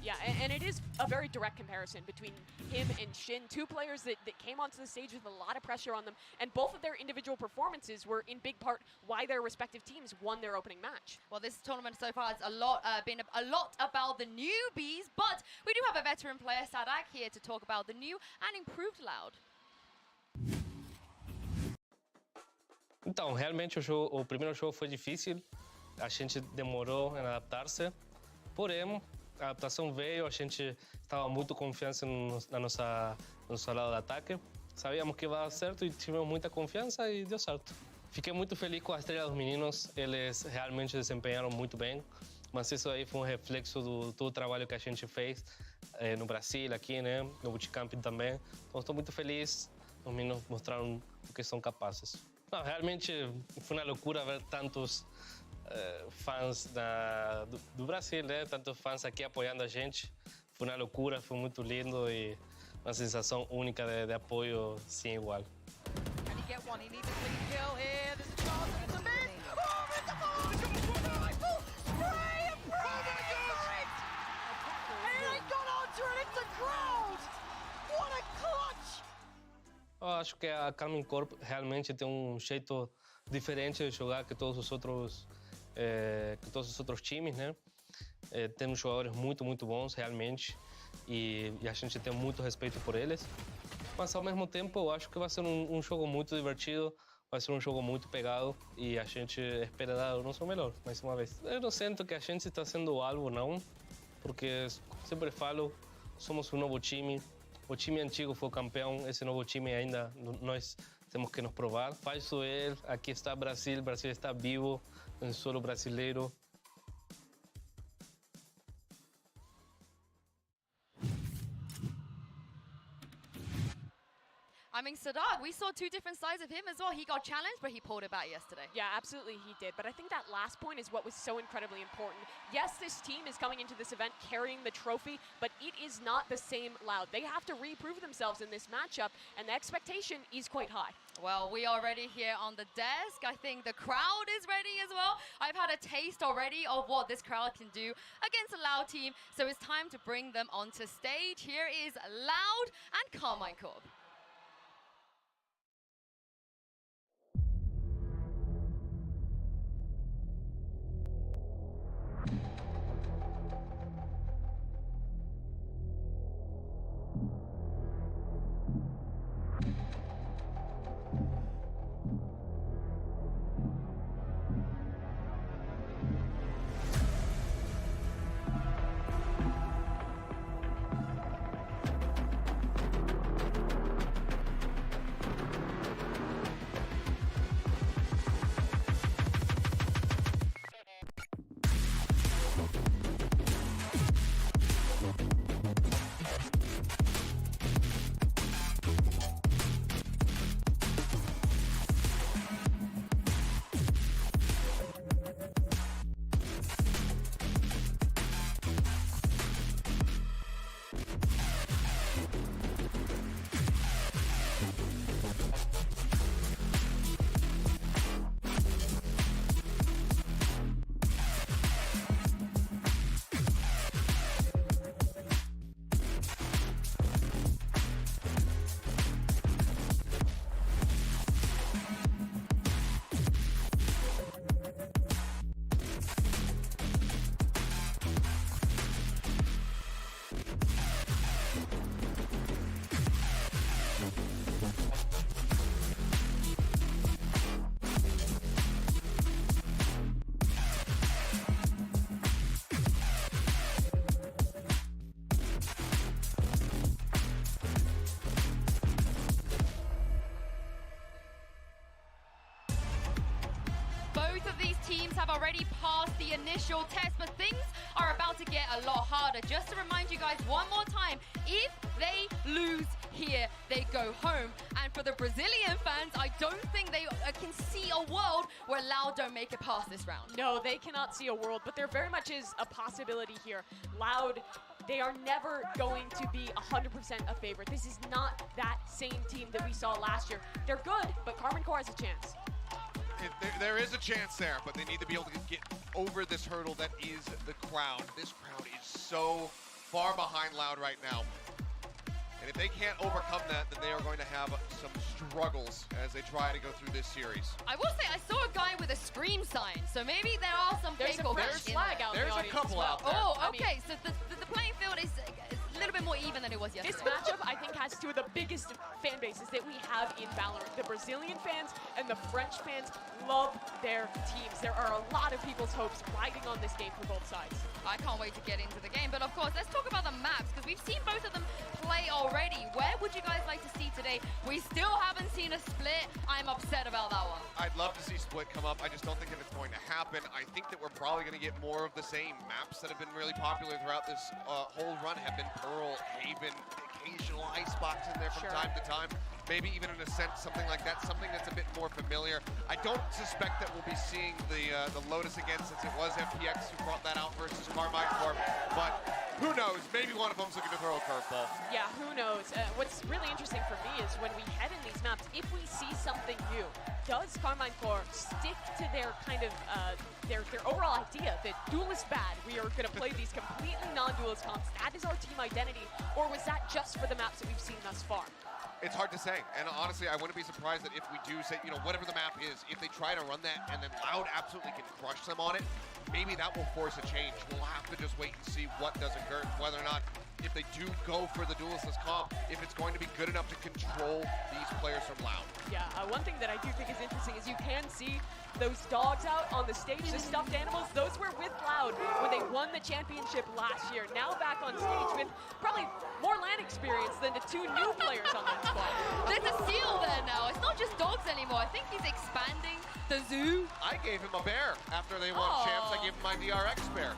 Yeah, and it is a very direct comparison between him and Shin, two players that came onto the stage with a lot of pressure on them, and both of their individual performances were in big part why their respective teams won their opening match. Well, this tournament so far has been a lot about the newbies, but we do have a veteran player, Sadak, here to talk about the new and improved Loud. Então, realmente o primeiro jogo foi difícil, a gente demorou em adaptar-se, porém a adaptação veio, a gente estava muito confiante no nosso lado do ataque, sabíamos que ia dar certo e tivemos muita confiança e deu certo. Fiquei muito feliz com a estreia dos meninos, eles realmente desempenharam muito bem, mas isso aí foi um reflexo do todo o trabalho que a gente fez no Brasil, aqui, né, no bootcamp também. Então estou muito feliz, os meninos mostraram o que são capazes. Não, realmente foi uma loucura ver tantos fãs do Brasil, né? Tantos fãs aqui apoiando a gente. Foi uma loucura, foi muito lindo e uma sensação única de apoio sem igual. Eu acho que a KARMINE Corp realmente tem um jeito diferente de jogar que todos os outros times, né? Temos jogadores muito bons realmente e a gente tem muito respeito por eles. Mas ao mesmo tempo eu acho que vai ser um jogo muito divertido, vai ser um jogo muito pegado e a gente espera dar o nosso melhor mais uma vez. Eu não sinto que a gente está sendo algo não, porque sempre falo, somos um novo time. O time antigo foi campeão, esse novo time ainda nós temos que nos provar. Faz o ele, aqui está Brasil, Brasil está vivo, em solo brasileiro. I mean, Sadak, we saw two different sides of him as well. He got challenged, but he pulled it back yesterday. Yeah, absolutely he did. But I think that last point is what was so incredibly important. Yes, this team is coming into this event carrying the trophy, but it is not the same Loud. They have to reprove themselves in this matchup, and the expectation is quite high. Well, we are ready here on the desk. I think the crowd is ready as well. I've had a taste already of what this crowd can do against a Loud team, so it's time to bring them onto stage. Here is Loud and KARMINE Corp. teams have already passed the initial test, but things are about to get a lot harder. Just to remind you guys one more time, if they lose here, they go home. And for the Brazilian fans, I don't think they can see a world where Loud don't make it past this round. No, they cannot see a world, but there very much is a possibility here. Loud, they are never going to be 100% a favorite. This is not that same team that we saw last year. They're good, but KARMINE has a chance. There is a chance there, but they need to be able to get over this hurdle that is the crowd. This crowd is so far behind Loud right now. And if they can't overcome that, then they are going to have some struggles as they try to go through this series. I will say, I saw a guy with a scream sign, so maybe there are some There's a fresh flag out There's a couple out there. Oh, okay, so the playing field is a little bit more even than it was yesterday. This matchup, I think, has two of the biggest fan bases that we have in Valorant. The Brazilian fans and the French fans love their teams. There are a lot of people's hopes riding on this game for both sides. I can't wait to get into the game, but of course, let's talk about the maps, because we've seen both of them play already. Where would you guys like to see today? We still haven't seen a split. I'm upset about that one. I'd love to see split come up. I just don't think that it's going to happen. I think that we're probably going to get more of the same. Maps that have been really popular throughout this whole run have been Pearl, Haven, occasional Icebox in there from time to time. Maybe even in a sense, something like that, something that's a bit more familiar. I don't suspect that we'll be seeing the Lotus again, since it was FPX who brought that out versus KARMINE, but who knows? Maybe one of them's looking to throw a curveball. Yeah, who knows? What's really interesting for me is when we head in these maps, if we see something new, does KARMINE stick to their kind of their overall idea that duel is bad? We are going to play these completely non-duelist comps. That is our team identity, or was that just for the maps that we've seen thus far? It's hard to say, and honestly, I wouldn't be surprised that if we do say, whatever the map is, if they try to run that and then Loud absolutely can crush them on it, maybe that will force a change. We'll have to just wait and see what does occur, whether or not, if they do go for the duelist comp, if it's going to be good enough to control these players from Loud. Yeah, one thing that I do think is interesting is you can see those dogs out on the stage, the stuffed animals. Those were with Loud when they won the championship last year. Now back on stage with probably more LAN experience than the two new players on that squad. There's a seal there now. It's not just dogs anymore. I think he's expanding the zoo. I gave him a bear after they won champs. I gave him my DRX bear.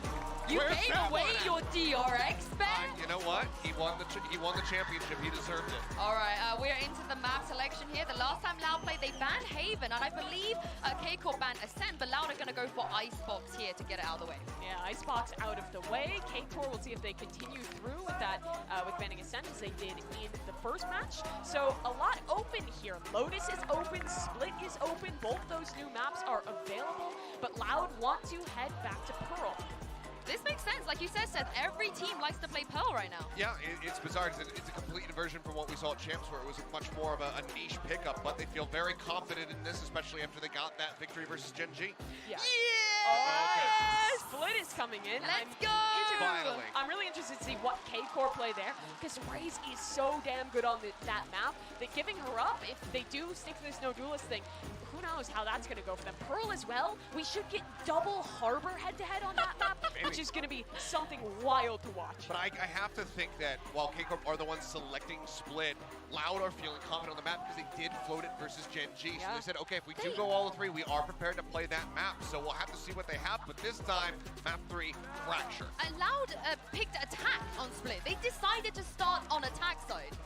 You gave away your DRX bear? You know what? He won the championship. He deserved it. All right, we are into the map selection here. The last time Loud played, they banned Haven, and I believe KACO banned Ascent, but Loud are going to go for Icebox here to get it out of the way. Yeah, Icebox out of the way. KACO will see if they continue through with that, with banning Ascent as they did in the first match. So a lot open here. Lotus is open, Split is open. Both those new maps are available, but Loud want to head back to Pearl. This makes sense. Like you said, Seth, every team likes to play Pearl right now. Yeah, it's bizarre. It's a complete inversion from what we saw at Champs, where it was much more of a niche pickup, but they feel very confident in this, especially after they got that victory versus Gen G. Yeah. Yes! Split is coming in. Let's go! Finally. I'm really interested to see what KACO play there, because Raze is so damn good on that map that giving her up, if they do stick to this no duelist thing, who knows how that's going to go for them. Pearl as well, we should get double Harbor head-to-head on that map, which is going to be something wild to watch. But I have to think that while KACO are the ones selecting Split, Loud are feeling confident on the map because they did float it versus Gen G. So they said, okay, if we do go all three, we are prepared to play that map. So we'll have to see what they have. But this time, map 3, Fracture. And Loud picked attack on Split. They decided to start on attack side.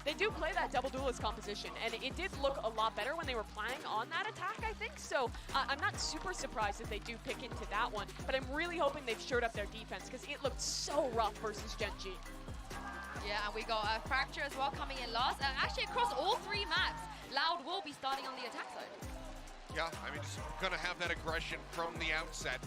They do play that double duelist composition, and it did look a lot better when they were playing on that attack, I think. So I'm not super surprised if they do pick into that one, but I'm really hoping they've shored up their defense because it looked so rough versus Gen G. Yeah, and we got Fracture as well coming in last. Actually, across all 3 maps, Loud will be starting on the attack side. Yeah, I mean, just going to have that aggression from the outset.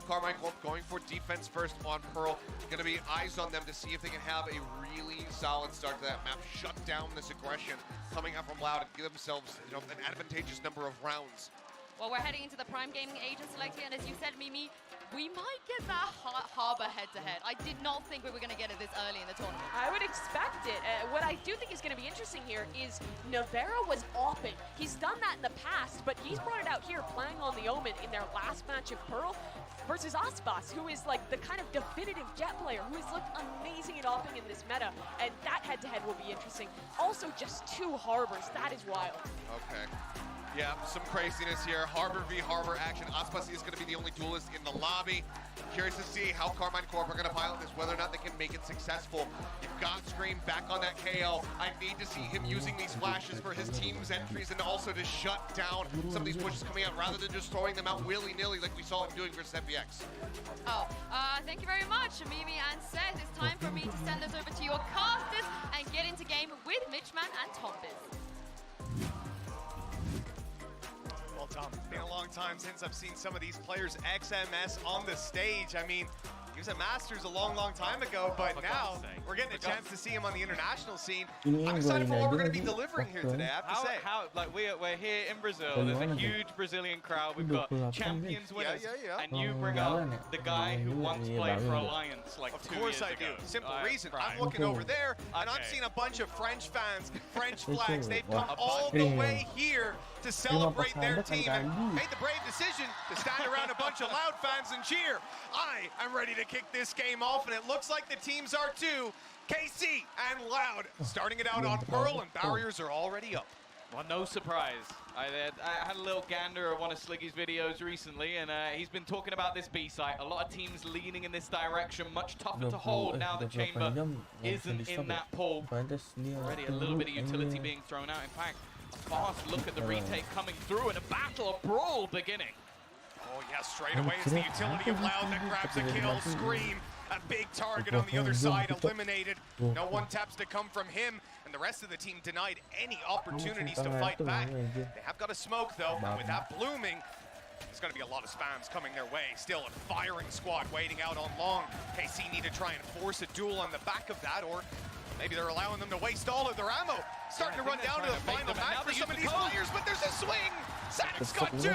KARMINE going for defense first on Pearl. Going to be eyes on them to see if they can have a really solid start to that map. Shut down this aggression coming out from Loud and give themselves an advantageous number of rounds. Well, we're heading into the Prime Gaming Agent Select here, and as you said, Mimi, we might get that Harbor head-to-head. I did not think we were going to get it this early in the tournament. I would expect it. What I do think is going to be interesting here is Navarro was opping. He's done that in the past, but he's brought it out here playing on the Omen in their last match of Pearl versus Aspas, who is like the kind of definitive Jet player who has looked amazing at opping in this meta, and that head-to-head will be interesting. Also, just 2 Harbors. That is wild. Okay. Yeah, some craziness here. Harbor v. Harbor action. Aspasi is going to be the only duelist in the lobby. Curious to see how Karmine Corp are going to pilot this, whether or not they can make it successful. You've got Scream back on that KO. I need to see him using these flashes for his team's entries and also to shut down some of these pushes coming out rather than just throwing them out willy-nilly like we saw him doing versus FBX. Oh, thank you very much, Mimi and Seth. It's time for me to send this over to your casters and get into game with Mitchman and Tombiz. Well, Tom, it's been a long time since I've seen some of these players XMS on the stage. I mean, he was at Masters a long, long time ago, but now we're getting a chance to see him on the international scene. I'm excited for what we're going to be delivering here today, I have to say. Like we're here in Brazil. There's a huge Brazilian crowd. We've got champions winners, and you bring up the guy who once played for Alliance like 2 years ago. Of course I do. Simple reason. I'm looking over there, and I'm seeing a bunch of French fans, French flags. They've come all the way here to celebrate their team and made the brave decision to stand around a bunch of Loud fans and cheer. I am ready to kick this game off, and it looks like the teams are too. KC and Loud starting it out on Pearl, and barriers are already up. Well, no surprise. I had a little gander at one of Sliggy's videos recently, and he's been talking about this B site. A lot of teams leaning in this direction, much tougher to hold now that Chamber isn't in that pool. Already a little bit of utility being thrown out. In fact, a fast look at the retake coming through, and a battle, a brawl beginning. Oh yeah, straight away it's the utility of Loud that grabs a kill. Scream, a big target on the other side, eliminated. No one taps to come from him, and the rest of the team denied any opportunities to fight back. They have got a smoke though, and with that blooming, there's going to be a lot of spams coming their way. Still a firing squad waiting out on long. KC need to try and force a duel on the back of that, or maybe they're allowing them to waste all of their ammo. Starting to run down to the final match for some of these players, but there's a swing. Sadic's got two,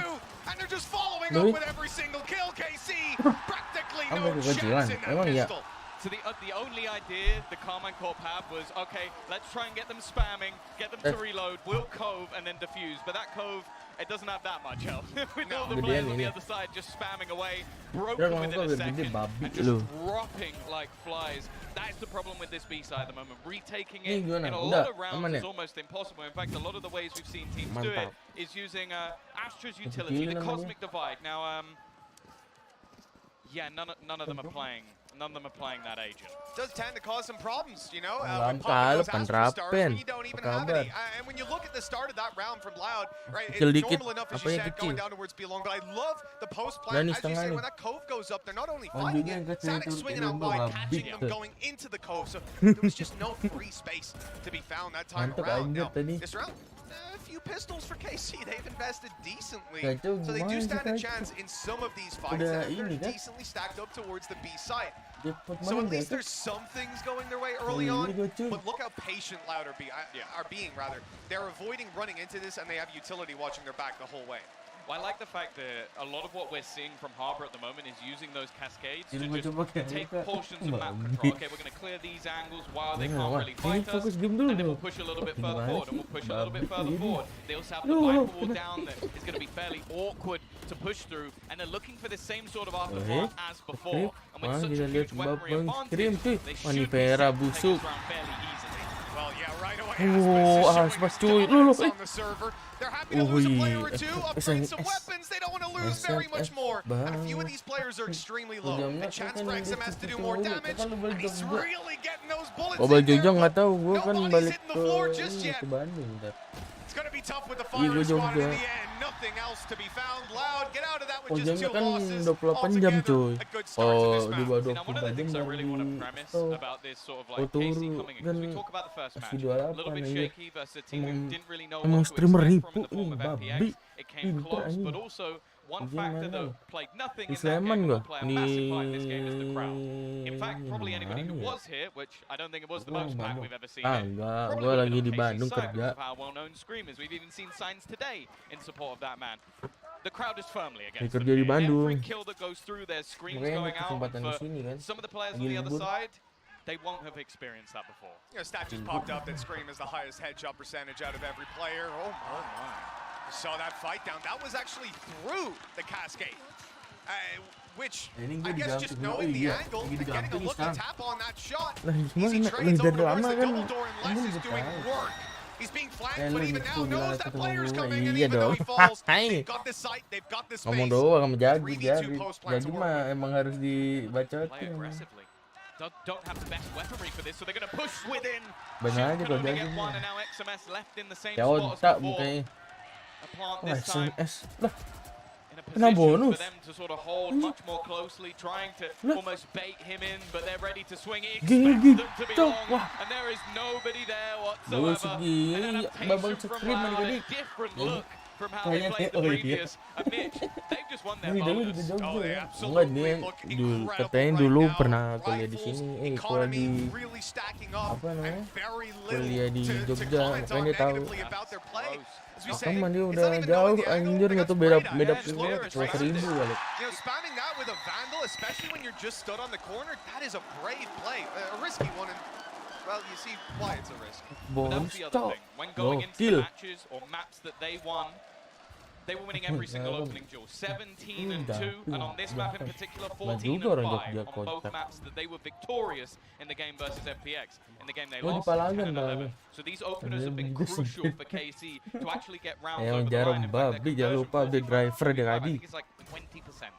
and they're just following up with every single kill. KC, practically no chance in that pistol. So the only idea the Karmine Corp had was, okay, let's try and get them spamming, get them to reload, we'll cove and then defuse. But that cove, it doesn't have that much help. With all the players on the other side just spamming away, broken within a second, and just dropping like flies. That's the problem with this B-side at the moment. Retaking it in a lot of rounds is almost impossible. In fact, a lot of the ways we've seen teams do it is using Astra's utility, the Cosmic Divide. Now, yeah, none of them are playing. None of them are playing that agent. Does tend to cause some problems, you know. When those Astra stars, when you don't even have any. And when you look at the start of that round from Loud, right, it's normal enough, as you said, going down towards B-long, but I love the post-plant, as you say, when that cove goes up, they're not only fighting it, Sadic's swinging out wide, catching them going into the cove, so there was just no free space to be found that time around. Now, this round, a few pistols for KC. They've invested decently, so they do stand a chance in some of these fights that are decently stacked up towards the B side. So at least there's some things going their way early on, but look how patient Loud are being. They're avoiding running into this, and they have utility watching their back the whole way. Well, I like the fact that a lot of what we're seeing from Harbor at the moment is using those cascades to just take portions of map control. Okay, we're going to clear these angles while they can't really fight us, and then we'll push a little bit further forward, and we'll push a little bit further forward. They also have the Viper wall down that is going to be fairly awkward to push through, and they're looking for the same sort of aftermath as before. And with such a huge weaponry advantage, they should be able to take this round fairly easily. Well, yeah, right away. On the server. They're happy to lose a player or two, upgrade some weapons. They don't want to lose very much more. And a few of these players are extremely low. A chance for XMS to do more damage. And he's really getting those bullets in there. Nobody's hitting the floor just yet. It's going to be tough with the fire squad in the end. Nothing else to be found. Loud, get out of that with just 2 losses. Altogether, a good start to this match. Now, one of the things I really want to premise about this sort of like KC coming in, because we talk about the first match, a little bit shaky versus a team who didn't really know what to expect from in the form of FPX. It came close, but also one factor that played nothing in that game will play a massive part in this game is the crowd. In fact, probably anybody who was here, which I don't think it was the most packed we've ever seen it, probably would have been on KC's side with how well-known Scream is. We've even seen signs today in support of that man. The crowd is firmly against them. Every kill that goes through, there's screams going out. For some of the players on the other side, they won't have experienced that before. You know, stat just popped up that Scream is the highest headshot percentage out of every player. Oh my. Saw that fight down. That was actually through the cascade, which I guess just knowing the angle and getting a look and tap on that shot. Easy trades over towards the double door, and Les is doing work He's being flanked, but even now knows that player's coming, and Iya even though dong. he falls, they've got the sight, they've got the space. Ngomong doang sama Jagi, 3v2 post plan to Jagi work mah with. emang harus dibacotin. Don't have the best weaponry for this, so they're going to push within. Benar aja kalau Only Jagi. get one, and now XMS left in the same Ya spot as ontak before. mukanya. Applant Oh, this time. SMS lah. In a Kena position bonus. for them to sort of hold much more closely, trying to almost bait him in, but they're ready to swing. He expects them to be long, and there is nobody there whatsoever. An adaptation from Loud, a different look from how they played the previous. And Mitch, they've just won their bonus. Oh, they Enggak, dia absolutely look dulu incredible katanya right dulu now. pernah kuliah di Rifles, sini, kuliah di economy really stacking up, apa namanya? and very little Kuliah di to Jogja, comment makanya on dia tahu. negatively about their play. As we say, Sama dia it's udah not even jauh knowing the angle, anjir they nggak got tuh beda sprayed beda at. pilihan Just 10.000 kali. You know, spamming that with a Vandal, especially when you're just stood on the corner, that is a brave play, a risky one. And well, you see why it's a risk. But that was the other thing. When going into the matches or maps that they won, they were winning every single opening duel. 17 and 2, and on this map in particular, 14 and 5 on both maps that they were victorious in the game versus FPX. In the game they lost 10 and 11. So these openers have been crucial for KC to actually get rounds over the line. In fact, their jangan lupa update driver dia I tadi. think it's like 20%.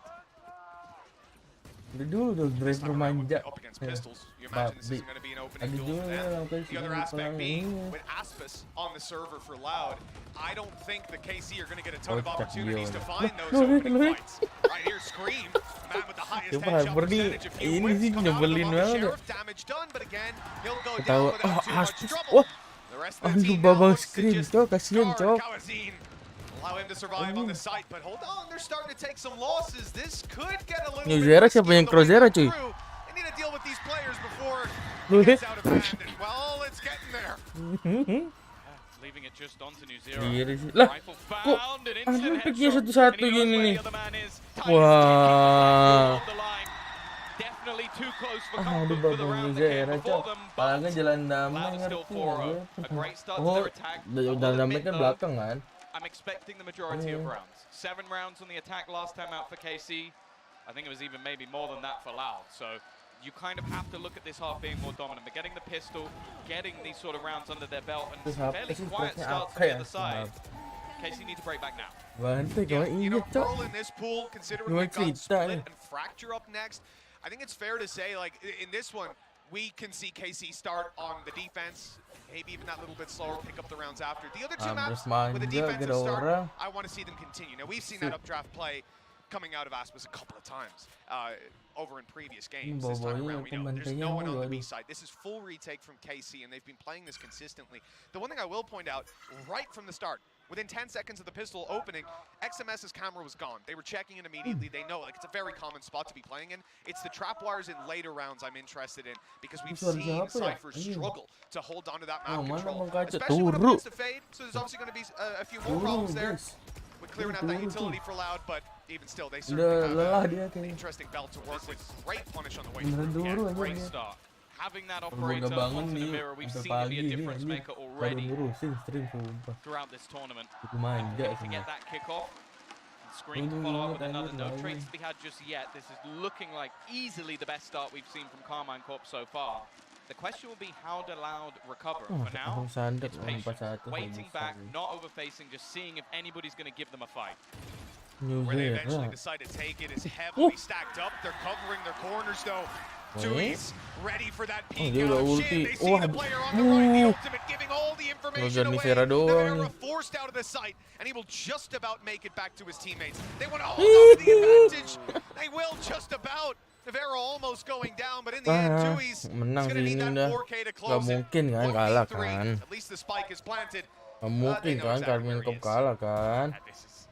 Udah dulu tuh driver manja. Up against pistols, you imagine this isn't going to be an opening duel for them. The other aspect being, with Aspis on the server for Loud, I don't think the KC are going to get a ton of opportunities to find those opening fights. Right here, Scream, man with the highest headshot percentage. A few wins come out of him on the Sheriff, damage done, but again, he'll go down without too much trouble. The rest of the team now looks to just guard Kawazine. Allow him to survive on the site, but hold on, they're starting to take some losses. This could get a little bit risky siapa yang on the way Crozera, cuy? through. They need to deal with these players before it gets out of hand. And, well, it's getting there. Leaving it just onto New Zero. Iya sih. Lah, Rifle kok found, an instant ada pikir headshot, satu-satu and he knows gini where nih. the other man is. Wah. The line. Definitely too close for Aduh, comfort for the babang round that came Zera, before cok. them. Palangnya jalan damai Loud is still ngerti 4-0. ya. A great start to Oh, their attack. jalan damai kan belakang kan. I'm expecting the majority of rounds. 7 rounds on the attack last time out for KC. I think it was even maybe more than that for Loud. So you kind of have to look at this half being more dominant. But getting the pistol, getting these sort of rounds under their belt, and some fairly quiet starts on the other side. KC need to break back now. Bantai kau You iya, know, cok. Pearl in this pool, considering Gimana we've got cerita Split nih? and Fracture up next, I think it's fair to say, like, in this one, we can see KC start on the defense, maybe even that little bit slower, pick up the rounds after. The other two maps with a defensive start, I want to see them continue. Now, we've seen that updraft play coming out of Aspis a couple of times over in previous games. This time around, we know there's no one on the B side. This is full retake from KC, and they've been playing this consistently. The one thing I will point out, right from the start, within 10 seconds of the pistol opening, XMS's camera was gone. They were checking it immediately. They know, like, it's a very common spot to be playing in. It's the trap wires in later rounds I'm interested in, because we've seen Cypher struggle to hold onto that map control, especially when it comes to fade. So there's obviously going to be a few more problems there with clearing out that utility for Loud, but even still, they certainly have an interesting belt to work with. Great punish on the way through. Yeah, great start. Having that operator onto the mirror, we've seen it be a difference maker already throughout this tournament. To get that kickoff. Scream to follow up with another. No trades to be had just yet. This is looking like easily the best start we've seen from Karmine Corp so far. The question will be how do Loud recover. For now, it's patient, waiting back, not overfacing, just seeing if anybody's going to give them a fight. Where they eventually decide to take it is heavily stacked up. They're covering their corners though. Tui's ready for that peek out of Shin. They see the player on the right, the ultimate, giving all the information away. Navarra forced out of the site, and he will just about make it back to his teammates. They want to hold on to the advantage. They will just about. Navarra almost going down, but in the end, Tui's going to need that 4K to close it. Kalah kan. At least the spike is planted. Gak mungkin kan, Karmine Corp kalah kan. This is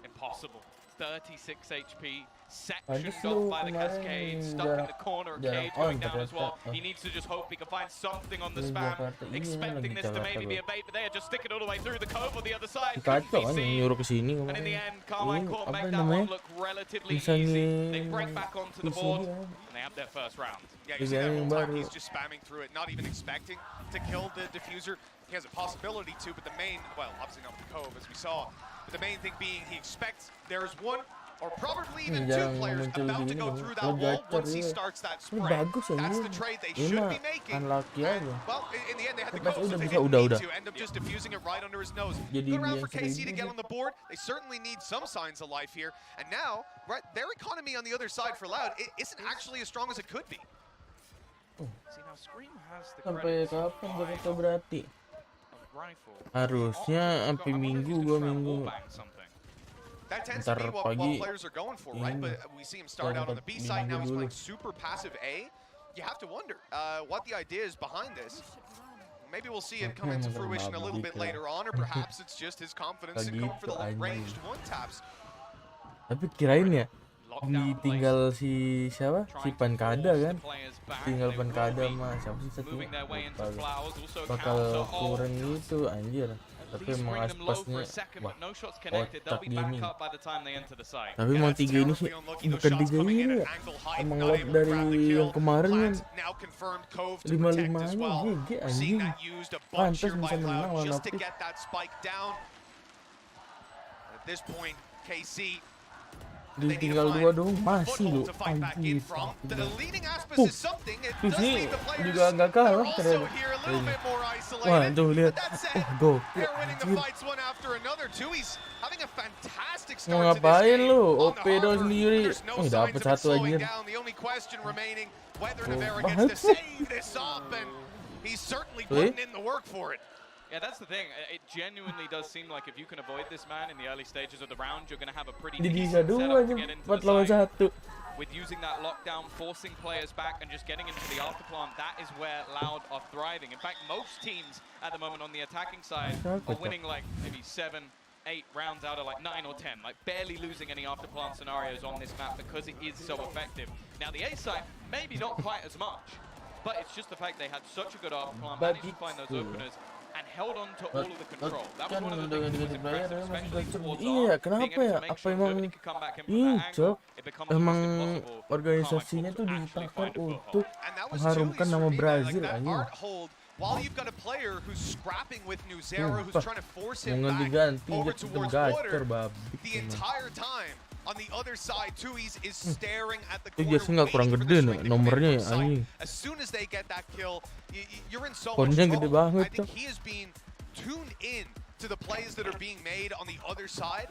impossible. 36 HP, sectioned off by the cascade, stuck in the corner, cage going down as well. He needs to just hope he can find something on the spam, expecting this to maybe be a bait, but they are just sticking all the way through the cove on the other side. Kacau kan yang nyuruh kesini. And in the end, Karmine Corp make that one look relatively easy. They break back onto the board, and they have their first round. Yeah, you see that whole time he's just spamming through it, not even expecting to kill the diffuser. He has a possibility to, but the main, well, obviously not with the cove as we saw, but the main thing being he expects there's one, or probably even two players about to go through that wall once he starts that spray. That's the trade they should be making. And, well, in the end, they had the coast, so they didn't need to end up just diffusing it right under his nose. Good round for KC to get on the board. They certainly need some signs of life here. And now, right, their economy on the other side for Loud isn't actually as strong as it could be. See, now Scream has the Sampai credits kapan mereka berarti? rifle. Harusnya sampai minggu, 2 minggu. That tends to be what players are going for, right? But we see him start out on the B side, now he's playing super passive A. You have to wonder what the idea is behind this. Maybe we'll see it come into fruition a little bit later on, or perhaps it's just his confidence in going for the ranged one taps. Tapi kirain ya, ditinggal si siapa? Si Pankada kan? Tinggal Pankada sama siapa sih satunya? Bakal kurang gitu anjir. Tapi emang aspasnya wah, otak gini. Tapi emang 3 ini sih bukan 3 ini ya. Emang lot dari yang kemarin kan 5-5-nya GG anjing. Pantas bisa menang lawan Optik. Ditinggal 2 dong, masih loh anjir. Ini juga agak kalah ternyata. Wah tuh lihat, go. Mau ngapain lu? OP dong sendiri. Dapat 1 anjir. Yeah, that's the thing. It genuinely does seem like if you can avoid this man in the early stages of the round, you're going to have a pretty decent setup to get into the side. With using that lockdown, forcing players back and just getting into the afterplant, that is where Loud are thriving. In fact, most teams at the moment on the attacking side are winning like maybe 7-8 rounds out of like 9 or 10, like barely losing any afterplant scenarios on this map because it is so effective. Now the A side, maybe not quite as much, but it's just the fact they had such a good afterplant, managed to find those openers, and held on to all of the control. That was one of the things that was impressive, especially towards iya, kenapa ya? Apa emang cok? Emang organisasinya tuh diciptakan untuk mengharumkan nama Brazil anjir. While you've got a player who's scrapping with Nuzero, who's trying to force him back over towards water, the entire time on the other side, Tuis is staring at the corner, nomornya ya anjing. As soon as they get that kill, you're in so much trouble. I think he is being tuned in to the plays that are being made on the other side,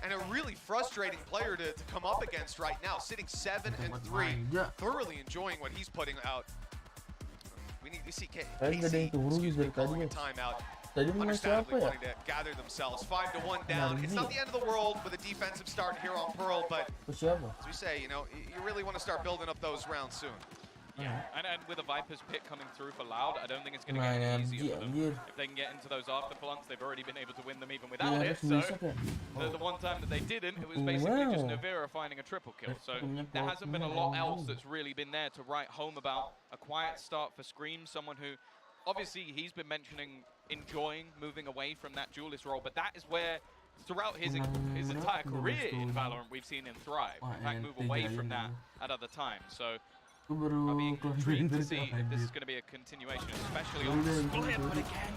and a really frustrating player to come up against right now, sitting 7-3, thoroughly enjoying what he's putting out. We see KC calling a timeout. Understandably wanting to gather themselves. 5-1 down. It's not the end of the world with a defensive start here on Pearl, but as we say, you know, you really want to start building up those rounds soon. Yeah, and with a Viper's pick coming through for Loud, I don't think it's going to get any easier for them. If they can get into those afterplants, they've already been able to win them even without it. So the one time that they didn't, it was basically just Navira finding a triple kill. So there hasn't been a lot else that's really been there to write home about. A quiet start for Scream, someone who obviously he's been mentioning enjoying moving away from that duelist role, but that is where throughout his entire career in Valorant we've seen him thrive. In fact, move away from that at other times. So I'll be intrigued to see if this is going to be a continuation, especially on the split. But again,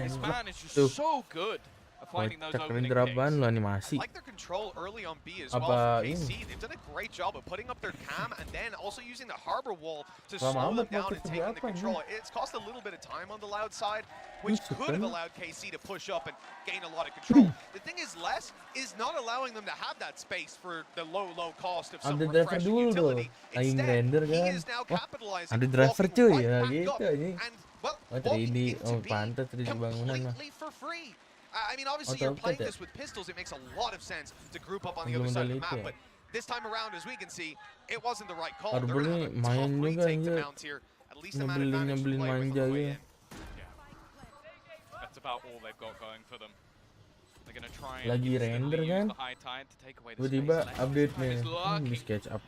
this man is just so good at finding those opening kicks. I like their control early on B as well for KC. They've done a great job of putting up their cam and then also using the harbor wall to slow them down and taking the control. It's cost a little bit of time on the Loud side, which could have allowed KC to push up and gain a lot of control. The thing is, Les is not allowing them to have that space for the low cost of some refreshing utility. Instead, he is now capitalizing, ada driver cuy ya walking gitu anjing. Oh 3D, oh pantas 3D bangunan mah. For free. I mean, obviously you're playing this with pistols, it makes a lot of sense to group up on the other side of the map, but this time around, as we can see, it wasn't the right call. They're gonna have a tough retake to mount here. At least the man advantage to play with on the way in. That's about all they've got going for them. They're gonna try and Lagi render kan, tiba-tiba update nih, di sketch up.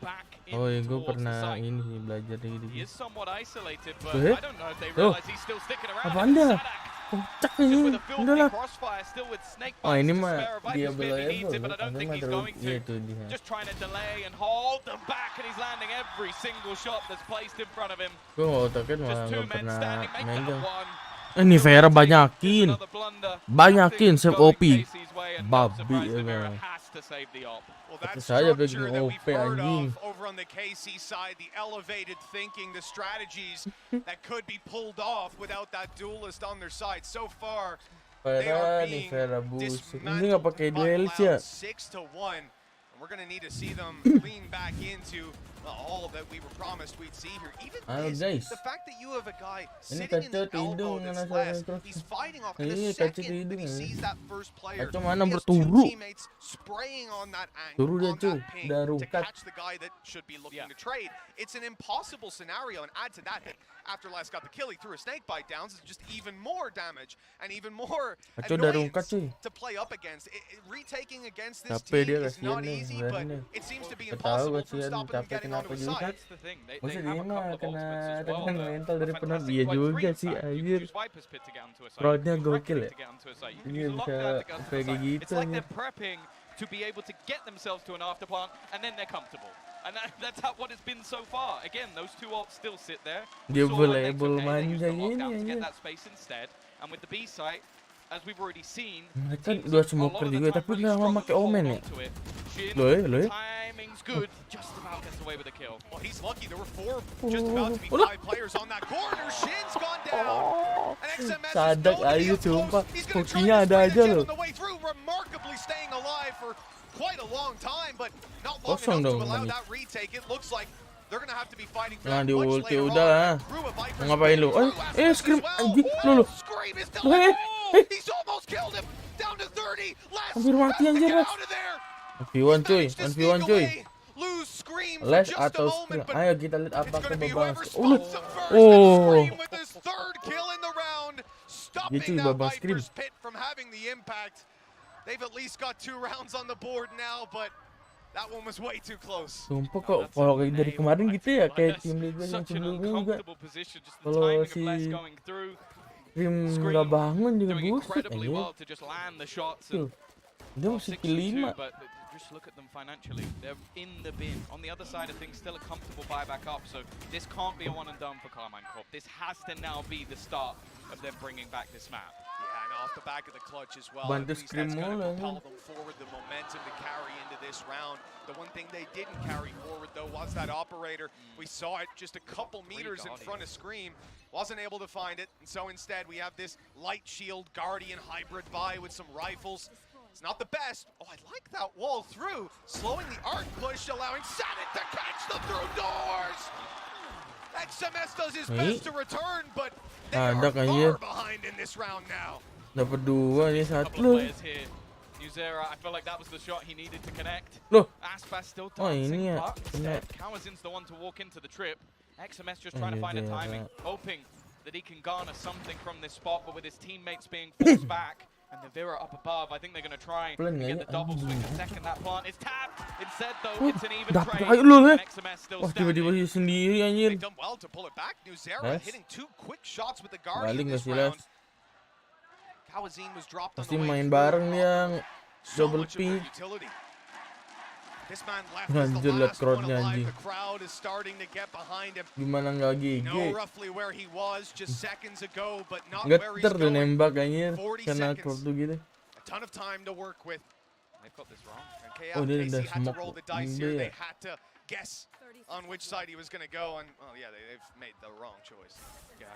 Oh ya gue pernah ini sih belajar kayak gitu. Apa anda? Kocak ini, udah lah. Oh ini mah dia belajar, tapi mah terus iya tuh dia. Gue nggak otaknya malah nggak pernah main dong. Ini Vera banyakin save OP, babi ya. to save the op. Well, that Saya structure that bikin we've OP heard anjing. of over on the KC side, the elevated thinking, the strategies that could be pulled off without that duelist on their side. So far, they are being dismantled by Loud 6-1. And we're going to need to see them lean back into all that we were promised we'd see here. Even this, the fact that you have a guy sitting in the elbow that's last, he's fighting off, and the second that he sees that first player, he has two teammates spraying on that angle, on that ping, to catch the guy that should be looking to trade. It's an impossible scenario, and add to that, after Last got the kill, he threw a snake bite down, so it's just even more damage, and even more annoyance to play up against. Retaking against this team is not easy, but it seems to be impossible from stopping them getting onto his side. That's the thing. They have a couple of ultimates as well. Mental daripada dia juga sih anjir. Rodnya gokil ya. Ini bisa kayak gitu. It's like they're prepping to be able to get themselves to an afterplant, and then they're comfortable. And that's what it's been so far. Again, those two ults still sit there. Dia boleh manja to ini. get that space instead. And with the B site, as we've already seen, Mereka dua smoker juga, tapi nggak mau pakai omen ya. Loh. Timing's good. Just about gets away with a kill. Well, he's lucky. There were just about to be 5 players on that corner. Shin's gone down. And XMS Sadak aja sumpah. Hokinya ada aja loh. Remarkably staying alive for quite a long time, but not long enough to allow that retake. It looks like they're gonna have to be fighting for that di much ulti later udah. on. Ngapain lu? Scream anjing lu. Scream is still he's almost killed him. Down to 30. Hampir mati anjir. 1v1 cuy. Lose Scream for Les just atau a moment, Scream. but Ayo kita lihat it's apakah gonna be Babang whoever Scream. spots him first. Scream with his 3rd kill in the round, stopping Gitu, that Babang Scream. Viper's pit from having the impact. They've at least got 2 rounds on the board now, but that one was way too close. Sumpah kok kalau kayak dari kemarin gitu ya, kayak tim Liga yang sebelumnya juga. Kalau si Scream nggak bangun juga buset aja. Dia masih kill 5. Just look at them financially. They're in the bin. On the other side of things, still a comfortable buyback up. So this can't be a one and done for KARMINE Corp. This has to now be the start of them bringing back this map. Yeah, and off the back of the clutch as well. Bantu At least Scream that's going to mulu, propel them forward, the momentum to carry into this round. The one thing they didn't carry forward, though, was that operator. We saw it just a couple meters in front of Scream. Wasn't able to find it, and so instead we have this light shield Guardian hybrid buy with some rifles. It's not the best. Oh, I like that wall through. Slowing the arc push, allowing Sanet to catch the through doors. XMS does his best to return, but they are far behind in this round now. Dapat 2 nih, 1. Nuzera, I feel like that was the shot he needed to connect. Loh. Aspas still dancing, ini ya. but instead, Kawazin's the one to walk into the trip. XMS just trying to find a timing, hoping that he can garner something from this spot, but with his teammates being forced back, and the Vera up above, I think they're going to try and get the double swing the second that plant is tapped. Instead, though, it's an even trade. And XMS still tiba-tiba dia sendiri anjir. They've done well to pull it back. Nuzera hitting 2 quick shots with the Guardian this round. Kawazin was dropped on the Pasti way main through. bareng yang So double much of their pick. utility. This man left as the Anjir, liat last one crowdnya alive. anjing. The crowd is starting to get behind him. Gimana nggak You GG? know roughly where he was just seconds ago, but not where he's Geter tuh going. nembak anjir. 40 Kena seconds. crowd tuh gitu. A ton of time to work with. They've got this wrong. And Oh, dia KC udah had to smoke roll the dice here. dia. They had to guess on which side he was going to go, and well, yeah, they've made the wrong choice. Yeah.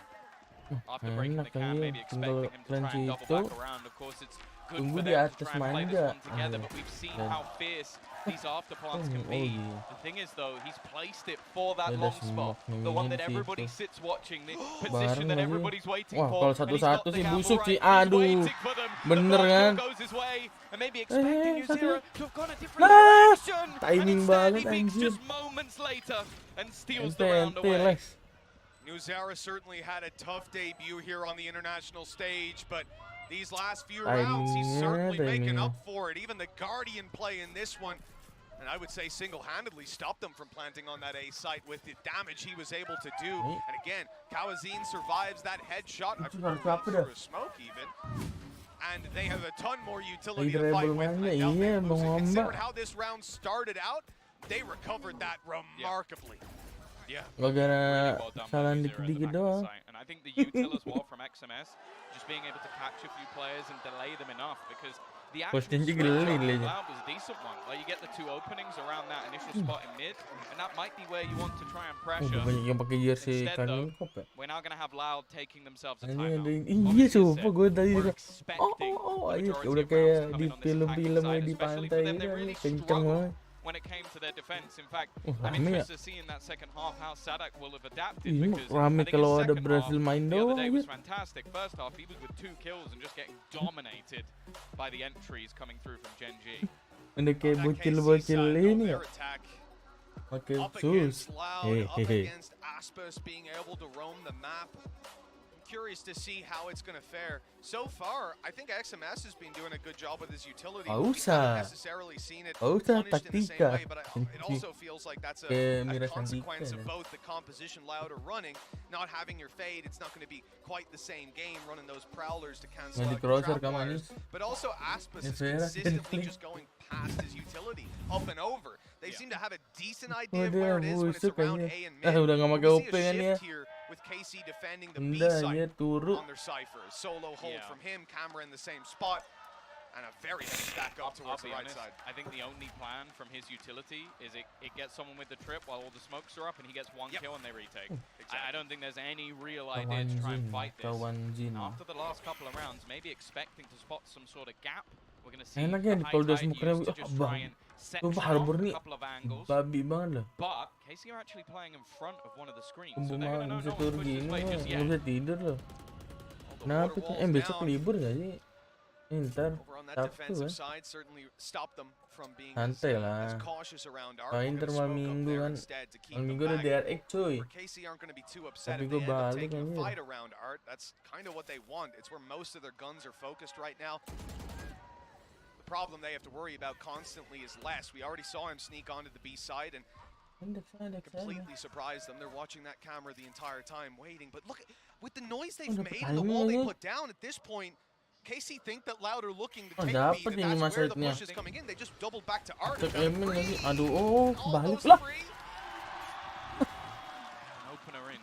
After breaking the cam, maybe expecting him to try and double back around. Of course, it's good Tunggu for di them to atas try and play this manja. one together, but we've seen how fierce these afterplants can be. The thing is, though, he's placed it for that long spot, the one that everybody sits watching, the position that everybody's waiting Wah, for. kalau satu-satu sih busuk sih. Aduh, bener kan? Timing banget anjir. Ente Les. Nuzera certainly had a tough debut here on the international stage, but these last few rounds, he's certainly making up for it. Even the Guardian play in this one, and I would say single-handedly stopped them from planting on that A site with the damage he was able to do. And again, Kawazin survives that headshot. For a smoke even. And they have a ton more utility to fight with. Consider how this round started out. They recovered that remarkably. Yeah. Gara-gara kesalahan dikit-dikit doang. And I think the util as well from XMS, just being able to catch a few players and delay them enough, because the actual switch on Loud was a decent one. Like you get the two openings around that initial spot in mid, and that might be where you want to try and pressure. Banyak yang pakai jersey Instead, Karmine kok ya? we're now going to have Loud taking themselves a Ini timeout. ada iya coba gue tadi aja udah kayak di film-film di pantai ini kenceng banget. When it came to their defense, in fact, I'm interested to see in that second half how Sadak will have adapted because rame I think kalau his ada second Brazil half main the other doang day aja. was fantastic. First half, he was with 2 kills and just getting dominated by the entries coming through from Gen G. Ini kayak bocil-bocil ini ya. Pakai sus. Hehehe. Aspas being able to roam the map. Curious to see how it's going to fare. So far, I think XMS has been doing a good job with his utility. Pausa. Pausa taktika. It also feels like that's a consequence of both the composition Loud are running, not having your fade. It's not going to be quite the same game running those prowlers to cancel out your trap wires. But also Aspas is consistently just going past his utility, up and over. They seem to have a decent idea of where it is when it's around A and mid. Udah nggak pakai We OP see a kan ya? shift here with KC defending the B side on their cipher. Solo hold from him, camera in the same spot, and a very heavy stack up towards the right side. I think the only plan from his utility is it gets someone with the trip while all the smokes are up and he gets 1 kill and they retake. I don't think there's any real idea to try and fight this. After the last couple of rounds, maybe expecting to spot some sort of gap, we're going to see Enaknya kalau udah smoke-nya to just try and section off harbor a nih couple of angles. babi banget lah. But KC are actually playing in front of one of the screens, so Bisa they're going to know no one turun pushes gini play just nggak yet. bisa tidur loh. Kenapa tuh? Besok libur nggak sih? Ntar Sabtu kan? Santai lah. Paling ntar malam minggu kan. Malam minggu udah DRX cuy. Tapi gue balik aja. That's kind of what they want. It's where most of their guns are focused right now. The problem they have to worry about constantly is less. We already saw him sneak onto the B side and completely surprised them. They're watching that camera the entire time, waiting. But look, with the noise they've made and the wall they put down at this point, KC think that Loud are looking to take B, and that's where the push is coming in. They just doubled back to Art. Aduh, balik lah.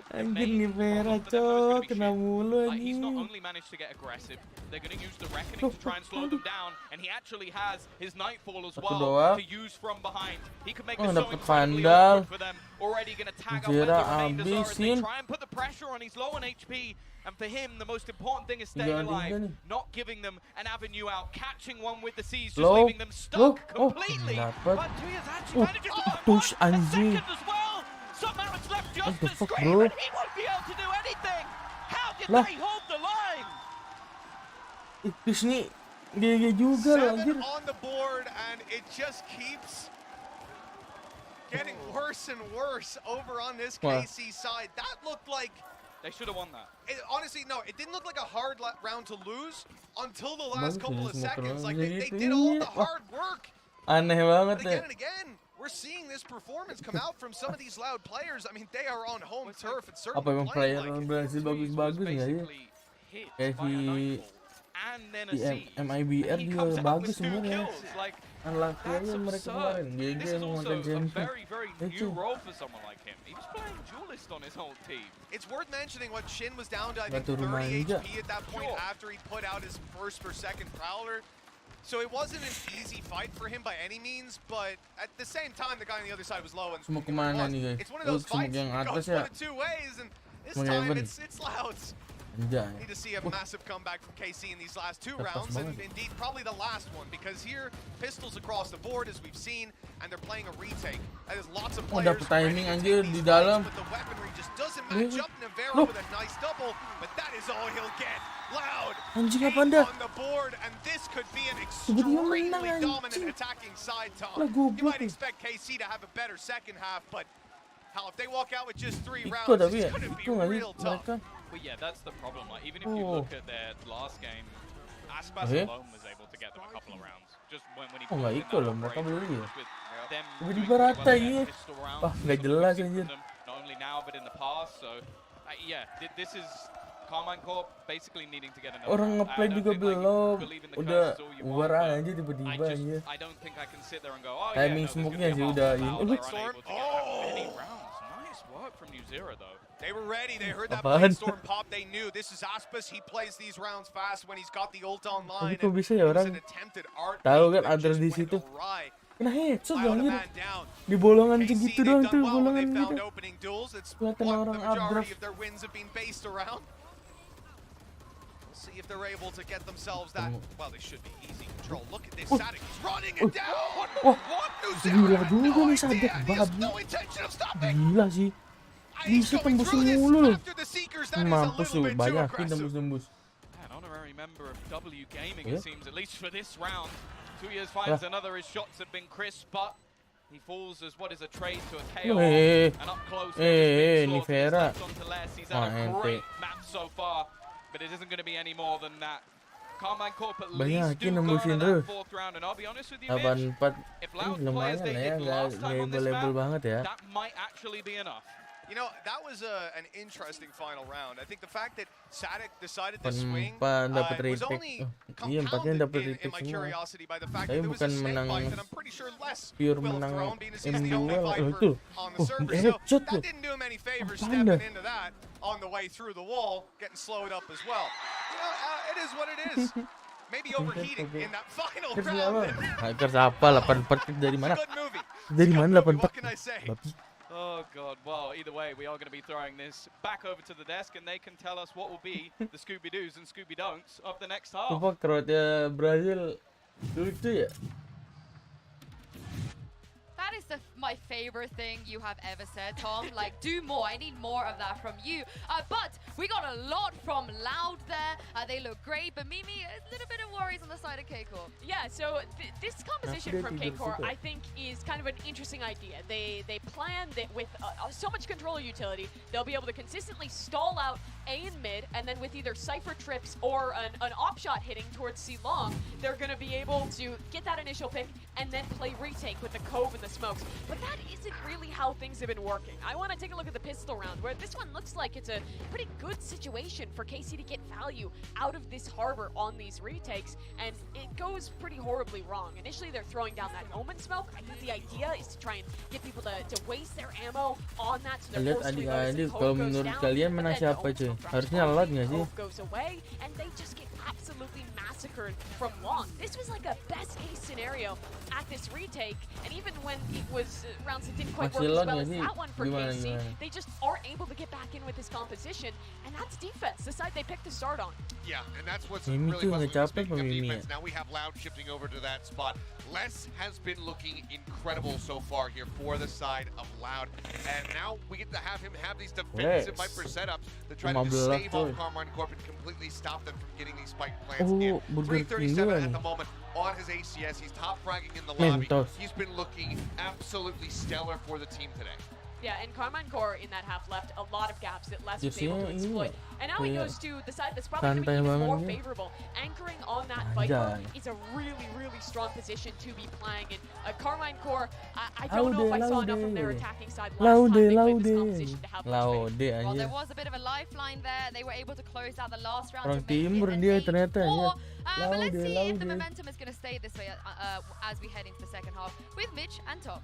Anjir nih Vera cok, kena mulu He's not anjing. only managed to get aggressive, they're going to use the Reckoning to try and slow them down, and he actually has his Nightfall as well to use from behind. He could make this so incredibly awkward for them. Already going to tag up where the remainders are as they try and put the pressure on. He's low on HP, and for him, the most important thing is staying alive, not giving them an avenue out, catching one with the C's, just leaving them stuck completely. But Tuya's actually managed to push anjing. as well. Somehow it's left just What the the fuck, screen, bro? and he won't be able to do anything. How did Lah. they hold the line? Terus nih GG juga loh anjir. 7 on the board, and it just keeps getting worse and worse over on this KC side. That looked like they should have won that. Honestly, no, it didn't look like a hard round to lose until the last couple of seconds. Like they did all the hard work. Aneh banget ya. Again and again, we're seeing this performance come out from some of these Loud players. I mean, they are on home turf. It's Apa certainly emang player playing like Brazil bagus-bagus nggak sih? Kayak si MIBR juga bagus sebenarnya. Kan laki aja mereka kemarin. GG emang mantan champion. New role for someone like him. He was playing duelist on his whole team. It's worth mentioning what Shin was down to, I think, 30 HP at that point after he put out his first or second Prowler. So it wasn't an easy fight for him by any means, but at the same time, the guy on the other side was low. And Semua kemana nih guys? it's one of those fights yang that atas goes ya. one of 2 ways, and this time it's Loud's. Anjay. Need to see a massive comeback from KC in these last 2 rounds, and indeed probably the last one, because here, pistols across the board as we've seen, and they're playing a retake. That is lots of players dapet timing anjir di dalam. but the weaponry just doesn't match up. Navarro with a nice double, but that is all he'll get. Loud Anjing apa anda? on the board, and this could be an extremely dominant attacking side, Tom. You might expect KC to have a better second half, but hell, if they walk out with just 3 rounds, it's going to be real tough. But yeah, that's the problem. Like, even if you look at their last game, Aspas alone was able to get them a couple of rounds. Just when he nggak ikut loh, mereka beli ya. with Tiba-tiba rata ini. Wah, nggak jelas anjir. not only now but in the past. So yeah, this is KARMINE Corp basically needing to get another. Orang ngeplay juga belum. Udah war aja tiba-tiba anjir. I don't think I can sit there and go, oh timing smoke-nya sih udah ini. Nice work from New Zero though. They were ready. They heard that Apaan? brainstorm pop. They knew this is Aspas. He plays these rounds fast when he's got the ult online. Tapi kok bisa ya orang tahu kan ada di situ. Kena headshot anjir. Di bolongan segitu doang tuh, bolongan gitu. Kelihatan orang abrak. See if they're able to get themselves that. Well, they should be easy control. Look at this. Sadik is running it down. Gila juga nih Sadik, babi. Gila sih. Bisa tembusin mulu loh. Mampus lu, banyakin tembus-tembus. An honorary member of W Gaming, it seems, at least for this round. 2 years finds another. His shots have been crisp, but he falls as what is a trade to a KO. And up close, ini Vera. he's had a great map so far, but it isn't going to be any more than that. Karmine Corp at least do go to that fourth round, and I'll be honest with you, Mitch, if Loud players they did last time on this map, that might actually be enough. You know, that was an interesting final round. I think the fact that Sadik decided to swing was only compounded in my curiosity by the fact that there was a snake bite that I'm pretty sure less will thrown, being as he's the only Viper on the server. So that didn't do him any favors stepping into that on the way through the wall, getting slowed up as well. You know, it is what it is. Maybe overheating in that final round. Hacker apa 84 dari mana? Dari mana 84? Babi. Oh god, well, either way, we are going to be throwing this back over to the desk, and they can tell us what will be the Scooby-Doos and Scooby-Don'ts of the next half. Sumpah crowd-nya Brazil lucu ya. That is my favorite thing you have ever said, Tom. Like, do more. I need more of that from you. But we got a lot from Loud there. They look great, but Mimi, a little bit of worries on the side of KACO. Yeah, so this composition from KACO, I think, is kind of an interesting idea. They plan that with so much controller utility, they'll be able to consistently stall out A in mid, and then with either Cypher trips or an op shot hitting towards C long, they're going to be able to get that initial pick and then play retake with the Cove and the smokes. But that isn't really how things have been working. I want to take a look at the pistol round, where this one looks like it's a pretty good situation for KC to get value out of this harbor on these retakes, and it goes pretty horribly wrong. Initially, they're throwing down that Omen smoke. I think the idea is to try and get people to waste their ammo on that, so they're forced to reload. Adik, kalau menurut kalian menang siapa cuy? Harusnya Loud nggak sih? Goes away, and they just get absolutely massacred from long. This was like a best case scenario at this retake, and even when it was rounds that didn't quite work as well as that one for KC, they just aren't able to get back in with this composition, and that's defense, the side they picked to start on. Yeah, and that's what's really speaking of defense. Now we have Loud shifting over to that spot. Les has been looking incredible so far here for the side of Loud, and now we get to have him have these defensive Viper setups to try to save off Karmine Corp and completely stop them from getting these spike plants in. 337 at the moment on his ACS. He's top fragging in the lobby. He's been looking absolutely stellar for the team today. Yeah, and Karmine Corp in that half left a lot of gaps that Les was able to exploit. And now he goes to the side that's probably going to be even more favorable. Anchoring on that Viper is a really, really strong position to be playing. And Karmine Corp, I don't know if I saw enough from their attacking side last time they played this composition to have much faith. Well, there was a bit of a lifeline there. They were able to close out the last round Orang to make timur dia ternyata ya. but let's see if the momentum is going to stay this way as we head into the second half with Mitch and Top.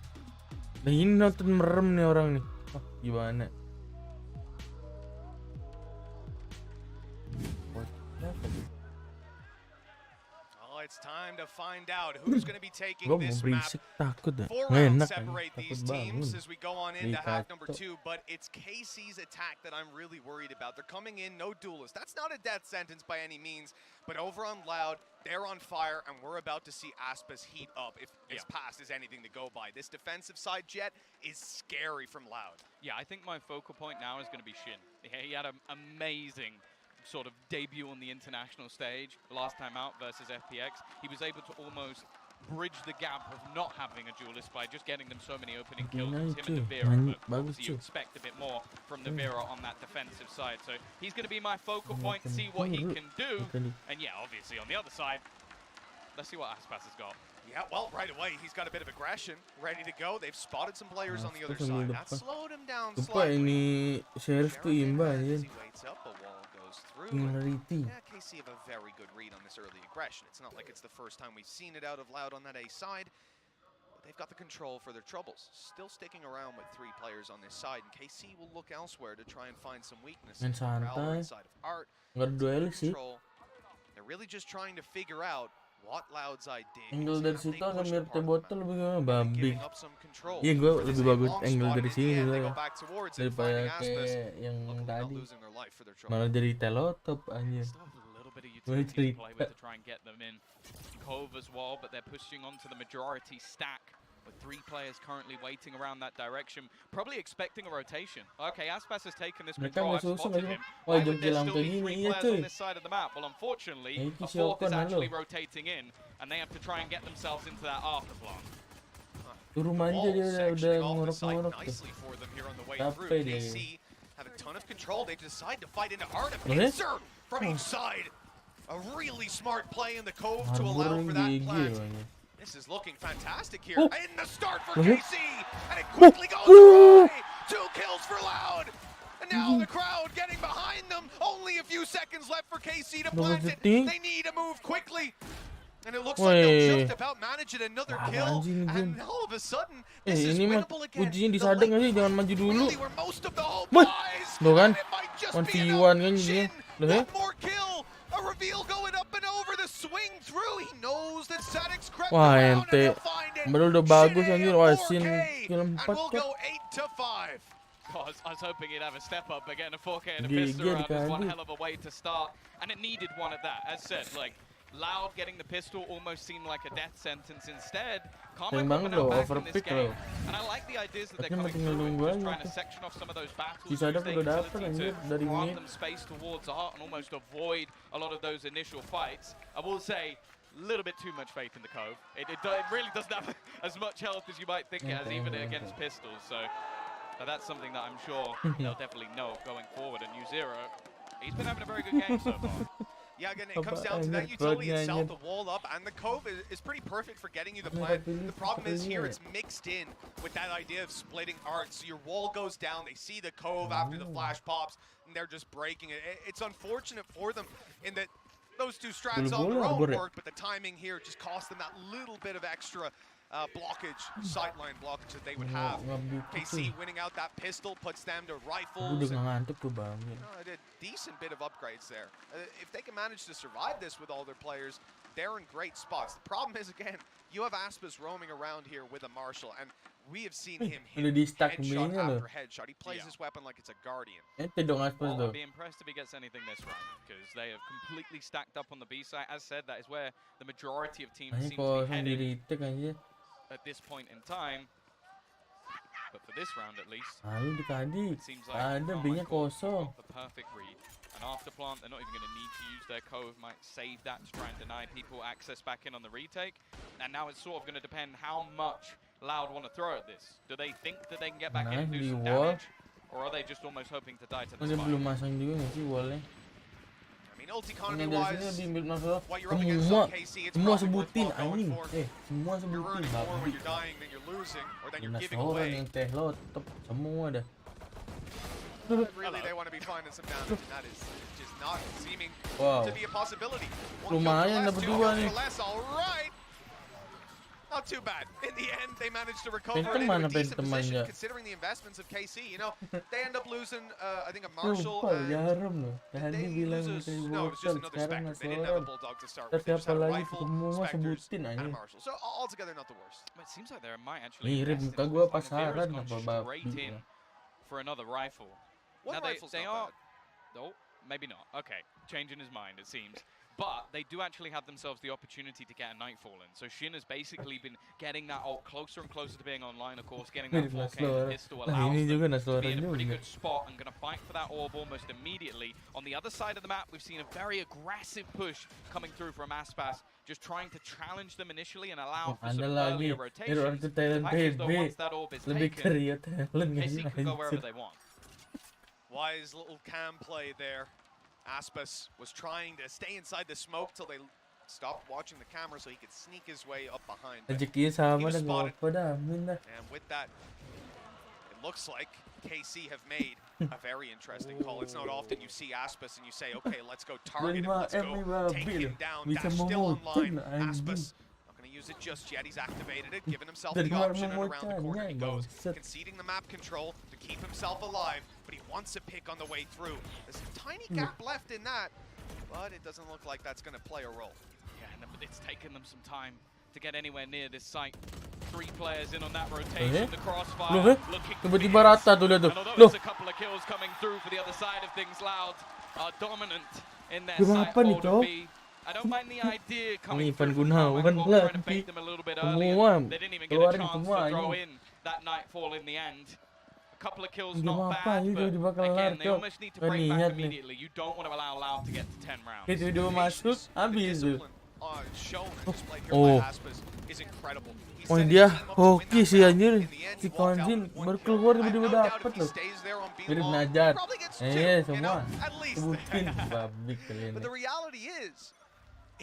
Nah ini nonton merem nih orang nih. Oh, gimana? It's time to find out who's going to be taking this map. Takut dah. 4 rounds separate these teams as we go on into half number 2, but it's KC's attack that I'm really worried about. They're coming in, no duelist. That's not a death sentence by any means, but over on Loud, they're on fire, and we're about to see Aspas heat up if this pass is anything to go by. This defensive side jet is scary from Loud. Yeah, I think my focal point now is going to be Shin. He had an amazing sort of debut on the international stage last time out versus FPX. He was able to almost bridge the gap of not having a duelist by just getting them so many opening kills. It was him and Vera, but obviously you expect a bit more from the Vera on that defensive side. So he's going to be my focal point, see what he can do. And yeah, obviously on the other side, let's see what Aspas has got. Yeah, well, right away, he's got a bit of aggression, ready to go. They've spotted some players on the other side. That slowed him down slightly. Ini Sheriff tuh imbang ya. Yeah, KC have a very good read on this early aggression. It's not like it's the first time we've seen it out of Loud on that A side. they've got the control for their troubles. Still sticking around with 3 players on this side, and KC will look elsewhere to try and find some weakness. Main santai, nggak ada duel sih. They're really just trying to figure out what Loud's idea. Angle dari situ agak mirip botol lebih gimana babi. Iya, gue lebih bagus angle dari sini juga daripada kayak yang tadi. Malah jadi telotop aja. Gue cerita. Cove as well, but they're pushing onto the majority stack with 3 players currently waiting around that direction, probably expecting a rotation. Okay, Aspas has taken this control. I've spotted him. Why would there still be 3 players on this side of the map? Well, unfortunately, a 4th is actually rotating in, and they have to try and get themselves into that after plant. Turun aja dia udah ngorok-ngorok. Capek dia. Have a ton of control. They decide to fight into Art. A pincer from each side. A really smart play in the Cove to allow for that plant. This is looking fantastic here. In the start for KC, and it quickly goes away. 2 kills for Loud. And now the crowd getting behind them. Only a few seconds left for KC to plant it. They need to move quickly. And it looks like they'll just about manage it. Another kill. And all of a sudden, this is winnable again. Kuncinya disadeng aja, jangan maju dulu. Loh kan? 1v1 kan jadinya. Loh ya? A reveal going up and over the swing through. He knows that Sadix crept Wah, around ente. and he'll find it. Baru udah bagus anjir, wah Sin kill 4 and we'll go 8-5. God, I was hoping he'd have a step up, but getting a 4K and a pistol round was one hell of a way to start, and it needed one at that. As said, like, Loud getting the pistol almost seemed like a death sentence instead. KARMINE coming out back in this game, and I like the ideas that they're coming through and just trying to section off some of those battles, use their ability to grant them space towards Art and almost avoid a lot of those initial fights. I will say, a little bit too much faith in the Cove. It really doesn't have as much health as you might think it has, even against pistols, so that's something that I'm sure they'll definitely know going forward. And U0, he's been having a very good game so far. Yeah, again, it comes down to that utility itself, the wall up, and the Cove is pretty perfect for getting you the plant. The problem is here, it's mixed in with that idea of splitting Art. So your wall goes down, they see the Cove after the flash pops, and they're just breaking it. It's unfortunate for them in that those 2 strats on their own work, but the timing here just cost them that little bit of extra blockage, sideline blockage that they would have. KC winning out that pistol puts them to rifles. A decent bit of upgrades there. If they can manage to survive this with all their players, they're in great spots. The problem is, again, you have Aspas roaming around here with a Marshall, and we have seen him hit headshot after headshot. He plays this weapon like it's a Guardian. I'll be impressed if he gets anything this round, because they have completely stacked up on the B side. As said, that is where the majority of teams seem to be headed at this point in time. But for this round at least, it seems like KARMINE got the perfect read. And after plant, they're not even going to need to use their Cove, might save that to try and deny people access back in on the retake. And now it's sort of going to depend how much Loud want to throw at this. Do they think that they can get back in and do some damage? Or are they just almost hoping to die to the spike? I mean, ult economy-wise, what you're up against on KC, it's probably worthwhile going for. Semua You're earning more when you're dying than you're losing, or than you're giving away. Really, they want to be finding some damage, and that is just not seeming to be a possibility. Lumayan dapat 2 nih. All right. Not too bad. In the end, they managed to recover into a decent position, considering the investments of KC. You know, they end up losing, I think, a Marshall. They lose no, it was just another Spectre. They didn't have a Bulldog to start with. They just had a rifle, Spectres, and a Marshall. So altogether, not the worst. But it seems like there might actually invest in this straight in for another rifle. One rifle's they are. No, maybe not. Okay, changing his mind, it seems. But they do actually have themselves the opportunity to get a Nightfall in. So Shin has basically been getting that ult closer and closer to being online, of course, getting that 4K pistol allows them to be in a pretty good spot and going to fight for that orb almost immediately. On the other side of the map, we've seen a very aggressive push coming through from Aspas, just trying to challenge them initially and allow for some earlier rotations. The fact is, though, once that orb is taken, KC can go wherever they want. Wise little cam play there. Aspas was trying to stay inside the smoke till they stopped watching the camera so he could sneak his way up behind. He was spotted. And with that, it looks like KC have made a very interesting call. It's not often you see Aspas and you say, okay, let's go target him, let's go take him down. Dash still online. Aspas not gonna use it just yet. He's activated it, giving himself the option, and around the corner he goes, conceding the map control to keep himself alive, but he wants a pick on the way through. There's a tiny gap left in that, but it doesn't look like that's gonna play a role. Yeah, but it's taken them some time to get anywhere near this site. 3 players in on that rotation. The crossfire looking tiba-tiba rata tuh lihat tuh. and although Loh, there's a couple of kills coming through for the other side of things, Loud are dominant in their Kenapa site nih, hold Cok? B. I don't mind the idea ini coming Ivan through from Gunawan Karmine lah, trying to bait them a little bit earlier. semua They didn't even get a keluarin chance semua to throw ini. in that nightfall in the end. A couple of kills Gak not apa-apa, bad, ini but tiba-tiba kelar, again, they Cok. almost need to Gak break back niat nih. immediately. You don't want to allow Loud to get to 10 rounds. Itu video masuk, habis tuh. Shown and displayed here Oh. by Aspas is incredible. He Oh set dia his team up to win hoki that sih round. anjir. In the end, Si he walked out Konjin with 1 baru kill. keluar I have tiba-tiba no doubt dapet if he loh. stays there on Mirip Belong, Najat. probably gets 2, Semua. you know, at least. Sebutin babi kalian. But the reality is,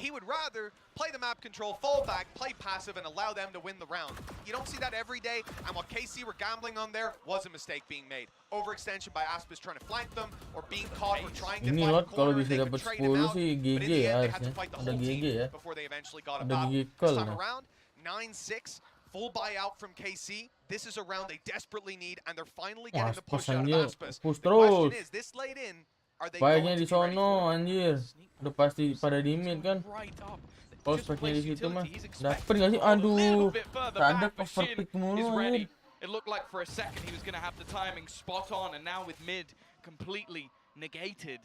he would rather play the map control, fall back, play passive, and allow them to win the round. You don't see that every day, and what KC were gambling on there was a mistake being made. Overextension by Aspas trying to flank them, or being caught or trying to Ini find a lot kalau corner, bisa they could dapat trade him 10 out. sih But in GG the ya end, they had to harusnya. fight the Ada whole GG team ya. before they eventually got a Ada battle. GG This lah. time around, 9-6, full buyout from KC. This is a round they desperately need, and they're finally getting the push out of Aspas. Push The question terus. is, this late in, are they Baiknya going di to be ready sono for it? anjir. Udah pasti pada di mid kan. Kalau speknya di situ mah dapet nggak sih? Aduh, ada overpick mulu anjir. It looked like for a second he was going to have the timing spot on, and now with mid completely negated.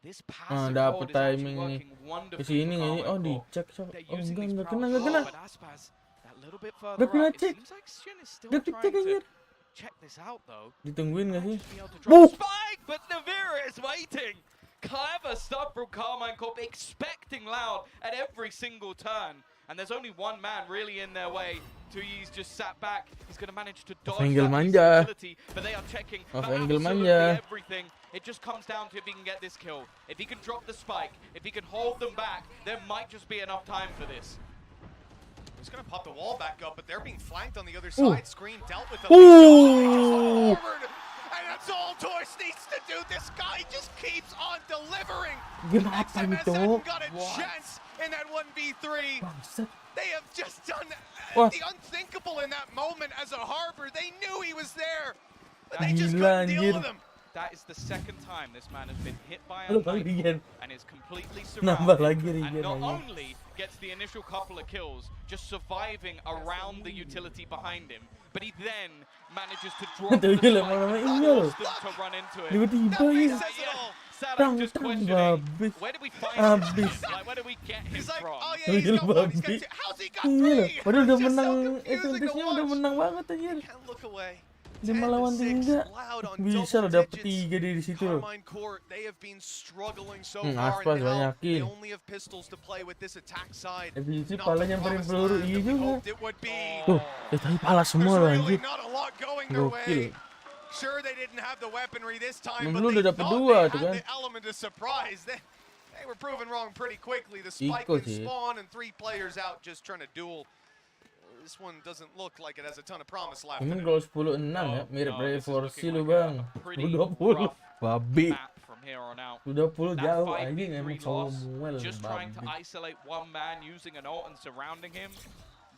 This passive Dapet hold is actually timing nih. working wonderfully Kesini for nggak sih? Oh Karmine. dicek so. They're Oh using enggak, these nggak crowd kena, nggak kena. but Aspas that little bit further Nggak kena up. It cek. seems like Shin is still Nggak trying dicek anjir. to check this out though. Ditungguin nggak sih? Be able to drop Buh! spike, but Navira is waiting. Clever stuff from Karmine Corp, expecting Loud at every single turn. And there's only one man really in their way. Tuyi's just sat back. He's going to manage to dodge angle that manja. utility, but they are checking Off for angle absolutely manja. everything. It just comes down to if he can get this kill. If he can drop the spike, if he can hold them back, there might just be enough time for this. He's going to pop the wall back up, but they're being flanked on the other side. Screen dealt with them. Ooh. And that's all Toys needs to do. This guy just keeps on delivering. Gimana XMS itu? hasn't got a chance in that 1v3. Bangsat. They have just done Wah. the unthinkable in that moment as a Harbor. They knew he was there, but That they just Gila, couldn't deal anjir. with him. That is the second time this man has been hit by a Halo knife kalian. and is completely Nambah surrounded. lagi And regen not aja. only gets the initial couple of kills, just surviving around the utility behind him, but he then manages to drop the Tapi spike lama-lama and iya loh. force them to run into it. Tiba-tiba ya. Saddam just questioning, Habis. where did we find him? Habis. Like, where did we get him from? Gila babi. Iya, padahal udah menang SNTS-nya udah menang banget anjir. Can't look away. 5 lawan 3. Bisa loh dapet 3 dari situ loh. Karmine Court, they have been struggling so Aspas far, and now banyakin. they only have pistols to play with this attack side. FBC Not pala the nyamperin promised peluru land iya that we juga. hoped it would be. Tuh, tapi pala semua loh There's anjir. really not a lot going their way. Gokil. Sure, they didn't have the weaponry this time, Memang but lu they udah dapet thought 2 they tuh had kan. the element of surprise. They were proven wrong pretty quickly. The spike Iko in sih. spawn and 3 players out just trying to duel. This one doesn't look like it has a ton of promise left. Cuman kalau 10-6 ya, mirip dari Forsi lu bang. 20. Babi. From here on out. 20 That jauh 5v3 anjing emang loss, Samuel just trying to babi. isolate one man using an ult and surrounding him.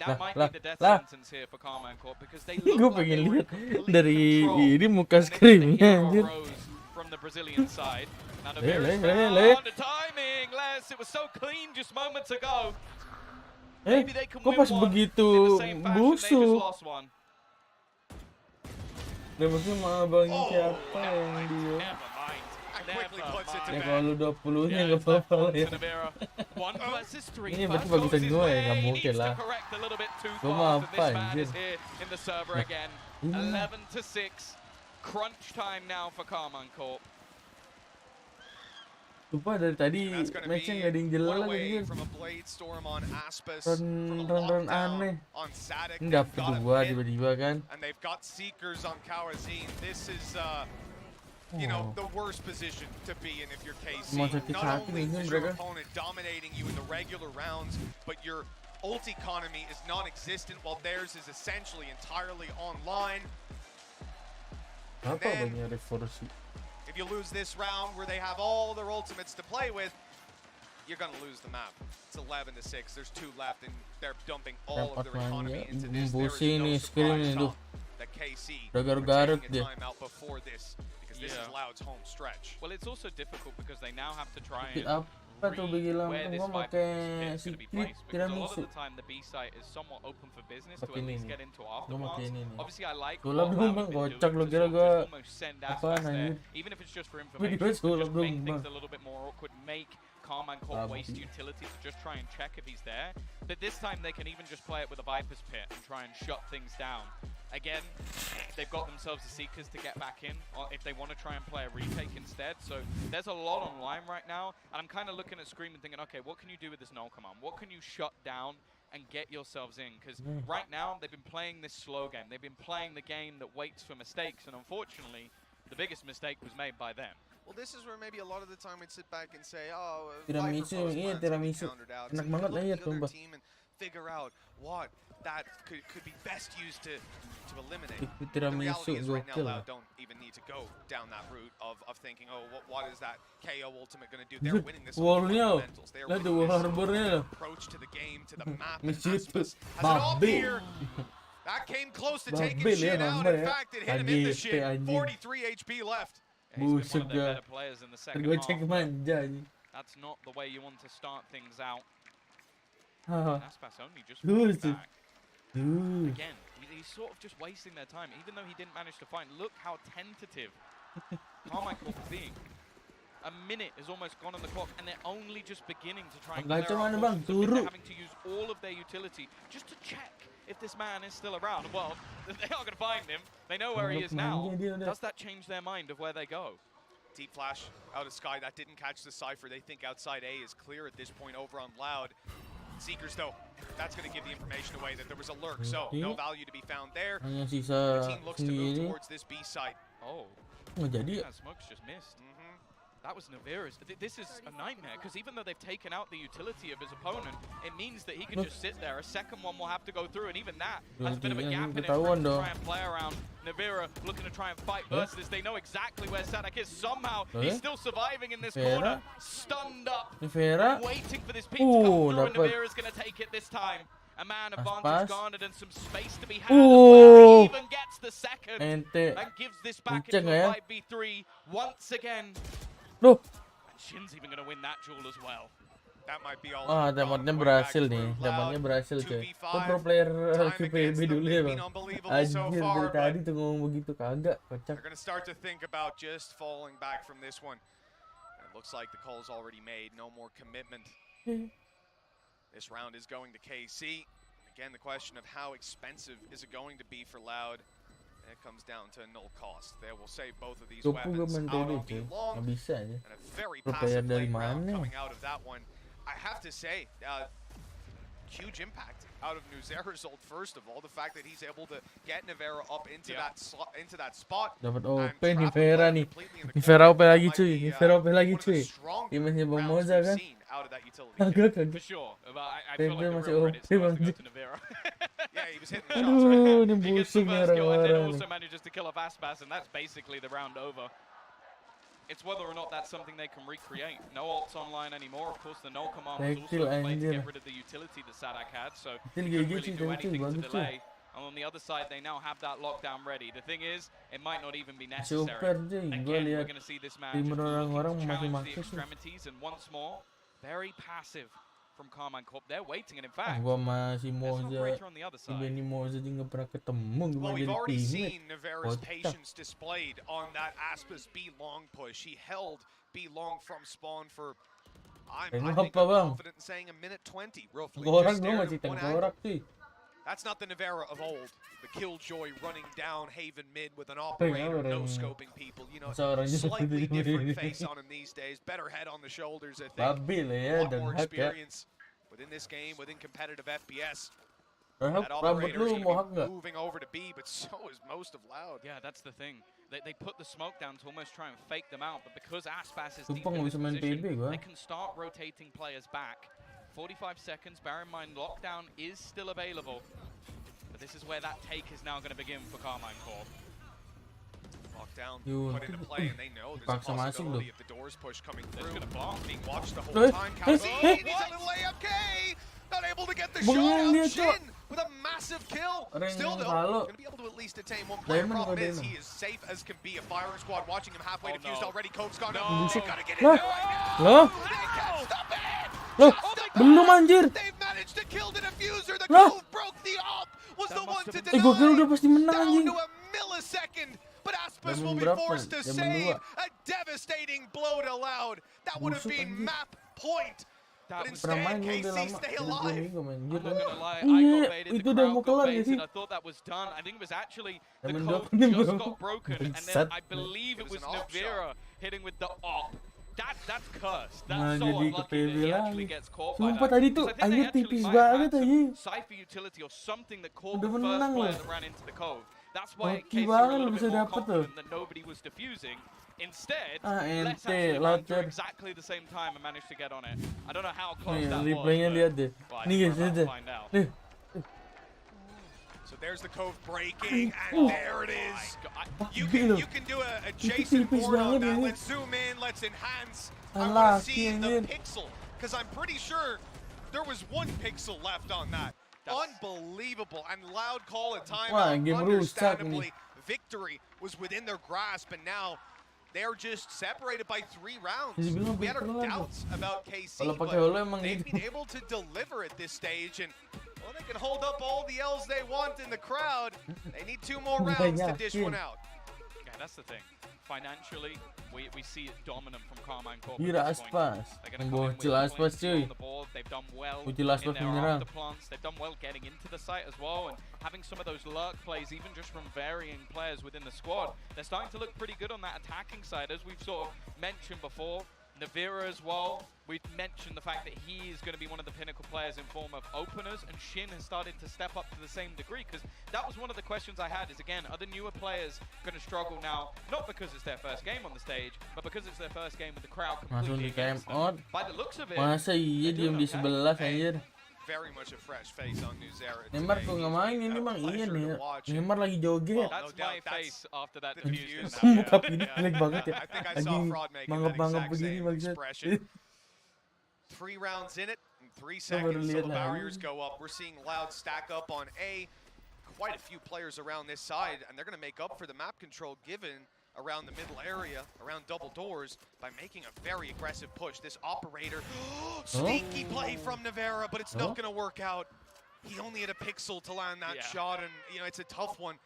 Lah, That might lah, be the death lah. sentence here for Karmine Corp because they Gue look like pengen they were in lihat complete dari control. ini muka And then the screamnya hero anjir. rose from the Brazilian side. Now the Le, Bears le. found the timing, Les. It was so clean just moments ago. Kok pas begitu They just busuk? lost one. Dan maksudnya malah bang siapa yang dia? Quickly puts it to Ya bed. kalau lu 20-nya gak apa-apa lah ya. One versus three. Ini berarti First bagusan loses gue ya, way. gak He mungkin needs to lah. correct a little bit too Gue fast, mah and apa this man anjir. is here in the server again. Iya. 11-6. Crunch time now for Karmine Corp. Lupa dari tadi That's gonna match-nya be gak ada yang jelas one away anjir. from a blade storm on Aspas, from a Run lockdown aneh. on Sadik. Ini They've dapet got a 2 pit, tiba-tiba kan. and they've got Seekers on Kawazine. This is, you know, the worst position to be in if you're KC. Mau sakit Not hati only ini is mereka. your opponent dominating you in the regular rounds, but your ult economy is non-existent while theirs is essentially entirely online. Apa then- banyak reversi? If you lose this round where they have all their ultimates to play with, you're going to lose the map. It's 11-6. There's 2 left, and they're dumping all of their economy into this. There is no surprise that KC were taking a timeout before this, because this is Loud's home stretch. Well, it's also difficult because they now have to try and apa tuh bilang where this gua Viper's pakai pit is going to be secret placed, because a lot of tiramisu. the time the B site is somewhat open for business to Pakai at least ini. get into Gua pakai aftermaths. ini nih. Obviously, I like Sulap what dong Loud bang, have been kocak doing lo to kira sort of gua just almost send apaan Aspas there, anjir. even if it's just for Video information, to sulap just dong make bang. things a little bit more awkward, make KARMINE waste utility to just try and check if he's there. But this time they can even just play it with a Viper's Pit and try and shut things down. Again, they've got themselves the Seekers to get back in, or if they want to try and play a retake instead. So there's a lot online right now, and I'm kind of looking at Scream and thinking, okay, what can you do with this null command? What can you shut down and get yourselves in? Because right now they've been playing this slow game. They've been playing the game that waits for mistakes, and unfortunately, the biggest mistake was made by them. Well, this is where maybe a lot of the time we'd sit back and say, oh, Tiramisu, iya tiramisu. Enak banget lah ya tuh, Mbak. Figure out what that could be best used to eliminate. Tiramisu, the reality is right now gokil. Loud don't even need to go down that route of thinking, oh, what is that KO ultimate going to do? They're winning this on the fundamentals. They're winning this approach to the game, to the map. And Aspas has it all here. That came close to taking shit out. In fact, it hit him in the shit. 43 HP left. He's been one of their better players in the second half. That's not the way you want to start things out. Ah. Aspas only just walked Dude. back. Dude. Again, he's sort of just wasting their time, even though he didn't manage to find. Look how tentative KARMINE is being. A minute is almost gone on the clock, and they're only just beginning to try and clear out forces. They're having to use all of their utility just to check if this man is still around. Well, they are going to find him. They know where he is now. Does that change their mind of where they go? Deep flash out of Sky. That didn't catch the Cypher. They think outside A is clear at this point over on Loud. Seekers, though, that's going to give the information away that there was a lurk, so no value to be found there. Hanya The sisa team looks to move sendiri. towards this B site. Oh, Nggak jadi. that smoke's just missed. That was Navira's. This is a nightmare, because even though they've taken out the utility of his opponent, it means that he can just sit there. A second one will have to go through, and even that has a bit of a gap in it for him to try and play around. Navira looking to try and fight versus this. They know exactly where Sadak is. Somehow, he's still surviving in this corner, stunned up, waiting for this peak to come through, and Navira's going to take it this time. A man advantage garnered and some space to be had as well. He even gets the second and gives this back into a 5v3 once again. Loh. And Shin's even going to win that duel as well. That might be all. Wah, damatnya berhasil nih. Damatnya berhasil, coy. Kok pro player QPB dulu ya, Bang? Anjir, dari tadi tuh ngomong begitu kagak, kocak. They're going to start to think about just falling back from this one. And it looks like the call's already made. No more commitment. This round is going to KC. Again, the question of how expensive is it going to be for Loud? It comes down to null cost. They will save both of these weapons out on the long, and a very passive late round coming out of that one. I have to say, huge impact out of Nuzera's ult. First of all, the fact that he's able to get Navera up into that spot. Dapat OP nih Vera nih. Vera OP lagi cuy. Vera OP lagi cuy. Gimana Bang Moza kan? Agak For sure. I feel like the masih real OP credit starts to Bang. go to Navera. Yeah, he was hitting the Aduh, shots, right? ini He gets the busuk nih first kill and then orang-orang also nih. manages to kill off Aspas, and that's basically the round over. It's whether or not that's something they can recreate. No ults online anymore. Of course, the null command was also in play to get rid of the utility that Sadak had, so he couldn't really do anything to delay. And on the other side, they now have that lockdown ready. The thing is, it might not even be necessary. Super cuy, gue Again, we're lihat going to see this man tim just orang-orang looking to challenge maki-maki the sih. extremities, and once more, very passive from KARMINE Corp. They're waiting, and in fact, Gua masih Moza, operator on the other side. Benny Moza aja nggak pernah ketemu, Well, gimana we've jadi already teammate? seen Navera's Kocak. patience displayed on that Aspas B long push. He held B long from spawn for, I Ini think apa, I'm Bang? confident in saying a minute 20 roughly. Tengkorak Just dong, stared masih at one tengkorak angle. cuy. That's not the Navera of old. The Killjoy running down Haven mid with an operator, no scoping people. You know, slightly different face on him these days. Better head on the shoulders, I think. Babil ya, A lot dan more hack ya. experience within this game, within competitive FPS. Rambut That operator is lu going mau to hack be nggak? moving over to B, but so is most of Loud. Yeah, that's the thing. They put the smoke down to almost try and fake them out, but because Aspas is deep Sumpah in nggak this bisa main position, PB gua. they can start rotating players back. 45 seconds, bear in mind lockdown is still available. But this is where that take is now going to begin for KARMINE Corp. Lockdown Yun. put into play, and they know there's a Paksa masuk loh. possibility of the doors push coming through. Being watched the Eh, whole time. eh, Kelsey eh. needs a little layup. K not able to get the Bengong dia, shot out. Cok. Shin with a massive kill. Orang Still yang though, follow. going to be able to at least attain one player. Diamond Problem or is, Diamond? he is safe as can be. A firing squad watching him halfway defused already. Cove's gone up. Busuk. Gotta get Lah. into it right now. Loh. They can't stop it. Loh. Belum anjir. They've managed to kill the diffuser. The Lah. Cove broke the op. Was the one to Gua kira deny. udah pasti menang anjing. Down to a millisecond. But Aspas Diamond will be berapa? forced to Diamond save 2. a devastating blow to Loud. That would have Busuk, been anjing. map point. But Pernah instead, main gua udah KC lama. stay Udah 2 alive. minggu main. I'm not gonna lie, I Iya, got baited, itu the udah crowd mau got kelar baited. sih. I thought that was done. I think it was actually the Diamond code 2 nih, just bro. got broken, and then Bangsat. I believe it was an op Navira hitting with the op. That's cursed. Nah, That's so jadi unlucky ke that he PV actually lagi. gets caught by Sumpah that. tadi tuh, 'Cause I think they anjir actually tipis might have banget had anjing. some Cypher utility or something that caught Udah the first menang player loh. that ran into the cove. That's why Hoki KC were a banget little lu bit bisa more dapet tuh. confident that nobody was defusing. Instead, Ah, let's ente, actually run through lacer. exactly the same time and manage to get on it. I don't know how close Nih, that was. replaynya but- lihat deh. well, I Nih think guys, we're lihat about deh. to find out. Nih. So there's the Cove breaking, and there it is. You Gila. can do a Itu Jason tipis board on banget that. ini. Let's zoom in. Let's enhance. I Ang want to laki, see the anjir. pixel, because I'm pretty sure there was 1 pixel left on that. Unbelievable. And Loud call a Wah, timeout. game rusak Understandably, ini. victory was within their grasp, and now they're just separated by 3 rounds. Jadi bilang We had our pinter lah, doubts about KC, Kalau pakai but holo emang they've gitu. been able to deliver at this stage, and well, they can hold up all the L's they want in the crowd. They need 2 more rounds to dish one out. Yeah, that's the thing. Financially, we see it dominant from Carmine Corp. Gila Aspas. Bocil Aspas cuy. They've done well Bocil Aspas in their menyerang. afterplants. They've done well getting into the site as well, and having some of those lurk plays, even just from varying players within the squad. They're starting to look pretty good on that attacking side, as we've sort of mentioned before. Navira as well, we mentioned the fact that he is going to be one of the pinnacle players in form of openers, and Shin has started to step up to the same degree, because that was one of the questions I had, is again, are the newer players going to struggle now, not because it's their first game on the stage, but because it's their first game with the crowd Langsung completely di time against them. out. By the looks of it, Masa iya diem di 11 anjir. Very much a fresh face on NewsEra Neymar today. kok nggak main ini bang iya nih. Neymar lagi joget. that's my face after that diffuse. Muka ini jelek banget ya. I think I saw Anjing Fraud make that mangap-mangap exact begini same bangsat. expression. 3 rounds in it, in 3 seconds till the barriers go up. We're seeing Loud stack up on A. Quite a few players around this side, and they're going to make up for the map control given around the middle area, around double doors, by making a very aggressive push. This operator, sneaky play from Navera, but it's not going to work out. He only had a pixel to land that shot, and you know it's a tough one.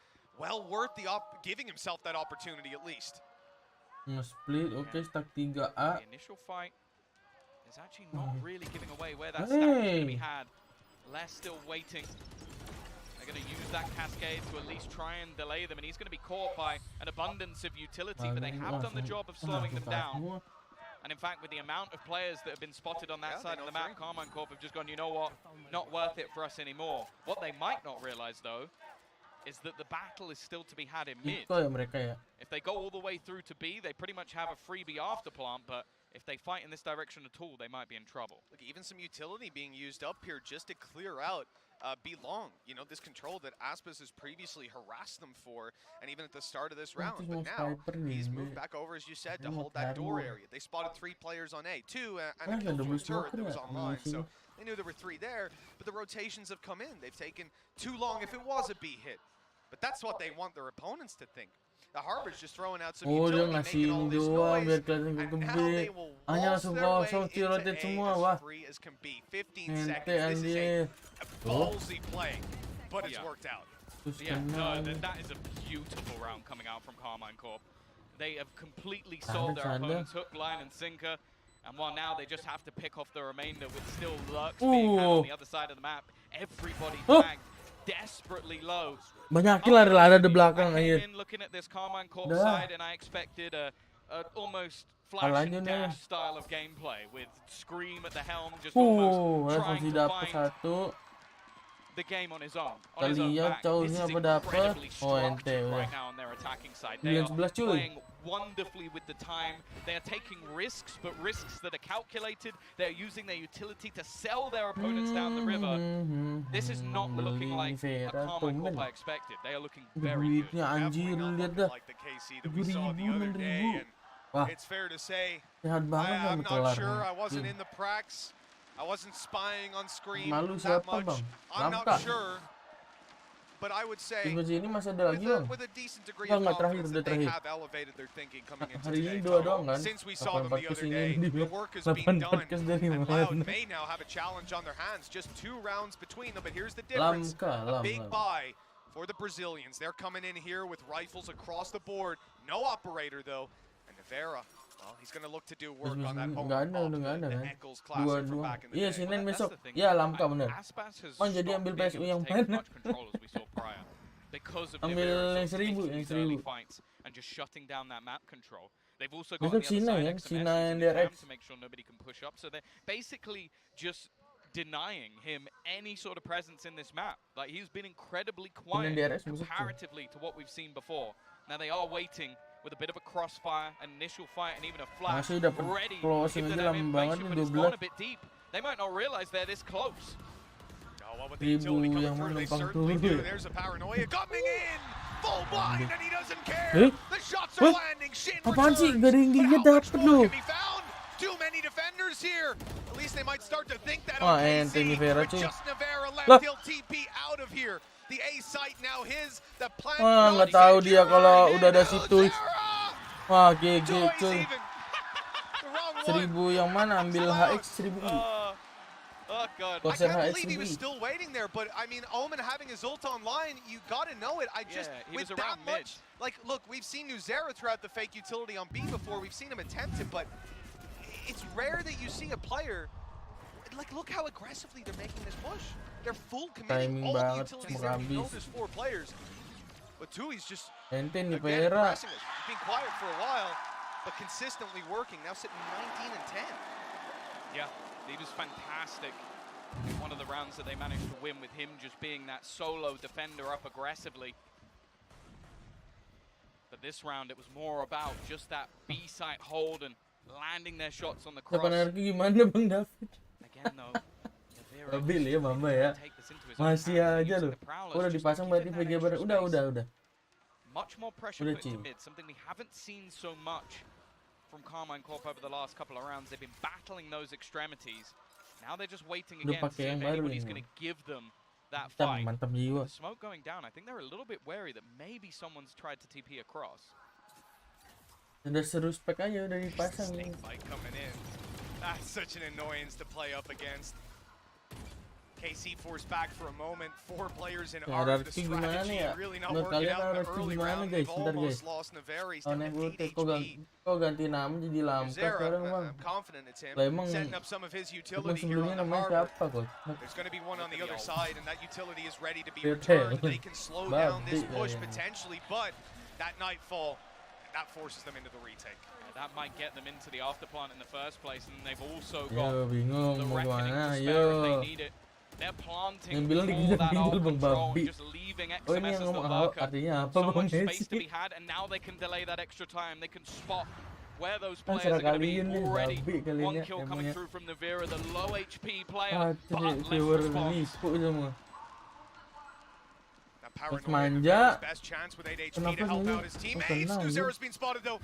Well worth the giving himself that opportunity at least. Nge-split, oke, stack 3A. The initial fight is actually not really giving away where that stack is going to be had. Les still waiting. They're going to use that cascade to at least try and delay them, and he's going to be caught by an abundance of utility, but they have done the job of slowing them down. And in fact, with the amount of players that have been spotted on that side of the map, Carmine Corp have just gone, you know what, not worth it for us anymore. What they might not realize, though, is that the battle is still to be had in mid. Itu ya mereka ya. If they go all the way through to B, they pretty much have a freebie after plant, but if they fight in this direction at all, they might be in trouble. Look, even some utility being used up here just to clear out Belong. You know, this control that Aspas has previously harassed them for, and even at the start of this round. But now, he's moved back over, as you said, to hold that door area. They spotted 3 players on A, 2 and a kill turret that was online, so they knew there were 3 there, but the rotations have come in. They've taken too long if it was a B hit. But that's what they want their opponents to think. The Harbor's just throwing out some Oh, dia utility, ngasih making all ini this doang noise, biar kelihatan and now gede. they will Hanya waltz langsung their way kosong, into rotate A semua, as wah. free as can be. 15 Ente seconds. This is anjir. a ballsy play, but it's worked out. Yeah, no, that is a beautiful round coming out from Carmine Corp. They have completely sold their opponent's hook, line, and sinker. And while now they just have to pick off the remainder with still lurks being had on the other side of the map. Everybody tagged desperately low. Banyakin lari-lari di belakang anjir. Looking at this Carmine Corp side, and I expected a almost flash and dash style of gameplay with Scream at the helm, just almost trying to dapat find satu. the game on his own. Kita lihat cowoknya apa dapat. Oh, ente udah. Right now on their attacking side. 9-11 cuy. Playing wonderfully with the time. They are taking risks, but risks that are calculated. They're using their utility to sell their opponents down the river. This is not looking like a Karmine Corp I expected. They are looking very good. Anjir, lihat dah. Like the KC that we saw the other day, and it's fair to say, Sehat banget I'm kan not sure. kelarnya. I wasn't in the pracs. I wasn't spying on screen Malu that siapa, much. Bang? I'm not Lamka. sure. But I would say, Di sini masih ada lagi, Bang. with a decent degree Enggak, of enggak, terakhir, confidence udah that they terakhir. have elevated their thinking coming into Hari ini today. dua doang kan? Since we saw them the 8 other day, the work is being done, and Cloud may now have a challenge on their hands. Just 2 rounds between them, but here's the difference. A big buy for the Brazilians. They're coming in here with rifles across the board. No operator, though. And Nevera, well, he's going to look to do work on that Nggak ada kan? Eccles classic from Dua. back in the Iya, day. Senin besok. Iya, Lamka bener. Man jadi ambil PSU yang mana? Because of Ambil yang Nevera's 1000, yang 1000. fights and just shutting down that map control. They've also got on Besok the Cina other kan? side Cina yang XMS DRX. to make sure nobody can push up. So they're basically just denying him any sort of presence in this map. Like, he's been incredibly quiet DRX besok tuh. comparatively to what we've seen before. Now they are waiting with a bit of a crossfire, an initial fight, and even a flash Masih dapat ready to closing give aja them lama banget information, nih, but it's gone 12. a bit deep. They might not realize they're this close. Ribu yang menumpang turun. There's a paranoia coming in. Full blind, and he doesn't care. The shots are landing. Shin Apaan sih? returns. Gak ada yang But lihat how much dapet more loh. can be found? Too many defenders here. At least they might start to think that Wah, on ente KC. Nevera But cuy. just Nevera Lah. left. He'll TP out of here. The A site now his. The plan. Wah, nggak tahu dia kalau udah ada situ. Wah, GG cuy. 1000 yang mana? Ambil HX 1000. Oh God! I Konser can't HX believe he was 1000. still waiting there, but I mean, Omen having his ult online, you gotta know it. I just he with was that around mid. much, like, look, we've seen Nuzera throughout the fake utility on B before. We've seen him attempt it, but it's rare that you see a player like, look how aggressively they're making this push. They're full committing Timing all the banget, utilities mau there. We know habis. there's 4 players, but Tui's just Ente again Nevera. pressing us. He's been quiet for a while, but consistently working. Now sitting 19 and 10. Yeah, he was fantastic. One of the rounds that they managed to win with him just being that solo defender up aggressively. But this round, it was more about just that B-site hold and landing their shots on the cross. Penarki gimana Bang David? Again, though, Mobil ya Mama ya. Masih aja loh. Udah dipasang berarti VG bar. Udah. Much more pressure Udah, put into Ci. mid, something we haven't seen so much from Karmine Corp over the last couple of rounds. They've been battling those extremities. Now they're just waiting Udah again to pakai see yang if baru anybody's ini. going to give them that Mantap, fight. mantap jiwa. The smoke going down, I think they're a little bit wary that maybe someone's tried to TP across. Udah seru spek aja udah dipasang. Snake bite coming in. That's such an annoyance to play up against. KC forced back for a moment. 4 players in arc. The Hierarki gimana strategy ya? really not Menurut working kalian out in the hierarki early gimana round. guys? They've Bentar guys. almost lost Nevera. He's down to 8 HP. Kok ganti nama jadi Lamka Zera, sekarang Bang? I'm confident it's him. Lah emang Setting up some of his emang utility here sebelumnya on the namanya harbor. siapa Coach? There's going to be one on the other side, and that utility is ready to be Betel. returned. They can slow down this Babi push kayaknya. potentially, but that nightfall, that forces them into the retake. That might get them into the afterplant in the first place, and they've also Yo, got bingung the mau reckoning kemana, to spare if they yo. need it. They're planting Yang bilang all dikejar that pinggul out Bang control Babi. and just leaving Oh ini XMS yang as the ngomong lurker. artinya apa So Bang much space to Messi? be had, and now they can delay that extra time. They can spot where those Kan players are going to be kalian nih already. Babi kalian One ya kill yang coming punya. through from Nevera, the low HP player, but Viewer left response. nipu semua. Paranoid, manja. Nevera's best chance with 8 HP Kenapa to help ini? out his Oh, teammates. tenang, Nuzera's been spotted though.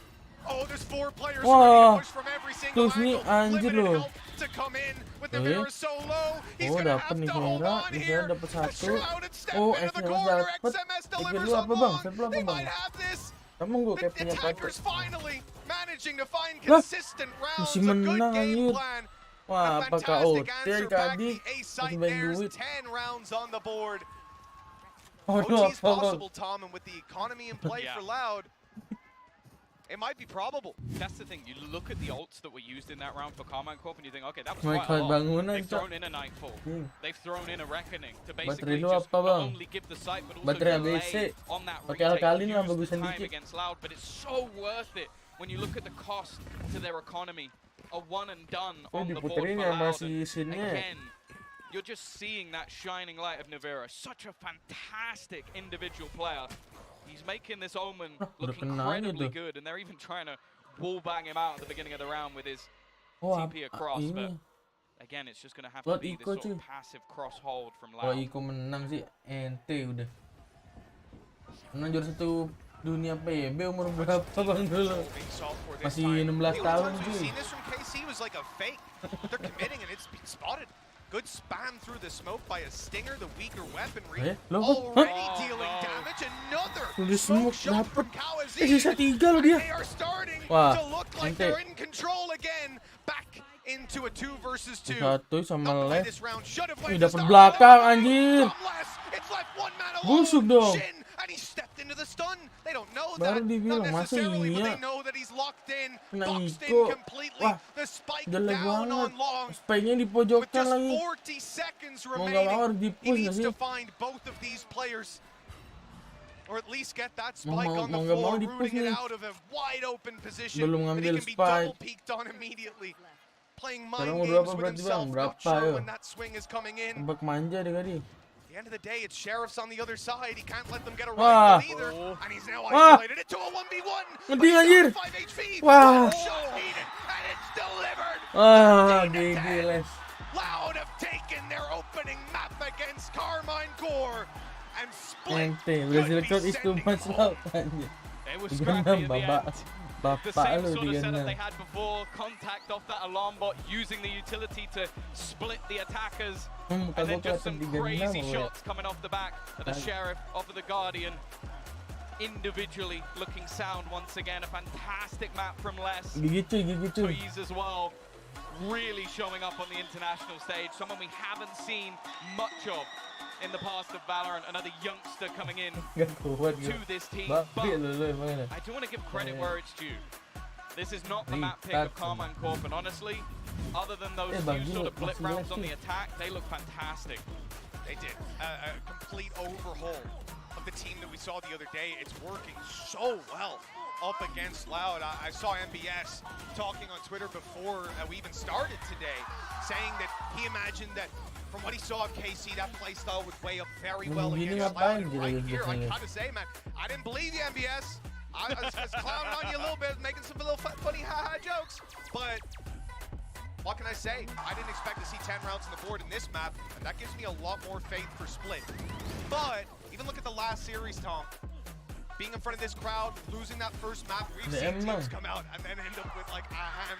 Oh, there's 4 players Wah, ready to push from every single terus nih angle. anjir Limited loh. help to come in with Nevera so low. He's Oh gonna dapet have nih to hold Vera, on Vera here. dapet A 1. shrouded step Oh into the SMS corner. dapet. XMS Pikir delivers lu on apa Bang? long. Saya apa They Bang? might have this. Kamu gue The kayak punya attackers pacar. finally managing to find Lah, consistent rounds. masih A good menang game anjir. plan. Wah, A apakah fantastic OT answer back. tadi? The A Masih site banyak there's duit. 10 rounds on the board. Waduh, OT's apa Bang? possible, Tom, and with the economy in play for Loud, it might be probable. That's the thing. You look at the ults that were used in that round for Karmine Corp, and you think, okay, that was Mereka quite a lot. bangunan, They've Cak. thrown in a Nightfall. Hmm. They've thrown in a Reckoning to Baterai basically lu just apa not Bang? only give the site, but also Baterai delay ABC. on that Pakai retake. alkalin lah, Use the bagusan time dikit. against Loud, but it's so worth it when you look at the cost to their economy. A one and done Oh, on the board diputerin for ya Loud. masih And scene-nya. again, you're just seeing that shining light of Nevera. Such a fantastic individual player. He's making this Omen look incredibly good, and they're even trying to wall bang him out at the beginning of the round with his TP across. But again, it's just going to have to be this sort of passive cross hold from Loud. Kalau Iko menang sih ente udah. Menang juara 1 dunia PB umur berapa bang dulu? Masih 16 tahun cuy. Good spam through the smoke by a stinger, the weaker weaponry. Already dealing damage. Another smoke shot from KAO. Sisa 3 loh dia. They are starting Wah, to look like they're in control again. Back into a 2 versus 2. Satu sama Les. Ih, dapat belakang anjir. Busuk dong. Baru dibilang masa iya. Kena Iko. Wah, jelek banget. Spike-nya di pojokan lagi. Mau gak mau harus di-push gak sih? Mau gak mau di-push nih. Belum ngambil spike. Sekarang mau berapa berarti bang? Berapa yo? Tembak manja deh kali. At the end of the day, it's Sheriff's on the other side. He can't let them get a rifle either. And he's now isolated into a 1v1. Ngeting anjir. Wah. And it's delivered. GG Les. Loud have taken their opening map against Carmine Core and split. Ente, Brazil crowd is too much loud anjir. It was scrappy at the end. The same sort of setup they had before, contact off that alarm bot, using the utility to split the attackers, and then just some crazy shots coming off the back of the Sheriff, off of the Guardian, individually looking sound once again. A fantastic map from Les. Trees as well, really showing up on the international stage, someone we haven't seen much of in the past of Valorant, another youngster coming in to this team. But I do want to give credit where it's due. This is not the map pick of Carmine Corp, and honestly, other than those few sort of blip rounds on the attack, they look fantastic. They did. A complete overhaul of the team that we saw the other day. It's working so well up against Loud. I saw MBS talking on Twitter before we even started today, saying that he imagined that from what he saw of KC, that playstyle would weigh up very well against Loud. And right here, I gotta say, man, I didn't believe you, MBS. I was clowning on you a little bit, making some little funny haha jokes. But what can I say? I didn't expect to see 10 rounds on the board in this map, and that gives me a lot more faith for Split. But even look at the last series, Tom. Being in front of this crowd, losing that first map, we've seen teams come out and then end up with like a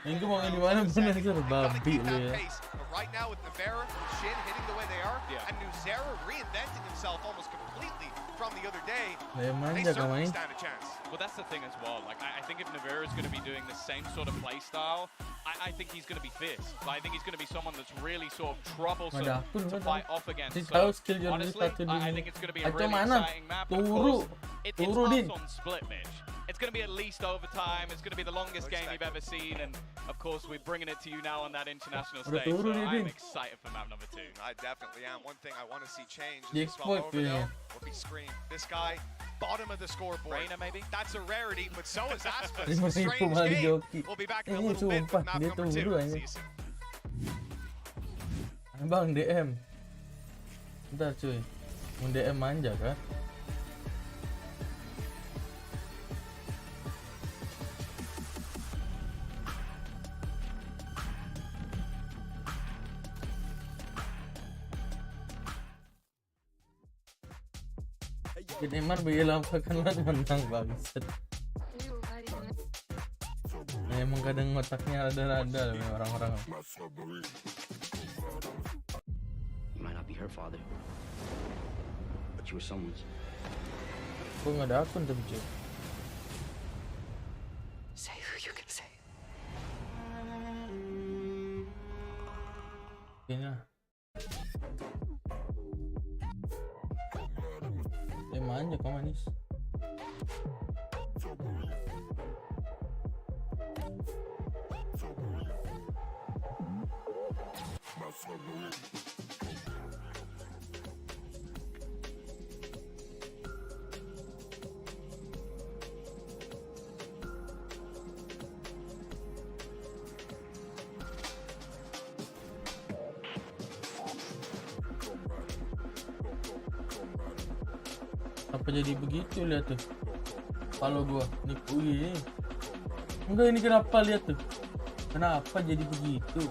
handful of rounds. Gotta keep that pace. But right now with Navera, Shin hitting the way they are, and Nuzera reinventing himself almost completely from the other day, they certainly stand a chance. Well, that's the thing as well. Like, I think if Navera is going to be doing the same sort of play style, I think he's going to be fierce. I think he's going to be someone that's really sort of troublesome to fight off against. So, honestly, I think it's going to be a really exciting map. And of course, it's on Split, Mitch. It's going to be at least overtime. It's going to be the longest game you've ever seen. And, of course, we're bringing it to you now on that international stage. So I'm excited for map number 2. I definitely am. One thing I want to see change is this one over there will be Scream. This guy, bottom of the scoreboard. Reina, maybe? That's a rarity, but so is Aspas. Strange game. We'll be back in a little bit with map number 2. See you soon. Bang, DM. Bentar cuy. Mau DM manja kan? Neymar bilang kan menang bangsat. Emang kadang otaknya rada-rada orang-orang. You might not be her father, but you were someone's. Kok nggak ada akun tapi cuy. Say who you can say. Kayaknya. Manja kau manis. Apa jadi begitu, lihat tuh. Kalau gua nipu ini. Enggak, ini kenapa, lihat tuh. Kenapa jadi begitu?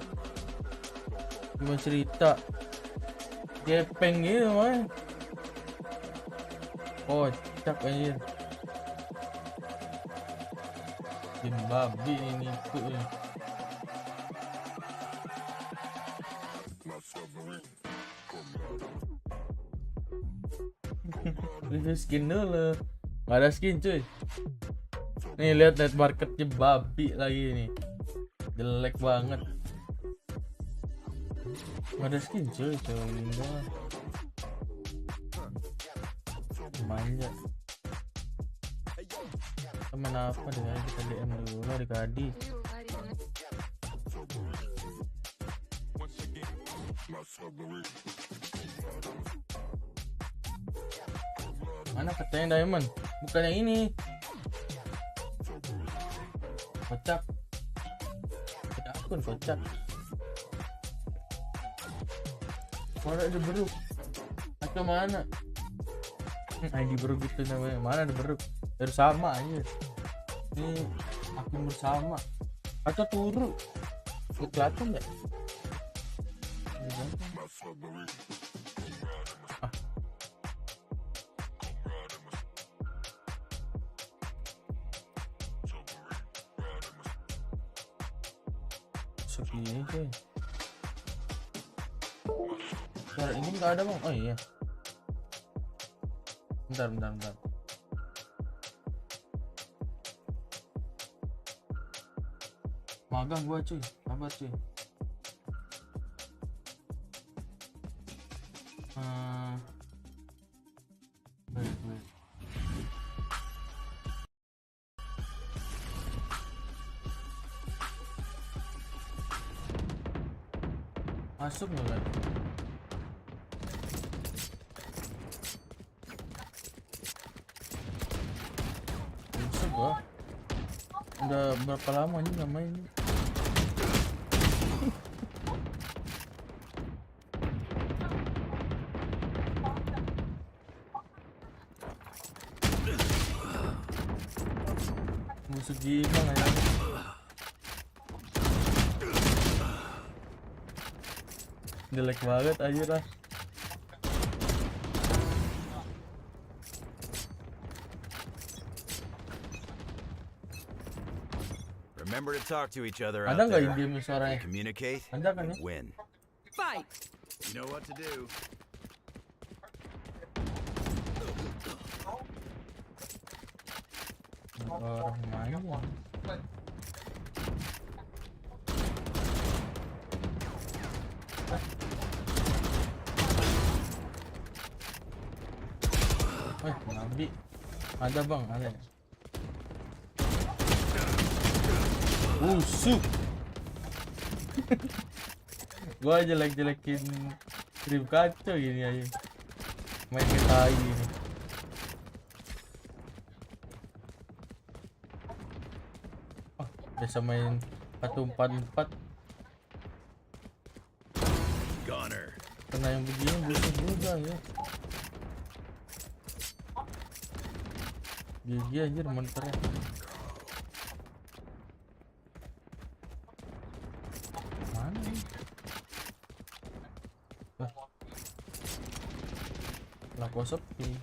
Gimana cerita? Gepeng gitu mah. Kocak anjir. Bikin babi ini nipu ini. Review skin dulu. Gak ada skin cuy. Nih lihat net marketnya babi lagi nih. Jelek banget. Gak ada skin cuy. Coba manja. Temen apa deh, kita DM dulu adik-adik. Mana katanya diamond? Bukan yang ini. Kocak. Ada akun kocak. Mana ada beruk? Atau mana? ID beruk itu namanya. Mana ada beruk? Bersama aja. Ini akun bersama. Atau turu. Kelihatan nggak? Segini sih. Suara ini nggak ada bang. Oh iya. Bentar. Magang gua cuy. Sabar cuy. Wait. Masuk nggak kan? Masuk gua. Udah berapa lama nih nggak main? Musuh gimana ya? Jelek banget aja lah. Remember to talk to each other Ada out nggak there. in-game suaranya? Communicate. Ada kan ya? Win. Fight. You know what to do. Orang main ya. Nabi. Ada bang, ada. Busuk. Gua jelek-jelekin stream kacau gini aja. Main kita ini. Biasa main 144. Goner. Kena yang begini busuk juga ya. Gigi anjir monitornya. Mana nih? Lah kok sepi.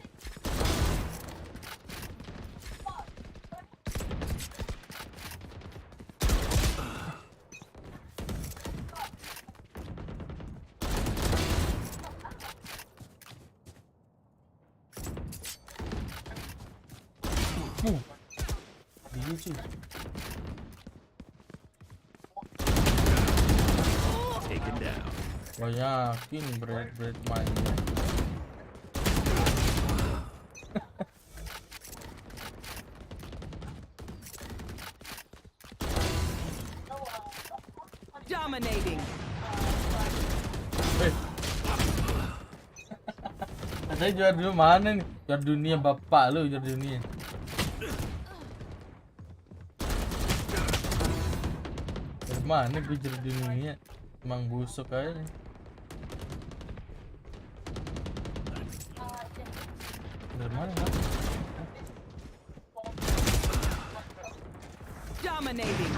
Gigi cuy. Taken down. Gak yakin berat mainnya. Dominating. Katanya juara dulu mana nih? Juara dunia bapak lu, juara dunia. Dari mana gue juara dunia? Emang busuk aja. Dari mana kan? Dominating.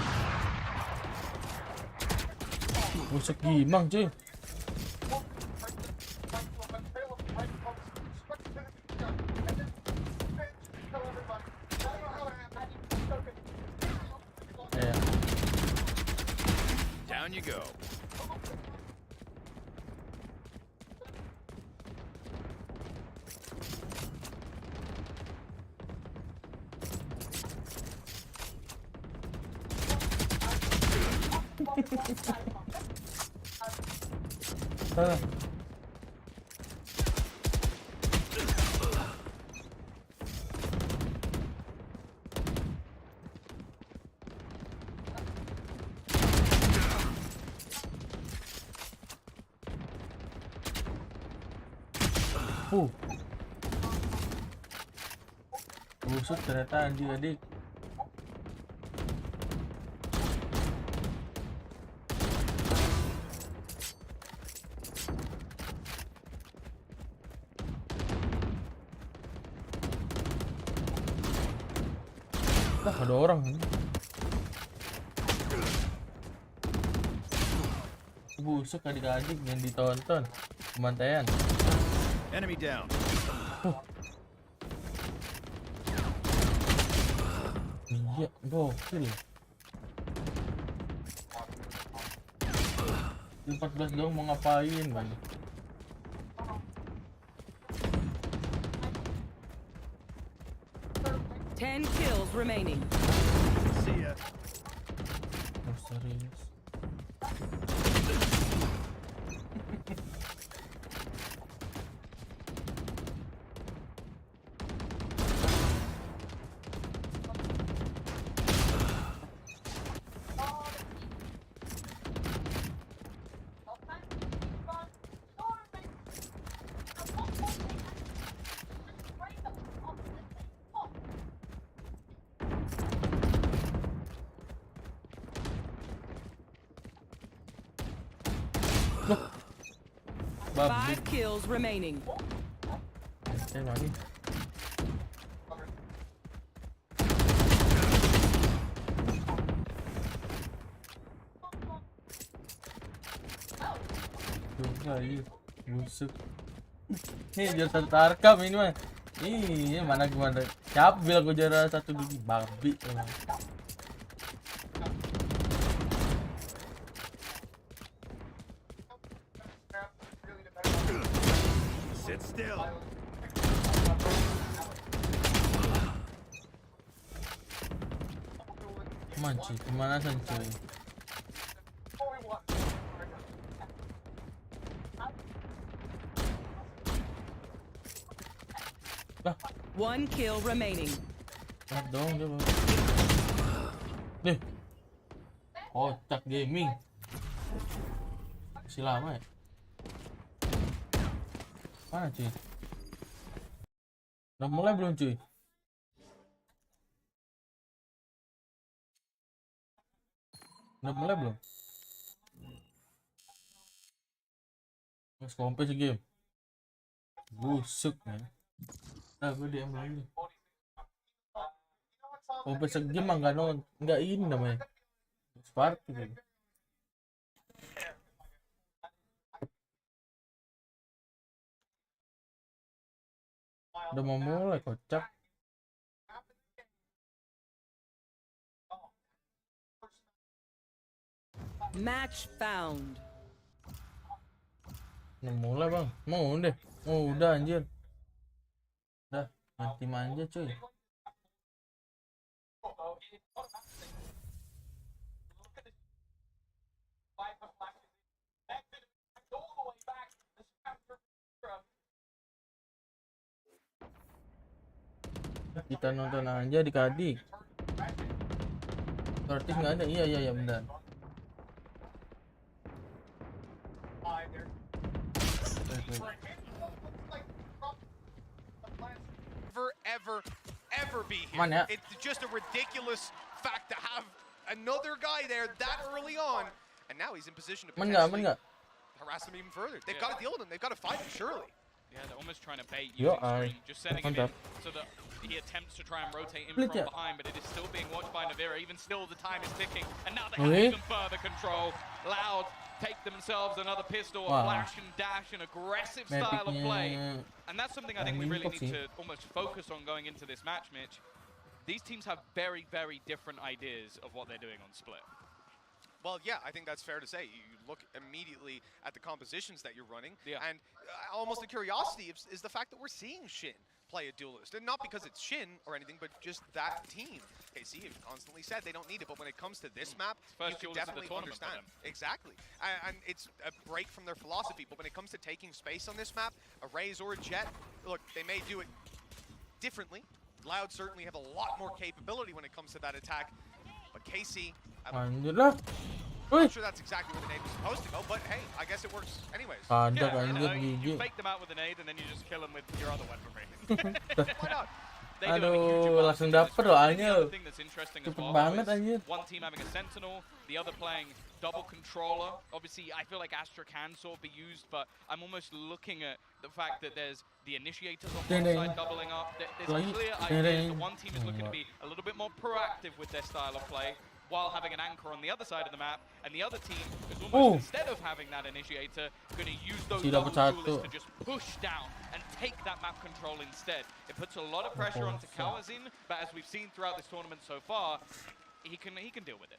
Busuk gimang cuy. Down you go. Busuk ternyata adik-adik. Ada orang ini. Busuk adik-adik yang ditonton pembantaian. Enemy down. Iya, gokil. 14 dong mau ngapain, Bang? Ten kills remaining. See ya. Oh, serius. Five kills remaining. Busuk. Nih juara satu tarkam ini mah. Iya mana gimana? Siapa bilang gue juara satu gigi babi emang. Sit still. Manci, kemana cuy? One kill remaining. Dong dia bang. Deh. Kocak gaming. Masih lama ya? Mana cuy? Udah mulai belum cuy? Udah mulai belum? Mas kompe sih game. Busuk ya. Nah gue DM lagi. Kompe segame mah nggak ini namanya. Party gitu. Udah mau mulai kocak. Match found. Udah mulai bang. Mau deh. Oh udah anjir. Udah nanti manja cuy. Kita nonton aja di Kadik. Artis nggak ada, iya benar. Ever be here. Man, ya. It's just a ridiculous fact to have another guy there that early on, and now he's in position to potentially harass him even further. They've got to deal with him. They've got to fight him, surely. Yeah, they're almost trying to bait using screen, just sending him in so that he attempts to try and rotate in from behind, but it is still being watched by Navira. Even still, the time is ticking, and now they have even further control. Loud take themselves another pistol, a flash and dash, an aggressive style of play. And that's something I think we really need to almost focus on going into this match, Mitch. These teams have very, very different ideas of what they're doing on Split. Well, yeah, I think that's fair to say. You look immediately at the compositions that you're running, and almost a curiosity is the fact that we're seeing Shin play a duelist. And not because it's Shin or anything, but just that team. KC have constantly said they don't need it, but when it comes to this map, you can definitely understand. Exactly. And it's a break from their philosophy, but when it comes to taking space on this map, a Raze or a Jet, look, they may do it differently. Loud certainly have a lot more capability when it comes to that attack, but KC, I'm not sure that's exactly where the nade was supposed to go, but hey, I guess it works anyways. You fake them out with a nade and then you just kill them with your other weaponry. Why not? Aduh, langsung dapet doanya. Cepet banget anjir. One team having a sentinel, the other playing double controller. Obviously, I feel like Astra can sort of be used, but I'm almost looking at the fact that there's the initiators on one side doubling up. There's a clear idea that one team is looking to be a little bit more proactive with their style of play, while having an anchor on the other side of the map, and the other team is almost, instead of having that initiator, going to use those double duelists to just push down and take that map control instead. It puts a lot of pressure onto Kawazin, but as we've seen throughout this tournament so far, he can deal with it.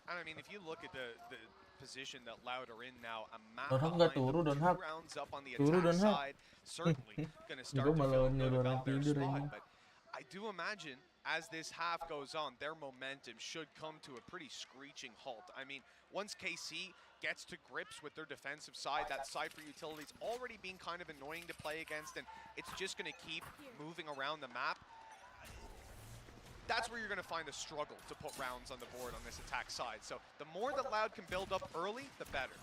And I mean, if you look at the position that Loud are in now, a map Donhak behind them, 2 rounds up on the attack side, certainly going to start to feel good about their spot. But I do imagine, as this half goes on, their momentum should come to a pretty screeching halt. I mean, once KC gets to grips with their defensive side, that Cypher utility's already been kind of annoying to play against, and it's just going to keep moving around the map. That's where you're going to find a struggle to put rounds on the board on this attack side. So the more that Loud can build up early, the better.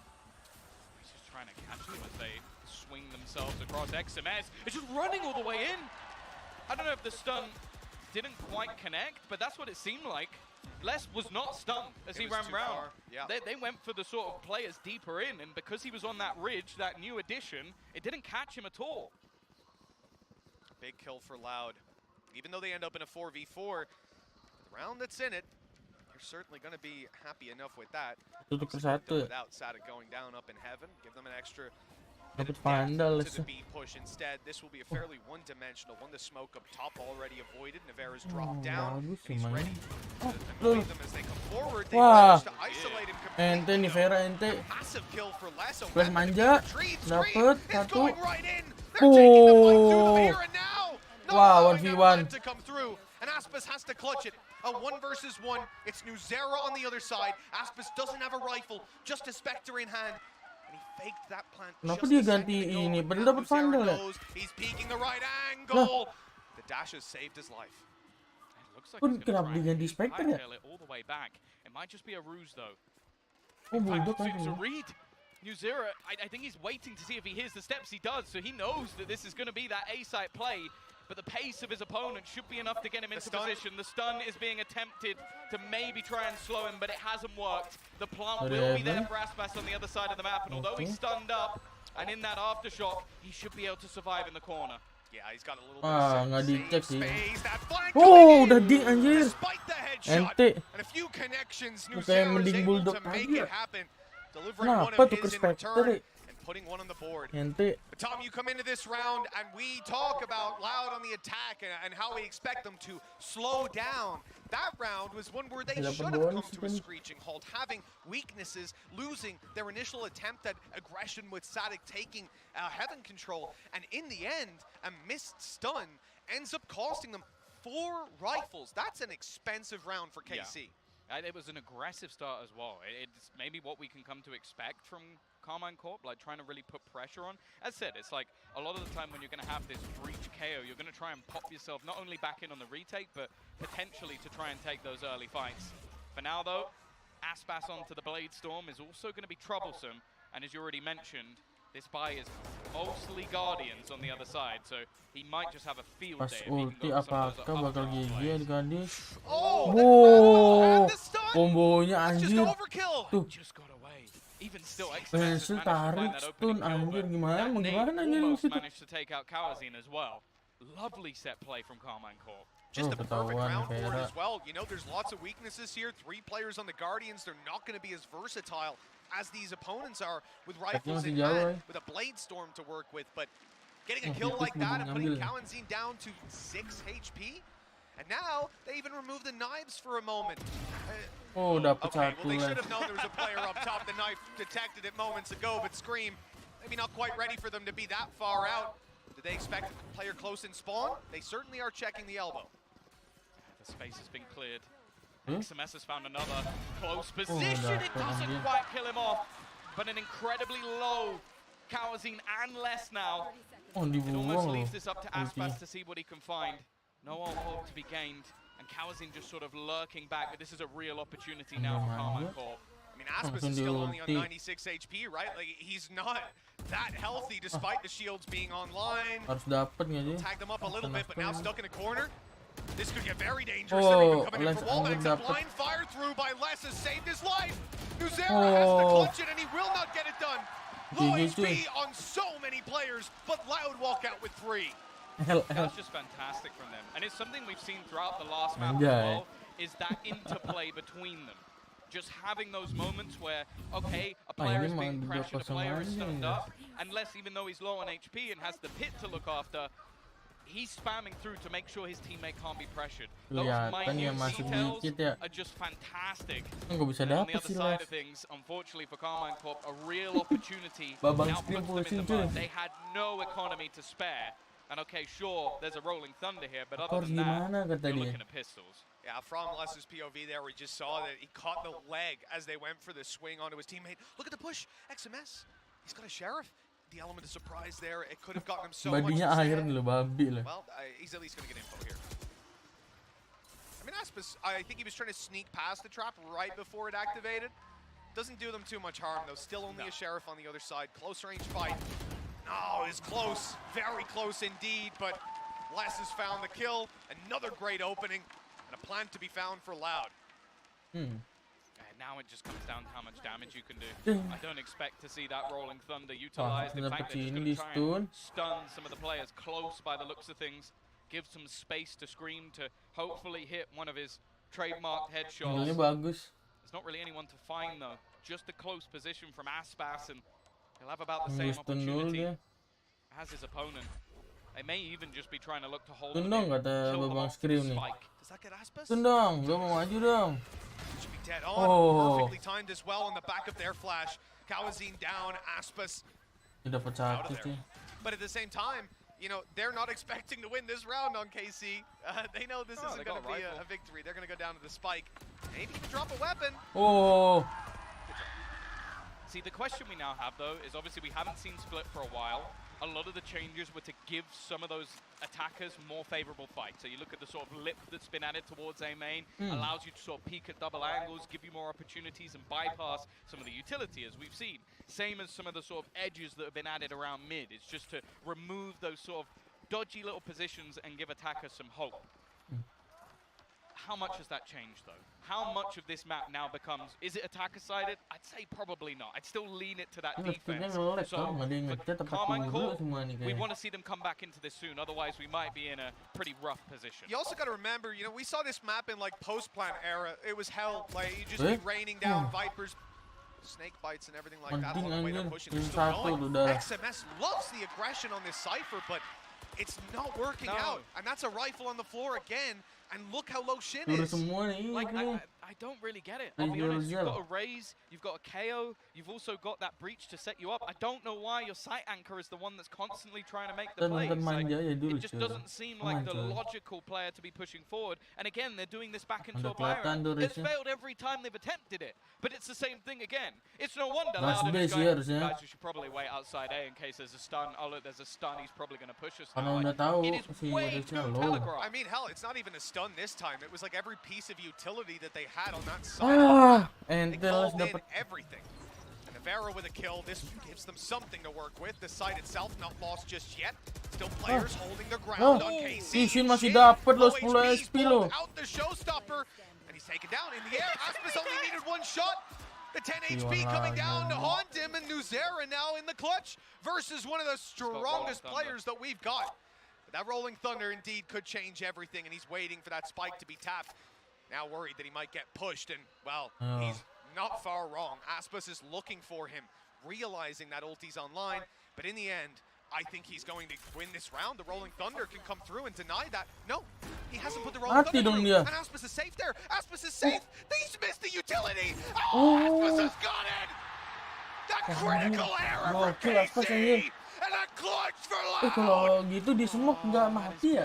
He's just trying to catch them as they swing themselves across. XMS is just running all the way in. I don't know if the stun didn't quite connect, but that's what it seemed like. Les was not stunned as he ran round. They went for the sort of players deeper in, and because he was on that ridge, that new addition, it didn't catch him at all. Big kill for Loud. Even though they end up in a 4v4, the round that's in it, you're certainly going to be happy enough with that. Without Sadat going down up in heaven, give them an extra bit of depth to the B push instead. This will be a fairly one-dimensional one. The smoke up top already avoided. Navera's dropped down. He's ready to annoy them as they come forward. They managed to isolate him completely. Nivera ente. Massive kill for Les. Flash manja, dapet satu. Wow, 1v1. To come through, and Aspas has to clutch it. A 1 versus 1. It's Nuzera on the other side. Aspas doesn't have a rifle, just a Spectre in hand. And he faked that plant. Kenapa dia ganti ini? Padahal dapat vandal ya? He's peeking the right angle. The dash has saved his life. It looks like kenapa dia ganti Spectre ya? All the way back. It might just be a ruse though. Oh, bulldog to read Nuzera, I think he's waiting to see if he hears the steps. He does, so he knows that this is going to be that A-site play. But the pace of his opponent should be enough to get him into position. The stun is being attempted to maybe try and slow him, but it hasn't worked. The plant will be there for Aspas on the other side of the map, and although he's stunned up, and in that aftershock, he should be able to survive in the corner. Yeah, he's got a little bit of space. Oh, udah ding anjir. Ente. And a few connections, Nuzera is able to make it happen. Delivering one Kenapa of tuker his in Spectre? return. Putting one on the board. Ente. Tom, you come into this round and we talk about Loud on the attack and how we expect them to slow down. That round was one where they should have come to a screeching halt, having weaknesses, losing their initial attempt at aggression with Sadat taking heaven control, and in the end, a missed stun ends up costing them 4 rifles. That's an expensive round for KC. Yeah. It was an aggressive start as well. It's maybe what we can come to expect from KARMINE Corp, like trying to really put pressure on. As said, it's like a lot of the time when you're going to have this breach KO, you're going to try and pop yourself not only back in on the retake, but potentially to try and take those early fights. For now, though, Aspas onto the Blade Storm is also going to be troublesome. And as you already mentioned, this buy is mostly Guardians on the other side, so he might just have a field day. Pas ulti apakah bakal GG gadis? Oh, kombonya anjir. Tuh. Just got away. Even still, Hasil tarik stun anjir gimana anjir almost managed to take out Kawazin as well. Lovely set play from Karmine Corp. Just the perfect round for it as well. You know, there's lots of weaknesses here. 3 players on the Guardians. They're not going to be as versatile as these opponents are with rifles in hand, with a blade storm to work with. But getting a kill like that and putting Kawazin down to 6 HP. And now they even remove the knives for a moment. Dapat okay, satu well, they lah. should have known there was a player up top. The knife detected it moments ago, but Scream, maybe not quite ready for them to be that far out. Did they expect a player close in spawn? They certainly are checking the elbow. The space has been cleared. XMS has found another close position. It doesn't quite kill him off, but an incredibly low Kawazin and less now. It almost leaves this up to Aspas to see what he can find. No hope to be gained, and Kawazin just sort of lurking back, but this is a real opportunity now for Karmine Corp. I mean, Aspas is still only on 96 HP, right? Like, he's not that healthy despite the shields being online. Harus dapat nggak sih? Tag them up a little bit, but now stuck in a corner. This could get very dangerous. They're even coming in for wall, and it's a blind fire through by Les has saved his life. Nuzera has to clutch it, and he will not get it done. Low HP on so many players, but Loud walk out with 3. That's just fantastic from them. And it's something we've seen throughout the last map as well, is that interplay between them. Just having those moments where, okay, a player is being pressured, a player is stunned up, and Les, even though he's low on HP and has the pit to look after, he's spamming through to make sure his teammate can't be pressured. Those minute details are just fantastic. And on the other side of things, unfortunately for Karmine Corp, a real opportunity now puts them in the mud. They had no economy to spare. And okay, sure, there's a rolling thunder here, but other than that, you're looking at pistols. Yeah, from Les's POV there, we just saw that he caught the leg as they went for the swing onto his teammate. Look at the push, XMS. He's got a sheriff. The element of surprise there, it could have gotten him so much. Well, he's at least going to get info here. I mean, Aspas, I think he was trying to sneak past the trap right before it activated. Doesn't do them too much harm, though. Still only a sheriff on the other side. Close range fight. Oh, it's close. Very close indeed, but Les has found the kill. Another great opening, and a plan to be found for Loud. And now it just comes down to how much damage you can do. I don't expect to see that rolling thunder utilized. In fact, they're just going to try and stun some of the players close by the looks of things. Give some space to Scream to hopefully hit one of his trademarked headshots. There's not really anyone to find, though. Just a close position from Aspas, and he'll have about the same opportunity as his opponent. They may even just be trying to look to hold him in, kill them off with a spike. Does that get Aspas? Dong, gak mau maju dong. Should be dead on. Perfectly timed as well on the back of their flash. Kawazin down, Aspas Dapat out of satu there. sih. But at the same time, you know, they're not expecting to win this round on KC. They know this isn't going to be a victory. They're going to go down to the spike. Maybe even drop a weapon. See, the question we now have, though, is obviously we haven't seen Split for a while. A lot of the changes were to give some of those attackers more favorable fights. So you look at the sort of lip that's been added towards A main, allows you to sort of peek at double angles, give you more opportunities and bypass some of the utility, as we've seen. Same as some of the sort of edges that have been added around mid. It's just to remove those sort of dodgy little positions and give attackers some hope. How much has that changed, though? How much of this map now becomes, is it attacker-sided? I'd say probably not. I'd still lean it to that defense. So, for Karmine Corp, we want to see them come back into this soon. Otherwise, we might be in a pretty rough position. You also got to remember, you know, we saw this map in, like, post-plant era. It was hell. Like, you just be raining down Vipers, snake bites and everything like that. Along the way they're pushing, they're still going. XMS loves the aggression on this Cypher, but it's not working out. And that's a rifle on the floor again. And look how low Shin is. Like, I don't really get it. I'll be honest. You've got a raise, you've got a KO, you've also got that breach to set you up. I don't know why your site anchor is the one that's constantly trying to make the plays. Like, it just doesn't seem like the logical player to be pushing forward. And again, they're doing this back into a Byron. It's failed every time they've attempted it. But it's the same thing again. It's no wonder Loud is going, guys, we should probably wait outside A in case there's a stun. Oh, look, there's a stun. He's probably going to push us now. Like, it is way too telegraphed. I mean, hell, it's not even a stun this time. It was like every piece of utility that they had on that side. And they called in everything. And Navarro with a kill. This gives them something to work with. The site itself not lost just yet. Still players holding their ground on KC. Shin masih dapat loh 10 SP loh. Out the showstopper. And he's taken down in the air. Aspas only needed one shot. The 10 HP coming down to haunt him, and Nuzera now in the clutch versus one of the strongest players that we've got. But that Rolling Thunder indeed could change everything, and he's waiting for that spike to be tapped. Now worried that he might get pushed, and, well, he's not far wrong. Aspas is looking for him, realizing that ulti's online, but in the end, I think he's going to win this round. The Rolling Thunder can come through and deny that. No, he hasn't put the Rolling Thunder through, and Aspas is safe there. Aspas is safe. He's missed the utility. Oh, Aspas has got it. That critical error for KC, and a clutch for Loud. Kalau gitu di smoke nggak mati ya?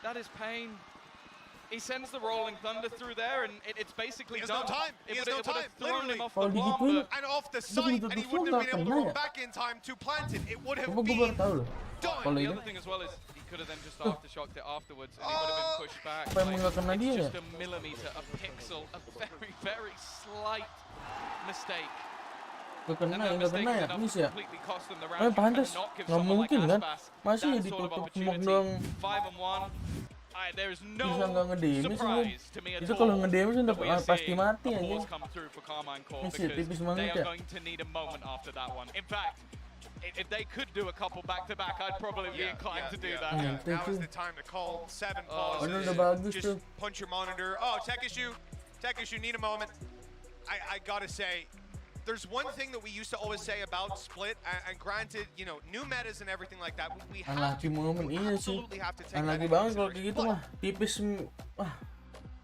That is pain. He sends the Rolling Thunder through there, and it's basically done. He has no time. Literally. Off the bomb, and off the site, and he wouldn't have been able to run back in time to plant it. It would have been done. The other thing as well is he could have then just aftershocked it afterwards, and he would have been pushed back. It's just a millimeter, a pixel, a very, very slight mistake. Nggak kena ya, miss ya. Pantas, nggak mungkin kan? Masih ditutup smoke dong. 5-on-1. There's no surprise to me at itu all. kalau ngedamage udah pasti mati aja. Tipis banget They ya. are going to need a moment after that one. In fact, if they could do a couple back-to-back, I'd probably be inclined to do that. Now is the time to call 7 pauses. Udah bagus tuh. Just punch your monitor. Oh, tech issue, need a moment. I gotta say, there's one thing that we used to always say about Split, and granted, you know, new metas and everything like that, we have to, absolutely have to take that into consideration. Gitu mah, tipis.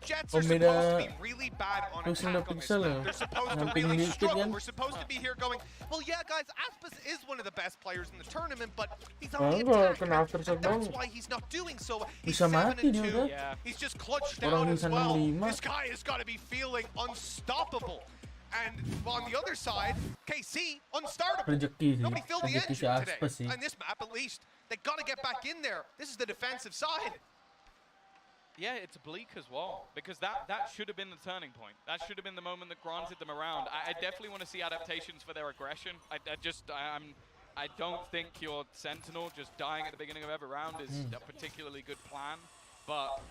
Jets are supposed to be really bad on attack on this map. They're supposed to really struggle. We're supposed to be here going, well, yeah, guys, Aspas is one of the best players in the tournament, but he's on the attack, and that's why he's not doing so. He's 7-2. He's just clutched down as well. This guy has got to be feeling unstoppable. And on the other side, KC, unstartable. Nobody filled the engine today. On this map, at least. They got to get back in there. This is the defensive side. Yeah, it's bleak as well, because that should have been the turning point. That should have been the moment that granted them around. I definitely want to see adaptations for their aggression. I don't think your Sentinel just dying at the beginning of every round is a particularly good plan, but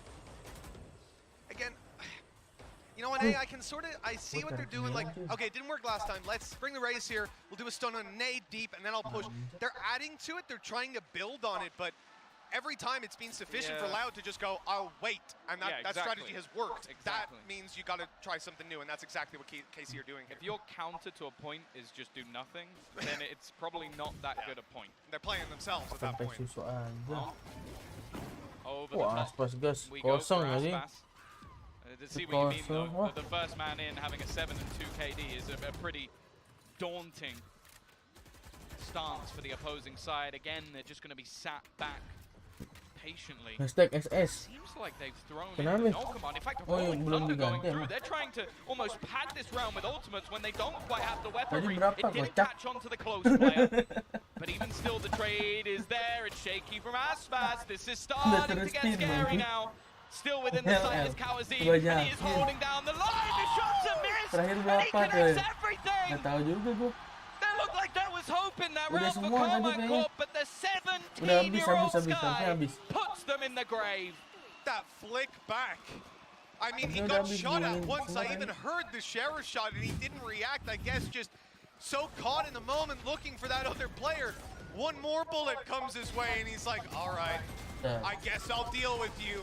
again, you know what, I can sort of, I see what they're doing, like, okay, it didn't work last time, let's bring the raise here, we'll do a stun on nade deep, and then I'll push. They're adding to it, they're trying to build on it, but every time it's been sufficient for Loud to just go, I'll wait, and that strategy has worked. That means you got to try something new, and that's exactly what KC are doing here. If your counter to a point is just do nothing, then it's probably not that good a point. They're playing themselves at that point. Over the top. We go for Aspas. To see what you mean, though. The first man in having a 7 and 2 KD is a pretty daunting stance for the opposing side. Again, they're just going to be sat back patiently. #SS. Seems like they've thrown in the no command. In fact, Rolling Thunder going through. They're trying to almost pad this round with ultimates when they don't quite have the weaponry. It didn't catch on to the close player. But even still, the trade is there. It's shaky from Aspas. This is starting to get scary now. Still within the sight is Kawazi, and he is holding down the line. The shots are missed, and he connects everything. There looked like there was hope in that round for Karmine Corp, but the 17-year-old Sky puts them in the grave. That flick back. I mean, he got shot at once. I even heard the sheriff shot, and he didn't react. I guess just so caught in the moment looking for that other player. One more bullet comes his way, and he's like, all right, I guess I'll deal with you.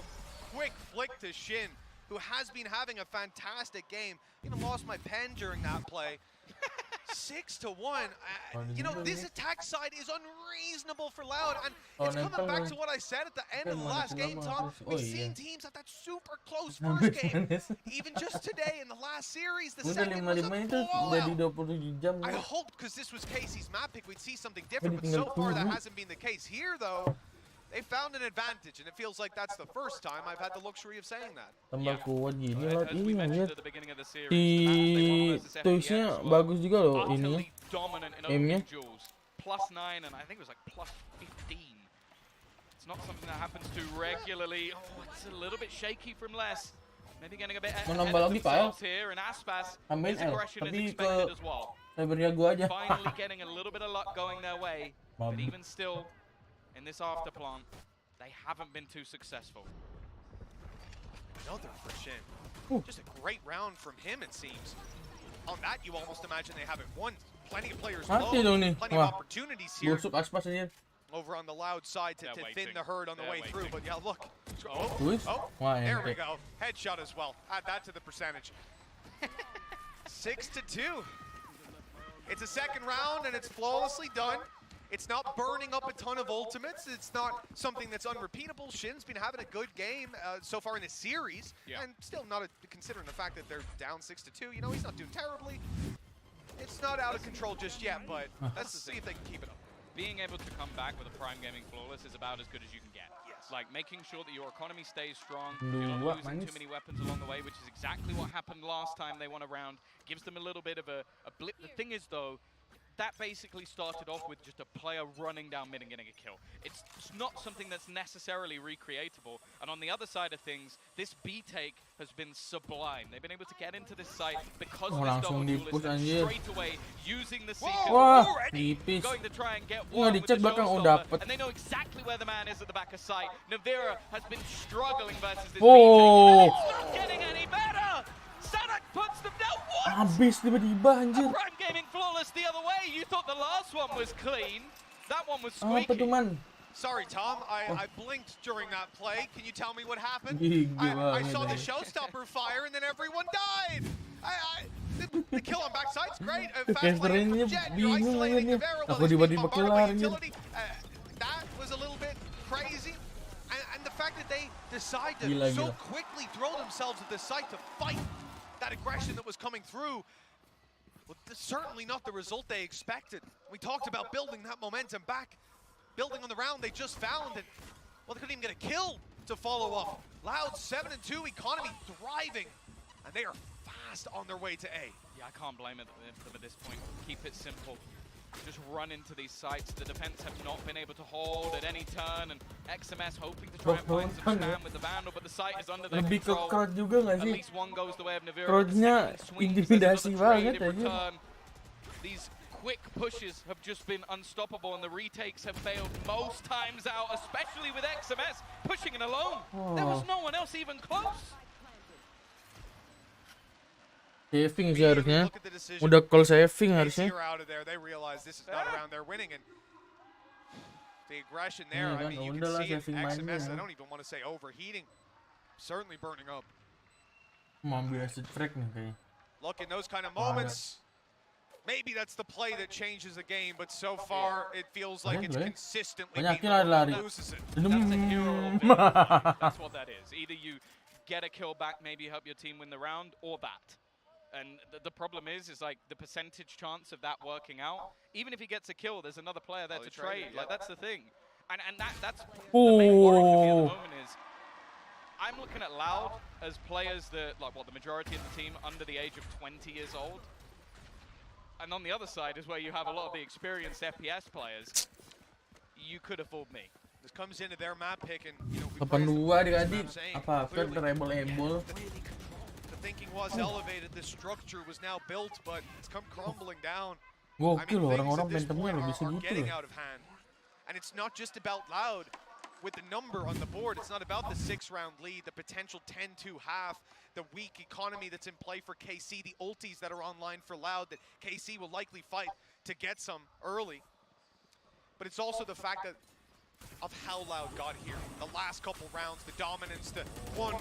Quick flick to Shin, who has been having a fantastic game. Even lost my pen during that play. 6-1. You know, this attack side is unreasonable for Loud, and it's coming back to what I said at the end of the last game, Tom. We've seen teams at that super close first game. Even just today in the last series, the second was a blowout. I hoped, because this was Casey's map pick, we'd see something different, but so far that hasn't been the case. Here, though, they found an advantage, and it feels like that's the first time I've had the luxury of saying that. Tambah kuat gini lah ini lihat di toysnya bagus juga loh ini aimnya. +9 and I think it was like +15. It's not something that happens too regularly. Oh, it's a little bit shaky from Les. Maybe getting a bit ahead of themselves here, and Aspas, his aggression is expected as well. Finally getting a little bit of luck going their way, but even still, in this afterplant, they haven't been too successful. Another for Shin. Just a great round from him, it seems. on that, you almost imagine they haven't won. Plenty of players Mati low, dong nih. plenty of Wah, opportunities here. busuk aspas aja. Over on the Loud side to thin the herd on the way through, but yeah, look. Wah, There we ente. go. Headshot as well. Add that to the percentage. 6-2. It's a second round and it's flawlessly done. It's not burning up a ton of ultimates. It's not something that's unrepeatable. Shin's been having a good game so far in this series, and still not considering the fact that they're down 6-2. You know, he's not doing terribly. It's not out of control just yet, but let's see if they can keep it up. Being able to come back with a Prime Gaming Flawless is about as good as you can get. Yes. Like making sure that your economy stays strong, you're not losing too many weapons along the way, which is exactly what happened last time they won a round. Gives them a little bit of a blip. The thing is, though, that basically started off with just a player running down mid and getting a kill. It's not something that's necessarily recreatable. And on the other side of things, this B take has been sublime. They've been able to get into this site because of this double duelist and straight away using the seekers already going to try and get one with the showstopper. And they know exactly where the man is at the back of site. Navira has been struggling versus this B take. And it's not getting any better! Sadak puts them down. What? Habis tiba-tiba anjir. A Prime Gaming Flawless the other way. You thought the last one was clean. That one was Apa squeaky. tuh, man? Sorry, Tom. I blinked during that play. Can you tell me what happened? Gila, I saw the showstopper fire and then everyone died. The kill on backside's great. Fast play from Jet. You're isolating Navera while he's being bombarded by utility. That was a little bit crazy. And the fact that they decide to so quickly throw themselves at the site to fight that aggression that was coming through, well, certainly not the result they expected. We talked about building that momentum back, building on the round they just found, and well, they couldn't even get a kill to follow up. Loud 7-2, economy thriving, and they are fast on their way to A. Yeah, I can't blame them at this point. Keep it simple. Just run into these sites. The defense have not been able to hold at any turn, and XMS hoping to try and find some stand with the Vandal, but the site is under their Lebih ke control. crowd juga nggak At sih? least one goes the way of Navira. Crowdnya intimidasi banget aja. These quick pushes have just been unstoppable, and the retakes have failed most times out, especially with XMS pushing it alone. There was no one else even close. Saving sih harusnya. Udah call saving harusnya. They realize this is not around their winning, and the aggression there, I mean, you can see it. XMS, I don't even want to say overheating, certainly burning up. Mau ambil acid frag nih kayaknya. Look, in those kind of moments, maybe that's the play that changes the game, but so far it feels like it's consistently being the one that loses it. That's a hero. That's what that is. Either you get a kill back, maybe you help your team win the round, or that. And the problem is like the percentage chance of that working out. Even if he gets a kill, there's another player there to trade. Like that's the thing, and that's the main worry for me at the moment is I'm looking at Loud as players that like the majority of the team under the age of 20 years old, and on the other side is where you have a lot of the experienced FPS players. You could have fooled me. This comes into their map pick, and you know, 82 adik-adik. Apa rebel-rebel. Thinking was elevated, the structure was now built, but it's come crumbling down. Gokil loh, orang-orang bentemnya lebih segitu getting loh. out of hand. And it's not just about Loud with the number on the board. It's not about the 6-round lead, the potential 10-2 half, the weak economy that's in play for KC, the ultis that are online for Loud that KC will likely fight to get some early. But it's also the fact that of how Loud got here. The last couple rounds, the dominance, the one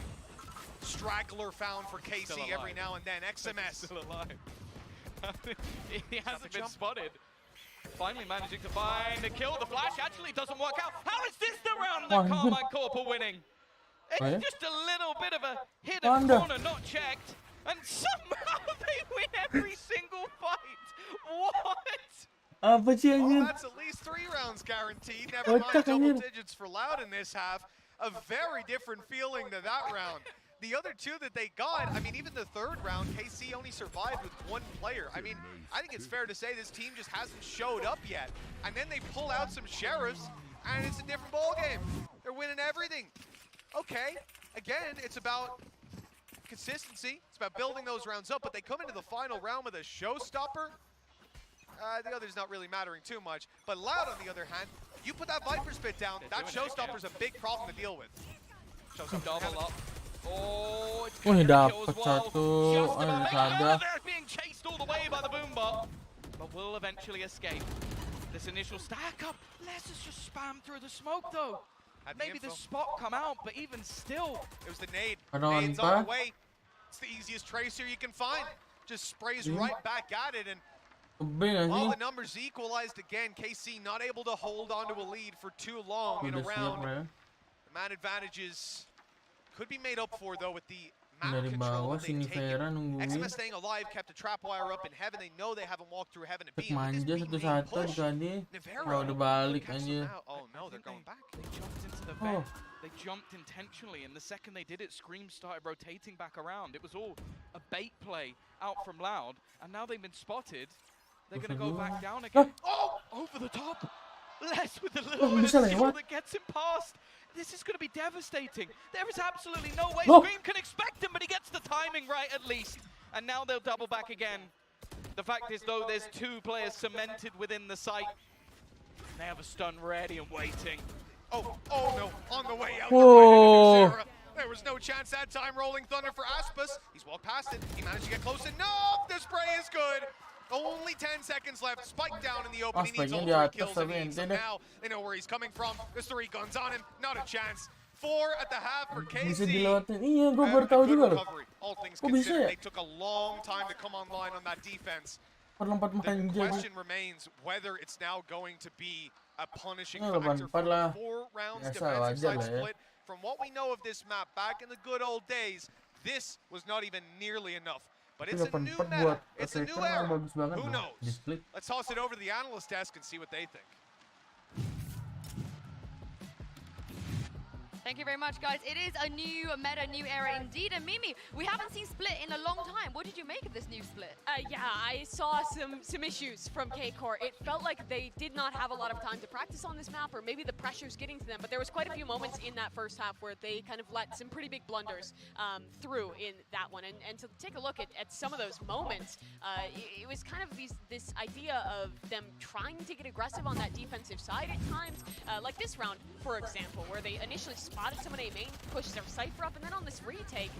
straggler found for KC every now and then. XMS still alive. He hasn't been spotted. Finally managing to find a kill. The flash actually doesn't work out. How is this the round that KARMINE Corp are winning? It's just a little bit of a hidden corner, not checked, and somehow they win every single fight. What? Apa sih anjir? That's at least 3 rounds guaranteed. Never mind double digits for Loud in this half. A very different feeling to that round. The other 2 that they got, I mean, even the 3rd round, KC only survived with 1 player. I mean, I think it's fair to say this team just hasn't showed up yet. And then they pull out some sheriffs, and it's a different ballgame. They're winning everything. Okay, again, it's about consistency. It's about building those rounds up, but they come into the final round with a showstopper. The other's not really mattering too much. But Loud, on the other hand, you put that Viper Spit down, that showstopper's a big problem to deal with. Double up. Oh, it's dapat kill as well. satu. Just about being chased all the Boombot, but will eventually escape. This initial stack up. Let's just spam through the smoke though. Maybe the spot come out, but even still, it was the nade. Nade's on the way. It's the easiest tracer you can find. Just sprays right back at it, and all the numbers equalized again. KC not able to hold onto a lead for too long in a round. The man advantages could be made up for though with the map control that they've taken. XMS staying alive, kept a trap wire up in heaven. They know they haven't walked through heaven to beat him. Manja satu-satu tadi. Kalau udah balik aja. Oh no, they're going back. They jumped into the vent. They jumped intentionally, and the second they did it, Scream started rotating back around. It was all a bait play out from Loud, and now they've been spotted. They're going to go back down again. Oh, over the top. Les with a little bit of skill that gets him past. This is going to be devastating. There is absolutely no way Scream can expect him, but he gets the timing right at least. And now they'll double back again. The fact is, though, there's two players cemented within the site. They have a stun ready and waiting. Oh no, on the way out. There was no chance that time. Rolling Thunder for Aspas. He's walked past it. He managed to get close enough. The spray is good. Only 10 seconds left. Spike down in the open. He needs all 3 kills and he needs them now. They know where he's coming from. There's 3 guns on him. Not a chance. 4 at the half for KC. Iya, gue baru tahu juga loh. All things considered, they took a long time to come online on that defense. The question remains whether it's now going to be a punishing factor for the 4 rounds defensive side split. From what we know of this map, back in the good old days, this was not even nearly enough. But it's a new meta. It's a new era. Who knows? Let's toss it over to the analyst desk and see what they think. Thank you very much, guys. It is a new meta, new era indeed. And Mimi, we haven't seen Split in a long time. What did you make of this new Split? Yeah, I saw some issues from KCOR. It felt like they did not have a lot of time to practice on this map, or maybe the pressure's getting to them. But there was quite a few moments in that first half where they kind of let some pretty big blunders through in that one. And to take a look at some of those moments, it was kind of this idea of them trying to get aggressive on that defensive side at times. Like this round, for example, where they initially spotted someone A main, pushed their Cypher up, and then on this retake,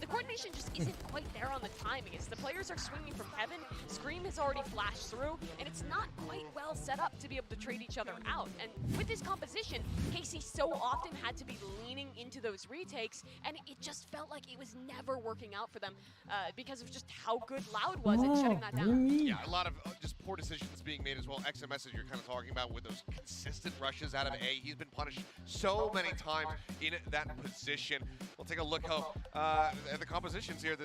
the coordination just isn't quite there on the timing. As the players are swinging from heaven, Scream has already flashed through, and it's not quite well set up to be able to trade each other out. And with this composition, KC so often had to be leaning into those retakes, and it just felt like it was never working out for them because of just how good Loud was at shutting that down. Yeah, a lot of just poor decisions being made as well. XMS, as you're kind of talking about, with those consistent rushes out of A. He's been punished so many times in that position. We'll take a look at the compositions here.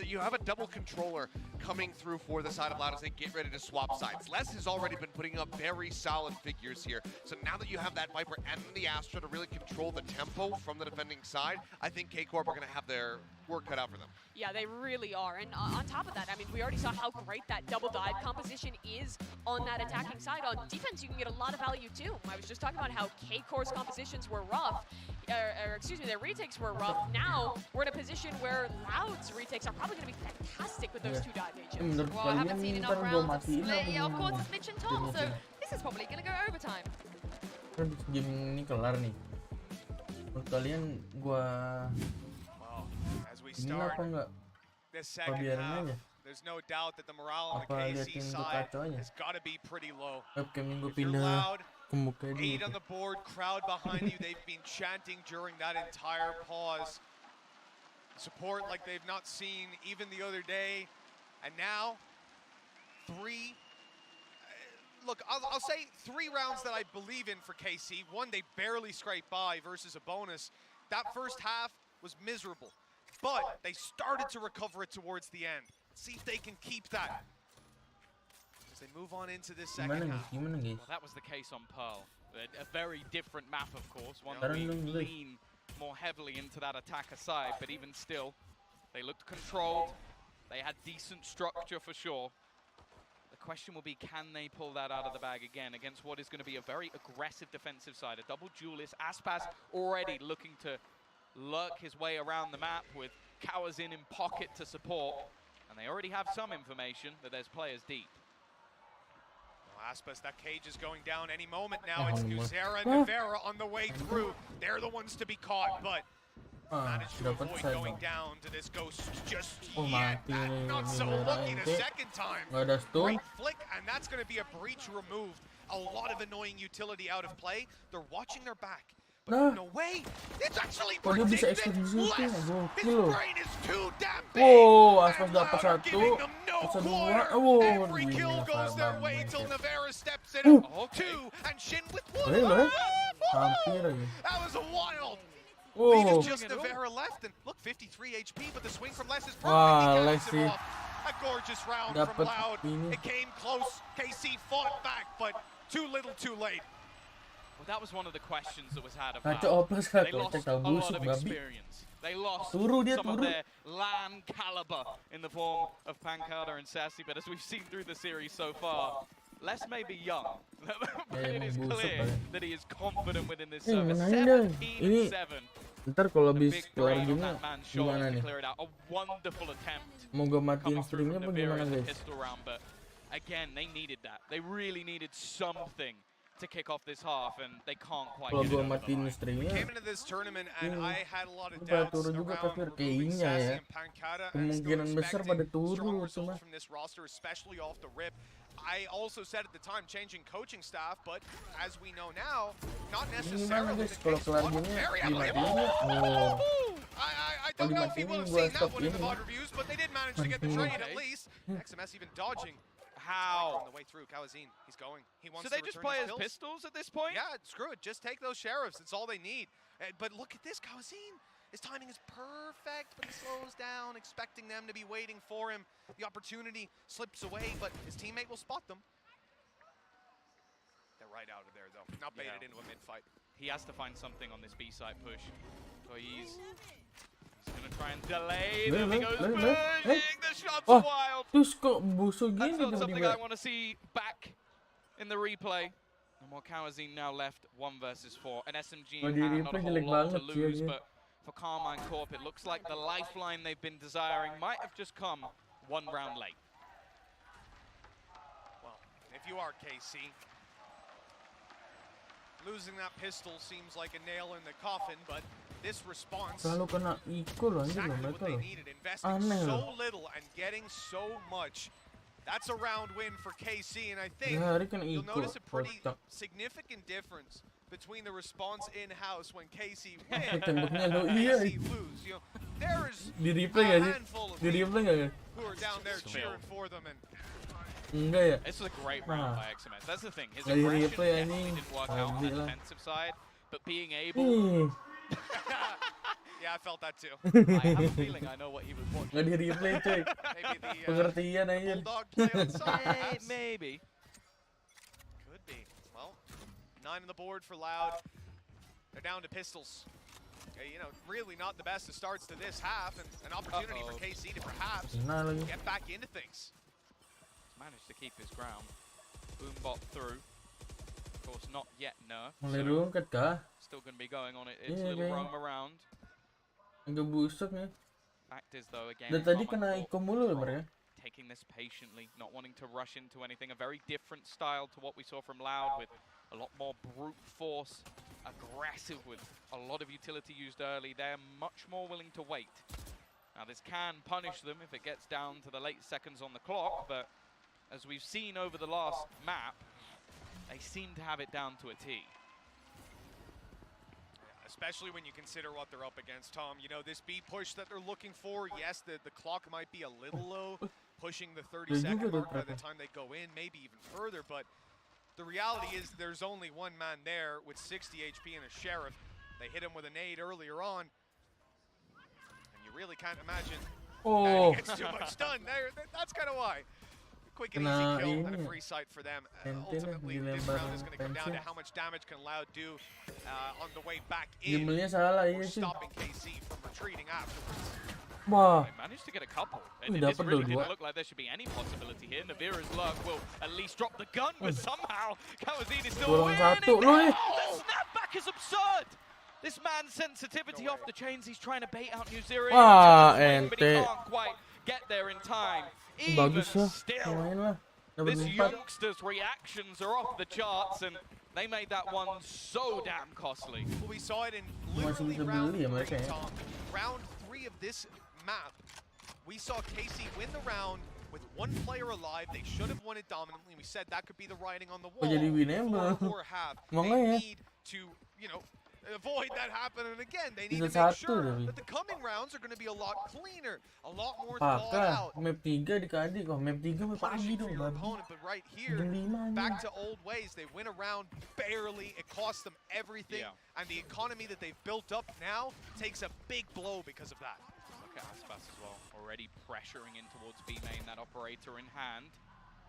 You have a double controller coming through for the side of Loud as they get ready to swap sides. Les has already been putting up very solid figures here. So now that you have that Viper and the Astra to really control the tempo from the defending side, I think K-Corp are going to have their work cut out for them. Yeah, they really are. And on top of that, I mean, we already saw how great that double dive composition is on that attacking side. On defense, you can get a lot of value too. I was just talking about how K-Core's compositions were rough. Excuse me, their retakes were rough. Now we're in a position where Loud's retakes are probably going to be fantastic with those 2 dive agents. Well, I haven't seen enough rounds of Split. Yeah, of course, it's Mitch and Tom, so this is probably going to go overtime. Game ini kelar nih. Menurut kalian ini apa enggak? Pabiarin aja. There's no doubt that the morale on the KC side has got to be pretty low. Webcam gue pindah ke muka dia. 8 on the board, crowd behind you. They've been chanting during that entire pause. Support like they've not seen even the other day. And now, 3. Look, I'll say 3 rounds that I believe in for KC. 1, they barely scraped by versus a bonus. That first half was miserable. But they started to recover it towards the end. Let's see if they can keep that as they move on into this second half. Well, that was the case on Pearl. A very different map, of course. One that we lean more heavily into that attacker side, but even still, they looked controlled. They had decent structure for sure. The question will be, can they pull that out of the bag again against what is going to be a very aggressive defensive side? A double duelist. Aspas already looking to lurk his way around the map with Cowers in pocket to support. And they already have some information that there's players deep. Well, Aspas, that cage is going down any moment now. It's Nuzera and Navera on the way through. They're the ones to be caught, but Managed to avoid going down to this ghost just Oh, yet. mati nih, Not so ini lucky the nanti. second time. Nggak ada stun. Great flick, and that's going to be a breach removed. A lot of annoying utility out of play. They're watching their back. But no way. It's actually Kok dia bisa predicted. execute di situ? Less. His Gokil loh. brain is too damn big. Wow, Aspas dapat satu, No Asa dua. quarter. Wow, Every kill gila, goes their sabar way nih. till Navarra steps in. Two, and Shin with one. Loh, hampir aja. That was a wild. Oh. Leave is just Navarra left, and look, 53 HP, but the swing from Les is Wah, perfect. He Les caps sih him off. A gorgeous round dapat from Loud. ini. It came close. KC fought back, but too little, too late. Well, that was one of the questions that was had of Kaca Loud. oplas They kata, lost cek a tahu lot busuk of babi. experience. They lost Turu dia, some of turu. their LAN caliber in the form of Pancada and Sassy, but as we've seen through the series so far, Les may be young, but it is clear that he is confident within this service. Menangin dong. 17 Ini and 7. ntar kalau The habis big kelar drain on gini that man's gimana shoulders to nih? clear it out. A wonderful attempt. Mau gue matiin Come through streamnya from apa Navarra gimana in the guys? pistol round, but again, they needed that. They really needed something to kick off this half, and they can't quite Kalau get it gue over the matiin line. streamnya, Came into this tournament, and I had a lot of pada doubts turun juga around tapi removing kayaknya ya. Sassy and Pancada, and still Kemungkinan besar pada expecting turun strong cuma. results from this roster, especially off the rip. I also said at the time changing coaching staff, but as we know now, not Gimana necessarily guys the kalau case. kelar One gini very dimatiin unbelievable. ya? Oh. I don't know if you will have gua seen that stop one in the ini. VOD reviews, but they did manage to get the trade at least. XMS even dodging. How? On the way through, Kawazine, he's going. He wants So they to just return play his as kills. pistols at this point? Yeah, screw it. Just take those sheriffs. It's all they need. But look at this, Kawazine. His timing is perfect, but he slows down, expecting them to be waiting for him. The opportunity slips away, but his teammate will spot them. They're right out of there, though. Not baited into a mid-fight. He has to find something on this B-side push. So he's going to try and delay them. He goes pushing. The shots are wild. Terus kok busuk That's gini not something tiba-tiba? I want to see back in the replay. And while Kawazine now left 1 versus 4. An SMG Kalau in di hand, not a replay whole jelek lot to banget sih lose, aja. but for Carmine Corp, it looks like the lifeline they've been desiring might have just come 1 round late. Well, if you are KC, losing that pistol seems like a nail in the coffin, but this response, Kalau kena Iko loh anjir loh exactly mereka what they loh. needed, investing Aneh so loh. little and getting so much. That's a round win for KC, and I think Hari kena you'll Iko, notice a pretty kocak. significant difference between the response in-house when KC win Tembaknya and lo, when iya. KC lose. You know, there is Di replay a nggak sih? handful of Di replay nggak guys? who are down there cheering for them, and Enggak ya? This was a great round Nah. by XMS. That's the thing. His Nggak di aggression replay definitely anjing. didn't work out on Habis the lah. defensive side, but being able... yeah, I felt that too. I have a feeling I know what he was watching. Nggak di replay coy. Maybe the Pengertian anjir. Bulldog play on side. Maybe. Could be. Well, 9 on the board for Loud. They're down to pistols. You know, really not the best of starts to this half, and an opportunity for KC to perhaps Nah, lagi. get back into things. Managed to keep his ground. Boombot through. Of course, not yet nerfed. Mulai so rungkat kah? still going to be going on it. It's Iya, a little kayaknya. roam around. Agak busuk nih. Fact is, though, again, Dari tadi Carmine kena Corp Iko mulu loh mereka. taking this patiently, not wanting to rush into anything. A very different style to what we saw from Loud, with a lot more brute force, aggressive with a lot of utility used early. They're much more willing to wait. Now this can punish them if it gets down to the late seconds on the clock, but as we've seen over the last map, they seem to have it down to a T. Especially when you consider what they're up against, Tom. You know, this B push that they're looking for, yes, the clock might be a little low, pushing the 30-second mark by the time they go in, maybe even further, but the reality is there's only one man there with 60 HP and a sheriff. They hit him with a nade earlier on, and you really can't imagine that he gets too much done. That's kind of why. Quick and easy kill and a free sight for them. Ultimately, this round is going to come down to how much damage can Loud do on the way back in, Gimbalnya salah or iya sih. stopping KC from retreating afterwards. Wah. They managed to get a couple. And Wih, this dapat really dua-dua. didn't look like there should be any possibility here. Navira's luck will at least drop the gun, but somehow Kawazine is still Kurang winning. satu loh. The snapback is absurd. This man's sensitivity off the chains. He's trying to bait out New Zealand. Wah, but he ente. can't quite get there in time. Even Bagus lah. still, Main lah. this Dapat 4. youngster's reactions are off the charts, and They made that one so damn costly. Well, we saw it in literally round 3, Tom. Round 3 of this map, we saw KC win the round with 1 player alive. They should have won it dominantly. We said that could be the writing on the wall for half. They need to, you know, avoid that happening again. They need to make sure that the coming rounds are going to be a lot cleaner, a lot more thought out. Map 3 dikasih kok, map 3 mah pagi dong, opponent, but right here, back to old ways. They win a round barely. It costs them everything, and the economy that they've built up now takes a big blow because of that. Look at Aspas as well, already pressuring in towards B main, that operator in hand.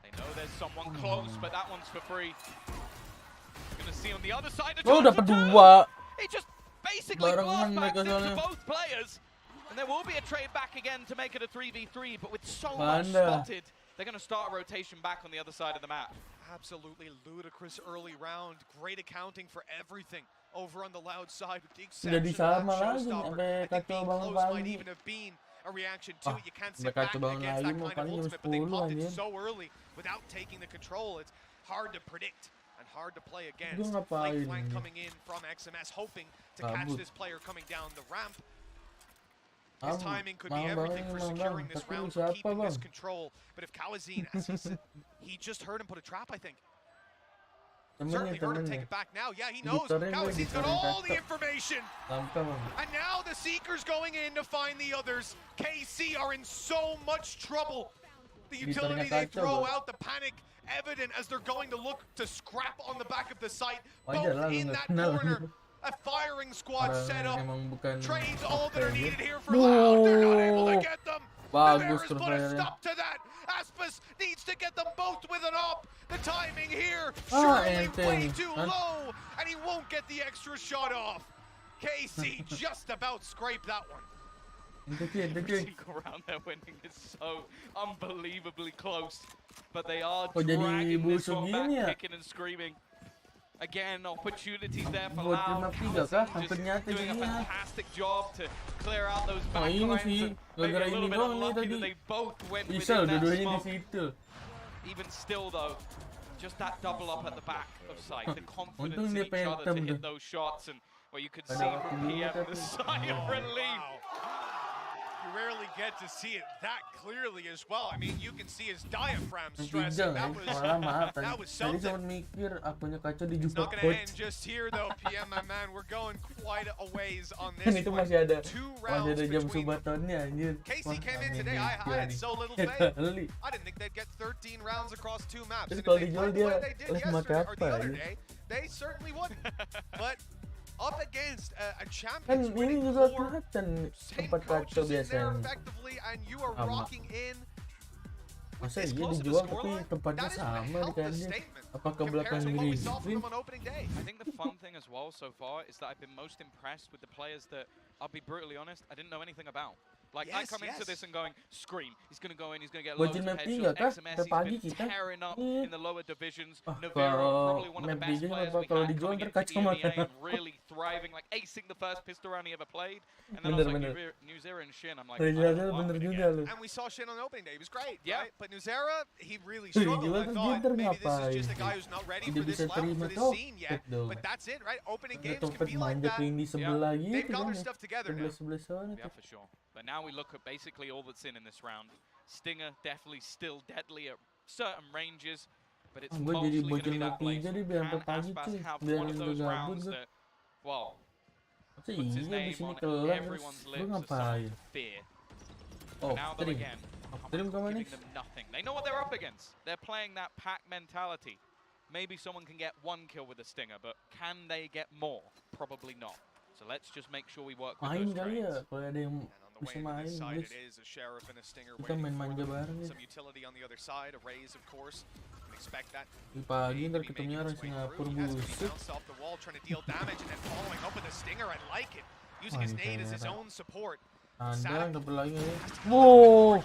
They know there's someone close, but that one's for free. Gonna see on the other side. Oh, dapat 2. He just basically blast backs into both players. And there will be a trade back again to make it a 3v3, but with so much spotted, they're going to start a rotation back on the other side of the map. Absolutely ludicrous early round. Great accounting for everything over on the Loud side with the exception of that showstopper. I think being close might even have been a reaction to it. You can't sit back against that kind of ultimate, but they popped it so early without taking the control. It's hard to predict and hard to play against. Flank coming in from XMS, hoping to catch this player coming down the ramp. His timing could be everything for securing this round, for keeping this control. But if Kawazine, as he said, he just heard him put a trap, I think. Certainly heard him take it back now. Yeah, he knows. Kawazine's got all the information. And now the Seekers going in to find the others. KC are in so much trouble. The utility they throw out, the panic evident as they're going to look to scrap on the back of the site. Both in that corner. A firing squad set up. Trades all that are needed here for Loud. They're not able to get them. Nevera's put a stop to that. Aspas needs to get them both with an op. The timing here, surely way too low. And he won't get the extra shot off. KC just about scraped that one. Every single round they're winning is so unbelievably close. But they are dragging this one back, kicking and screaming. Again, opportunities there for Loud. Just doing a fantastic job to clear out those backlines and maybe a little bit unlucky that they both went within that smoke. Even still though, just that double up at the back of sight, the confidence in each other to hit those shots, and well, you could see from PM the sigh of relief. You rarely get to see it that clearly as well. I mean, you can see his diaphragm stress. That was something. It's not going to end just here, though, PM, my man. We're going quite a ways on this one. 2 rounds between them. KC came in today. I had so little faith. I didn't think they'd get 13 rounds across 2 maps. And if they played the way they did yesterday or the other day, they certainly wouldn't. But up against a champion winning 4, same coaches in there effectively, and you are rocking in. Masa iya dijual tapi tempatnya sama dikasih. Apakah belakang diri? I think the fun thing as well so far is that I've been most impressed with the players that, I'll be brutally honest, I didn't know anything about. Like, I come into this and going, Scream, he's going to go in, he's going to get loads of headshots. XMS, he's been tearing up in the lower divisions. Nevera, probably one of the best players we had, coming into the EMEA and really thriving, like acing the first pistol round he ever played. And then I was like, Nuzera and Shin, I'm like, and we saw Shin on opening day, he was great, right? But Nuzera, he really struggled. I thought maybe this is just a guy who's not ready for this level, for this scene yet. But that's it, right? Opening games can be like that. They've got their stuff together now. Yeah, for sure. But now we look at basically all that's in this round. Stinger definitely still deadly at certain ranges, but it's mostly going to be that blaze. Can Aspas have one of those rounds that, well, puts his name on everyone's lips as fear. But now though again, giving them nothing. They know what they're up against. They're playing that pack mentality. Maybe someone can get 1 kill with a Stinger, but can they get more? Probably not. So let's just make sure we work with those trades. Bisa main, kita main-manja bareng ya. Di pagi ntar ketemunya orang Singapura busuk. Anda double lagi ya. Wow.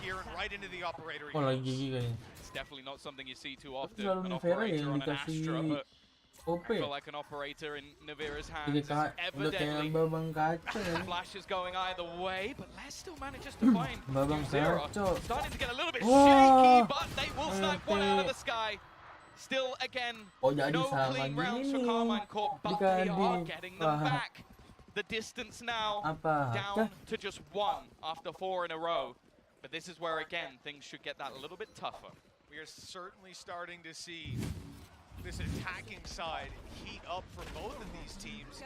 Oh lagi gigi kayaknya. Definitely not something you see too often. Selalu Nevera yang dikasih OP. I feel like an operator in Nevera's hands is evidently. Flash is going either way, but Les still manages to find Zero. Starting to get a little bit shaky, but they will snipe one out of the sky. Still, again, jadi no sama clean gini rounds for nih. Carmine Corp, but they are getting them back. The distance now down to just 1 after 4 in a row. But this is where, again, things should get that a little bit tougher. We are certainly starting to see this attacking side heat up for both of these teams.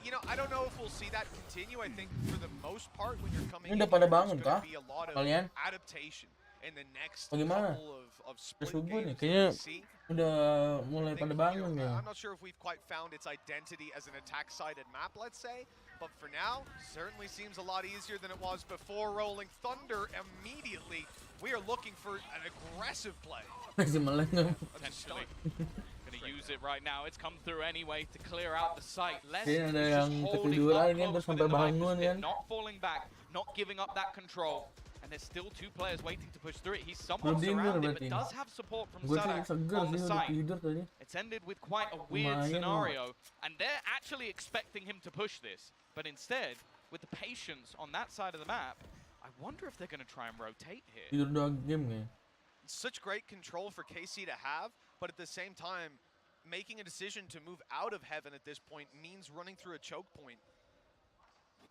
You know, I don't know if we'll see that continue. I think for the most part, when you're coming in, Udah pada there's bangun going kah? to be a lot of Kalian? adaptation in the next Bagaimana? couple of split Subuh nih, games. kayaknya that we see. udah mulai pada bangun ya. I'm not sure if we've quite found its identity as an attack-sided map, let's say. But for now, certainly seems a lot easier than it was before. Rolling Thunder immediately. We are looking for an aggressive play. Masih melengah. Potentially. Gonna use it right now. It's come through anyway to clear out the site. Kayaknya ada yang ketiduran kan terus sampai bangun kan. Not falling back, not giving up that control. And there's still 2 players waiting to push through it. He's somewhat surrounded, but does have support from Sadak on the site. It's ended with quite a weird scenario, and they're actually expecting him to push this. But instead, with the patience on that side of the map, I wonder if they're going to try and rotate here. Tidur doang game ya. Such great control for KC to have, but at the same time, making a decision to move out of heaven at this point means running through a choke point.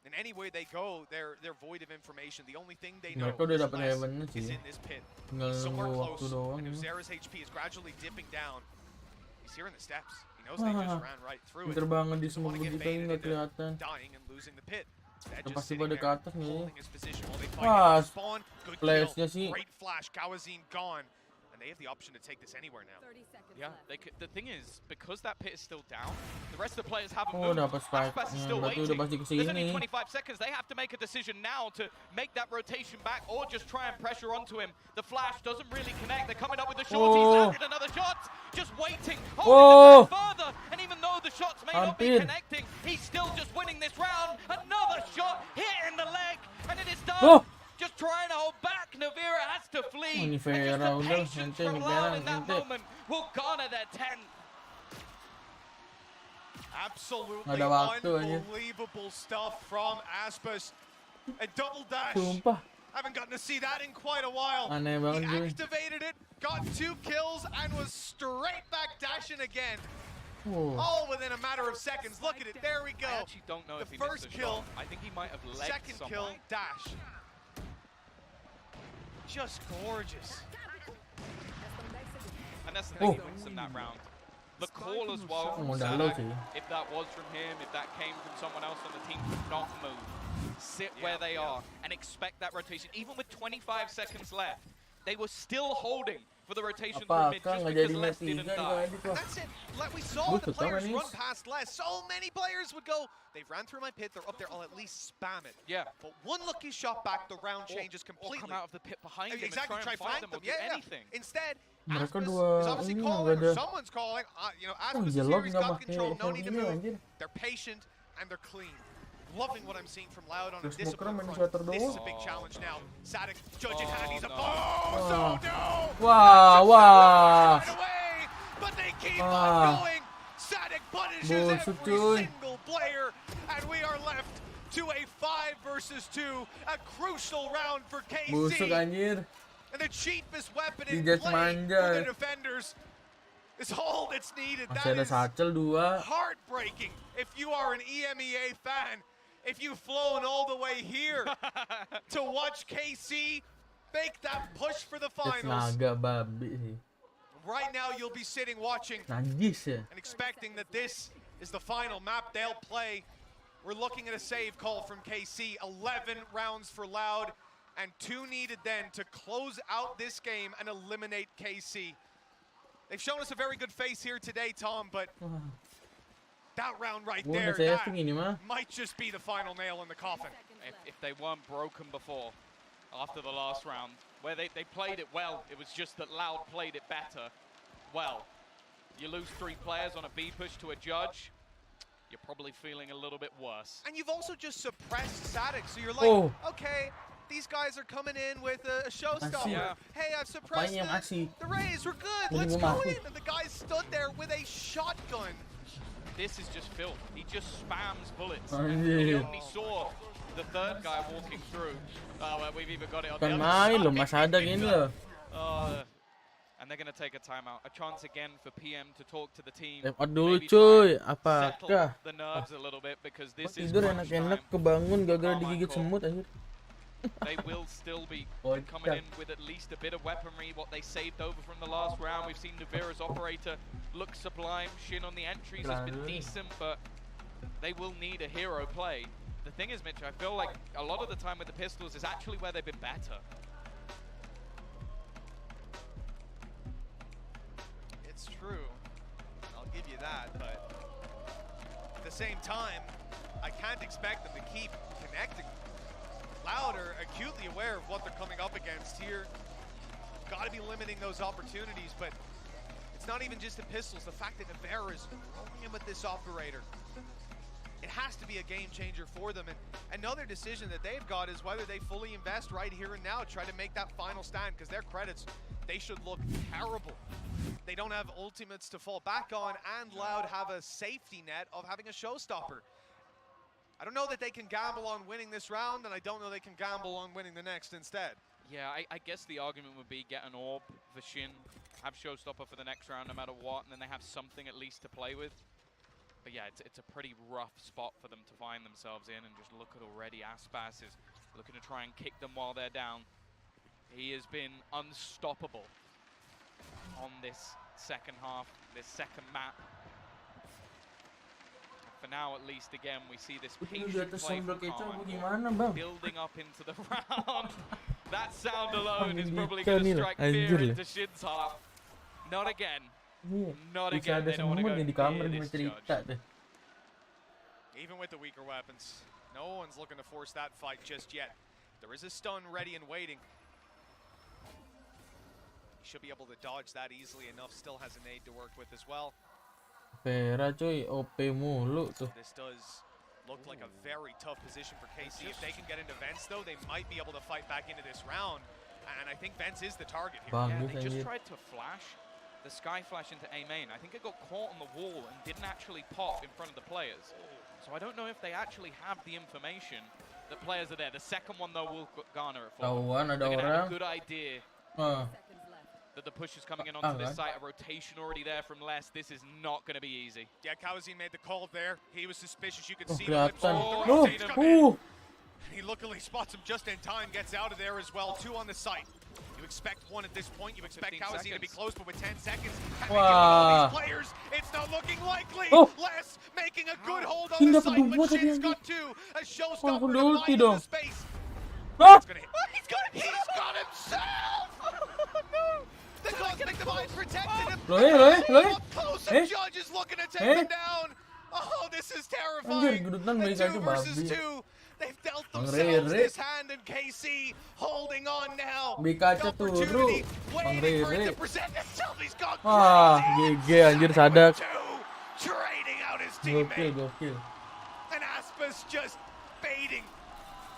And any way they go, they're void of information. The only thing they know is in this pit. He's somewhere close. And Uzera's HP is gradually dipping down. He's here in the steps. He knows they just ran right through it. Terbangan di Doesn't want semua to get begitu baited nggak into kelihatan. dying and losing the pit. Udah pasti pada ke atas nih. Wah, flashnya sih. Great flash. Gawazine gone. They have the option to take this anywhere now. Yeah, they could, the thing is, because that pit is still down, the rest of the players haven't Oh, moved. dapat spike. Flashback is still Berarti waiting. udah pasti There's only kesini. 25 seconds. They have to make a decision now to make that rotation back or just try and pressure onto him. The flash doesn't really connect. They're coming up with the short. He's landed another shot. Just waiting, holding the further. And even though the shots may not be connecting, he's still just winning this round. Another shot hit in the leg, and it is done. Just trying to hold back. Navira has to flee. And just the patience from Loud in that moment will garner their 10. Absolutely Ada waktu aja. unbelievable stuff from Aspas. A double dash. Sumpah. Haven't gotten to see that in quite a while. Aneh banget He gue. activated it, got 2 kills, and was straight back dashing again. Oh. All within a matter of seconds. Look at it. There we go. I actually don't know the if he first missed a kill. shot. I think he might have legged Second kill, someone. dash. Just gorgeous. And that's the thing, he wins them that round. The call as well from Sadak, if that was from him, if that came from someone else on the team, do not move. Sit where they are and expect that rotation. Even with 25 seconds left, they were still holding for the rotation through mid just because Les didn't die. And that's it. Like we saw the players run past Les. So many players would go, they've ran through my pit, they're up there, I'll at least spam it. Yeah. But one lucky shot back, the round changes completely. Or come out of the pit behind him exactly, and try and fight them or do anything. Instead, Mereka Aspas dua is obviously ini calling, nggak or ada. someone's calling. You know, Aspas is Yellow here, he's nggak got pakai control, no need to helm ini, move. anjir. They're patient and they're clean. Loving what I'm seeing from Loud on a Terus discipline Smoker main front. sweater This is a doang. big challenge now. Sadak judging hand, he's a oh, so no! Wah, wah. Right away, but they keep on going. Sadak punishes every single player, and we are left to a 5 versus 2, a crucial round for KC. Busuk anjir. And the cheapest weapon in Dijet play manja. for the defenders is all that's needed. Masih ada That is satchel 2. heartbreaking if you are an EMEA fan. If you've flown all the way here to watch KC make that push for the finals. Naga babi sih. Right now you'll be sitting watching Najis ya. and expecting that this is the final map they'll play. We're looking at a save call from KC. 11 rounds for Loud and 2 needed then to close out this game and eliminate KC. They've shown us a very good face here today, Tom, but that round right there, that might just be the final nail in the coffin. If they weren't broken before, after the last round, where they played it well, it was just that Loud played it better. Well, you lose 3 players on a B push to a judge, you're probably feeling a little bit worse. And you've also just suppressed Sadak, so you're like, okay, these guys are coming in with a showstopper. Yeah. Hey, I've suppressed the Rays, we're good, let's go in. And the guy stood there with a shotgun. This is just filth. He just spams bullets. And he only saw the third guy walking through. Oh, well, we've even got it on the other side. Mas Sadak ini loh. And they're going to take a timeout. A chance again for PM to talk to the team. Dulu maybe cuy, try and apakah settle the nerves a little bit because this is tidur crunch enak-enak time. kebangun gara-gara digigit semut anjir. They will still be coming in with at least a bit of weaponry, what they saved over from the last round. We've seen Navira's operator look sublime. Shin on the entries has been decent, but they will need a hero play. The thing is, Mitch, I feel like a lot of the time with the pistols is actually where they've been better. It's true. I'll give you that, but at the same time, I can't expect them to keep connecting. Loud are acutely aware of what they're coming up against here. Got to be limiting those opportunities, but it's not even just the pistols. The fact that Navera is rolling in with this operator, it has to be a game changer for them. And another decision that they've got is whether they fully invest right here and now, try to make that final stand, because their credits, they should look terrible. They don't have ultimates to fall back on, and Loud have a safety net of having a showstopper. I don't know that they can gamble on winning this round, and I don't know they can gamble on winning the next instead. Yeah, I guess the argument would be get an orb for Shin, have showstopper for the next round no matter what, and then they have something at least to play with. But yeah, it's a pretty rough spot for them to find themselves in, and just look at already Aspas is looking to try and kick them while they're down. He has been unstoppable on this second half, this second map. For now, at least, again, we see this patient play from Karmine, building up into the round. That sound alone is probably going to strike fear into Shin's heart. Not again. Not again. They don't want to go near this judge. Even with the weaker weapons, no one's looking to force that fight just yet. There is a stun ready and waiting. He should be able to dodge that easily enough. Still has a nade to work with as well. Vera cuy, OP mulu tuh. This does look like a very tough position for KC. If they can get into Vents, though, they might be able to fight back into this round. And I think Vents is the target here. Yeah, they just tried to flash the Sky Flash into A main. I think it got caught on the wall and didn't actually pop in front of the players. So I don't know if they actually have the information that players are there. The second one, though, will garner it for them. They're going to have a good idea that the push is coming in onto this site. A rotation already there from Les. This is not going to be easy. Yeah, Kawazin made the call there. He was suspicious. You could see him. He luckily spots him just in time, gets out of there as well. 2 on the site. You expect 1 at this point. You expect Kawazin to be close, but with 10 seconds, all these players, it's not looking likely. Les making a good hold on the site, but Shin's got 2. A showstopper to find the space. He's got himself! No! The Cosmic Divine protected him. Close, the judge is looking to take him down. Oh, this is terrifying. 2 versus 2. They've dealt themselves this hand, and KC holding on now. Opportunity waiting for it to present itself. He's got GG anjir sadak. Trading out his teammate. And Aspas just baiting,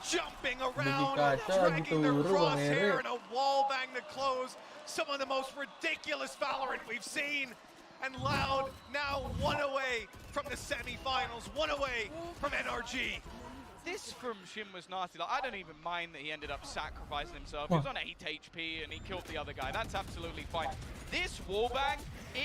jumping around, dragging their crosshair and a wall bang to close. Some of the most ridiculous Valorant we've seen. And Loud now 1 away from the semifinals, 1 away from NRG. This from Shin was nasty. Like, I don't even mind that he ended up sacrificing himself. He was on 8 HP and he killed the other guy. That's absolutely fine. This wallbang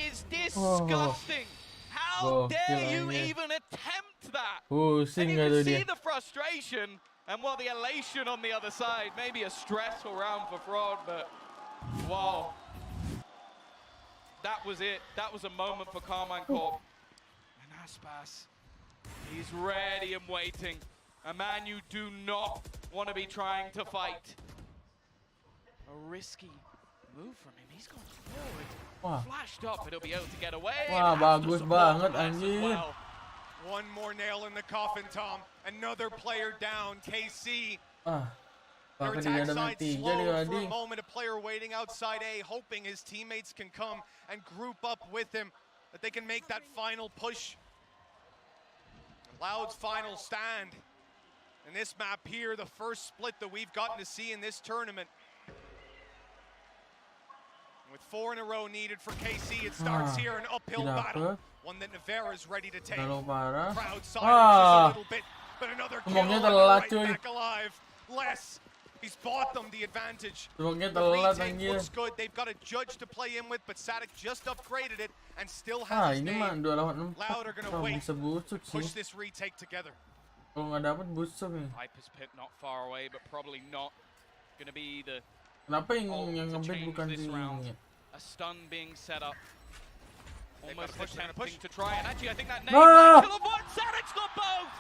is disgusting. How dare you even attempt that? And you can see the frustration and the elation on the other side. Maybe a stressful round for Fraud, but wow. That was it. That was a moment for Karmine Corp. And Aspas, he's ready and waiting. A man you do not want to be trying to fight. A risky move from him. He's gone forward. Flashed up, but he'll be able to get away. Bagus banget anjir. Well. 1 more nail in the coffin, Tom. Another player down. KC. Their attack side slowed for a moment. A player waiting outside A, hoping his teammates can come and group up with him, that they can make that final push. Loud's final stand. In this map here, the first split that we've gotten to see in this tournament. With 4 in a row needed for KC, it starts here, an uphill battle. One that Navera is ready to take. Crowd silence just a little bit, but another kill right back alive. Les He's bought them the advantage. Truknya The telat retake anjir. looks good. They've got a judge to play in with, but Sadik just upgraded it and still Ah, has his ini mah name. 2 lawan 4. Loud are gonna Oh, wait. bisa busuk sih. Push this retake together. Kalau nggak dapet busuk nih. Hyper's pit not far away, but probably not gonna be the Kenapa yang ult to ngebet change bukan this si round. ini? A stun being set up. They've Almost gotta push, they're gonna attempting to try, and actually I think that name Ah! might kill a one. Sadic's got both.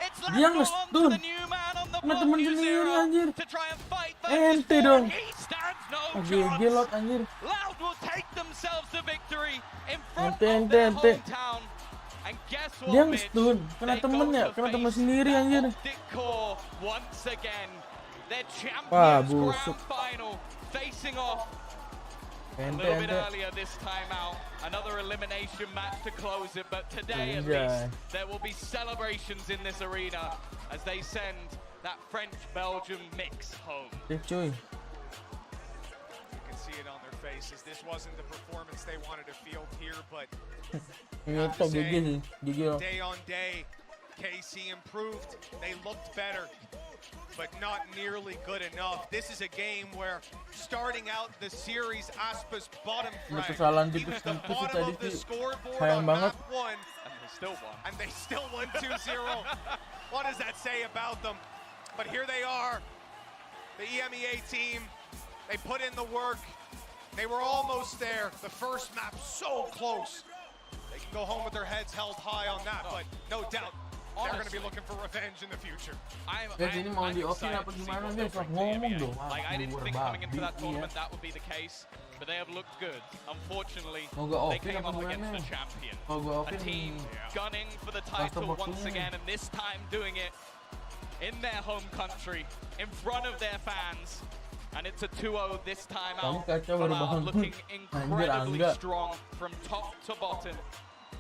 It's Dia left on to nge-stun. the new man on the Kena block, temen sendiri U0, anjir. to try and fight Ente versus dong. four. He stands no GG lot chance. anjir. Loud will take themselves the victory in front Ente, of their ente. hometown. And guess what, Dia Mitch? nge-stun. Kena They temen go ya, to kena temen face sendiri that anjir. Optic Core once again. Their Wah, champions busuk. grand final facing off a Ente, little bit ente. earlier this time out. Another elimination match to close it, but today at Anjay. least there will be celebrations in this arena as they send that French-Belgium mix home. Cuy. You can see it on their faces. This wasn't the performance they wanted to field here, but Ini have tuh to say, GG sih. GG loh. day on day, KC improved. They looked better, but not nearly good enough. This is a game where starting out the series, Aspa's bottom Ini frag. kesalahan He tipis was the sih bottom tadi of the sih. scoreboard Sayang on banget. map 1, And they still won. and they still won 2-0. What does that say about them? But here they are, the EMEA team. They put in the work. They were almost there. The first map so close. They can go home with their heads held high on that, but no doubt they're going to be looking for revenge in the future. Guys, ini mau di-offin apa gimana guys? Ngomong dong. Like I didn't Aduh, think coming into that babi, tournament iya. that would be the case, but they have looked good. Unfortunately, Mau gua they offin came apa up against gimana? the champion. Kalau gua A offin, team gunning for the Custom title once waktunya. again, and this time doing it in their home country, in front of their fans. And it's a 2-0 this time Kamu out. kacau For baru Loud, bangun. looking Anjir, incredibly Angga. strong from top to bottom.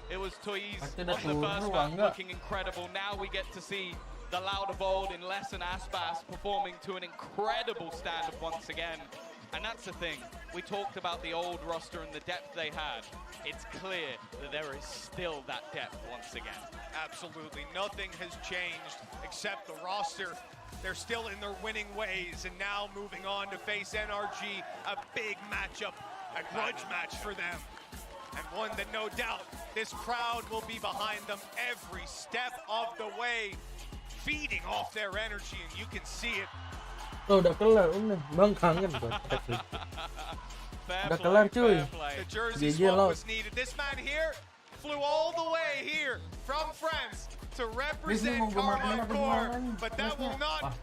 It was Toys Pasti on udah the first turun, map Angga. looking incredible. Now we get to see the Loud of old in Les and Aspas performing to an incredible standard once again. And that's the thing. We talked about the old roster and the depth they had. It's clear that there is still that depth once again. Absolutely. Nothing has changed except the roster. They're still in their winning ways, and now moving on to face NRG, a big matchup, a grudge match for them. And one that no doubt this crowd will be behind them every step of the way, feeding off their energy, and you can see it. Tuh udah kelar, udah. Bang kangen gua. Udah kelar cuy. The jersey GG swap lot. was needed. This man here flew all the way here from France to represent Karmine Core, but that will not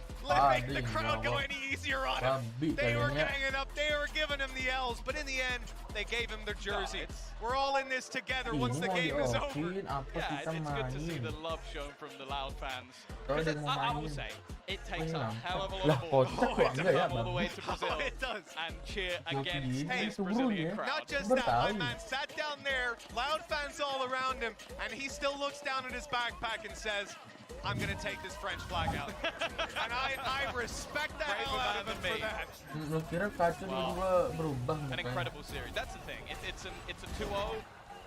make the crowd go any easier on him. They were ganging up, they were giving him the L's, but in the end, they gave him their jersey. We're all in this together once the game is over. Yeah, it's good to see the love shown from the Loud fans. Because I will say, it takes a hell of a lot of balls to come all the way to Brazil and cheer against this Brazilian crowd. Not just that, my man sat down there, Loud fans all around him, and he still looks down at his backpack and says, I'm going to take this French flag out. And I respect that hell out of him for that. Lu kira kaca gua berubah An mukanya. incredible series. That's the thing. It's a 2-0,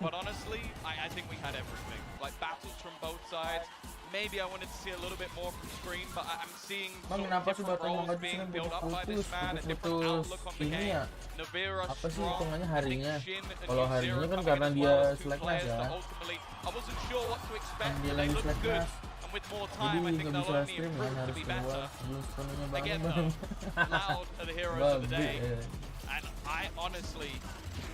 but honestly, I think we had everything. Like battles from both sides. Maybe I wanted to see a little bit more from screen, but I'm seeing Bang, sort of kenapa sih different batang roles maju being sering built up by this man, a different putus-putus outlook on the ini game. ya? Navira Apa sih strong. hitungannya I think harinya? Shin and Kalau harinya Zero kan coming karena as dia well as two seleknas players ya. that ultimately I wasn't sure what to expect. Kan dia They lagi look good, seleknas. and with more Jadi time, I think nggak they'll bisa only stream kan, improve to harus be keluar better. sebelum sepenuhnya Again, bangun. though, Loud are the heroes of the Babi, day, ya. and I honestly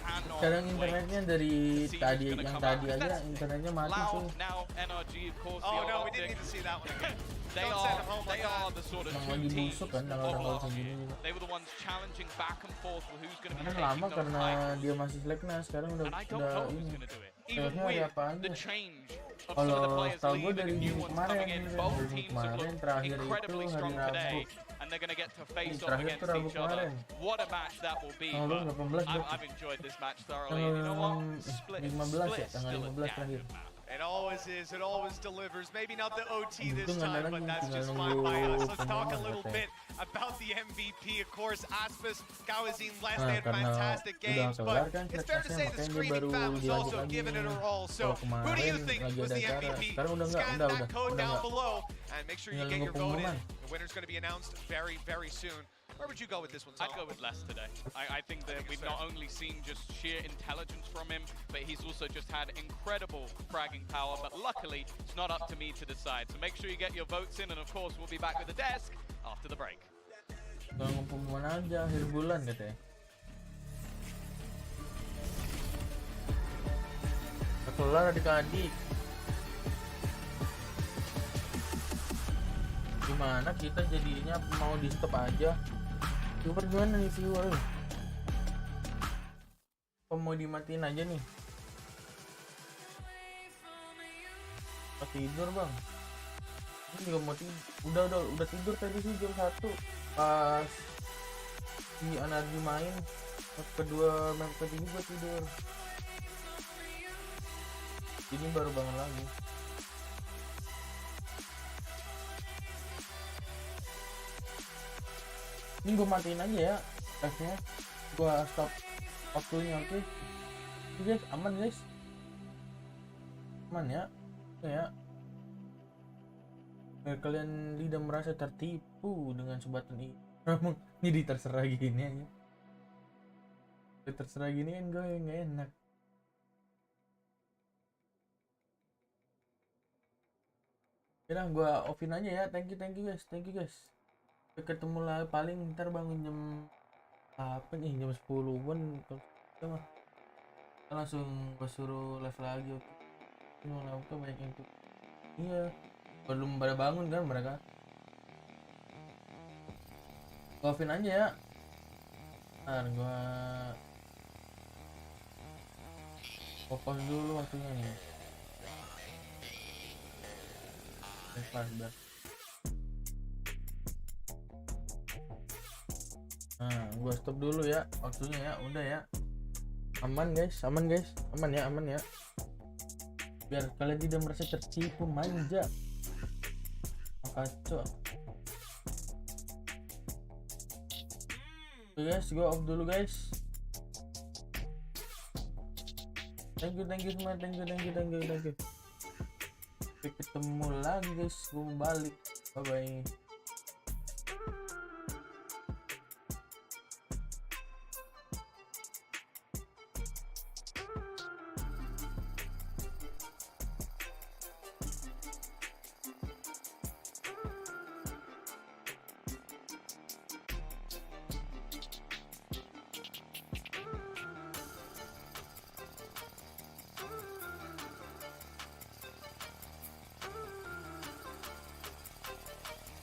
cannot Sekarang wait internetnya dari to see tadi who's gonna yang come tadi out. aja That's internetnya mati tuh. Loud now NRG, of course. Oh the no, we Optic. didn't need to see that one again. They Don't are send him home like that. the sort of Yang two lagi teams busuk kan of tanggal-tanggal last segini year. juga. They were the ones challenging back and forth for who's going to be Karena taking lama those karena titles. dia masih seleknas, sekarang udah And I don't know who's ini. going to do it. Even Kayaknya hari with apa the aja. change of some of the Kalau players tahu gue leaving dari and new minggu ones kemarin, coming in, dari both minggu teams have kemarin looked terakhir itu incredibly hari strong Rabu. today, and they're going to get to face off Terakhir against tuh Rabu each other. kemarin. What a match that will be! Tanggal But 18 I've enjoyed this match thoroughly. And you know what? Split 15 is ya, tanggal still a 15 damn terakhir. good map. It always is. It always delivers. Maybe not the OT this time, but that's just fine by us. Let's talk a little bit about the MVP. Of course, Aspis, Gawazine, last they had fantastic games, but it's fair to say the Screaming Fat was also giving it her all. So, who do you think was the MVP? Scan that code down below, and make sure you get your vote in. The winner's going to be announced very, very soon. Where would you go with this one, Tom? I'd go with Les today. I think that we've not only seen just sheer intelligence from him, but he's also just had incredible fragging power. But luckily, it's not up to me to decide. So make sure you get your votes in, and of course, we'll be back with the desk after the break. Pengumuman aja akhir bulan katanya. Kelar adik-adik. Gimana kita jadinya mau di stop aja? Viewer gimana nih viewer? Apa mau dimatiin aja nih? Mau tidur bang? Ini juga mau tidur. Udah tidur tadi sih jam 1 pas si Anargi main. Pas kedua map ketiga gua tidur. Ini baru bangun lagi. Ini gue matiin aja ya live-nya, gue stop waktunya. Oke guys, aman guys, aman ya, biar kalian tidak merasa tertipu dengan SOBATHON ini. Ini terserah gini aja, terserah gini kan gue nggak enak. Udah gue offin aja ya. Thank you guys. Ketemu lagi paling ntar bangun jam apa nih, jam 10-an kalau mah langsung gue suruh live lagi. Oke, mau live tuh banyak yang tuh, iya belum pada bangun kan mereka. Offin aja ya. Ntar gue fokus dulu waktunya nih. Biar. Nah, gua stop dulu ya waktunya ya. Udah ya. Aman guys. Aman ya. Biar kalian tidak merasa tertipu manja. Kacau. Oke guys, gua off dulu guys. Thank you semua. Thank you. Sampai ketemu lagi guys. Gua balik. Bye bye.